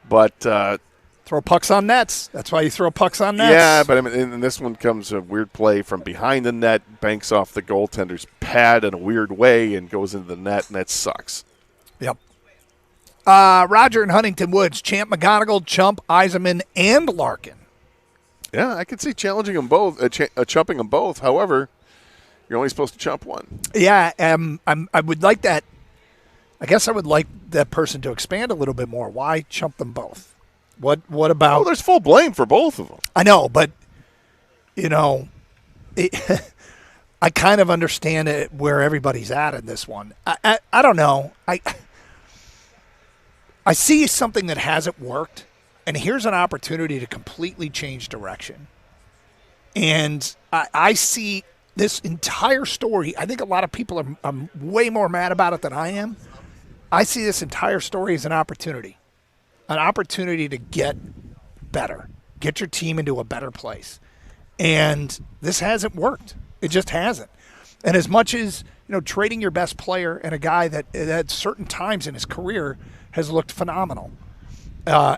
but throw pucks on nets. That's why you throw pucks on nets. Yeah, but I mean, in this one comes a weird play from behind the net, banks off the goaltender's pad in a weird way and goes into the net, and that sucks. Yep. Roger in Huntington Woods, champ McGonigal, chump Yzerman, and Larkin. Yeah, I could see challenging them both, chumping them both. However, you're only supposed to chump one. Yeah, I would like that. I guess I would like that person to expand a little bit more. Why chump them both? What about? Well, there's full blame for both of them. I know, but I kind of understand it where everybody's at in this one. I don't know. I see something that hasn't worked, and here's an opportunity to completely change direction. And I see this entire story. I think a lot of people are way more mad about it than I am. I see this entire story as an opportunity to get better, get your team into a better place. And this hasn't worked. It just hasn't. And as much as, trading your best player and a guy that at certain times in his career has looked phenomenal,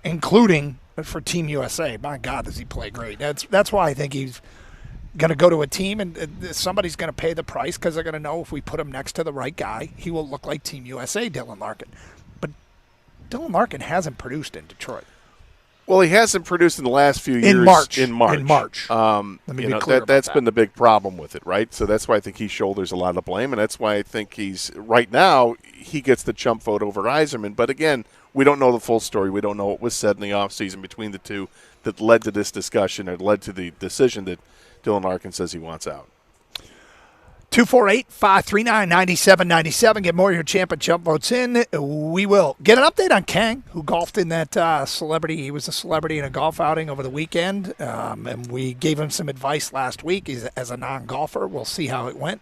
including for Team USA. My God, does he play great. That's why I think he's going to go to a team, and somebody's going to pay the price because they're going to know if we put him next to the right guy, he will look like Team USA Dylan Larkin. But Dylan Larkin hasn't produced in Detroit. Well, he hasn't produced in the last few years. In March. In March. Let me be clear about that's that. been the big problem with it, right? So that's why I think he shoulders a lot of blame, and that's why I think he's right now he gets the chump vote over Yzerman. But again, we don't know the full story. We don't know what was said in the offseason between the two that led to this discussion or led to the decision that Dylan Larkin says he wants out. 248-539-9797. Get more of your champ and chump votes in. We will get an update on Kang, who golfed in that celebrity. He was a celebrity in a golf outing over the weekend, and we gave him some advice last week as a non-golfer. We'll see how it went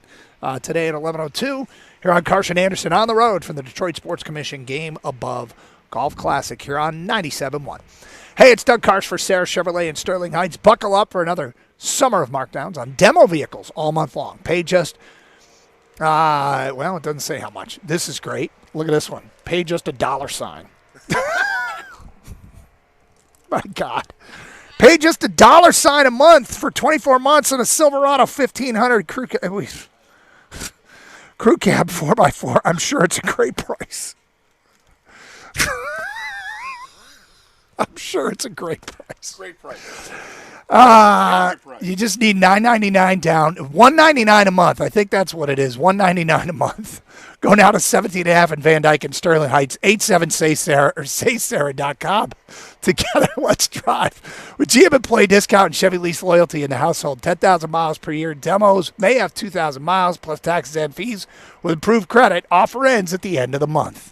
today at 11:02 here on Carson Anderson on the road from the Detroit Sports Commission Game Above Golf Classic here on 97.1. Hey, it's Doug Karsch for Sarah Chevrolet in Sterling Heights. Buckle up for another summer of markdowns on demo vehicles all month long. Pay just, well, it doesn't say how much. This is great. Look at this one. Pay just $. My God. Pay just $1 a month for 24 months on a Silverado 1500 crew cab 4x4. I'm sure it's a great price. I'm sure it's a great price. Great price. You just need $9.99 down, $199 a month. I think that's what it is. $199 a month. Go now to 17.5 in Van Dyke and Sterling Heights. 87-SAY-SARAH or saysarah.com. Together, let's drive. With GM and Play discount and Chevy Lease loyalty in the household, 10,000 miles per year. Demos may have 2,000 miles plus taxes and fees with improved credit. Offer ends at the end of the month.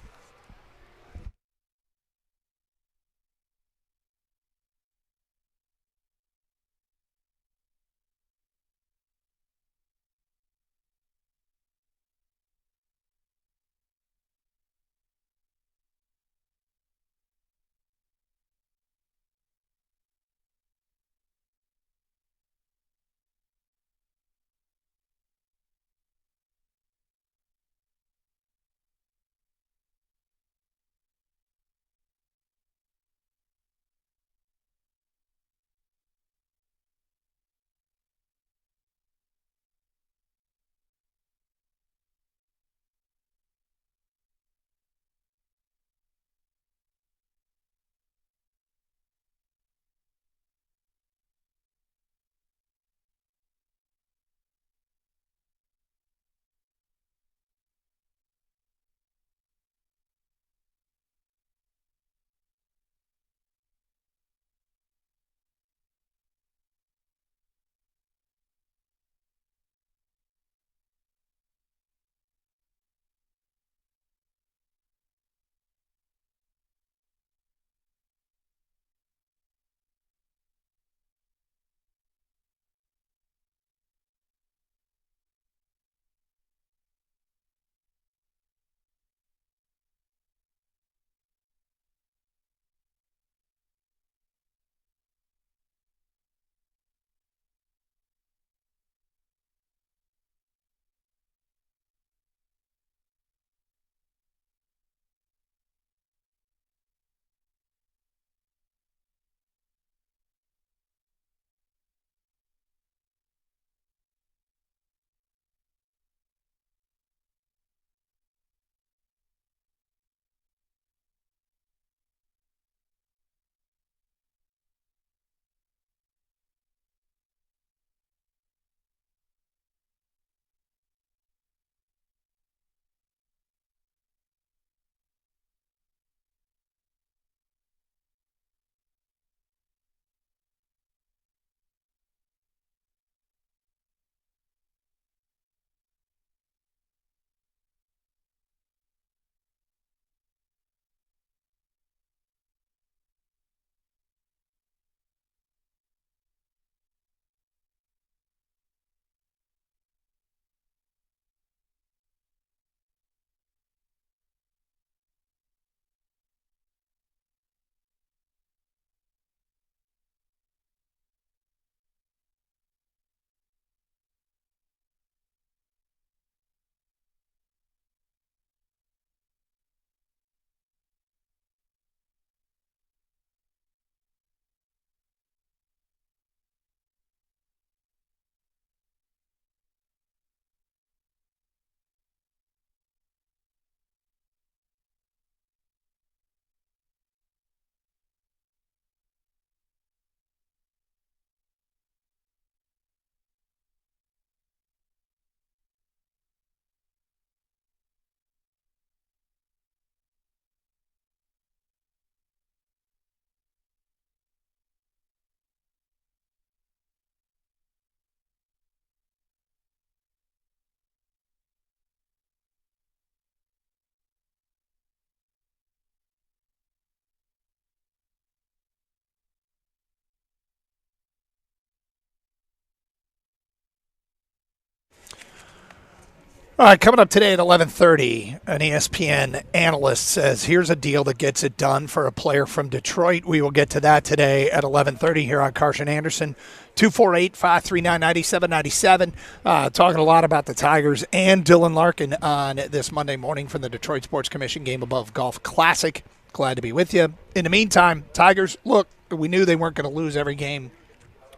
All right, coming up today at 11:30, an ESPN analyst says, here's a deal that gets it done for a player from Detroit. We will get to that today at 11:30 here on Carson Anderson. 248-539-9797. Talking a lot about the Tigers and Dylan Larkin on this Monday morning from the Detroit Sports Commission Game Above Golf Classic. Glad to be with you. In the meantime, Tigers, look, we knew they weren't going to lose every game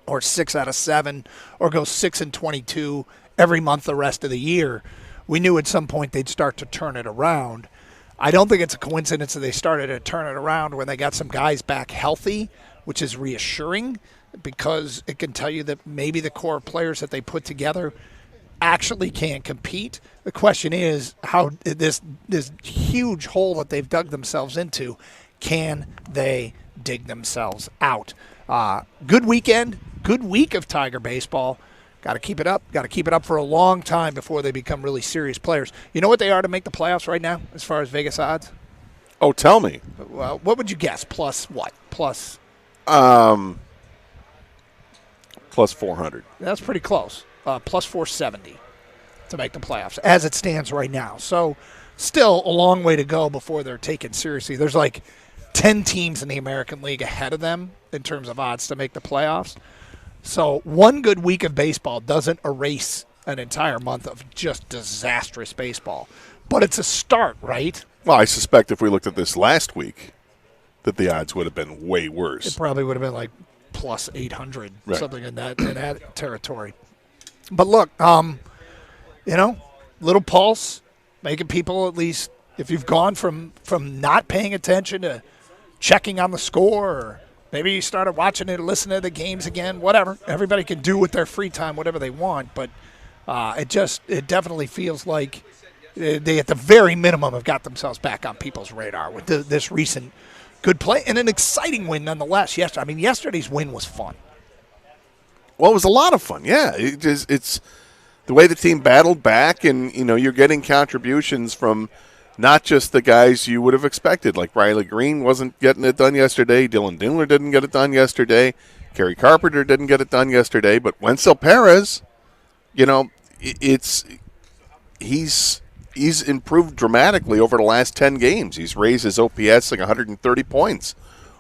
or 6 out of 7 or go 6-22 every month the rest of the year. We knew at some point they'd start to turn it around. I don't think it's a coincidence that they started to turn it around when they got some guys back healthy, which is reassuring because it can tell you that maybe the core players that they put together actually can compete. The question is how this huge hole that they've dug themselves into, can they dig themselves out? Good weekend, good week of Tiger baseball. Got to keep it up. Got to keep it up for a long time before they become really serious players. You know what they are to make the playoffs right now as far as Vegas odds? Oh, tell me. Well, what would you guess? Plus what? Plus 400. That's pretty close. Plus 470 to make the playoffs as it stands right now. So still a long way to go before they're taken seriously. There's like 10 teams in the American League ahead of them in terms of odds to make the playoffs. So one good week of baseball doesn't erase an entire month of just disastrous baseball. But it's a start, right? Well, I suspect if we looked at this last week that the odds would have been way worse. It probably would have been like plus 800, right. Something in that territory. But look, little pulse, making people at least, if you've gone from not paying attention to checking on the score, or maybe you started watching it, listening to the games again, whatever. Everybody can do with their free time whatever they want, but it definitely feels like they, at the very minimum, have got themselves back on people's radar with this recent good play and an exciting win nonetheless. Yesterday's win was fun. Well, it was a lot of fun, yeah. It's the way the team battled back, and you're getting contributions from not just the guys you would have expected, like Riley Green wasn't getting it done yesterday, Dylan Dingler didn't get it done yesterday, Kerry Carpenter didn't get it done yesterday, but Wenceel Perez, he's improved dramatically over the last 10 games. He's raised his OPS like 130 points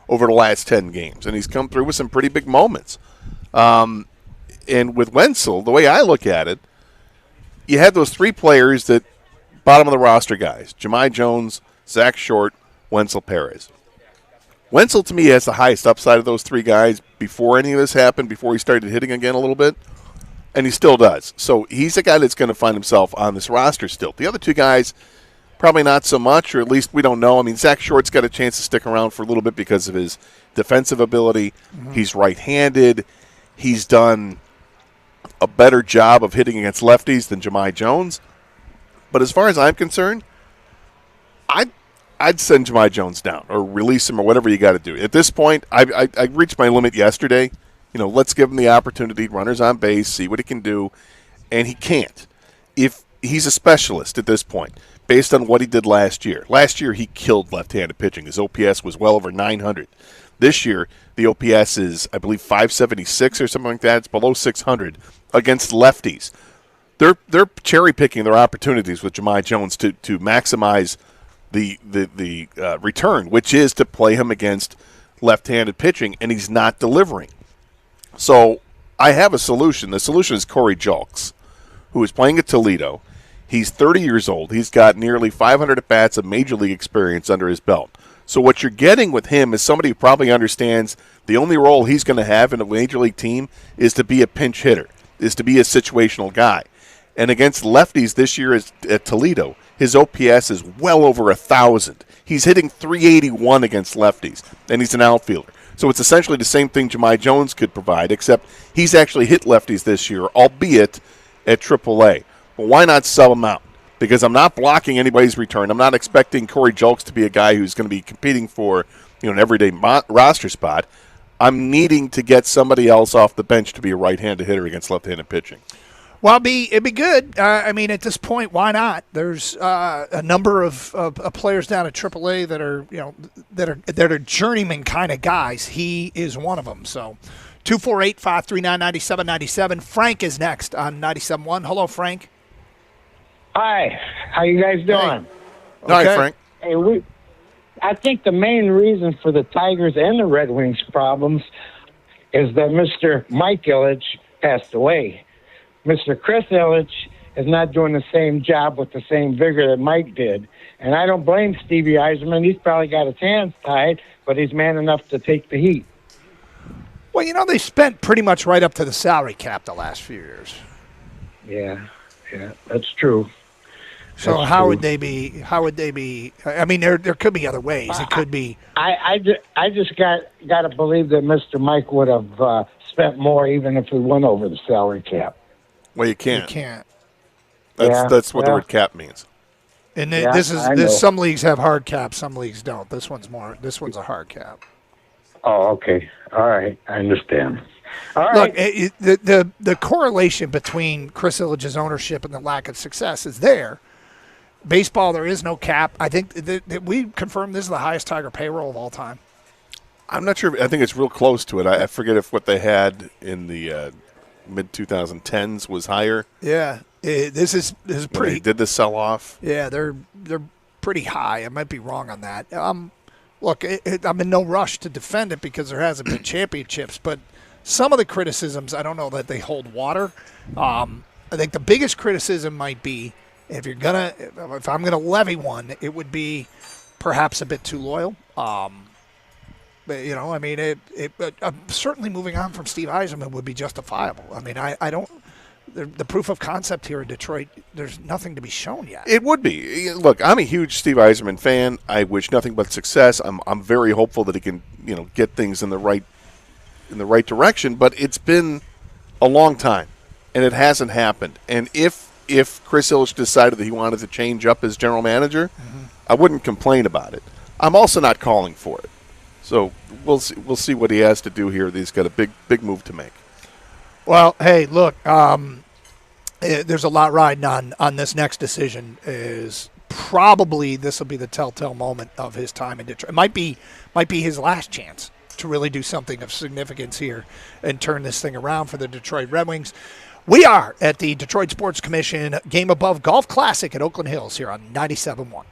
over the last 10 games, and he's come through with some pretty big moments. And with Wenceel, the way I look at it, you had those three players that bottom of the roster guys, Jahmai Jones, Zach Short, Wenceel Perez. Wenceel, to me, has the highest upside of those three guys before any of this happened, before he started hitting again a little bit, and he still does. So he's a guy that's going to find himself on this roster still. The other two guys, probably not so much, or at least we don't know. I mean, Zach Short's got a chance to stick around for a little bit because of his defensive ability. Mm-hmm. He's right-handed. He's done a better job of hitting against lefties than Jahmai Jones. But as far as I'm concerned, I'd send Jahmai Jones down or release him or whatever you got to do. At this point, I reached my limit yesterday. Let's give him the opportunity, runners on base, see what he can do. And he can't. If he's a specialist at this point, based on what he did last year. Last year, he killed left-handed pitching. His OPS was well over 900. This year, the OPS is, I believe, 576 or something like that. It's below 600 against lefties. They're cherry-picking their opportunities with Jahmai Jones to maximize the return, which is to play him against left-handed pitching, and he's not delivering. So I have a solution. The solution is Corey Julks, who is playing at Toledo. He's 30 years old. He's got nearly 500 at-bats of major league experience under his belt. So what you're getting with him is somebody who probably understands the only role he's going to have in a major league team is to be a pinch hitter, is to be a situational guy. And against lefties this year at Toledo, his OPS is well over 1,000. He's hitting 381 against lefties, and he's an outfielder. So it's essentially the same thing Jahmai Jones could provide, except he's actually hit lefties this year, albeit at AAA. But why not sell him out? Because I'm not blocking anybody's return. I'm not expecting Corey Julks to be a guy who's going to be competing for an everyday roster spot. I'm needing to get somebody else off the bench to be a right-handed hitter against left-handed pitching. Well, it'd be good. At this point, why not? There's a number of players down at AAA that are journeyman kind of guys. He is one of them. So, 248-539-9797. Frank is next on 97.1. Hello, Frank. Hi, how you guys doing? Hi, Frank. Hey, I think the main reason for the Tigers and the Red Wings problems is that Mr. Mike Ilitch passed away. Mr. Chris Ilitch is not doing the same job with the same vigor that Mike did. And I don't blame Stevie Eiserman. He's probably got his hands tied, but he's man enough to take the heat. Well, they spent pretty much right up to the salary cap the last few years. Yeah, that's true. So That's how true. would they be? I mean, there could be other ways. It could be. I just got to believe that Mr. Mike would have spent more even if we went over the salary cap. Well, you can't. You can't. That's what the Yeah. word cap means. And Yeah, I know. some leagues have hard caps, some leagues don't. This one's a hard cap. Oh, okay. All right. I understand. All Look, right. the correlation between Chris Ilitch's ownership and the lack of success is there. Baseball, there is no cap. I think that we confirmed this is the highest Tiger payroll of all time. I'm not sure. I think it's real close to it. I forget if what they had in the mid 2010s was higher. Yeah, this is When pretty. they did the sell off. Yeah, they're pretty high. I might be wrong on that. Look, I'm in no rush to defend it because there hasn't been championships, but some of the criticisms, I don't know that they hold water. I think the biggest criticism might be if I'm gonna levy one, it would be perhaps a bit too loyal. But I mean, certainly moving on from Steve Eiserman would be justifiable. I mean, I don't. The proof of concept here in Detroit, there's nothing to be shown yet. It would be. Look, I'm a huge Steve Eiserman fan. I wish nothing but success. I'm very hopeful that he can, get things in the right direction. But it's been a long time, and it hasn't happened. And if Chris Ilitch decided that he wanted to change up his general manager, I wouldn't complain about it. I'm also not calling for it. So we'll see what he has to do here. He's got a big move to make. Well, hey, look, there's a lot riding on this next decision. Is probably this will be the telltale moment of his time in Detroit. It might be his last chance to really do something of significance here and turn this thing around for the Detroit Red Wings. We are at the Detroit Sports Commission Game Above Golf Classic at Oakland Hills here on 97.1.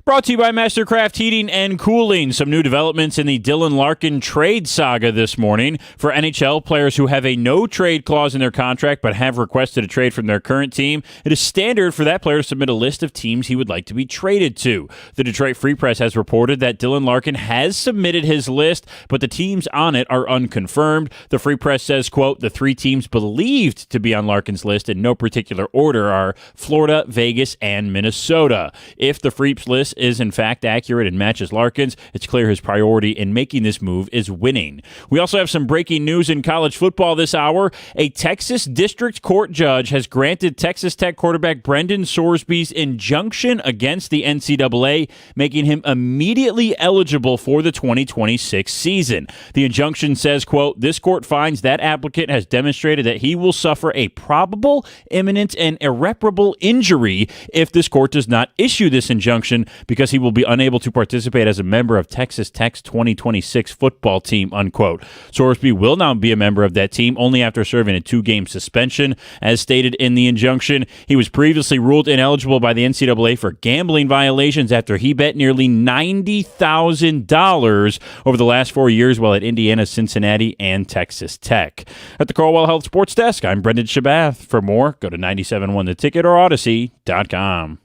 Brought to you by Mastercraft Heating and Cooling. Some new developments in the Dylan Larkin trade saga this morning. For NHL players who have a no-trade clause in their contract but have requested a trade from their current team, it is standard for that player to submit a list of teams he would like to be traded to. The Detroit Free Press has reported that Dylan Larkin has submitted his list, but the teams on it are unconfirmed. The Free Press says, quote, the 3 teams believed to be on Larkin's list in no particular order are Florida, Vegas, and Minnesota. If the Freeps list is in fact accurate and matches Larkin's, it's clear his priority in making this move is winning. We also have some breaking news in college football this hour. A Texas District Court judge has granted Texas Tech quarterback Brendan Sorsby's injunction against the NCAA, making him immediately eligible for the 2026 season. The injunction says, quote, this court finds that applicant has demonstrated that he will suffer a probable, imminent, and irreparable injury if this court does not issue this injunction because he will be unable to participate as a member of Texas Tech's 2026 football team, unquote. Sorsby will now be a member of that team only after serving a 2-game suspension. As stated in the injunction, he was previously ruled ineligible by the NCAA for gambling violations after he bet nearly $90,000 over the last 4 years while at Indiana, Cincinnati, and Texas Tech. At the Corewell Health Sports Desk, I'm Brendan Shabath. For more, go to 97.1theticket or Odyssey.com.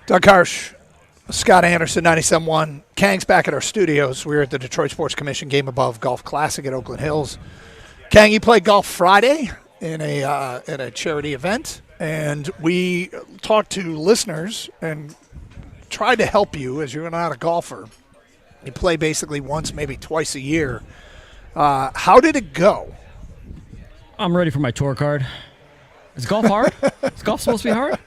Doug Harsh, Scott Anderson, 97.1. Kang's back at our studios. We're at the Detroit Sports Commission Game Above Golf Classic at Oakland Hills. Kang, you played golf Friday in a charity event, and we talked to listeners and tried to help you as you're not a golfer. You play basically once, maybe twice a year. How did it go? I'm ready for my tour card. Is golf hard? Is golf supposed to be hard?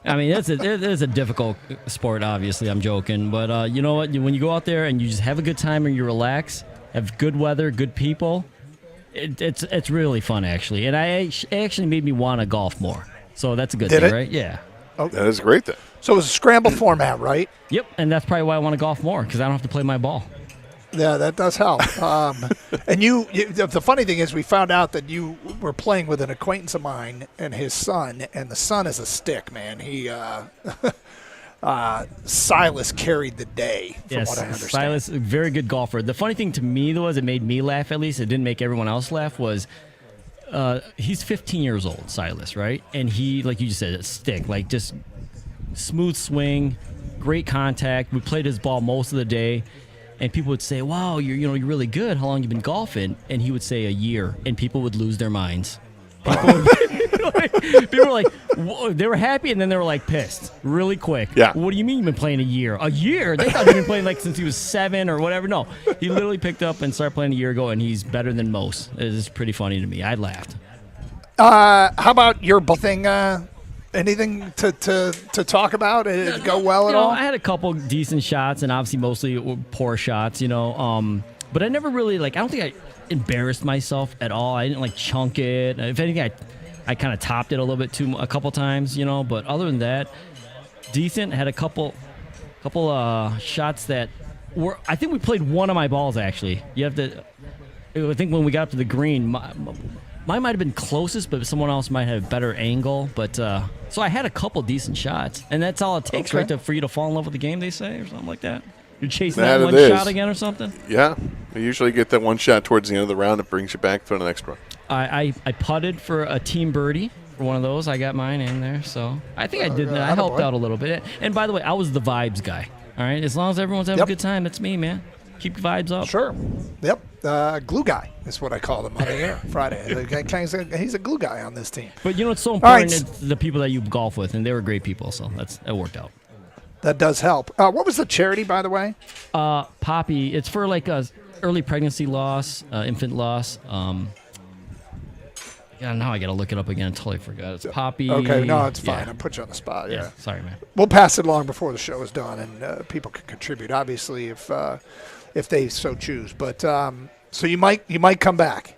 I mean, it is a difficult sport, obviously. I'm joking. But you know what? When you go out there and you just have a good time and you relax, have good weather, good people, it's really fun, actually. And it actually made me want to golf more. So that's a good thing, right? Yeah. Oh, that is great, then. So it was a scramble format, right? Yep, and that's probably why I want to golf more, because I don't have to play my ball. Yeah, that does help. And the funny thing is we found out that you were playing with an acquaintance of mine and his son, and the son is a stick, man. He Silas carried the day, from what I understand. Silas, a very good golfer. The funny thing to me, though, is it made me laugh at least. It didn't make everyone else laugh, was he's 15 years old, Silas, right? And he, like you just said, a stick, like just smooth swing, great contact. We played his ball most of the day. And people would say, wow, you're really good. How long you been golfing? And he would say a year, and people would lose their minds. People were like, they were happy, and then they were like pissed really quick. Yeah. What do you mean you've been playing a year? A year? They thought he'd been playing like since he was 7 or whatever. No, he literally picked up and started playing a year ago, and he's better than most. It's pretty funny to me. I laughed. How about your thing? Anything to talk about? Did it go well at all? I had a couple decent shots, and obviously mostly poor shots, But I never really, I don't think I embarrassed myself at all. I didn't, chunk it. If anything, I kind of topped it a little bit a couple times, But other than that, decent. Had a couple shots that were, I think we played one of my balls, actually. You have to, I think when we got up to the green, mine might have been closest, but someone else might have a better angle. But so I had a couple decent shots, and that's all it takes, right, for you to fall in love with the game, they say, or something like that. You're chasing that one shot again or something? Yeah. You usually get that one shot towards the end of the round that brings you back for the next one. I putted for a team birdie for one of those. I got mine in there, so I think I did that. I helped out a little bit. And by the way, I was the vibes guy. All right? As long as everyone's having a good time, that's me, man. Keep the vibes up. Sure. Yep. Glue guy is what I called him on the air Friday. He's a glue guy on this team. But it's so important it's the people that you golf with, and they were great people, so that worked out. That does help. What was the charity, by the way? Poppy. It's for early pregnancy loss, infant loss. Yeah, now I got to look it up again. I totally forgot. It's Poppy. Okay, no, it's fine. I put you on the spot. Yeah. Sorry, man. We'll pass it along before the show is done, and people can contribute, obviously, if they so choose. But so you might come back.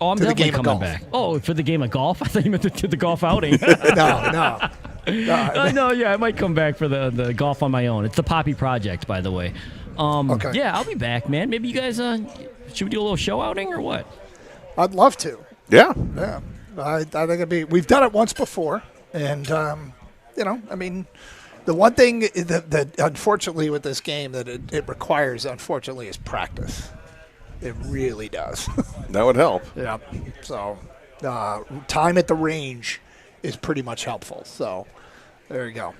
Oh, I'm definitely coming back. Oh, for the game of golf? I thought you meant the golf outing. No, yeah, I might come back for the golf on my own. It's the Poppy Project, by the way. Okay. Yeah, I'll be back, man. Maybe you guys should we do a little show outing or what? I'd love to. Yeah. Yeah. I think it'd be. We've done it once before, and I mean, the one thing that unfortunately with this game that it requires, unfortunately, is practice. It really does. That would help. Yeah. So, time at the range is pretty much helpful. So, there you go.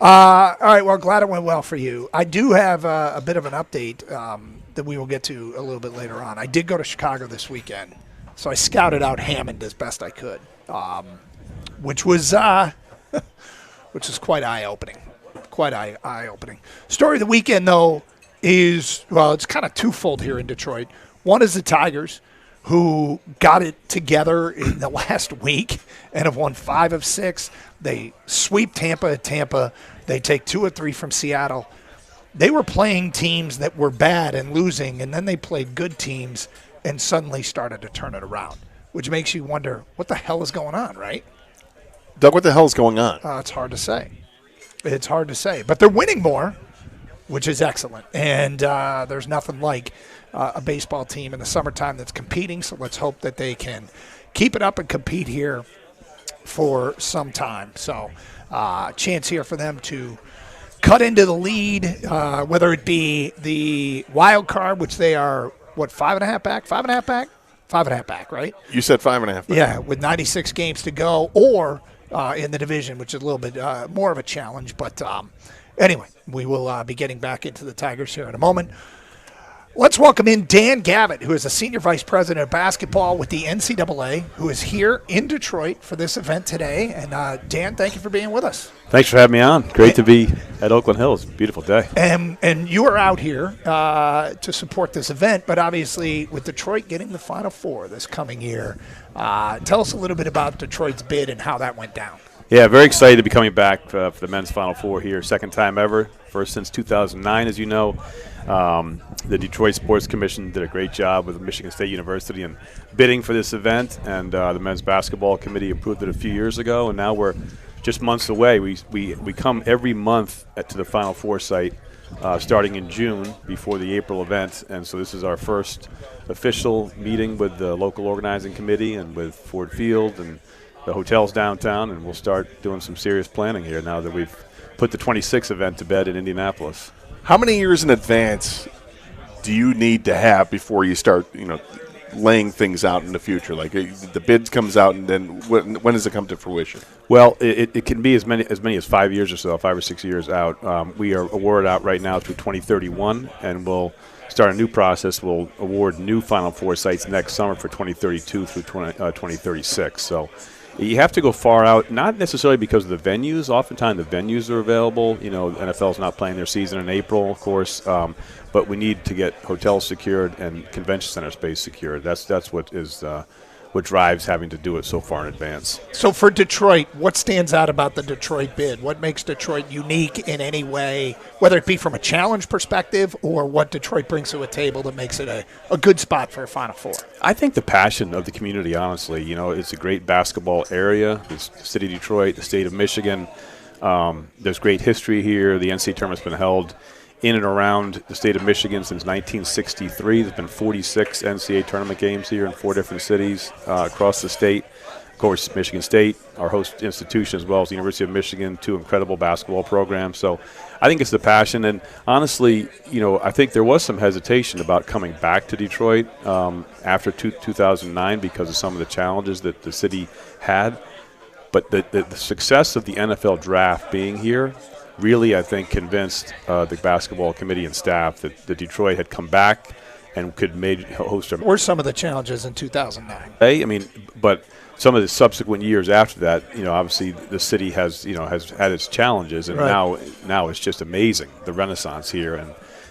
All right. Well, glad it went well for you. I do have a bit of an update that we will get to a little bit later on. I did go to Chicago this weekend, so I scouted out Hammond as best I could, which was quite eye-opening. Quite eye-opening. Story of the weekend, though, is, well, it's kind of twofold here in Detroit. One is the Tigers, who got it together in the last week and have won 5 of 6. They sweep Tampa at Tampa. They take 2 of 3 from Seattle. They were playing teams that were bad and losing, and then they played good teams and suddenly started to turn it around, which makes you wonder, what the hell is going on, right? Doug, what the hell is going on? It's hard to say. It's hard to say. But they're winning more, which is excellent. And there's nothing like a baseball team in the summertime that's competing, so let's hope that they can keep it up and compete here for some time. So chance here for them to cut into the lead, whether it be the wild card, which they are, 5.5 back? 5.5 back? 5.5 back, right? You said 5.5 back. Yeah, with 96 games to go, or in the division, which is a little bit more of a challenge. But anyway, we will be getting back into the Tigers here in a moment. Let's welcome in Dan Gavitt, who is a senior vice president of basketball with the NCAA, who is here in Detroit for this event today. And Dan, thank you for being with us. Thanks for having me on. Great to be at Oakland Hills. Beautiful day. And you are out here to support this event, but obviously with Detroit getting the Final Four this coming year, tell us a little bit about Detroit's bid and how that went down. Yeah, very excited to be coming back for the men's Final Four here. Second time ever, first since 2009, as you know. The Detroit Sports Commission did a great job with Michigan State University in bidding for this event, and the men's basketball committee approved it a few years ago, and now we're just months away. We come every month to the Final Four site starting in June before the April event, and so this is our first official meeting with the local organizing committee and with Ford Field and the hotels downtown, and we'll start doing some serious planning here now that we've put the 26th event to bed in Indianapolis. How many years in advance do you need to have before you start, laying things out in the future? Like the bid comes out, and then when does it come to fruition? Well, it can be as many as 5 years or so, 5 or 6 years out. We are awarded out right now through 2031, and we'll start a new process. We'll award new Final Four sites next summer for 2032 through 2036. So you have to go far out, not necessarily because of the venues. Oftentimes the venues are available. The NFL's not playing their season in April, of course, but we need to get hotels secured and convention center space secured. That's what is what drives having to do it so far in advance. So for Detroit, what stands out about the Detroit bid? What makes Detroit unique in any way, whether it be from a challenge perspective or what Detroit brings to a table that makes it a good spot for a Final Four? I think the passion of the community, honestly. It's a great basketball area. The city of Detroit, the state of Michigan. There's great history here. The NCAA tournament's been held in and around the state of Michigan since 1963. There's been 46 NCAA tournament games here in 4 different cities across the state. Of course, Michigan State, our host institution, as well as the University of Michigan, 2 incredible basketball programs. So I think it's the passion. And honestly, I think there was some hesitation about coming back to Detroit after 2009 because of some of the challenges that the city had. But the success of the NFL draft being here really, I think, convinced the basketball committee and staff that Detroit had come back and could host Or some of the challenges in 2009. I mean, but some of the subsequent years after that, obviously the city has had its challenges, and right. now it's just amazing, the renaissance here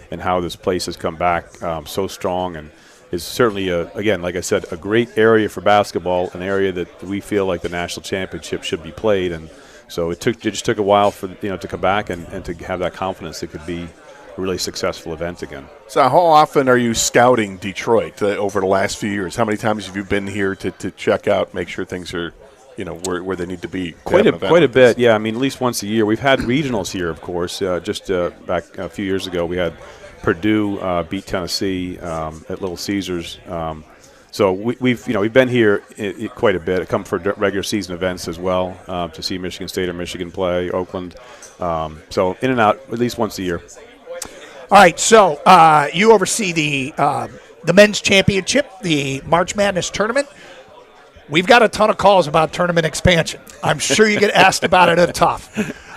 and how this place has come back so strong, and is certainly again, like I said, a great area for basketball, an area that we feel like the national championship should be played. And so it just took a while for to come back and to have that confidence it could be a really successful event again. So how often are you scouting Detroit over the last few years? How many times have you been here to check out, make sure things are where they need to be? Quite a bit, yeah. I mean, at least once a year. We've had regionals here, of course. Just back a few years ago, we had Purdue beat Tennessee at Little Caesars. So we've been here quite a bit. I come for regular season events as well to see Michigan State or Michigan play, Oakland. So in and out at least once a year. All right, so you oversee the men's championship, the March Madness tournament. We've got a ton of calls about tournament expansion. I'm sure you get asked about it a ton.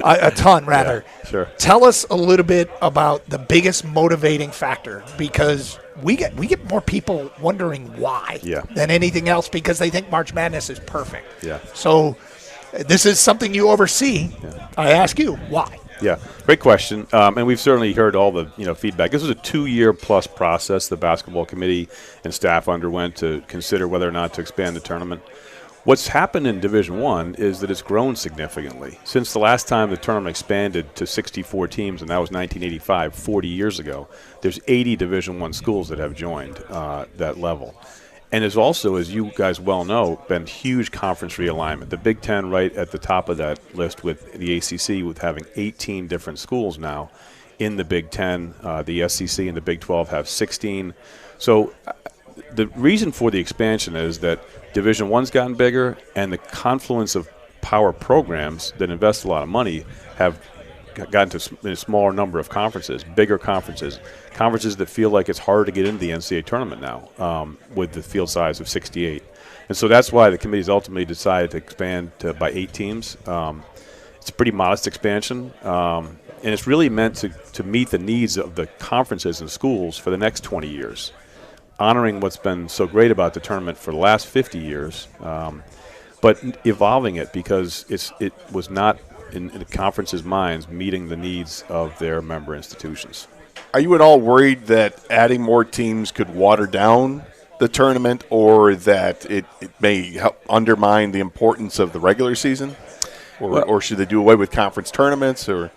Yeah, sure. Tell us a little bit about the biggest motivating factor, because we get more people wondering why than anything else, because they think March Madness is perfect. Yeah. So this is something you oversee. Yeah. I ask you, why? Yeah, great question. And we've certainly heard all the feedback. This was a 2-year-plus process the basketball committee and staff underwent to consider whether or not to expand the tournament. What's happened in Division I is that it's grown significantly. Since the last time the tournament expanded to 64 teams, and that was 1985, 40 years ago, there's 80 Division I schools that have joined that level. And there's also, as you guys well know, been huge conference realignment. The Big Ten right at the top of that list with the ACC, with having 18 different schools now in the Big Ten. The SEC and the Big 12 have 16. So the reason for the expansion is that Division I's gotten bigger, and the confluence of power programs that invest a lot of money have gotten to a smaller number of conferences, bigger conferences that feel like it's harder to get into the NCAA tournament now with the field size of 68. And so that's why the committee's ultimately decided to expand by 8 teams. It's a pretty modest expansion, and it's really meant to meet the needs of the conferences and schools for the next 20 years, honoring what's been so great about the tournament for the last 50 years, but evolving it because it was not in the conference's minds meeting the needs of their member institutions. Are you at all worried that adding more teams could water down the tournament, or that it may help undermine the importance of the regular season? Or should they do away with conference tournaments? Or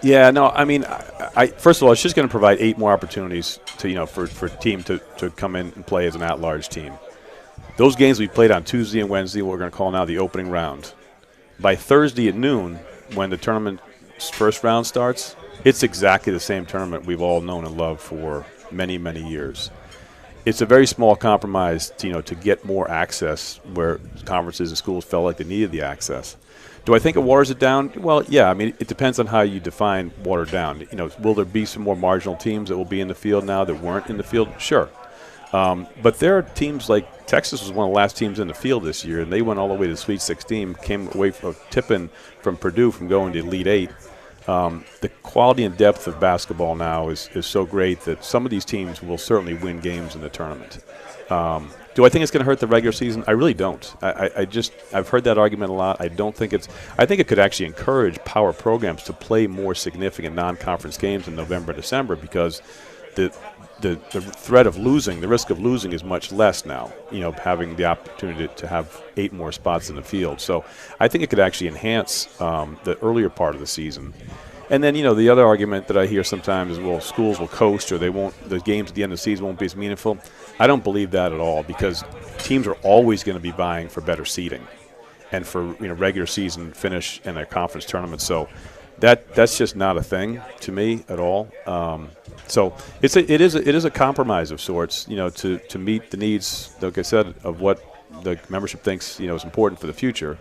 Yeah, no, I mean, I first of all, it's just going to provide 8 more opportunities to for a team to come in and play as an at-large team. Those games we played on Tuesday and Wednesday, what we're going to call now the opening round. By Thursday at noon, when the tournament's first round starts, it's exactly the same tournament we've all known and loved for many, many years. It's a very small compromise to get more access where conferences and schools felt like they needed the access. Do I think it waters it down? Well, yeah. I mean, it depends on how you define watered down. Will there be some more marginal teams that will be in the field now that weren't in the field? Sure. But there are teams like Texas was one of the last teams in the field this year, and they went all the way to the Sweet 16, came away from tipping from Purdue from going to Elite 8. The quality and depth of basketball now is so great that some of these teams will certainly win games in the tournament. Do I think it's going to hurt the regular season? I really don't. I've heard that argument a lot. I think it could actually encourage power programs to play more significant non-conference games in November, December, because the threat of losing, the risk of losing is much less now, having the opportunity to have 8 more spots in the field. So I think it could actually enhance the earlier part of the season. And then, the other argument that I hear sometimes is, well, schools will coast or the games at the end of the season won't be as meaningful. I don't believe that at all, because teams are always going to be vying for better seeding and for regular season finish in a conference tournament. So that's just not a thing to me at all. So it is a compromise of sorts, to meet the needs, like I said, of what the membership thinks is important for the future.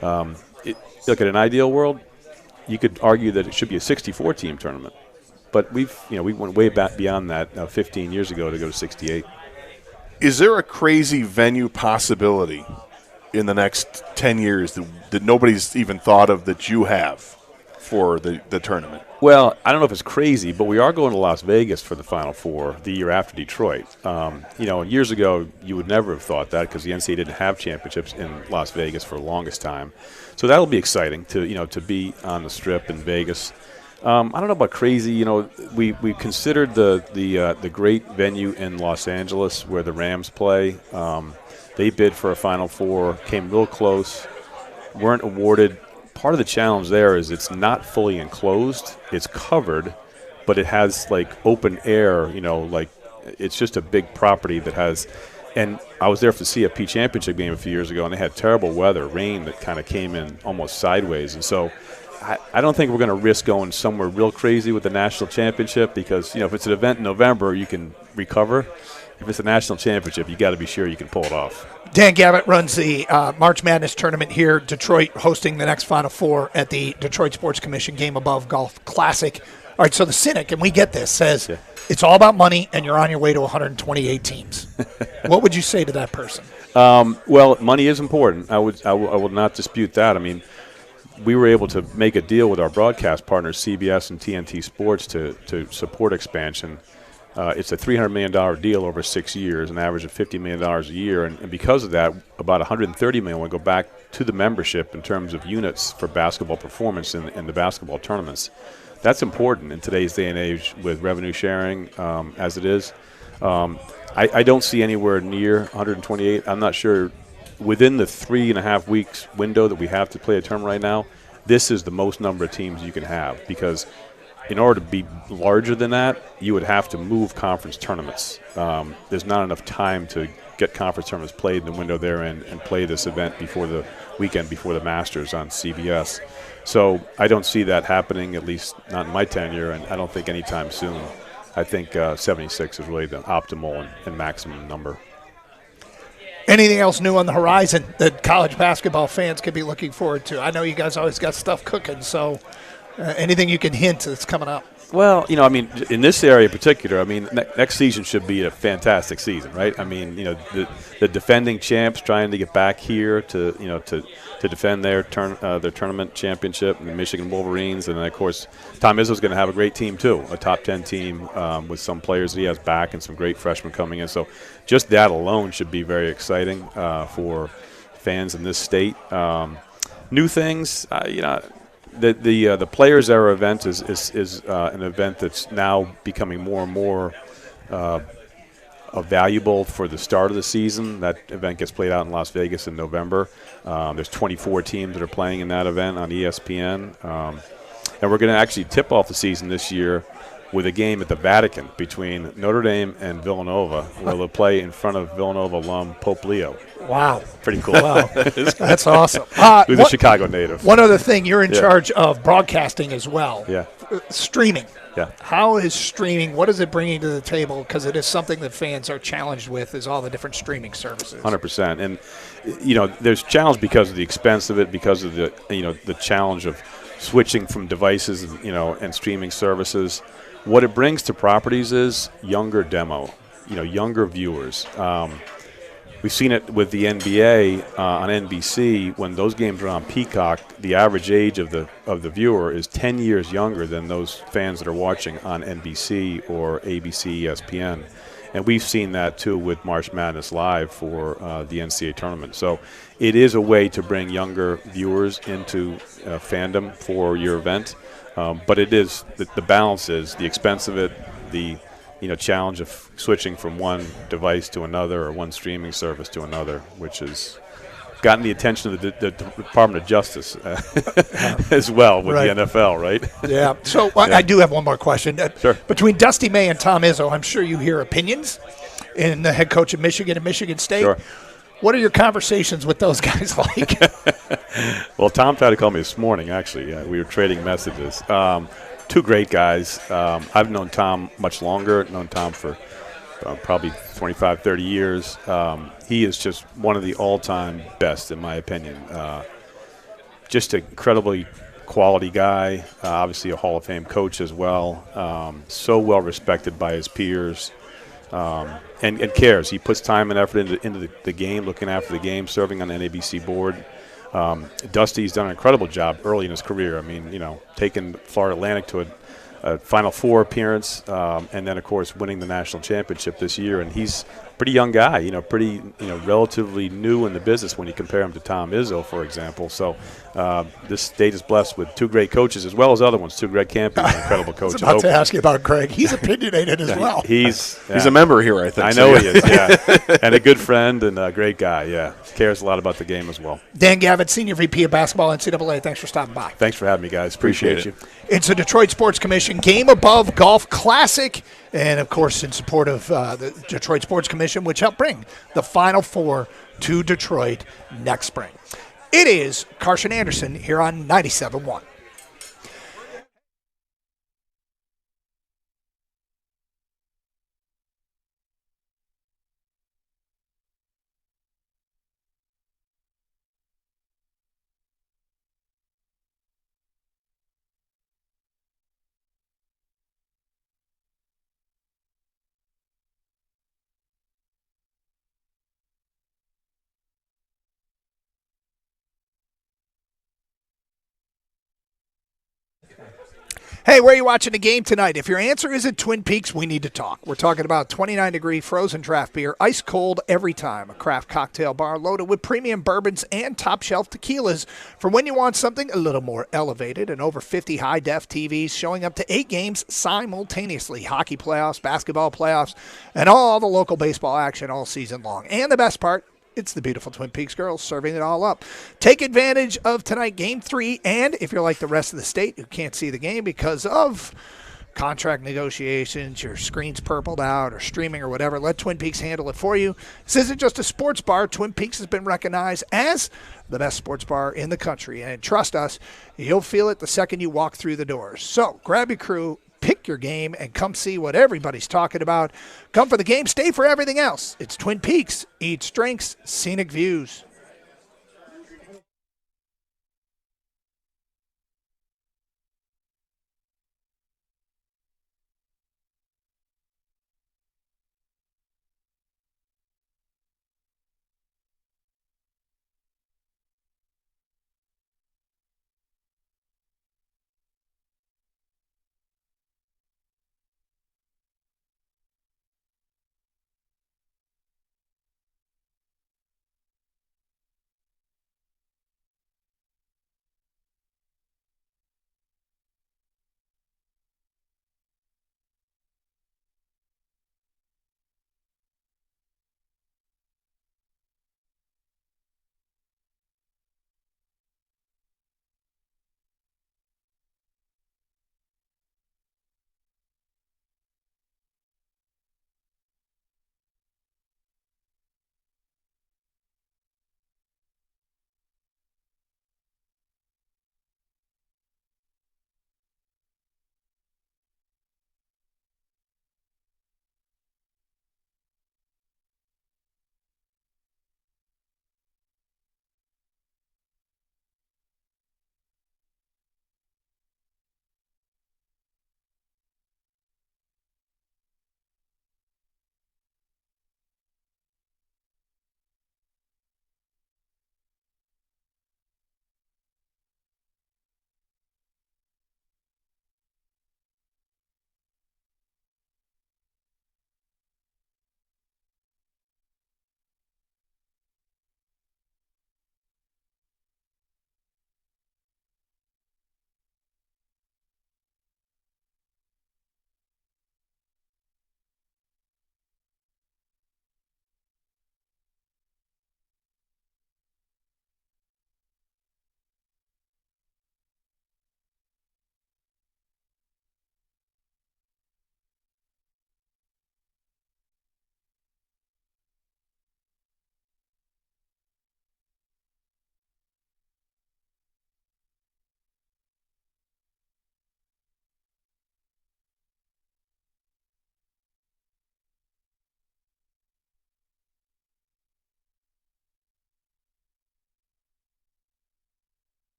Look, at an ideal world, you could argue that it should be a 64-team tournament, but we went way back beyond that 15 years ago to go to 68. Is there a crazy venue possibility in the next 10 years that nobody's even thought of that you have for the tournament? Well, I don't know if it's crazy, but we are going to Las Vegas for the Final Four the year after Detroit. Years ago, you would never have thought that because the NCAA didn't have championships in Las Vegas for the longest time. So that'll be exciting to be on the Strip in Vegas. I don't know about crazy. We considered the great venue in Los Angeles where the Rams play. They bid for a Final Four, came real close, weren't awarded. Part of the challenge there is it's not fully enclosed. It's covered, but it has like open air, it's just a big property that has – and I was there for the CFP championship game a few years ago, and they had terrible weather, rain that kind of came in almost sideways. And so I don't think we're going to risk going somewhere real crazy with the national championship because, if it's an event in November, you can recover. If it's a national championship, you got to be sure you can pull it off. Dan Gavitt runs the March Madness tournament here. Detroit hosting the next Final Four at the Detroit Sports Commission Game Above Golf Classic. All right, so the cynic, and we get this, says it's all about money and you're on your way to 128 teams. What would you say to that person? Well, money is important. I will not dispute that. I mean, we were able to make a deal with our broadcast partners, CBS and TNT Sports, to support expansion. It's a $300 million deal over 6 years, an average of $50 million a year. And because of that, about $130 million will go back to the membership in terms of units for basketball performance in the basketball tournaments. That's important in today's day and age with revenue sharing as it is. I don't see anywhere near 128. I'm not sure. Within the 3.5 weeks window that we have to play a tournament right now, this is the most number of teams you can have because in order to be larger than that, you would have to move conference tournaments. There's not enough time to get conference tournaments played in the window they're in and play this event before the weekend before the Masters on CBS. So I don't see that happening, at least not in my tenure, and I don't think anytime soon. I think 76 is really the optimal and maximum number. Anything else new on the horizon that college basketball fans could be looking forward to? I know you guys always got stuff cooking, so anything you can hint that's coming up? Well, in this area in particular, next season should be a fantastic season, right? The defending champs trying to get back here to defend their tournament championship, the Michigan Wolverines, and then, of course, Tom Izzo's going to have a great team too, a top 10 team with some players that he has back and some great freshmen coming in. So just that alone should be very exciting for fans in this state. New things, The Players Era event is an event that's now becoming more and more valuable for the start of the season. That event gets played out in Las Vegas in November. There's 24 teams that are playing in that event on ESPN. And we're going to actually tip off the season this year with a game at the Vatican between Notre Dame and Villanova, where they'll play in front of Villanova alum Pope Leo. Wow. Pretty cool. Wow. That's awesome. Who's a Chicago native. One other thing, you're in charge of broadcasting as well. Yeah. Streaming. Yeah. How is streaming, what is it bringing to the table? Because it is something that fans are challenged with, is all the different streaming services. 100%. And, there's challenge because of the expense of it, because of the challenge of switching from devices, and streaming services. What it brings to properties is younger demo, younger viewers. We've seen it with the NBA on NBC. When those games are on Peacock, the average age of the viewer is 10 years younger than those fans that are watching on NBC or ABC, ESPN. And we've seen that, too, with March Madness Live for the NCAA tournament. So it is a way to bring younger viewers into fandom for your event. But it is the balance is the expense of it, the challenge of switching from one device to another or one streaming service to another, which has gotten the attention of the Department of Justice as well with the NFL, right? Yeah. So I do have one more question. Sure. Between Dusty May and Tom Izzo, I'm sure you hear opinions in the head coach of Michigan and Michigan State. Sure. What are your conversations with those guys like? Well, Tom tried to call me this morning, actually. We were trading messages. Two great guys. I've known Tom much longer. I've known Tom for probably 25, 30 years. He is just one of the all-time best, in my opinion. Just an incredibly quality guy, obviously a Hall of Fame coach as well. So well respected by his peers. And cares. He puts time and effort into the game, looking after the game, serving on the NABC board. Dusty's done an incredible job early in his career. Taking Florida Atlantic to a Final Four appearance, and then, of course, winning the national championship this year. And he's a pretty young guy, relatively new in the business when you compare him to Tom Izzo, for example. So this state is blessed with two great coaches as well as other ones, too. Greg Campion, an incredible coach. I was about to ask you about Greg. He's opinionated as well. He's a member here, I think. I know he is, yeah. And a good friend and a great guy, yeah. Cares a lot about the game as well. Dan Gavitt, Senior VP of Basketball, NCAA. Thanks for stopping by. Thanks for having me, guys. Appreciate you. It's the Detroit Sports Commission Game Above Golf Classic, and, of course, in support of the Detroit Sports Commission, which helped bring the Final Four to Detroit next spring. It is Carson Anderson here on 97.1. Hey, where are you watching the game tonight? If your answer isn't Twin Peaks, we need to talk. We're talking about 29-degree frozen draft beer, ice cold every time. A craft cocktail bar loaded with premium bourbons and top-shelf tequilas for when you want something a little more elevated. And over 50 high-def TVs showing up to 8 games simultaneously. Hockey playoffs, basketball playoffs, and all the local baseball action all season long. And the best part, it's the beautiful Twin Peaks girls serving it all up. Take advantage of tonight, Game 3, and if you're like the rest of the state who can't see the game because of contract negotiations, your screen's purpled out, or streaming or whatever, let Twin Peaks handle it for you. This isn't just a sports bar. Twin Peaks has been recognized as the best sports bar in the country, and trust us, you'll feel it the second you walk through the doors. So grab your crew, pick your game, and come see what everybody's talking about. Come for the game, stay for everything else. It's Twin Peaks. Eats, drinks, scenic views.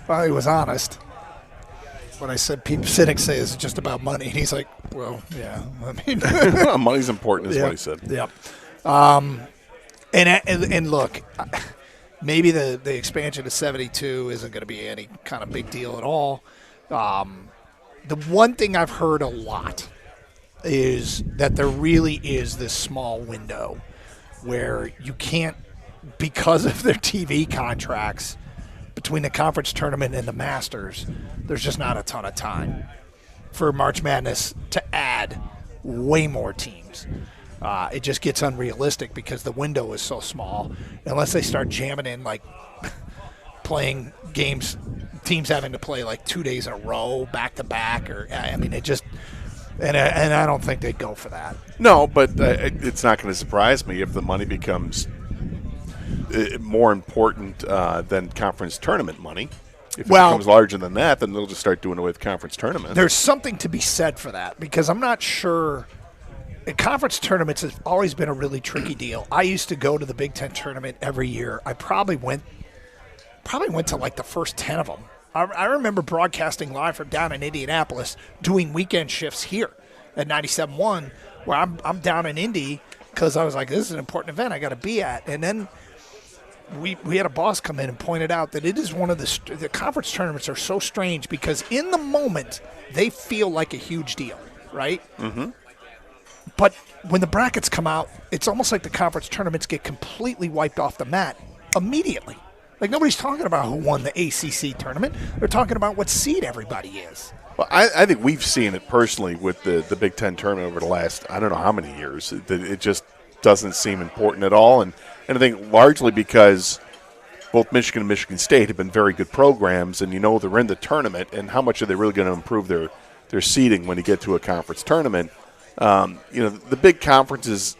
Well, he was honest. When I said people cynics say it's just about money, and he's like, well, yeah. I mean, money's important is yeah, what he said. Yep. And look, maybe the expansion to 72 isn't going to be any kind of big deal at all. The one thing I've heard a lot is that there really is this small window where you can't, because of their TV contracts, between the conference tournament and the Masters, there's just not a ton of time for March Madness to add way more teams. It just gets unrealistic because the window is so small. Unless they start jamming in, like, playing games, teams having to play like 2 days in a row, back-to-back, or, I mean, it just... And I don't think they'd go for that. No, but it's not going to surprise me if the money becomes more important than conference tournament money. If Well- it becomes larger than that, then they'll just start doing away with conference tournaments. There's something to be said for that because I'm not sure. Conference tournaments has always been a really tricky deal. I used to go to the Big Ten tournament every year. I probably went to like the first 10 of them. I remember broadcasting live from down in Indianapolis, doing weekend shifts here at 97.1, where I'm down in Indy because I was like, this is an important event I got to be at. And then we had a boss come in and pointed out that it is one of the conference tournaments are so strange because in the moment they feel like a huge deal, right? Mm-hmm. But when the brackets come out, it's almost like the conference tournaments get completely wiped off the mat immediately. Like nobody's talking about who won the ACC tournament. They're talking about what seed everybody is. Well, I think we've seen it personally with the Big Ten tournament over the last, I don't know how many years, that it just doesn't seem important at all. And I think largely because both Michigan and Michigan State have been very good programs, and they're in the tournament, and how much are they really going to improve their seeding when you get to a conference tournament? The big conferences,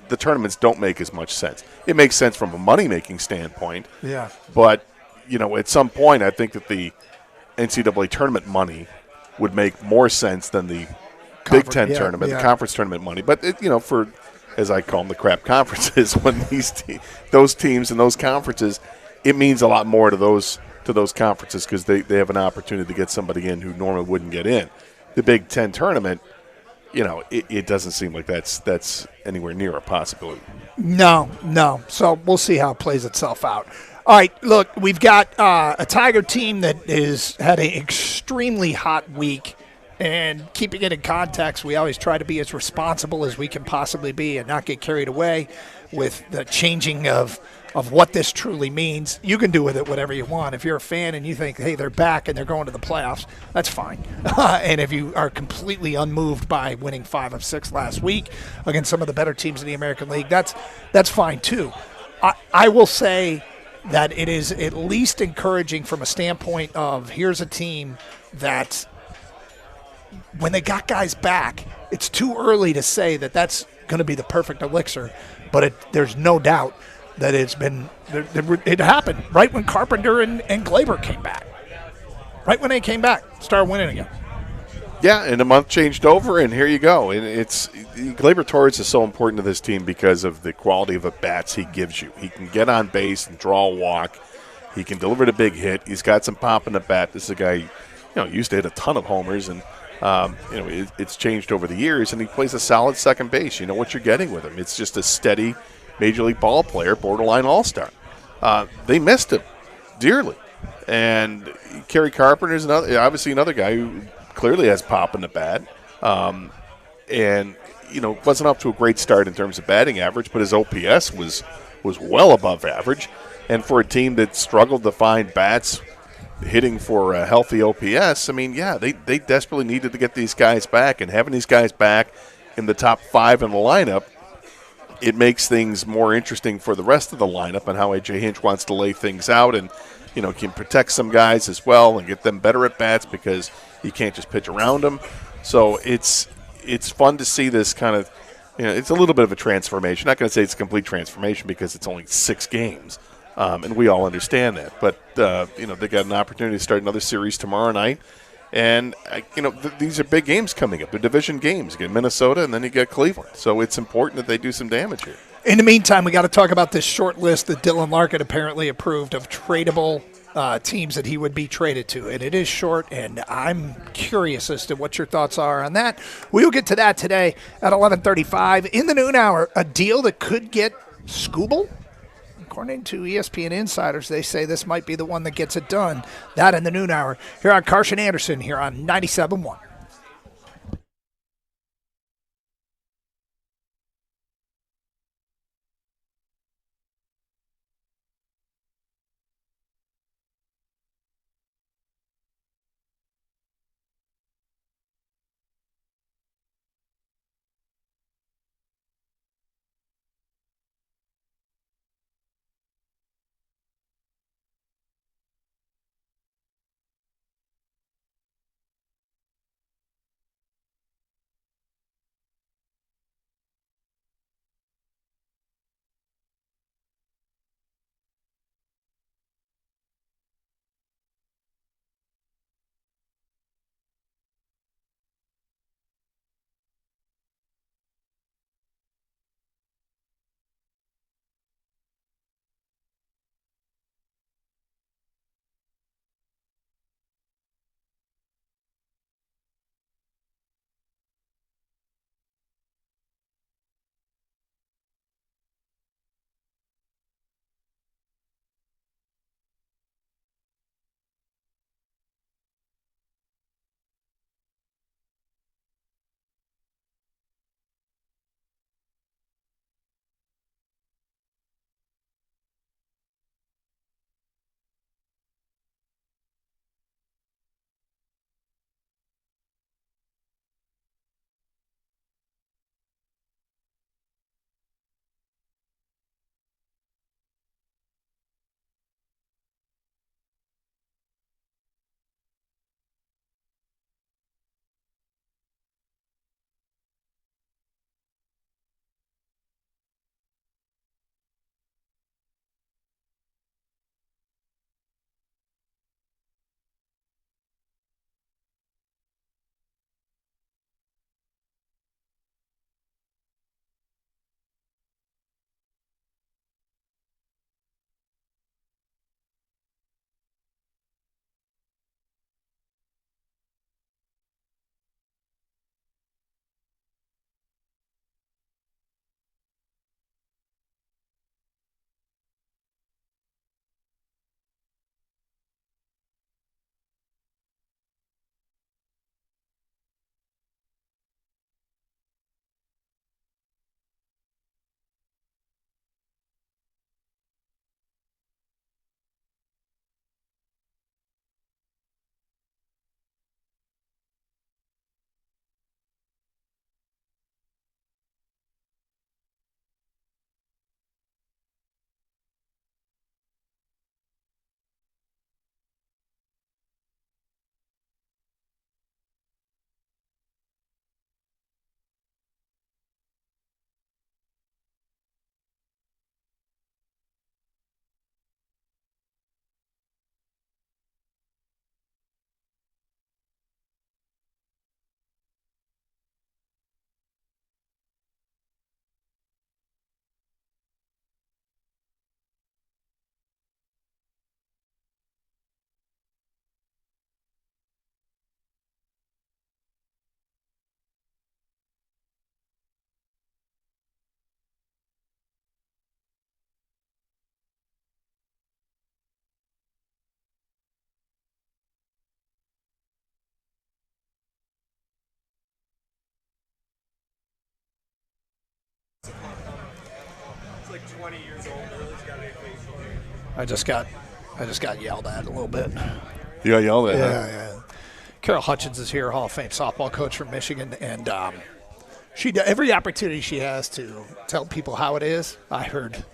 the tournaments don't make as much sense. It makes sense from a money-making standpoint. Yeah. But, at some point, I think that the NCAA tournament money would make more sense than the Big Ten tournament, the conference tournament money. But, for, as I call them, the crap conferences, when those teams and those conferences, it means a lot more to those conferences because they have an opportunity to get somebody in who normally wouldn't get in. The Big Ten tournament, it doesn't seem like that's anywhere near a possibility. No. So we'll see how it plays itself out. All right, look, we've got a Tiger team that has had an extremely hot week. And keeping it in context, we always try to be as responsible as we can possibly be and not get carried away with the changing of what this truly means. You can do with it whatever you want. If you're a fan and you think, hey, they're back and they're going to the playoffs, that's fine. And if you are completely unmoved by winning 5 of 6 last week against some of the better teams in the American League, that's fine too. I will say that it is at least encouraging from a standpoint of here's a team that when they got guys back, it's too early to say that that's going to be the perfect elixir, but there's no doubt that it happened right when Carpenter and Glaber came back. Right when they came back, started winning again. Yeah, and a month changed over, and here you go. And Glaber Torres is so important to this team because of the quality of at-bats he gives you. He can get on base and draw a walk. He can deliver the big hit. He's got some pop in the bat. This is a guy, used to hit a ton of homers, and it's changed over the years, and he plays a solid second base. You know what you're getting with him. It's just a steady major league ball player, borderline all-star. They missed him dearly. And Kerry Carpenter is obviously another guy who clearly has pop in the bat. And, wasn't up to a great start in terms of batting average, but his OPS was well above average. And for a team that struggled to find bats hitting for a healthy OPS, they desperately needed to get these guys back. And having these guys back in the top 5 in the lineup, it makes things more interesting for the rest of the lineup and how A.J. Hinch wants to lay things out and, can protect some guys as well and get them better at bats because you can't just pitch around them. So it's fun to see this kind of, it's a little bit of a transformation. Not going to say it's a complete transformation because it's only 6 games, and we all understand that. But, they got an opportunity to start another series tomorrow night. And, these are big games coming up. They're division games. You get Minnesota, and then you get Cleveland. So it's important that they do some damage here. In the meantime, we got to talk about this short list that Dylan Larkin apparently approved of tradable teams that he would be traded to. And it is short, and I'm curious as to what your thoughts are on that. We'll get to that today at 11:35. In the noon hour, a deal that could get Skubal. According to ESPN insiders, they say this might be the one that gets it done. That in the noon hour here on Karsch and Anderson here on 97.1. I just got yelled at a little bit. You got yelled at? Yeah. Carol Hutchins is here, Hall of Fame softball coach from Michigan, and she every opportunity she has to tell people how it is. I heard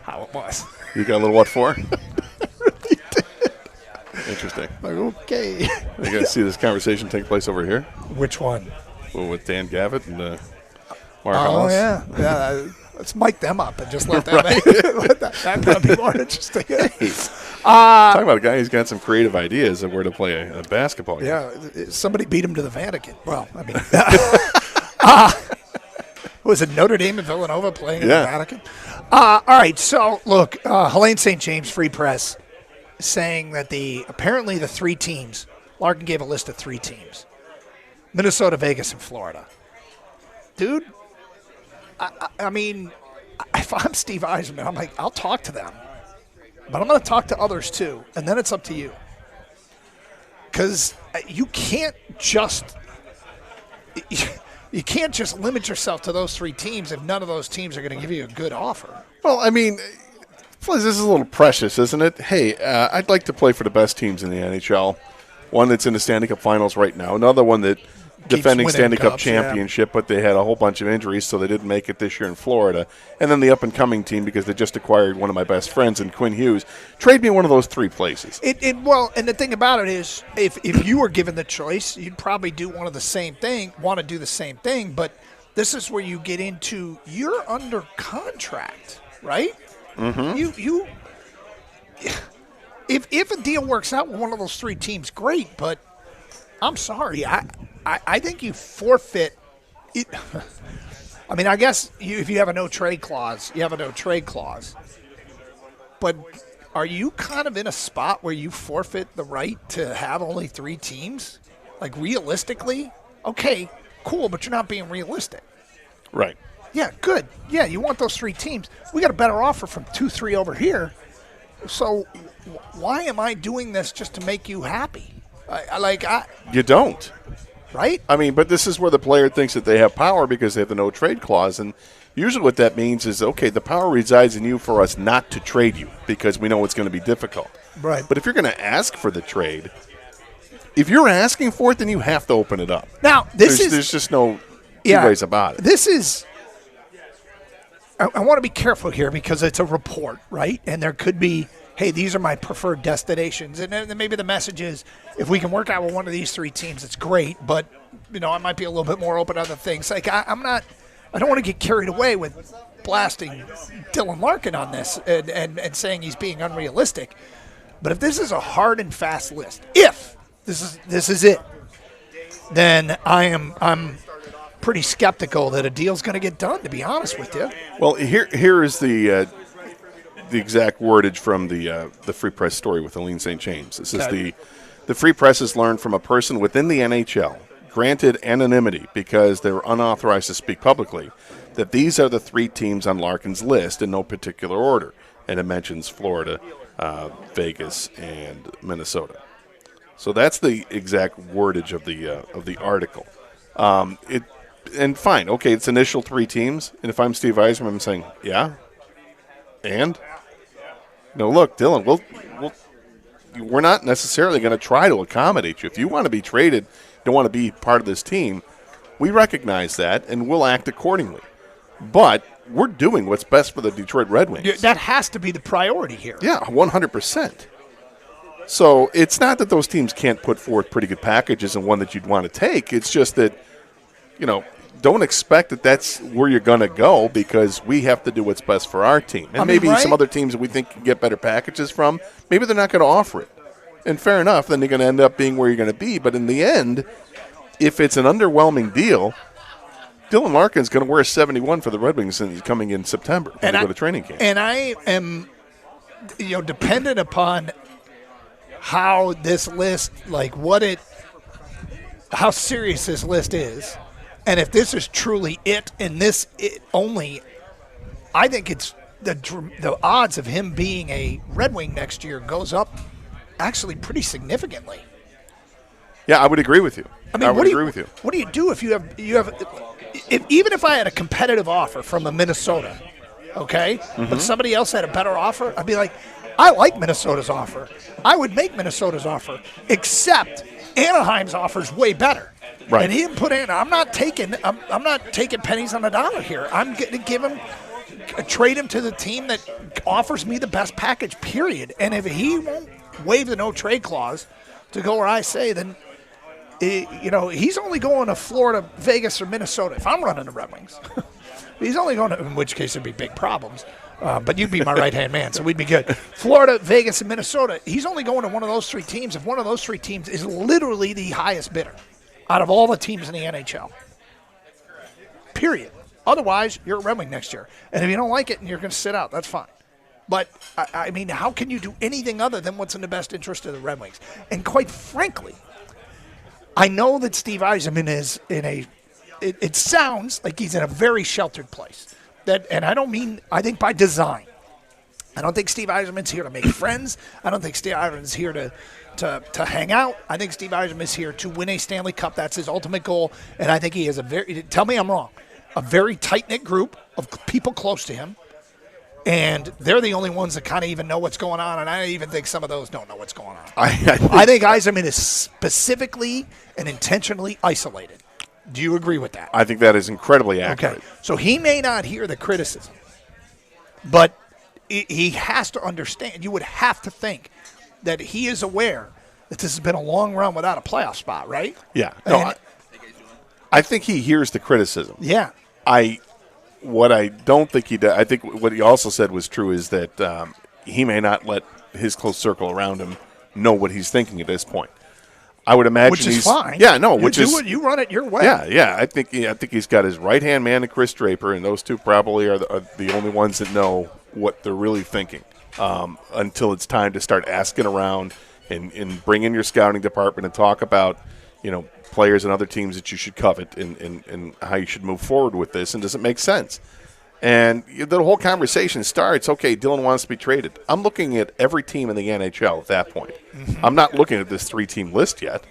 how it was. You got a little what for? Interesting. Like, okay. You got to see this conversation take place over here? Which one? Well, with Dan Gavitt and Mark Oh, Hollis? yeah. Let's mic them up and just let them Right. let that be more interesting. Talking about a guy who's got some creative ideas of where to play a basketball game. Yeah, somebody beat him to the Vatican. Well, I mean, was it Notre Dame and Villanova playing in the Vatican? All right, so look, Helene St. James Free Press saying that apparently the three teams, Larkin gave a list of 3 teams, Minnesota, Vegas, and Florida. Dude, I mean, if I'm Steve Yzerman, I'm like, I'll talk to them, but I'm going to talk to others too, and then it's up to you. Because you can't just limit yourself to those 3 teams if none of those teams are going to give you a good offer. Well, I mean, plus this is a little precious, isn't it? Hey, I'd like to play for the best teams in the NHL. One that's in the Stanley Cup Finals right now. Another one that defending winning Stanley Cup cups, championship, but they had a whole bunch of injuries, so they didn't make it this year in Florida. And then the up-and-coming team, because they just acquired one of my best friends in Quinn Hughes. Trade me one of those 3 places. Well, and the thing about it is, if you were given the choice, you'd probably do want to do the same thing, but this is where you get into, you're under contract, right? Mm-hmm. If a deal works out with one of those 3 teams, great, but I'm sorry, I think you forfeit it. I mean, I guess if you have a no-trade clause, you have a no-trade clause. But are you kind of in a spot where you forfeit the right to have only 3 teams? Like, realistically? Okay, cool, but you're not being realistic. Right. Yeah, good. Yeah, you want those 3 teams. We got a better offer from 2-3 over here. So why am I doing this just to make you happy? You don't. Right? I mean, but this is where the player thinks that they have power because they have the no-trade clause. And usually what that means is, okay, the power resides in you for us not to trade you because we know it's going to be difficult. Right. But if you're going to ask for the trade, if you're asking for it, then you have to open it up. Now, there's just no two ways about it. This is – I want to be careful here because it's a report, right? And there could be, hey, these are my preferred destinations. And then maybe the message is, if we can work out with one of these 3 teams, it's great. But, I might be a little bit more open to other things. Like, I don't want to get carried away with blasting Dylan Larkin on this and saying he's being unrealistic. But if this is a hard and fast list, if this is it, then I'm pretty skeptical that a deal's going to get done, to be honest with you. Well, here is the exact wordage from the Free Press story with Helene St. James. This is the Free Press has learned from a person within the NHL, granted anonymity because they were unauthorized to speak publicly, that these are the 3 teams on Larkin's list in no particular order, and it mentions Florida, Vegas, and Minnesota. So that's the exact wordage of the article. And fine, okay, it's initial 3 teams, and if I'm Steve Yzerman, I'm saying, yeah, and look, Dylan, we're not necessarily going to try to accommodate you. If you want to be traded, don't want to be part of this team, we recognize that, and we'll act accordingly. But we're doing what's best for the Detroit Red Wings. That has to be the priority here. Yeah, 100%. So it's not that those teams can't put forth pretty good packages and one that you'd want to take. It's just that, don't expect that that's where you're going to go because we have to do what's best for our team. And maybe some other teams that we think can get better packages from, maybe they're not going to offer it. And fair enough, then you're going to end up being where you're going to be. But in the end, if it's an underwhelming deal, Dylan Larkin's going to wear 71 for the Red Wings and he's coming in September to go to training camp. And I am, dependent upon how this list, how serious this list is. And if this is truly it and it only, I think it's the odds of him being a Red Wing next year goes up actually pretty significantly. Yeah, I would agree with you. I would agree with you. What do you do if you have even if I had a competitive offer from a Minnesota, okay? But somebody else had a better offer, I'd be like, I like Minnesota's offer. I would make Minnesota's offer, except Anaheim's offer is way better. Right. And he didn't put in. I'm not taking pennies on the dollar here. I'm going to give him, trade him to the team that offers me the best package. Period. And if he won't waive the no trade clause to go where I say, then he's only going to Florida, Vegas, or Minnesota. If I'm running the Red Wings, he's only going to. In which case there'd be big problems. But you'd be my right-hand man, so we'd be good. Florida, Vegas, and Minnesota. He's only going to one of those three teams if one of those three teams is literally the highest bidder out of all the teams in the NHL. Period. Otherwise, you're a Red Wing next year. And if you don't like it and you're going to sit out, that's fine. But, I mean, how can you do anything other than what's in the best interest of the Red Wings? And quite frankly, I know that Steve Yzerman is in it sounds like he's in a very sheltered place. And I think by design. I don't think Steve Yzerman's here to make friends. I don't think Steve Yzerman's here to hang out. I think Steve Yzerman is here to win a Stanley Cup. That's his ultimate goal. And I think he has tell me I'm wrong, a very tight-knit group of people close to him. And they're the only ones that kind of even know what's going on. And I even think some of those don't know what's going on. I think Yzerman is specifically and intentionally isolated. Do you agree with that? I think that is incredibly accurate. Okay. So he may not hear the criticism, but he has to understand. You would have to think that he is aware that this has been a long run without a playoff spot, right? Yeah. No, I think he hears the criticism. Yeah. What I don't think he does, I think what he also said was true, is that he may not let his close circle around him know what he's thinking at this point. I would imagine which is fine. Yeah, no, you run it your way. Yeah. I think he's got his right hand man, and Chris Draper, and those two probably are the only ones that know what they're really thinking. Until it's time to start asking around and bring in your scouting department and talk about players and other teams that you should covet and how you should move forward with this, and does it make sense? And the whole conversation starts, okay, Dylan wants to be traded. I'm looking at every team in the NHL at that point. Mm-hmm. I'm not looking at this 3-team list yet.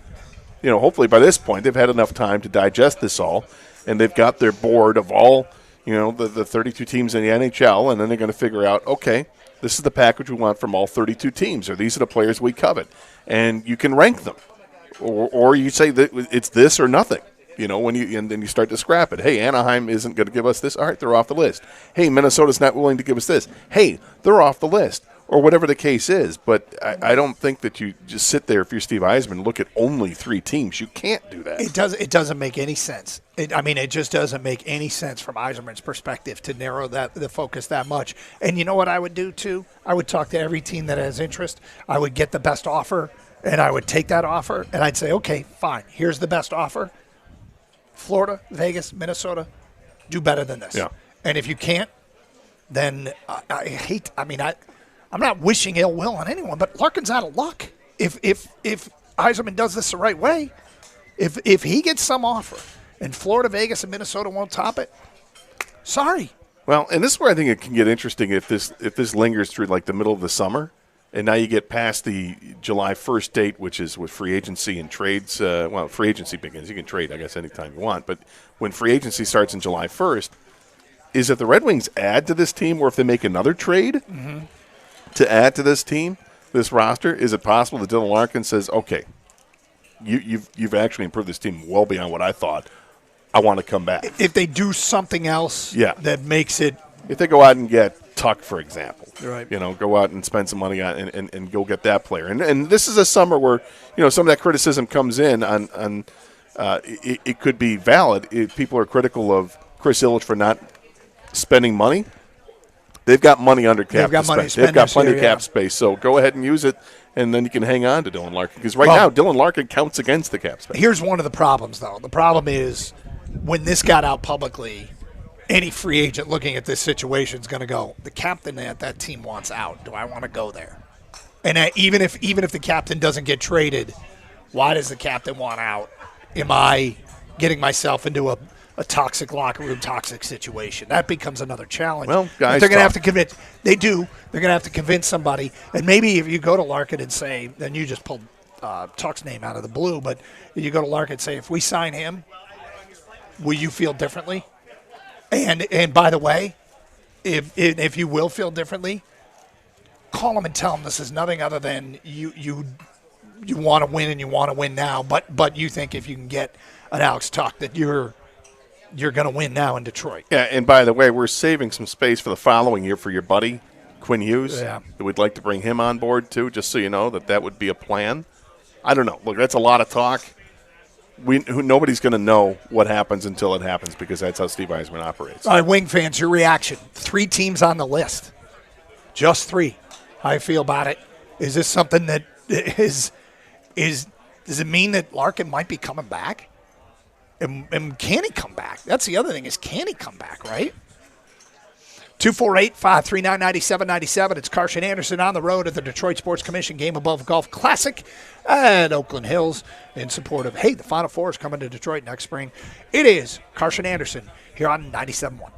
Hopefully by this point they've had enough time to digest this all, and they've got their board of all, the 32 teams in the NHL, and then they're going to figure out, okay, this is the package we want from all 32 teams, or these are the players we covet. And you can rank them. Or you say that it's this or nothing. And then you start to scrap it. Hey, Anaheim isn't going to give us this. All right, they're off the list. Hey, Minnesota's not willing to give us this. Hey, they're off the list. Or whatever the case is. But I don't think that you just sit there if you're Steve Yzerman and look at only 3 teams. You can't do that. It doesn't make any sense. It just doesn't make any sense from Yzerman's perspective to narrow the focus that much. And you know what I would do, too? I would talk to every team that has interest. I would get the best offer, and I would take that offer, and I'd say, okay, fine, here's the best offer. Florida, Vegas, Minnesota, do better than this. Yeah. And if you can't, then I'm not wishing ill will on anyone, but Larkin's out of luck. If Yzerman does this the right way, if he gets some offer and Florida, Vegas, and Minnesota won't top it, sorry. Well, and this is where I think it can get interesting if this lingers through like the middle of the summer. And now you get past the July 1st date, which is with free agency and trades. Free agency begins. You can trade, I guess, anytime you want. But when free agency starts on July 1st, is if the Red Wings add to this team, or if they make another trade to add to this team, this roster, is it possible that Dylan Larkin says, okay, you've actually improved this team well beyond what I thought. I want to come back. If they do something else that makes it. If they go out and get Tuck, for example, right. Go out and spend some money on and go get that player. And this is a summer where, some of that criticism comes in on it could be valid. If people are critical of Chris Ilitch for not spending money, they've got money under cap to spend. They've got plenty of cap space. So go ahead and use it, and then you can hang on to Dylan Larkin. Because now, Dylan Larkin counts against the cap space. Here's one of the problems, though. The problem is when this got out publicly, any free agent looking at this situation is going to go, the captain at that team wants out. Do I want to go there? And even if the captain doesn't get traded, why does the captain want out? Am I getting myself into a toxic locker room, toxic situation? That becomes another challenge. Well, guys, they're going to have to convince. They do. They're going to have to convince somebody. And maybe if you go to Larkin and say, then you just pulled Tuck's name out of the blue, but you go to Larkin and say, if we sign him, will you feel differently? And by the way, if you will feel differently, call them and tell them this is nothing other than you want to win and you want to win now, but you think if you can get an Alex Tuch that you're going to win now in Detroit. Yeah, and by the way, we're saving some space for the following year for your buddy, Quinn Hughes. Yeah. We'd like to bring him on board, too, just so you know that would be a plan. I don't know. Look, that's a lot of talk. Nobody's going to know what happens until it happens because that's how Steve Yzerman operates. All right, Wing fans, your reaction. 3 teams on the list. Just 3. How you feel about it? Is this something that is does it mean that Larkin might be coming back? And can he come back? That's the other thing is, can he come back, right? 248-539-9797. It's Carson Anderson on the road at the Detroit Sports Commission Game Above Golf Classic at Oakland Hills in support of, the Final Four is coming to Detroit next spring. It is Carson Anderson here on 97.1.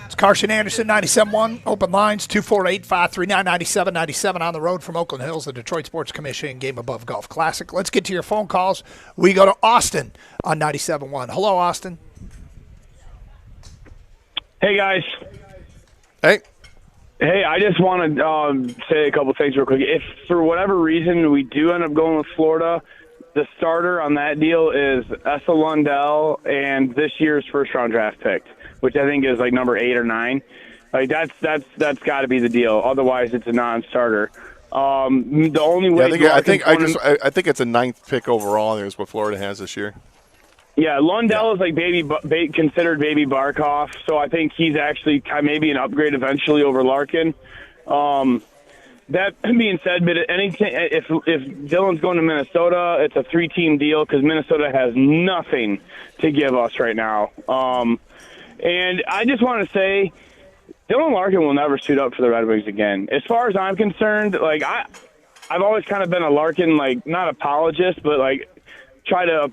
It's Carson Anderson, 97.1. Open lines, 248-539-9797 on the road from Oakland Hills, the Detroit Sports Commission Game Above Golf Classic. Let's get to your phone calls. We go to Austin on 97.1. Hello, Austin. Hey, guys. Hey. Hey, I just want to say a couple things real quick. If for whatever reason we do end up going with Florida, the starter on that deal is Essa Lundell and this year's first-round draft pick, which I think is like number 8 or 9. Like that's got to be the deal. Otherwise, it's a non-starter. The only way I think it's a 9th pick overall. Is what Florida has this year. Yeah, Lundell is like considered baby Barkov, so I think he's actually maybe an upgrade eventually over Larkin. That being said, but if Dylan's going to Minnesota, it's a 3-team deal because Minnesota has nothing to give us right now. And I just want to say, Dylan Larkin will never suit up for the Red Wings again. As far as I'm concerned, like I've always kind of been a Larkin, like not apologist, but like try to,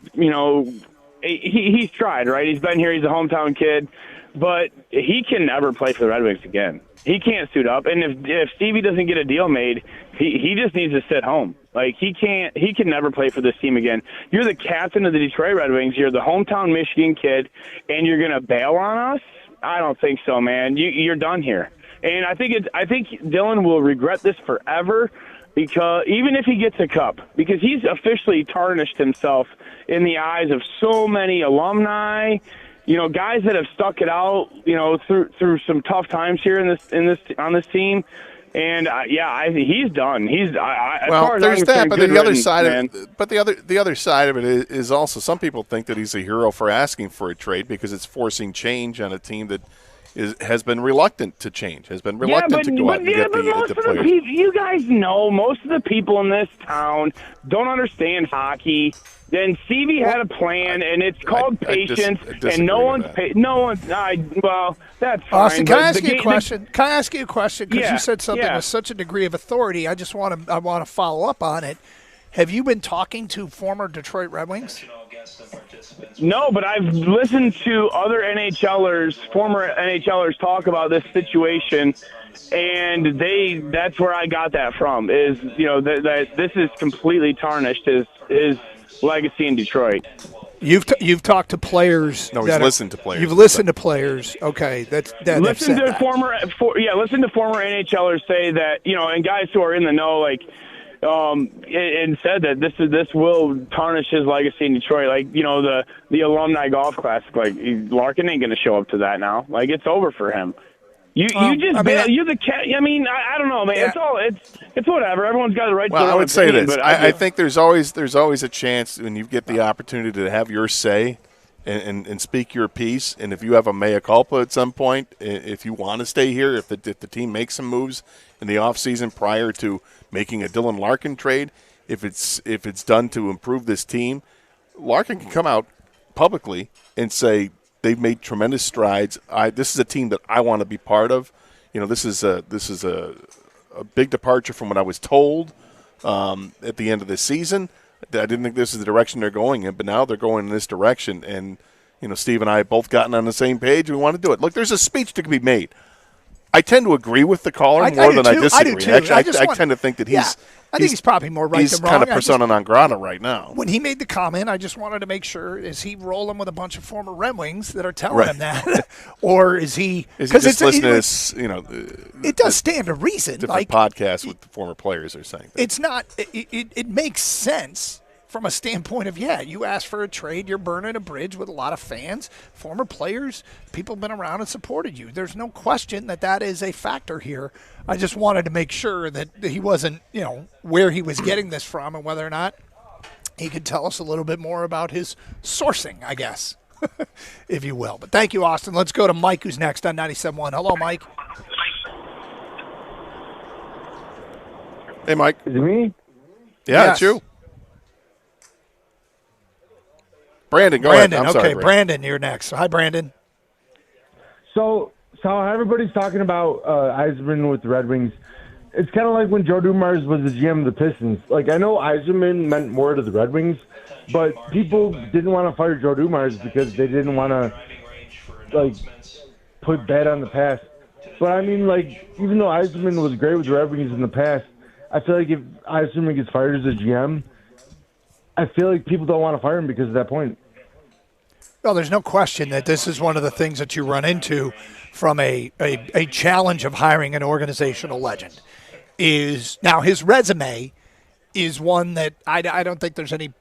he's tried, right? He's been here. He's a hometown kid, but he can never play for the Red Wings again. He can't suit up. And if Stevie doesn't get a deal made, he just needs to sit home. Like he can never play for this team again. You're the captain of the Detroit Red Wings. You're the hometown Michigan kid, and you're going to bail on us? I don't think so, man. You're done here. And I think Dylan will regret this forever, because even if he gets a cup, because he's officially tarnished himself in the eyes of so many alumni, guys that have stuck it out, through some tough times here on this team. And I think he's done. As far as there's that, but the other side man. the other side of it is also some people think that he's a hero for asking for a trade because it's forcing change on a team that has been reluctant to change, has been reluctant to go out and get the players. You guys know most of the people in this town don't understand hockey. Then Stevie had a plan, and it's called patience, and no one's well, that's fine. Austin, can I ask you a question? Can I ask you a question? Because you said something with such a degree of authority. I want to follow up on it. Have you been talking to former Detroit Red Wings? No, but I've listened to other former NHLers talk about this situation, and that's where I got that from, is, that this is completely tarnished his legacy in Detroit. You've talked to players. No, he's listened to players. You've listened to players. Okay, listen to former NHLers say that, and guys who are in the know, like, and said that this will tarnish his legacy in Detroit. Like, the alumni golf classic. Like, Larkin ain't going to show up to that now. Like, it's over for him. You're the cat. I mean, I don't know, man. Yeah. It's whatever. Everyone's got the right. Well, I would say this. But I think there's always a chance when you get the opportunity to have your say and speak your piece. And if you have a mea culpa at some point, if you want to stay here, if the team makes some moves in the offseason prior to making a Dylan Larkin trade, if it's done to improve this team, Larkin can come out publicly and say, they've made tremendous strides. This is a team that I want to be part of. This is a big departure from what I was told at the end of the season. I didn't think this is the direction they're going in, but now they're going in this direction. And Steve and I have both gotten on the same page. We want to do it. Look, there's a speech to be made. I tend to agree with the caller more than I disagree. I do too. I tend to think that he's probably more right than wrong. He's kind of persona non grata right now. When he made the comment, I just wanted to make sure, is he rolling with a bunch of former Red Wings that are telling him that? Or is he just listening to this, it does stand to reason. Different podcasts with the former players are saying that. It's not – it makes sense from a standpoint of, you asked for a trade, you're burning a bridge with a lot of fans, former players, people have been around and supported you. There's no question that is a factor here. I just wanted to make sure that he wasn't, where he was getting this from and whether or not he could tell us a little bit more about his sourcing, I guess, if you will. But thank you, Austin. Let's go to Mike, who's next on 97.1. Hello, Mike. Hey, Mike. Is it me? Yeah, it's you. Brandon, go ahead. I'm sorry, Brandon, you're next. Hi, Brandon. So everybody's talking about Yzerman with the Red Wings. It's kind of like when Joe Dumars was the GM of the Pistons. Like, I know Yzerman meant more to the Red Wings, but people didn't want to fire Joe Dumars because they didn't want to, put bad on the past. But I mean, like, even though Yzerman was great with the Red Wings in the past, I feel like if Yzerman gets fired as a GM, I feel like people don't want to fire him because of that point. Well, there's no question that this is one of the things that you run into from a challenge of hiring an organizational legend. Is now his resume is one that I don't think there's any.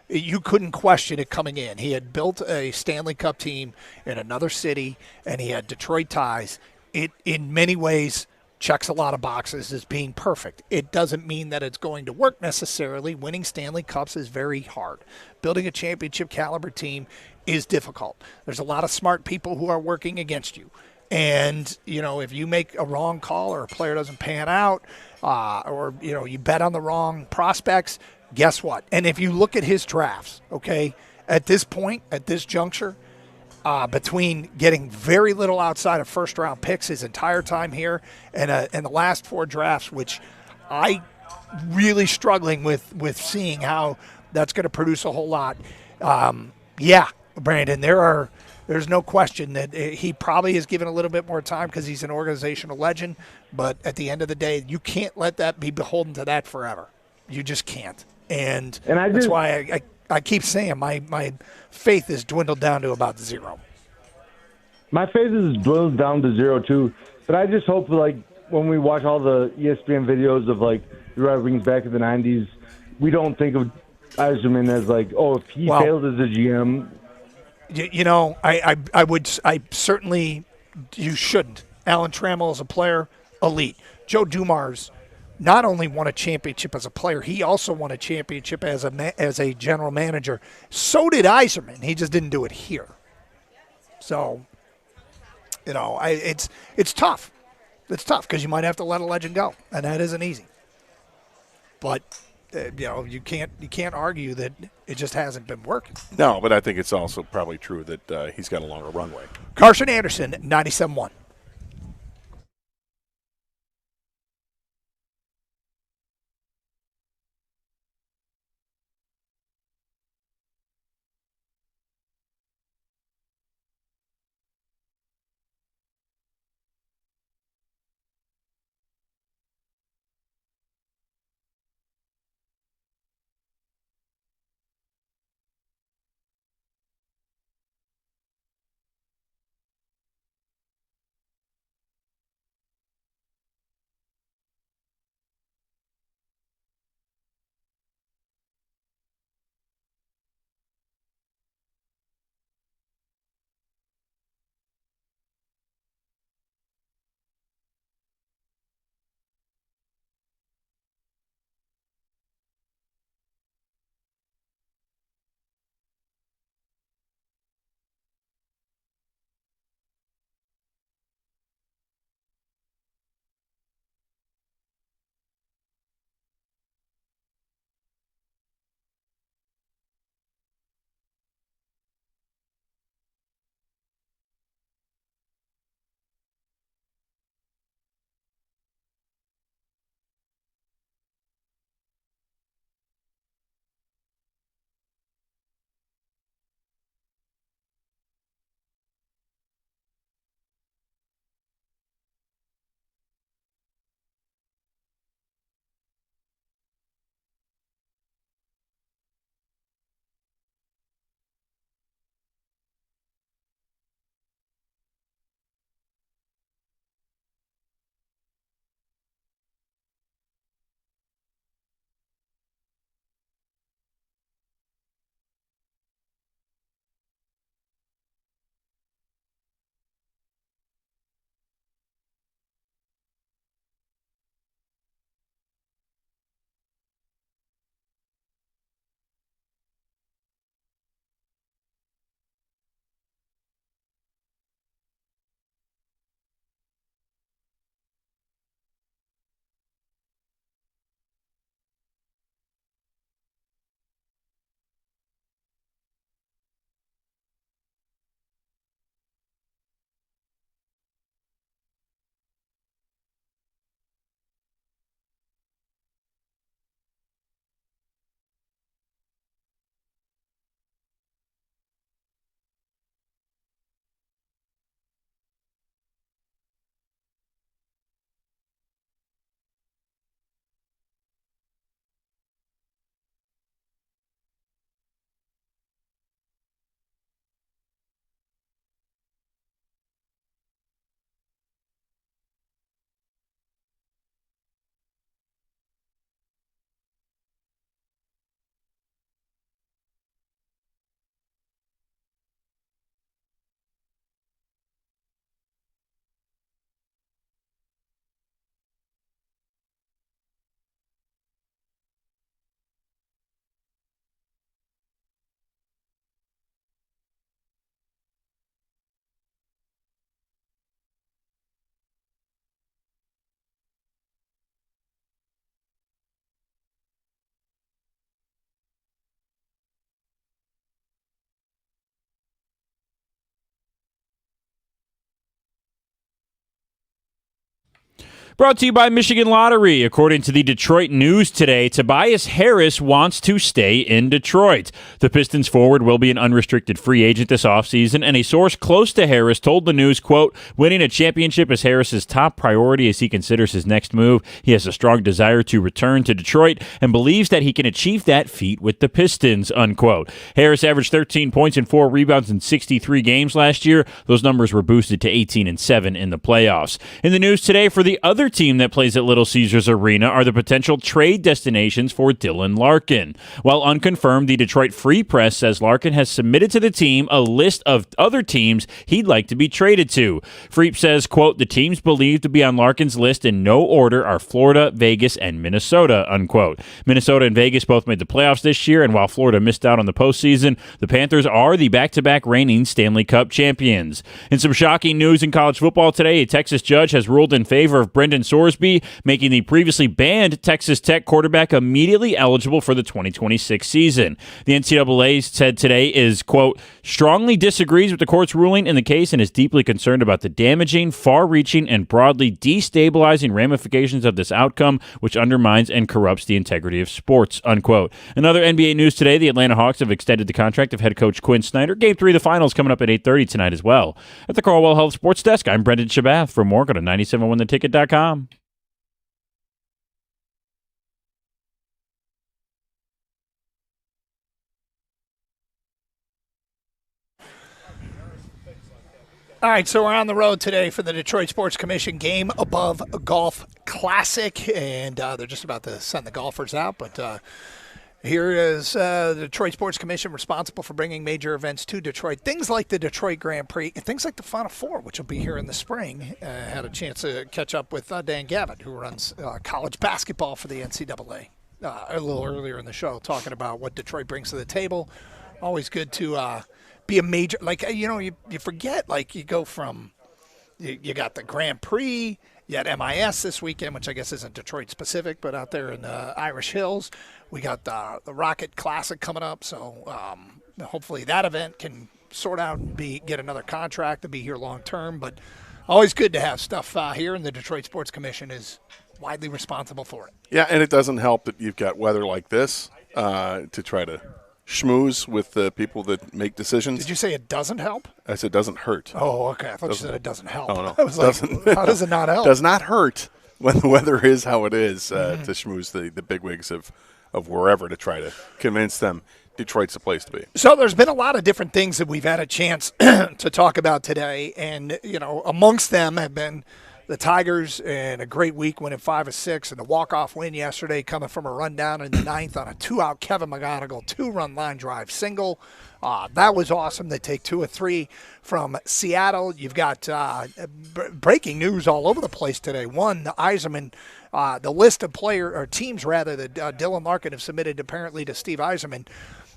You couldn't question it coming in. He had built a Stanley Cup team in another city, and he had Detroit ties. It, in many ways, checks a lot of boxes as being perfect. It doesn't mean that it's going to work necessarily. Winning Stanley Cups is very hard. Building a championship caliber team is difficult. There's a lot of smart people who are working against you. And, if you make a wrong call or a player doesn't pan out, or, you bet on the wrong prospects, guess what? And if you look at his drafts, okay, at this point, at this juncture, between getting very little outside of first-round picks his entire time here and the last 4 drafts, which I really struggling with seeing how that's going to produce a whole lot. Yeah, Brandon, there's no question that he probably is given a little bit more time because he's an organizational legend, but at the end of the day, you can't let that be beholden to that forever. You just can't. And that's why I keep saying my faith is dwindled down to about 0. My faith is dwindled down to 0 too. But I just hope, like, when we watch all the ESPN videos of, like, the Red Wings back in the 90s, we don't think of Yzerman as, like, if he failed as a GM. I certainly, you shouldn't. Alan Trammell is a player, elite. Joe Dumars not only won a championship as a player, he also won a championship as a general manager. So did Yzerman. He just didn't do it here. So, it's tough. It's tough because you might have to let a legend go, and that isn't easy. But you can't argue that it just hasn't been working. No, but I think it's also probably true that he's got a longer runway. Carson Anderson, 97.1. Brought to you by Michigan Lottery. According to the Detroit News today, Tobias Harris wants to stay in Detroit. The Pistons forward will be an unrestricted free agent this offseason, and a source close to Harris told the News, quote, winning a championship is Harris's top priority as he considers his next move. He has a strong desire to return to Detroit and believes that he can achieve that feat with the Pistons, unquote. Harris averaged 13 points and 4 rebounds in 63 games last year. Those numbers were boosted to 18 and 7 in the playoffs. In the news today, for the other team that plays at Little Caesars Arena are the potential trade destinations for Dylan Larkin. While unconfirmed, the Detroit Free Press says Larkin has submitted to the team a list of other teams he'd like to be traded to. Freep says, quote, the teams believed to be on Larkin's list in no order are Florida, Vegas, and Minnesota, unquote. Minnesota and Vegas both made the playoffs this year, and while Florida missed out on the postseason, the Panthers are the back-to-back reigning Stanley Cup champions. In some shocking news in college football today, a Texas judge has ruled in favor of Brendan Sorsby, making the previously banned Texas Tech quarterback immediately eligible for the 2026 season. The NCAA said today is, quote, strongly disagrees with the court's ruling in the case and is deeply concerned about the damaging, far-reaching, and broadly destabilizing ramifications of this outcome, which undermines and corrupts the integrity of sports, unquote. Another NBA news today, the Atlanta Hawks have extended the contract of head coach Quinn Snyder. Game 3 of the finals coming up at 8:30 tonight as well. At the Carlwell Health Sports Desk, I'm Brendan Shabath. For more, go to 971theticket.com. All right, so we're on the road today for the Detroit Sports Commission Game Above Golf Classic, and they're just about to send the golfers out, but here is the Detroit Sports Commission responsible for bringing major events to Detroit. Things like the Detroit Grand Prix, and things like the Final Four, which will be here in the spring. Had a chance to catch up with Dan Gavin, who runs college basketball for the NCAA, a little earlier in the show, talking about what Detroit brings to the table. Always good to be a major, like, you forget, like, you go from, you got the Grand Prix, you had MIS this weekend, which I guess isn't Detroit specific, but out there in the Irish Hills. We got the Rocket Classic coming up, so hopefully that event can sort out and get another contract and be here long term. But always good to have stuff here, and the Detroit Sports Commission is widely responsible for it. Yeah, and it doesn't help that you've got weather like this to try to schmooze with the people that make decisions. Did you say it doesn't help? I said it doesn't hurt. Oh, okay. I thought you said it doesn't help. Oh, no. I was like, how does it not help? Does not hurt when the weather is how it is to schmooze the bigwigs of wherever to try to convince them Detroit's the place to be. So there's been a lot of different things that we've had a chance to talk about today, and amongst them have been the Tigers and a great week winning 5 of 6, and the walk-off win yesterday coming from a rundown in the ninth on a 2-out Kevin McGonigal 2-run line drive single. That was awesome. They take 2 of 3 from Seattle. You've got breaking news all over the place today. One, the Yzerman, the list of teams that Dylan Larkin have submitted apparently to Steve Yzerman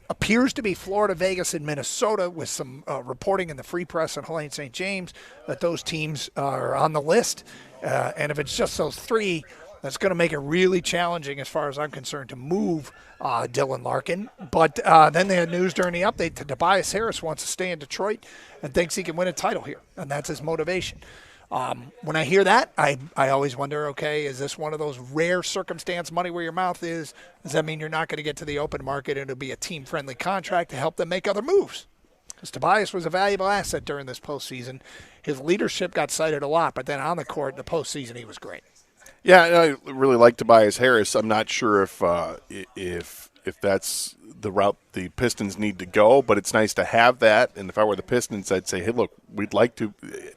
appears to be Florida, Vegas, and Minnesota, with some reporting in the Free Press and Helene St. James that those teams are on the list. And if it's just those 3, that's going to make it really challenging, as far as I'm concerned, to move Dylan Larkin. But then they had news during the update that Tobias Harris wants to stay in Detroit and thinks he can win a title here, and that's his motivation. When I hear that, I always wonder, okay, is this one of those rare circumstance, money where your mouth is? Does that mean you're not going to get to the open market and it'll be a team-friendly contract to help them make other moves? Because Tobias was a valuable asset during this postseason. His leadership got cited a lot, but then on the court, the postseason, he was great. Yeah, I really like Tobias Harris. I'm not sure if that's the route the Pistons need to go, but it's nice to have that. And if I were the Pistons, I'd say, hey, look, we'd like to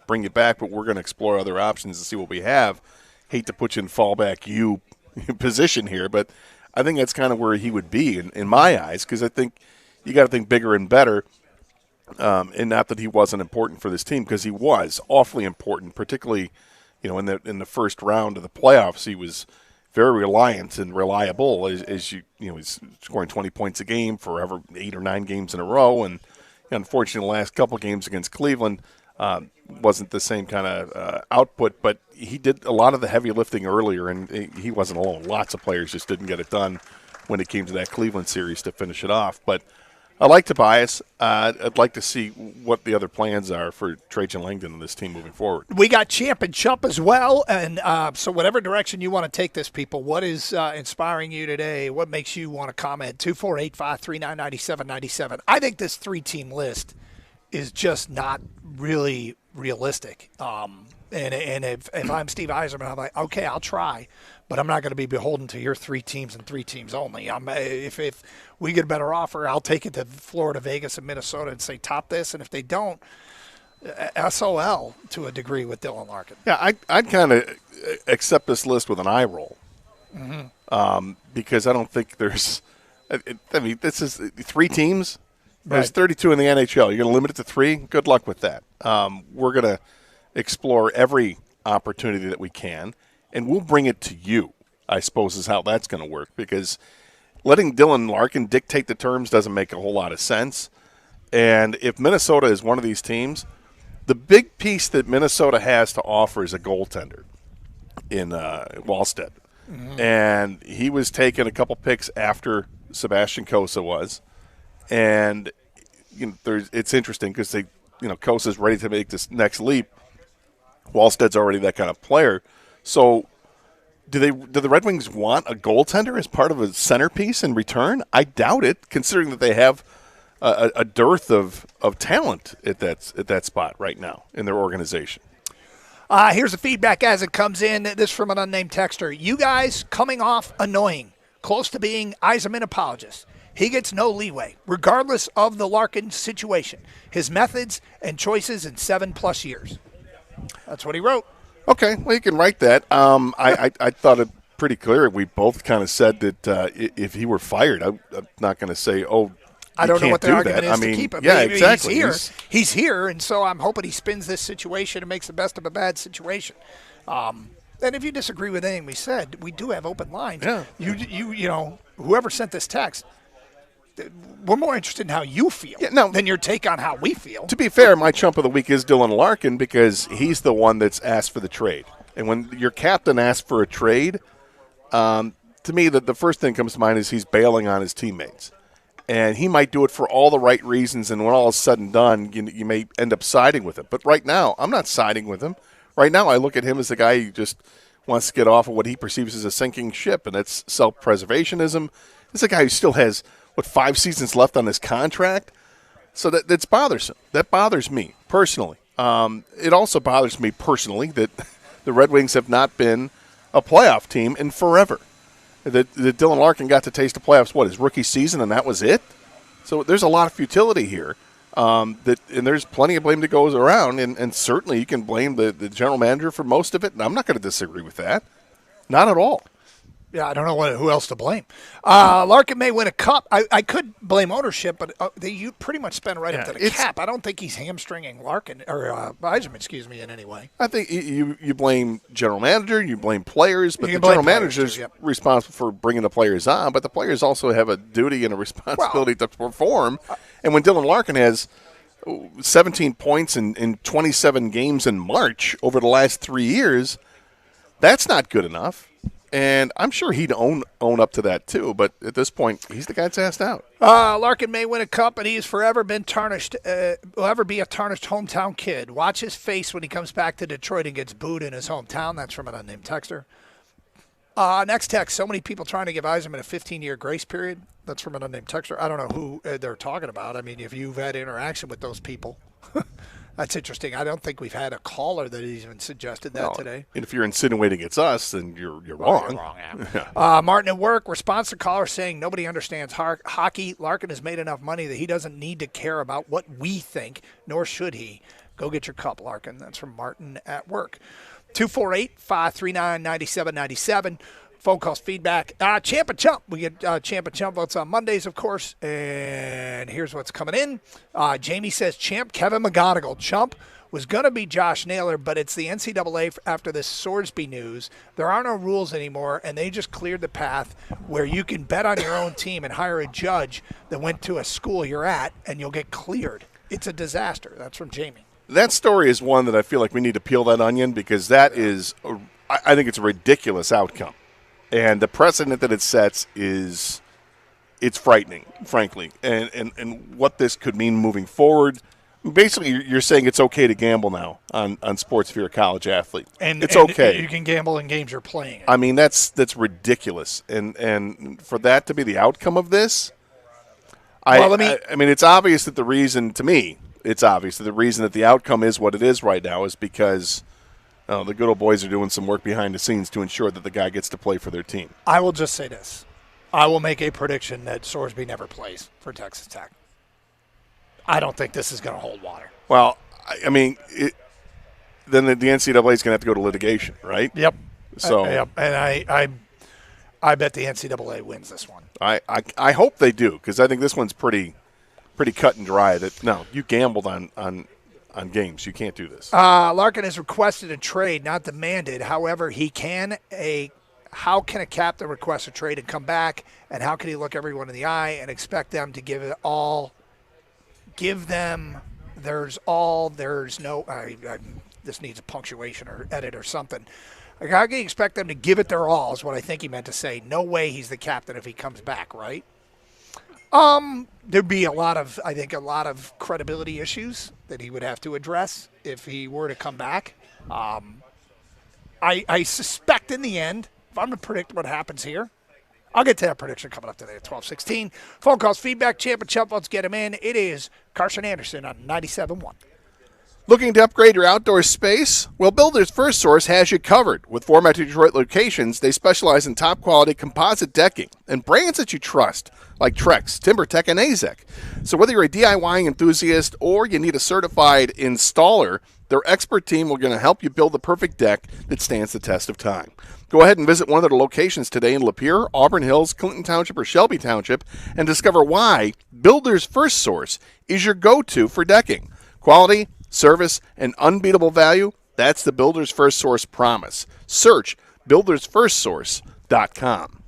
bring you back, but we're going to explore other options and see what we have. Hate to put you in fallback position here, but I think that's kind of where he would be in my eyes, because I think you got to think bigger and better. And not that he wasn't important for this team, because he was awfully important, particularly in the first round of the playoffs. He was very reliant and reliable, as he's scoring 20 points a game for 8 or 9 games in a row. And unfortunately, the last couple games against Cleveland wasn't the same kind of output, but he did a lot of the heavy lifting earlier, and he wasn't alone. Lots of players just didn't get it done when it came to that Cleveland series to finish it off. But I like Tobias. I'd like to see what the other plans are for Trajan Langdon and this team moving forward. We got Champ and Chump as well, and so whatever direction you want to take this, people, what is inspiring you today? What makes you want to comment? 248-539-9797. I think this 3-team list is just not really realistic. And if I'm Steve Yzerman, I'm like, okay, I'll try, but I'm not going to be beholden to your 3 teams and 3 teams only. If we get a better offer, I'll take it to Florida, Vegas, and Minnesota and say top this. And if they don't, SOL to a degree with Dylan Larkin. Yeah, I'd kind of accept this list with an eye roll, because I don't think there's. I mean, this is 3 teams. There's 32 in the NHL. You're going to limit it to 3. Good luck with that. We're going to explore every opportunity that we can, and we'll bring it to you, I suppose, is how that's going to work, because letting Dylan Larkin dictate the terms doesn't make a whole lot of sense. And if Minnesota is one of these teams, the big piece that Minnesota has to offer is a goaltender in Wallstedt. And he was taken a couple picks after Sebastian Kosa was. And it's interesting because Kosa's ready to make this next leap. Wallsted's already that kind of player. So do the Red Wings want a goaltender as part of a centerpiece in return? I doubt it, considering that they have a dearth of talent at that spot right now in their organization. Here's the feedback as it comes in. This from an unnamed texter. You guys coming off annoying, close to being Yzerman apologists. He gets no leeway, regardless of the Larkin situation, his methods and choices in 7+ years. That's what he wrote. Okay, well, you can write that. I thought it pretty clear. We both kind of said that if he were fired, I'm not going to say, I don't know what the argument is to keep him. Yeah, exactly. He's here, and so I'm hoping he spins this situation and makes the best of a bad situation. And if you disagree with anything we said, we do have open lines. Yeah. You know, whoever sent this text, we're more interested in how you feel than your take on how we feel. To be fair, my chump of the week is Dylan Larkin because he's the one that's asked for the trade. And when your captain asks for a trade, to me, the first thing that comes to mind is he's bailing on his teammates. And he might do it for all the right reasons, and when all is said and done, you may end up siding with him. But right now, I'm not siding with him. Right now, I look at him as the guy who just wants to get off of what he perceives as a sinking ship, and that's self-preservationism. This is a guy who still has, 5 seasons left on his contract? So that's bothersome. That bothers me personally. It also bothers me personally that the Red Wings have not been a playoff team in forever. That Dylan Larkin got to taste the playoffs, his rookie season, and that was it? So there's a lot of futility here. And there's plenty of blame that goes around, and certainly you can blame the general manager for most of it, and I'm not going to disagree with that. Not at all. Yeah, I don't know who else to blame. Larkin may win a cup. I could blame ownership, but you pretty much spend right up to the cap. I don't think he's hamstringing Larkin or Yzerman, in any way. I think you blame general manager, you blame players, but the general manager is responsible for bringing the players on, but the players also have a duty and a responsibility to perform. And when Dylan Larkin has 17 points in 27 games in March over the last 3 years, that's not good enough. And I'm sure he'd own up to that too, but at this point, he's the guy that's asked out. Larkin may win a cup, but he's forever been tarnished. Will ever be a tarnished hometown kid. Watch his face when he comes back to Detroit and gets booed in his hometown. That's from an unnamed texter. Next text, so many people trying to give Yzerman a 15-year grace period. That's from an unnamed texter. I don't know who they're talking about. I mean, if you've had interaction with those people. That's interesting. I don't think we've had a caller that has even suggested that today. And if you're insinuating it's us, then you're wrong. You're wrong, yeah. Martin at work, response to caller saying nobody understands hockey. Larkin has made enough money that he doesn't need to care about what we think, nor should he. Go get your cup, Larkin. That's from Martin at work. 248-539-9797. Phone calls, feedback. Champ and Chump. We get Champ and Chump votes on Mondays, of course. And here's what's coming in. Jamie says Champ, Kevin McGonigal. Chump was going to be Josh Naylor, but it's the NCAA after this Swordsby news. There are no rules anymore, and they just cleared the path where you can bet on your own team and hire a judge that went to a school you're at, and you'll get cleared. It's a disaster. That's from Jamie. That story is one that I feel like we need to peel that onion because that is, I think it's a ridiculous outcome. And the precedent that it sets is it's frightening, frankly, and what this could mean moving forward. Basically, you're saying it's okay to gamble now on sports if you're a college athlete. It's okay. You can gamble in games you're playing. I mean, that's ridiculous, and for that to be the outcome of this, I mean, it's obvious that the reason that the outcome is what it is right now is because the good old boys are doing some work behind the scenes to ensure that the guy gets to play for their team. I will just say this. I will make a prediction that Sorsby never plays for Texas Tech. I don't think this is going to hold water. Well, I mean, then the NCAA is going to have to go to litigation, right? Yep. So, yep. And I bet the NCAA wins this one. I hope they do, because I think this one's pretty cut and dry. That no, you gambled on games. You can't do this. Larkin has requested a trade, not demanded. However, how can a captain request a trade and come back, and how can he look everyone in the eye and expect them to give it all? Give them there's no this needs a punctuation or edit or something. How can you expect them to give it their all is what I think he meant to say. No way he's the captain if he comes back, right? There'd be a lot of credibility issues that he would have to address if he were to come back. I suspect in the end, if I'm going to predict what happens here, I'll get to that prediction coming up today at 12:16. Phone calls, feedback, Champ and Chump, let's get him in. It is Carson Anderson on 97.1. Looking to upgrade your outdoor space? Well, Builders First Source has you covered. With 4 Metro Detroit locations, they specialize in top-quality composite decking and brands that you trust, like Trex, TimberTech, and AZEK. So whether you're a DIY enthusiast or you need a certified installer, their expert team will going to help you build the perfect deck that stands the test of time. Go ahead and visit one of their locations today in Lapeer, Auburn Hills, Clinton Township, or Shelby Township and discover why Builders First Source is your go-to for decking. Quality, service, and unbeatable value, that's the Builders First Source promise. Search buildersfirstsource.com.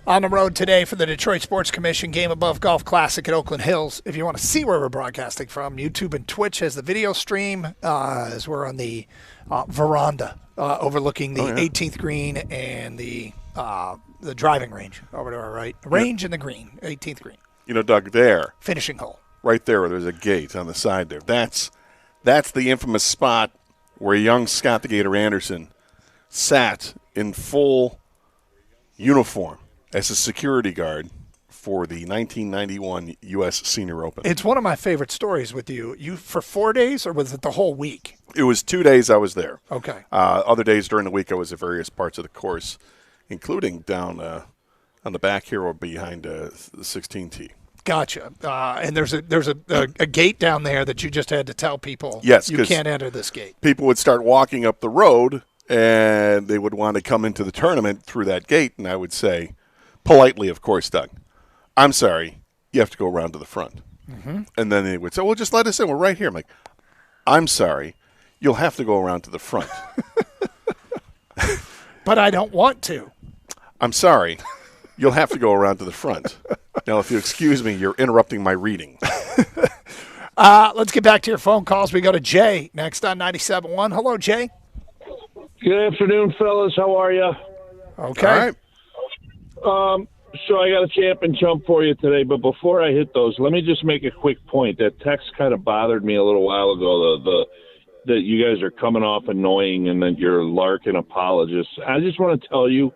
On the road today for the Detroit Sports Commission Game Above Golf Classic at Oakland Hills. If you want to see where we're broadcasting from, YouTube and Twitch has the video stream as we're on the veranda overlooking the 18th green and the driving range over to our right. Range and the green, 18th green. You know, Doug, there. Finishing hole. Right there where there's a gate on the side there. That's the infamous spot where young Scott the Gator Anderson sat in full uniform as a security guard for the 1991 U.S. Senior Open. It's one of my favorite stories with you. You for 4 days, or was it the whole week? It was 2 days I was there. Okay. Other days during the week I was at various parts of the course, including down on the back here or behind the 16T. Gotcha. And there's a gate down there that you just had to tell people, yes, you can't enter this gate. People would start walking up the road, and they would want to come into the tournament through that gate, and I would say, politely, of course, Doug, I'm sorry, you have to go around to the front. Mm-hmm. And then they would say, well, just let us in. We're right here. I'm like, I'm sorry, you'll have to go around to the front. But I don't want to. I'm sorry, you'll have to go around to the front. Now, if you excuse me, you're interrupting my reading. Let's get back to your phone calls. We go to Jay next on 97.1. Hello, Jay. Good afternoon, fellas. How are you? Okay. All right. So I got a champ and chump for you today, but before I hit those, let me just make a quick point. That text kind of bothered me a little while ago, that you guys are coming off annoying and that you're Larkin apologists. I just want to tell you,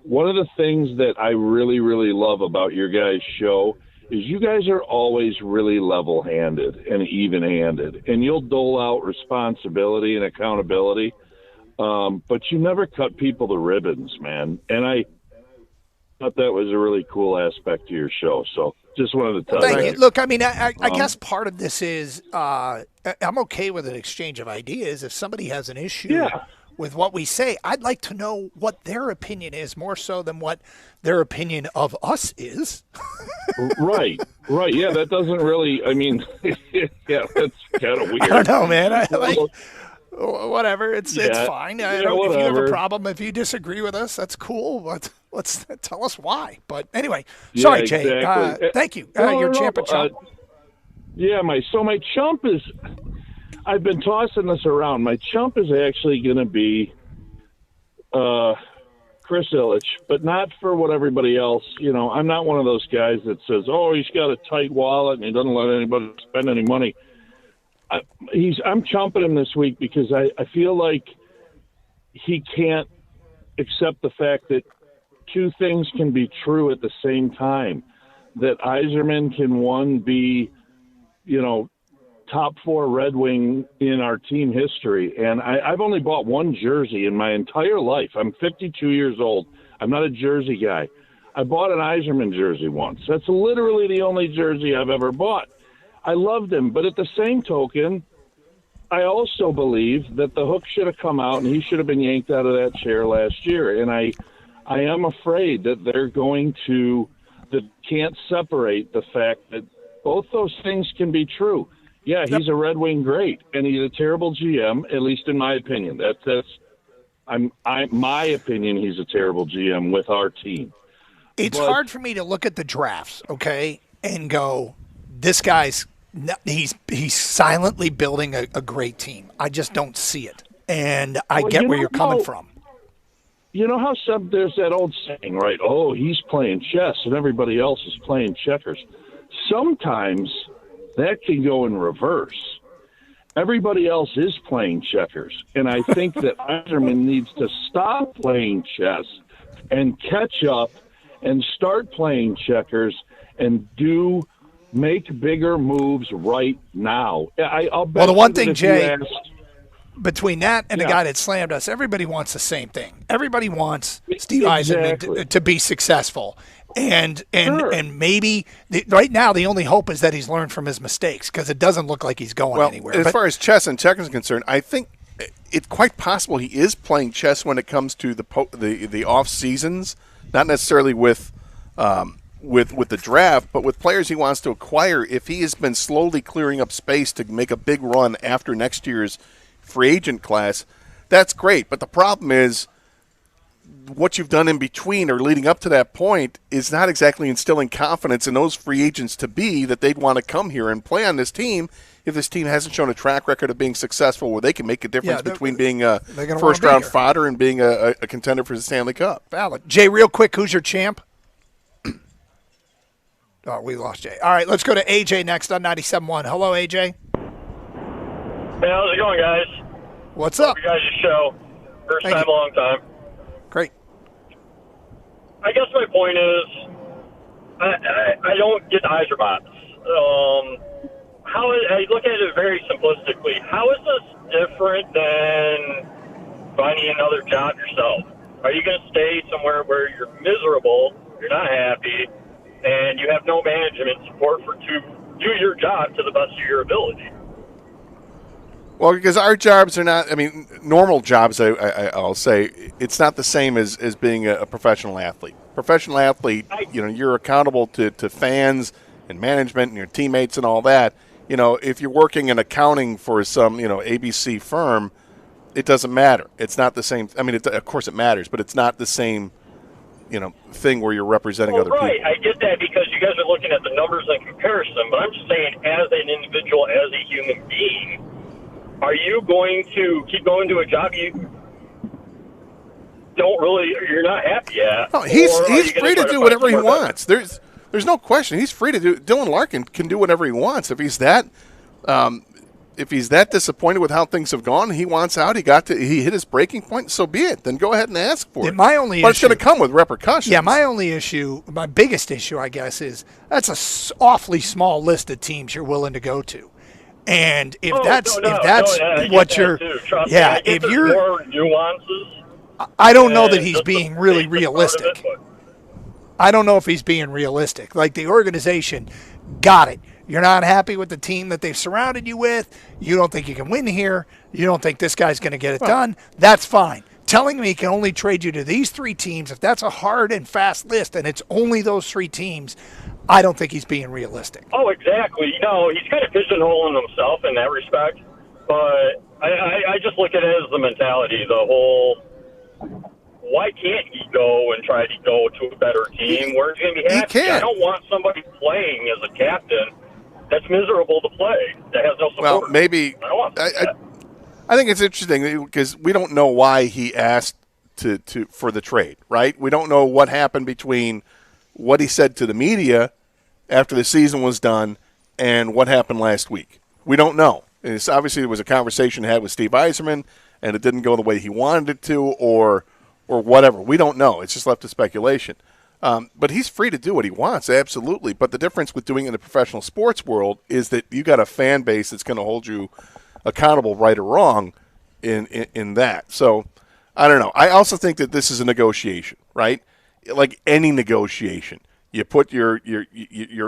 one of the things that I really, really love about your guys' show is you guys are always really level-handed and even-handed, and you'll dole out responsibility and accountability, but you never cut people to ribbons, man. And I thought that was a really cool aspect to your show, so just wanted to tell you. Thank you. Look, I mean, I guess part of this is I'm okay with an exchange of ideas. If somebody has an issue with what we say, I'd like to know what their opinion is more so than what their opinion of us is. Right. Yeah, that doesn't really, I mean, yeah, that's kind of weird. I don't know, man. Whatever. It's fine. If you have a problem, if you disagree with us, that's cool. But let's tell us why. But anyway, sorry, Jay. Exactly. Thank you. Your champ and chump. My chump is, I've been tossing this around. My chump is actually going to be Chris Ilitch, but not for what everybody else. You know, I'm not one of those guys that says, oh, he's got a tight wallet and he doesn't let anybody spend any money. I'm chumping him this week because I feel like he can't accept the fact that two things can be true at the same time. That Yzerman can, one, be, top 4 Red Wing in our team history. And I've only bought one jersey in my entire life. I'm 52 years old. I'm not a jersey guy. I bought an Yzerman jersey once. That's literally the only jersey I've ever bought. I loved him, but at the same token, I also believe that the hook should have come out and he should have been yanked out of that chair last year. And I am afraid that they're going to can't separate the fact that both those things can be true. Yeah, he's a Red Wing great, and he's a terrible GM, at least in my opinion. My opinion, he's a terrible GM with our team. It's hard for me to look at the drafts, okay, and go, this guy's he's silently building a great team. I just don't see it, and I get where you're coming from. You know how there's that old saying, right? Oh, he's playing chess and everybody else is playing checkers. Sometimes that can go in reverse. Everybody else is playing checkers, and I think that Yzerman needs to stop playing chess and catch up and start playing checkers and make bigger moves right now. I'll bet the one thing, Jay, asked, between that and the guy that slammed us, everybody wants the same thing. Everybody wants Steve Yzerman to be successful. And maybe right now the only hope is that he's learned from his mistakes because it doesn't look like he's going anywhere. As far as chess and checkers is concerned, I think it's quite possible he is playing chess when it comes to the off seasons, not necessarily with the draft, but with players he wants to acquire. If he has been slowly clearing up space to make a big run after next year's free agent class, that's great. But the problem is what you've done in between or leading up to that point is not exactly instilling confidence in those free agents to be that they'd want to come here and play on this team if this team hasn't shown a track record of being successful where they can make a difference between being a first-round fodder and being a contender for the Stanley Cup. Valid. Jay, real quick, who's your champ? Oh, we lost Jay. All right, let's go to AJ next on 97.1. Hello, AJ. Hey, how's it going, guys? What's up? You guys' show. First time, long time. Great. I guess my point is, I don't get Yzerman. I look at it very simplistically. How is this different than finding another job yourself? Are you going to stay somewhere where you're miserable, you're not happy, and you have no management support to do your job to the best of your ability? Well, because our jobs are not, normal jobs, I'll say, it's not the same as being a professional athlete. Professional athlete, you're accountable to fans and management and your teammates and all that. If you're working in accounting for some, ABC firm, it doesn't matter. It's not the same. Of course it matters, but it's not the same, thing where you're representing other people. Right, I get that because you guys are looking at the numbers in comparison, but I'm just saying as an individual, as a human being, are you going to keep going to a job you're not happy at? No, he's free to do whatever he wants. There's no question. He's free to do. Dylan Larkin can do whatever he wants. If he's that disappointed with how things have gone, he wants out. He hit his breaking point. So be it. Then go ahead and ask for it. My only but it's going to come with repercussions. Yeah, my biggest issue, I guess, is that's a awfully small list of teams you're willing to go to. And if that's what you're, if you're more nuances. I don't know that he's being really realistic. I don't know if he's being realistic. Like the organization got it. You're not happy with the team that they've surrounded you with. You don't think you can win here. You don't think this guy's going to get it done. That's fine. Telling me he can only trade you to these three teams, if that's a hard and fast list and it's only those three teams, I don't think he's being realistic. Oh, exactly. He's kind of pigeonholing himself in that respect. But I just look at it as the mentality, the whole, why can't he go and try to go to a better team where he's going to be happy? I don't want somebody playing as a captain that's miserable to play, that has no support. Well, maybe I don't want that. I think it's interesting because we don't know why he asked for the trade, right? We don't know what happened between what he said to the media after the season was done and what happened last week. We don't know. It's obviously there was a conversation had with Steve Yzerman, and it didn't go the way he wanted it to, or whatever. We don't know. It's just left to speculation. But he's free to do what he wants, absolutely. But the difference with doing it in the professional sports world is that you got a fan base that's going to hold you accountable, right or wrong, in that. So I don't know. I also think that this is a negotiation, right? Like any negotiation, you put you're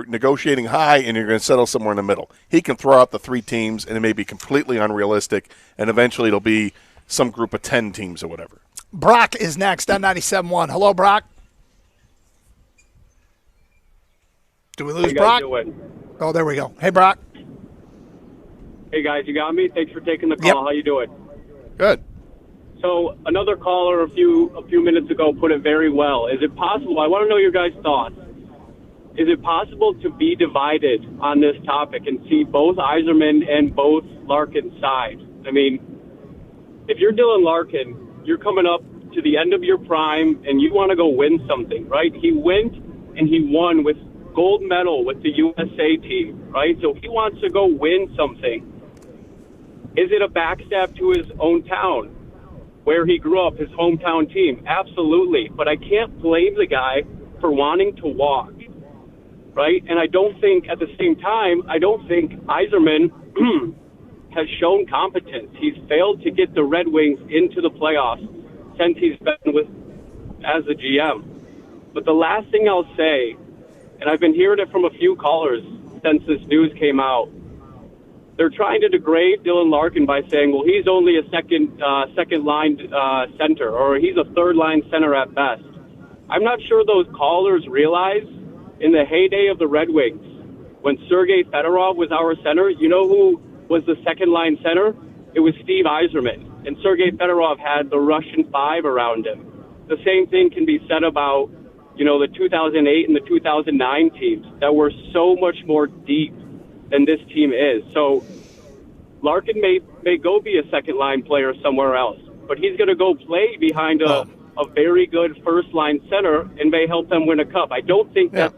negotiating high and you're going to settle somewhere in the middle. He can throw out the three teams and it may be completely unrealistic, and eventually it'll be some group of 10 teams or whatever. Brock is next on 97.1. Hello, Brock. Do we lose Brock? Oh, there we go. Hey, Brock. Hey, guys, you got me? Thanks for taking the call. Yep. How you doing? Good. So another caller a few minutes ago put it very well. Is it possible? I want to know your guys' thoughts. Is it possible to be divided on this topic and see both Yzerman and both Larkin sides? I mean, if you're Dylan Larkin, you're coming up to the end of your prime and you want to go win something, right? He went and he won with gold medal with the USA team, right? So he wants to go win something. Is it a backstab to his own town, where he grew up, his hometown team? Absolutely. But I can't blame the guy for wanting to walk, right? And I don't think, at the same time, Yzerman has shown competence. He's failed to get the Red Wings into the playoffs since he's been as a GM. But the last thing I'll say, and I've been hearing it from a few callers since this news came out, they're trying to degrade Dylan Larkin by saying, well, he's only a second line center, or he's a third line center at best. I'm not sure those callers realize in the heyday of the Red Wings, when Sergei Fedorov was our center, you know who was the second line center? It was Steve Yzerman. And Sergei Fedorov had the Russian five around him. the same thing can be said about, the 2008 and the 2009 teams that were so much more deep than this team is. So Larkin may go be a second-line player somewhere else, but he's going to go play behind a very good first-line center and may help them win a cup. I don't think that's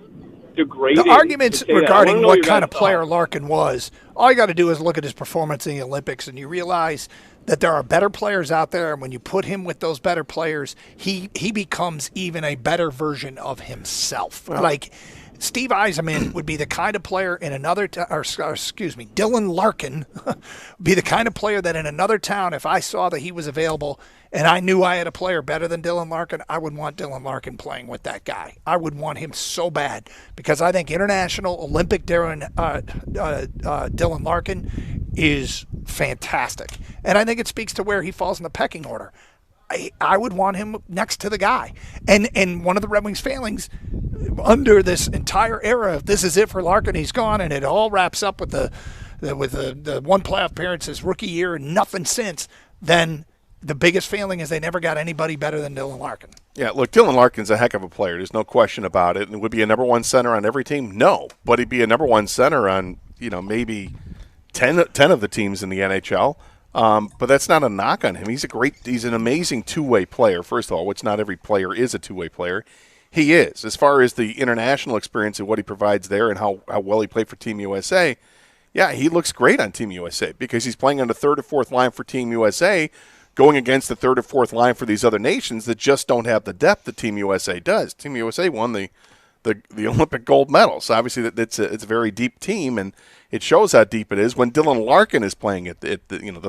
degrading. The arguments to say that. regarding what kind of thoughts. player Larkin was, all you got to do is look at his performance in the Olympics, and you realize that there are better players out there, and when you put him with those better players, he becomes even a better version of himself. Like Steve Yzerman would be the kind of player in another Dylan Larkin be the kind of player that in another town, if I saw that he was available and I knew I had a player better than Dylan Larkin, I would want Dylan Larkin playing with that guy. I would want him so bad because I think international Olympic Dylan Larkin is fantastic. And I think it speaks to where he falls in the pecking order. I would want him next to the guy. And one of the Red Wings failings under this entire era, if this is it for Larkin, he's gone, and it all wraps up with the one playoff appearance his rookie year and nothing since, then the biggest failing is they never got anybody better than Dylan Larkin. Yeah, look, Dylan Larkin's a heck of a player. There's no question about it. And would be a number one center on every team? No. But he'd be a number one center on, maybe 10 of the teams in the NHL. But that's not a knock on him. He's an amazing two-way player, first of all, which not every player is a two-way player. He is. As far as the international experience and what he provides there and how well he played for Team USA, yeah, he looks great on Team USA because he's playing on the third or fourth line for Team USA, going against the third or fourth line for these other nations that just don't have the depth that Team USA does. Team USA won the Olympic gold medal, so obviously it's a very deep team, and it shows how deep it is when Dylan Larkin is playing at the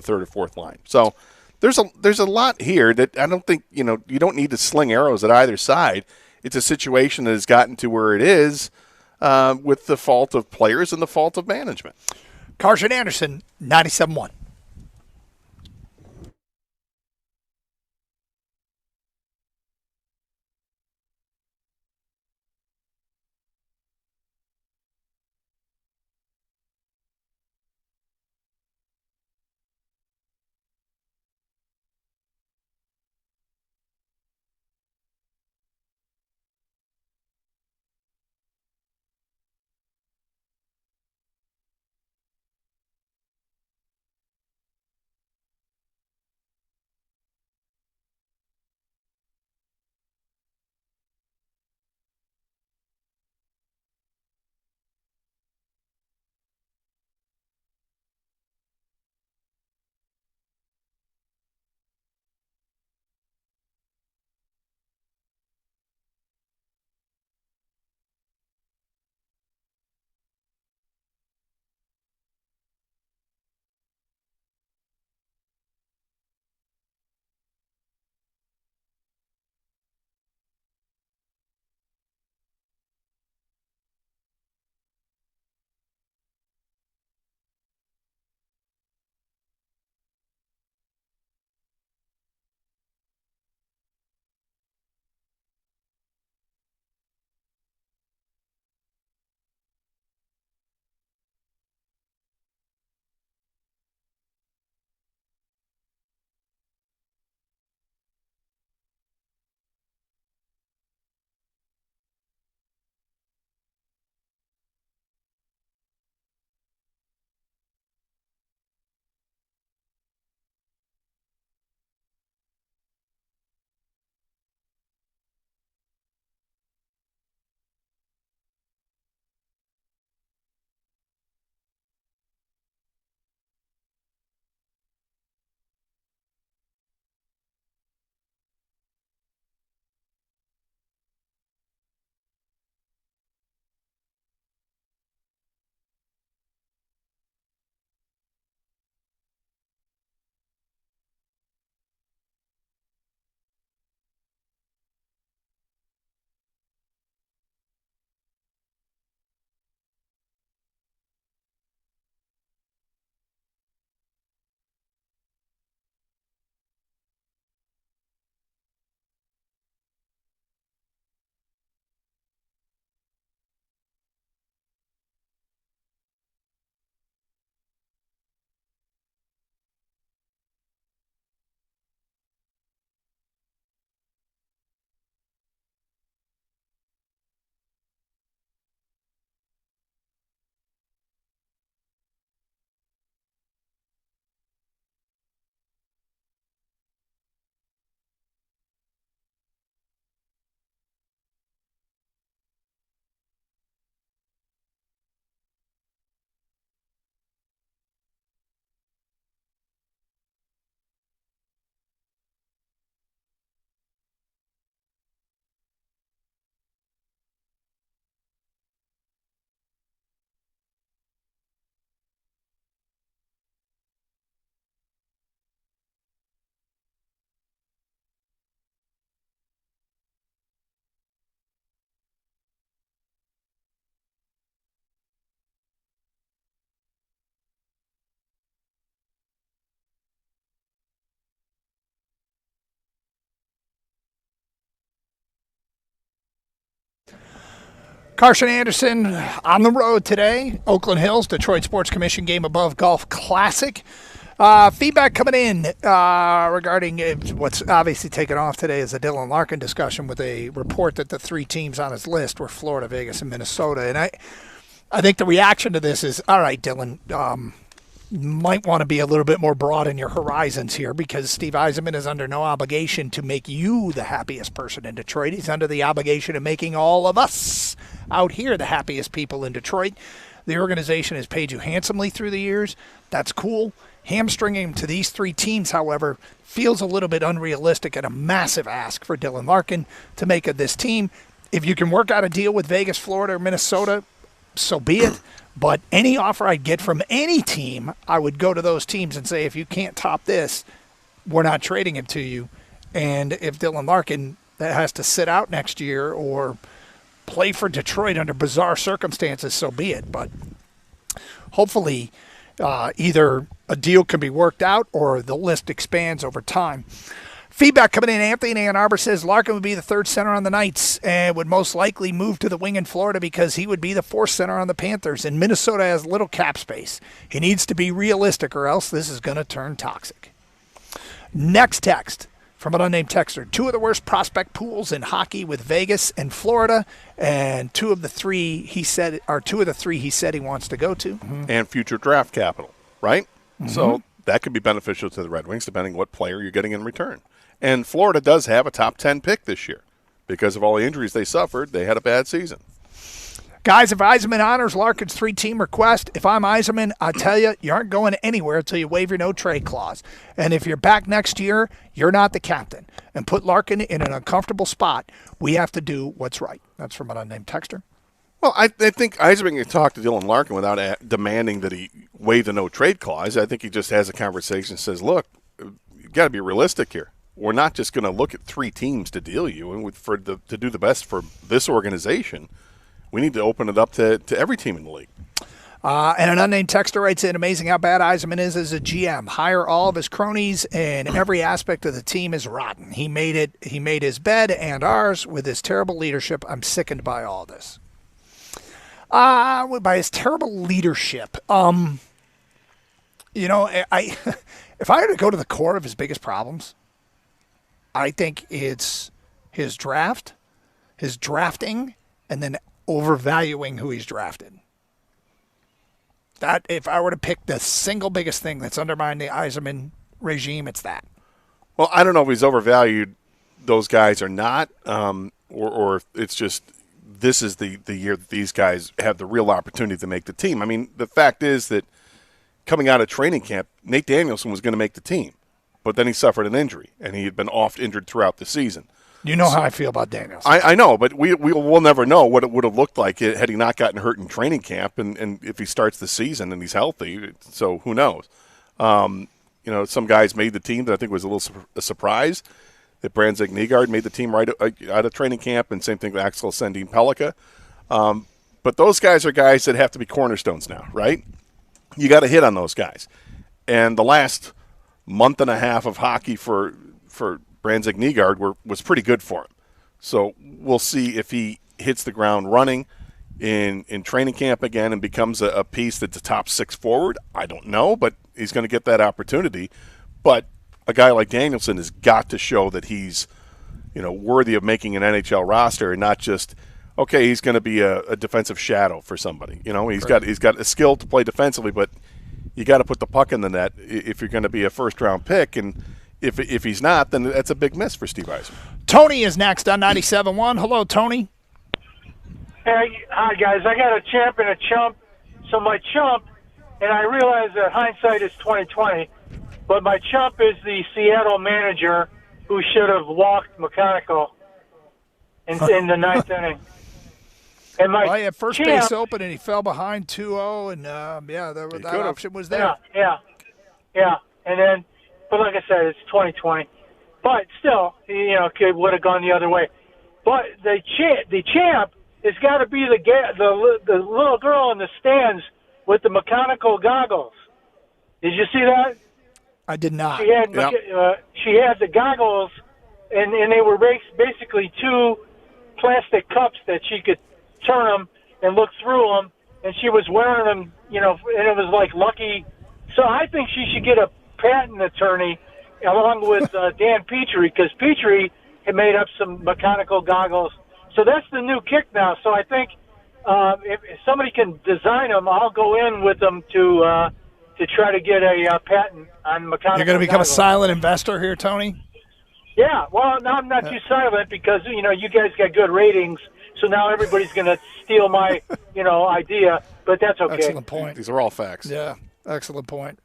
third or fourth line. So there's a lot here that I don't think you don't need to sling arrows at either side. It's a situation that has gotten to where it is with the fault of players and the fault of management. Carson Anderson, 97.1. Carson Anderson on the road today. Oakland Hills, Detroit Sports Commission Game Above Golf Classic. Feedback coming in regarding what's obviously taken off today is a Dylan Larkin discussion with a report that the 3 teams on his list were Florida, Vegas, and Minnesota. And I think the reaction to this is, all right, Dylan, might want to be a little bit more broad in your horizons here because Steve Yzerman is under no obligation to make you the happiest person in Detroit. He's under the obligation of making all of us out here the happiest people in Detroit. The organization has paid you handsomely through the years. That's cool. Hamstringing him to these 3 teams, however, feels a little bit unrealistic and a massive ask for Dylan Larkin to make of this team. If you can work out a deal with Vegas, Florida, or Minnesota, so be it. But any offer I'd get from any team, I would go to those teams and say, if you can't top this, we're not trading him to you. And if Dylan Larkin that has to sit out next year or play for Detroit under bizarre circumstances, so be it. But hopefully either a deal can be worked out or the list expands over time. Feedback coming in. Anthony in Ann Arbor says Larkin would be the 3rd center on the Knights and would most likely move to the wing in Florida because he would be the 4th center on the Panthers. And Minnesota has little cap space. He needs to be realistic or else this is going to turn toxic. Next text from an unnamed texter. 2 of the worst prospect pools in hockey with Vegas and Florida, and 2 of the 3 he said he wants to go to. And future draft capital, right? So that could be beneficial to the Red Wings depending what player you're getting in return. And Florida does have a top 10 pick this year. Because of all the injuries they suffered, they had a bad season. Guys, if Yzerman honors Larkin's 3-team request, if I'm Yzerman, I tell you aren't going anywhere until you waive your no-trade clause. And if you're back next year, you're not the captain. And put Larkin in an uncomfortable spot. We have to do what's right. That's from an unnamed texter. Well, I think Yzerman can talk to Dylan Larkin without demanding that he waive the no-trade clause. I think he just has a conversation and says, look, you've got to be realistic here. We're not just going to look at 3 teams to deal you. And to do the best for this organization, we need to open it up to every team in the league. And an unnamed texter writes in, amazing how bad Yzerman is as a GM. Hire all of his cronies, and every aspect of the team is rotten. He made his bed and ours with his terrible leadership. I'm sickened by all this. By his terrible leadership. I if I had to go to the core of his biggest problems, I think it's his draft, his drafting, and then overvaluing who he's drafted. That, if I were to pick the single biggest thing that's undermined the Yzerman regime, it's that. Well, I don't know if he's overvalued those guys or not, or if it's just this is the year that these guys have the real opportunity to make the team. I mean, the fact is that coming out of training camp, Nate Danielson was going to make the team, but then he suffered an injury, and he had been oft injured throughout the season. You know how I feel about Danielson. I know, but we'll never know what it would have looked like had he not gotten hurt in training camp, and if he starts the season and he's healthy. So who knows? Some guys made the team that I think was a surprise. That Brandon Nygaard made the team right out of training camp, and same thing with Axel Sandin Pellikka. But those guys are guys that have to be cornerstones now, right? You got to hit on those guys. And the last month and a half of hockey for Brandon Nygaard was pretty good for him. So we'll see if he hits the ground running in training camp again and becomes a piece that's a top 6 forward. I don't know, but he's going to get that opportunity. But a guy like Danielson has got to show that he's, worthy of making an NHL roster and not just, okay, he's going to be a defensive shadow for somebody. He's got a skill to play defensively, but you got to put the puck in the net if you're going to be a first-round pick. And if he's not, then that's a big miss for Steve Yzerman. Tony is next on 97.1. Hello, Tony. Hey, hi, guys. I got a champ and a chump. So my chump, and I realize that hindsight is 20/20, but my chump is the Seattle manager who should have walked McConnell in the 9th inning. And he had first base open, and he fell behind 2-0, and that option was there. Yeah. And then, but like I said, it's 20/20. But still, would have gone the other way. But the champ has got to be the little girl in the stands with the mechanical goggles. Did you see that? I did not. She had the goggles, and they were basically 2 plastic cups that she could turn them and look through them, and she was wearing them, and it was like lucky. So I think she should get a patent attorney along with Dan Petrie, because Petrie had made up some mechanical goggles. So that's the new kick now. So I think if somebody can design them, I'll go in with them to try to get a patent on mechanical. You're going to become goggles. a silent investor here, Tony? Yeah, well, now I'm not too silent because, you guys got good ratings, so now everybody's going to steal my, idea, but that's okay. Excellent point. These are all facts. Yeah, excellent point.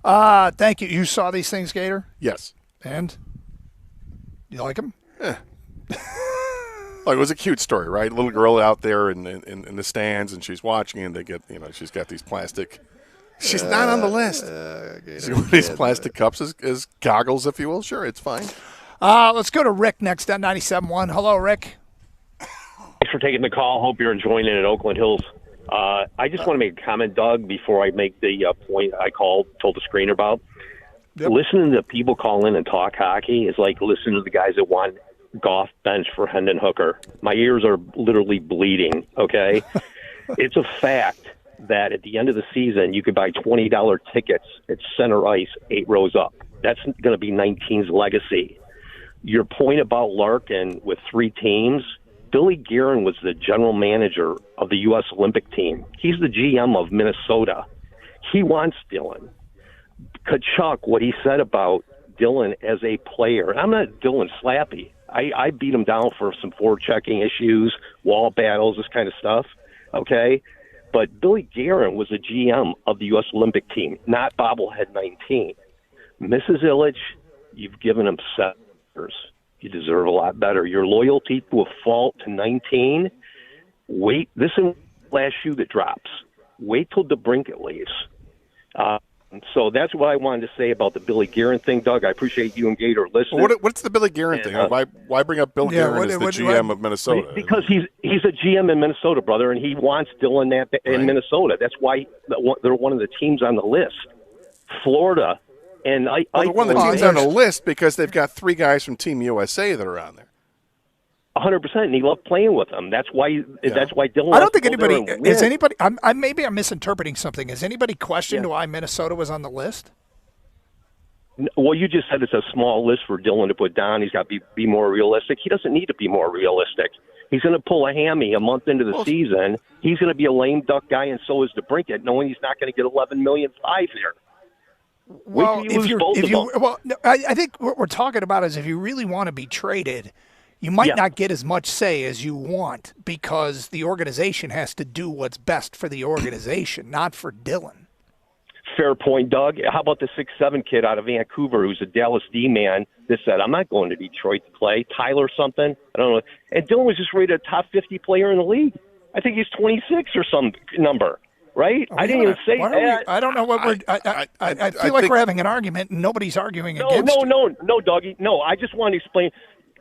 Thank you. You saw these things, Gator? Yes. And? You like them? It was a cute story, right? Little girl out there in the stands, and she's watching, and they get, she's got these plastic. She's not on the list. These plastic cups as goggles, if you will. Sure, it's fine. Let's go to Rick next on 97.1. Hello, Rick. Thanks for taking the call. Hope you're enjoying it at Oakland Hills. I just want to make a comment, Doug, before I make the point I told the screener about. Yep. Listening to people call in and talk hockey is like listening to the guys that want Goff bench for Hendon Hooker. My ears are literally bleeding, okay? It's a fact that at the end of the season, you could buy $20 tickets at center ice 8 rows up. That's going to be 19's legacy. Your point about Larkin with 3 teams, Billy Guerin was the general manager of the U.S. Olympic team. He's the GM of Minnesota. He wants Dylan. Kachuk, what he said about Dylan as a player, I'm not Dylan slappy. I beat him down for some forechecking issues, wall battles, this kind of stuff, okay? But Billy Guerin was a GM of the U.S. Olympic team, not bobblehead 19. Mrs. Illich, you've given him 7 years. You deserve a lot better. Your loyalty to a fault to 19, wait. This is the last shoe that drops. Wait till DeBrincat leaves. So that's what I wanted to say about the Billy Guerin thing, Doug. I appreciate you and Gator listening. What's the Billy Guerin thing? Why bring up Bill Guerin as the GM of Minnesota? Because he's a GM in Minnesota, brother, and he wants Dylan in Minnesota. That's why they're one of the teams on the list. Florida and they're one of the teams on the list because they've got 3 guys from Team USA that are on there. 100%, and he loved playing with them. That's why. That's why Dylan. I don't think anybody is anybody. Maybe I'm misinterpreting something. Has anybody questioned why Minnesota was on the list? Well, you just said it's a small list for Dylan to put down. He's got to be more realistic. He doesn't need to be more realistic. He's going to pull a hammy a month into the season. He's going to be a lame duck guy, and so is DeBrincat, knowing he's not going to get $11.5 million there. Well, I think what we're talking about is if you really want to be traded, you might not get as much say as you want because the organization has to do what's best for the organization, not for Dylan. Fair point, Doug. How about the 6'7" kid out of Vancouver who's a Dallas D-man that said, I'm not going to Detroit to play. Tyler something. I don't know. And Dylan was just rated a top 50 player in the league. I think he's 26 or some number, right? I didn't even say that. I don't know what we're – I feel like we're having an argument and nobody's arguing against you. No, Dougie. No, I just want to explain.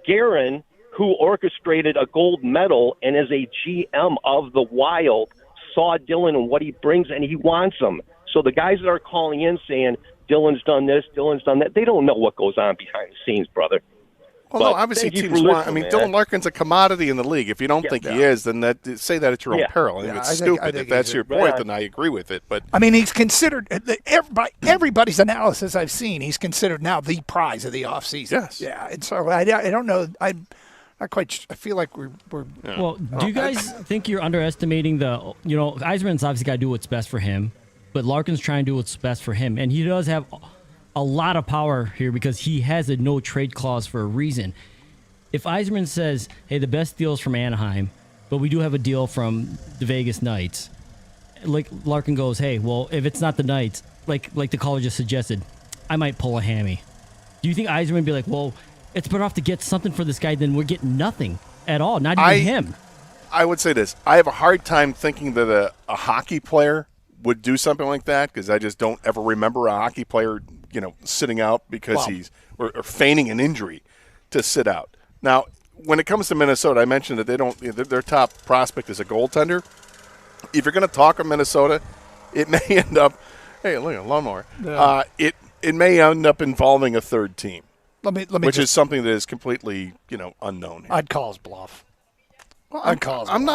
Guerin, who orchestrated a gold medal and is a GM of the Wild, saw Dylan and what he brings, and he wants him. So the guys that are calling in saying Dylan's done this, Dylan's done that, they don't know what goes on behind the scenes, brother. Well, no, obviously teams want. I mean, Dylan Larkin's a commodity in the league. If you don't think he is, then say that at your own peril. I think it's stupid. If that's your point, then I agree with it. But I mean, he's considered everybody's analysis I've seen. He's considered now the prize of the offseason. Yes. Yeah. And so I don't know. Not quite. I feel like we're. Well, do you guys think you're underestimating the? Yzerman's obviously got to do what's best for him, but Larkin's trying to do what's best for him, and he does have a lot of power here because he has a no trade clause for a reason. If Yzerman says, "Hey, the best deal is from Anaheim, but we do have a deal from the Vegas Knights," like Larkin goes, "Hey, well, if it's not the Knights, like the caller just suggested, I might pull a hammy." Do you think Yzerman would be like, "Well, it's better off to get something for this guy than we're getting nothing at all, not even him"? I would say this. I have a hard time thinking that a hockey player would do something like that because I just don't ever remember a hockey player, sitting out because he's or feigning an injury to sit out. Now, when it comes to Minnesota, I mentioned that they don't. Their top prospect is a goaltender. If you're going to talk of Minnesota, it may end up. Hey, look at lawnmower. Yeah. It may end up involving a third team. Which is something that is completely, unknown here. I'd call his bluff. Well, I'm not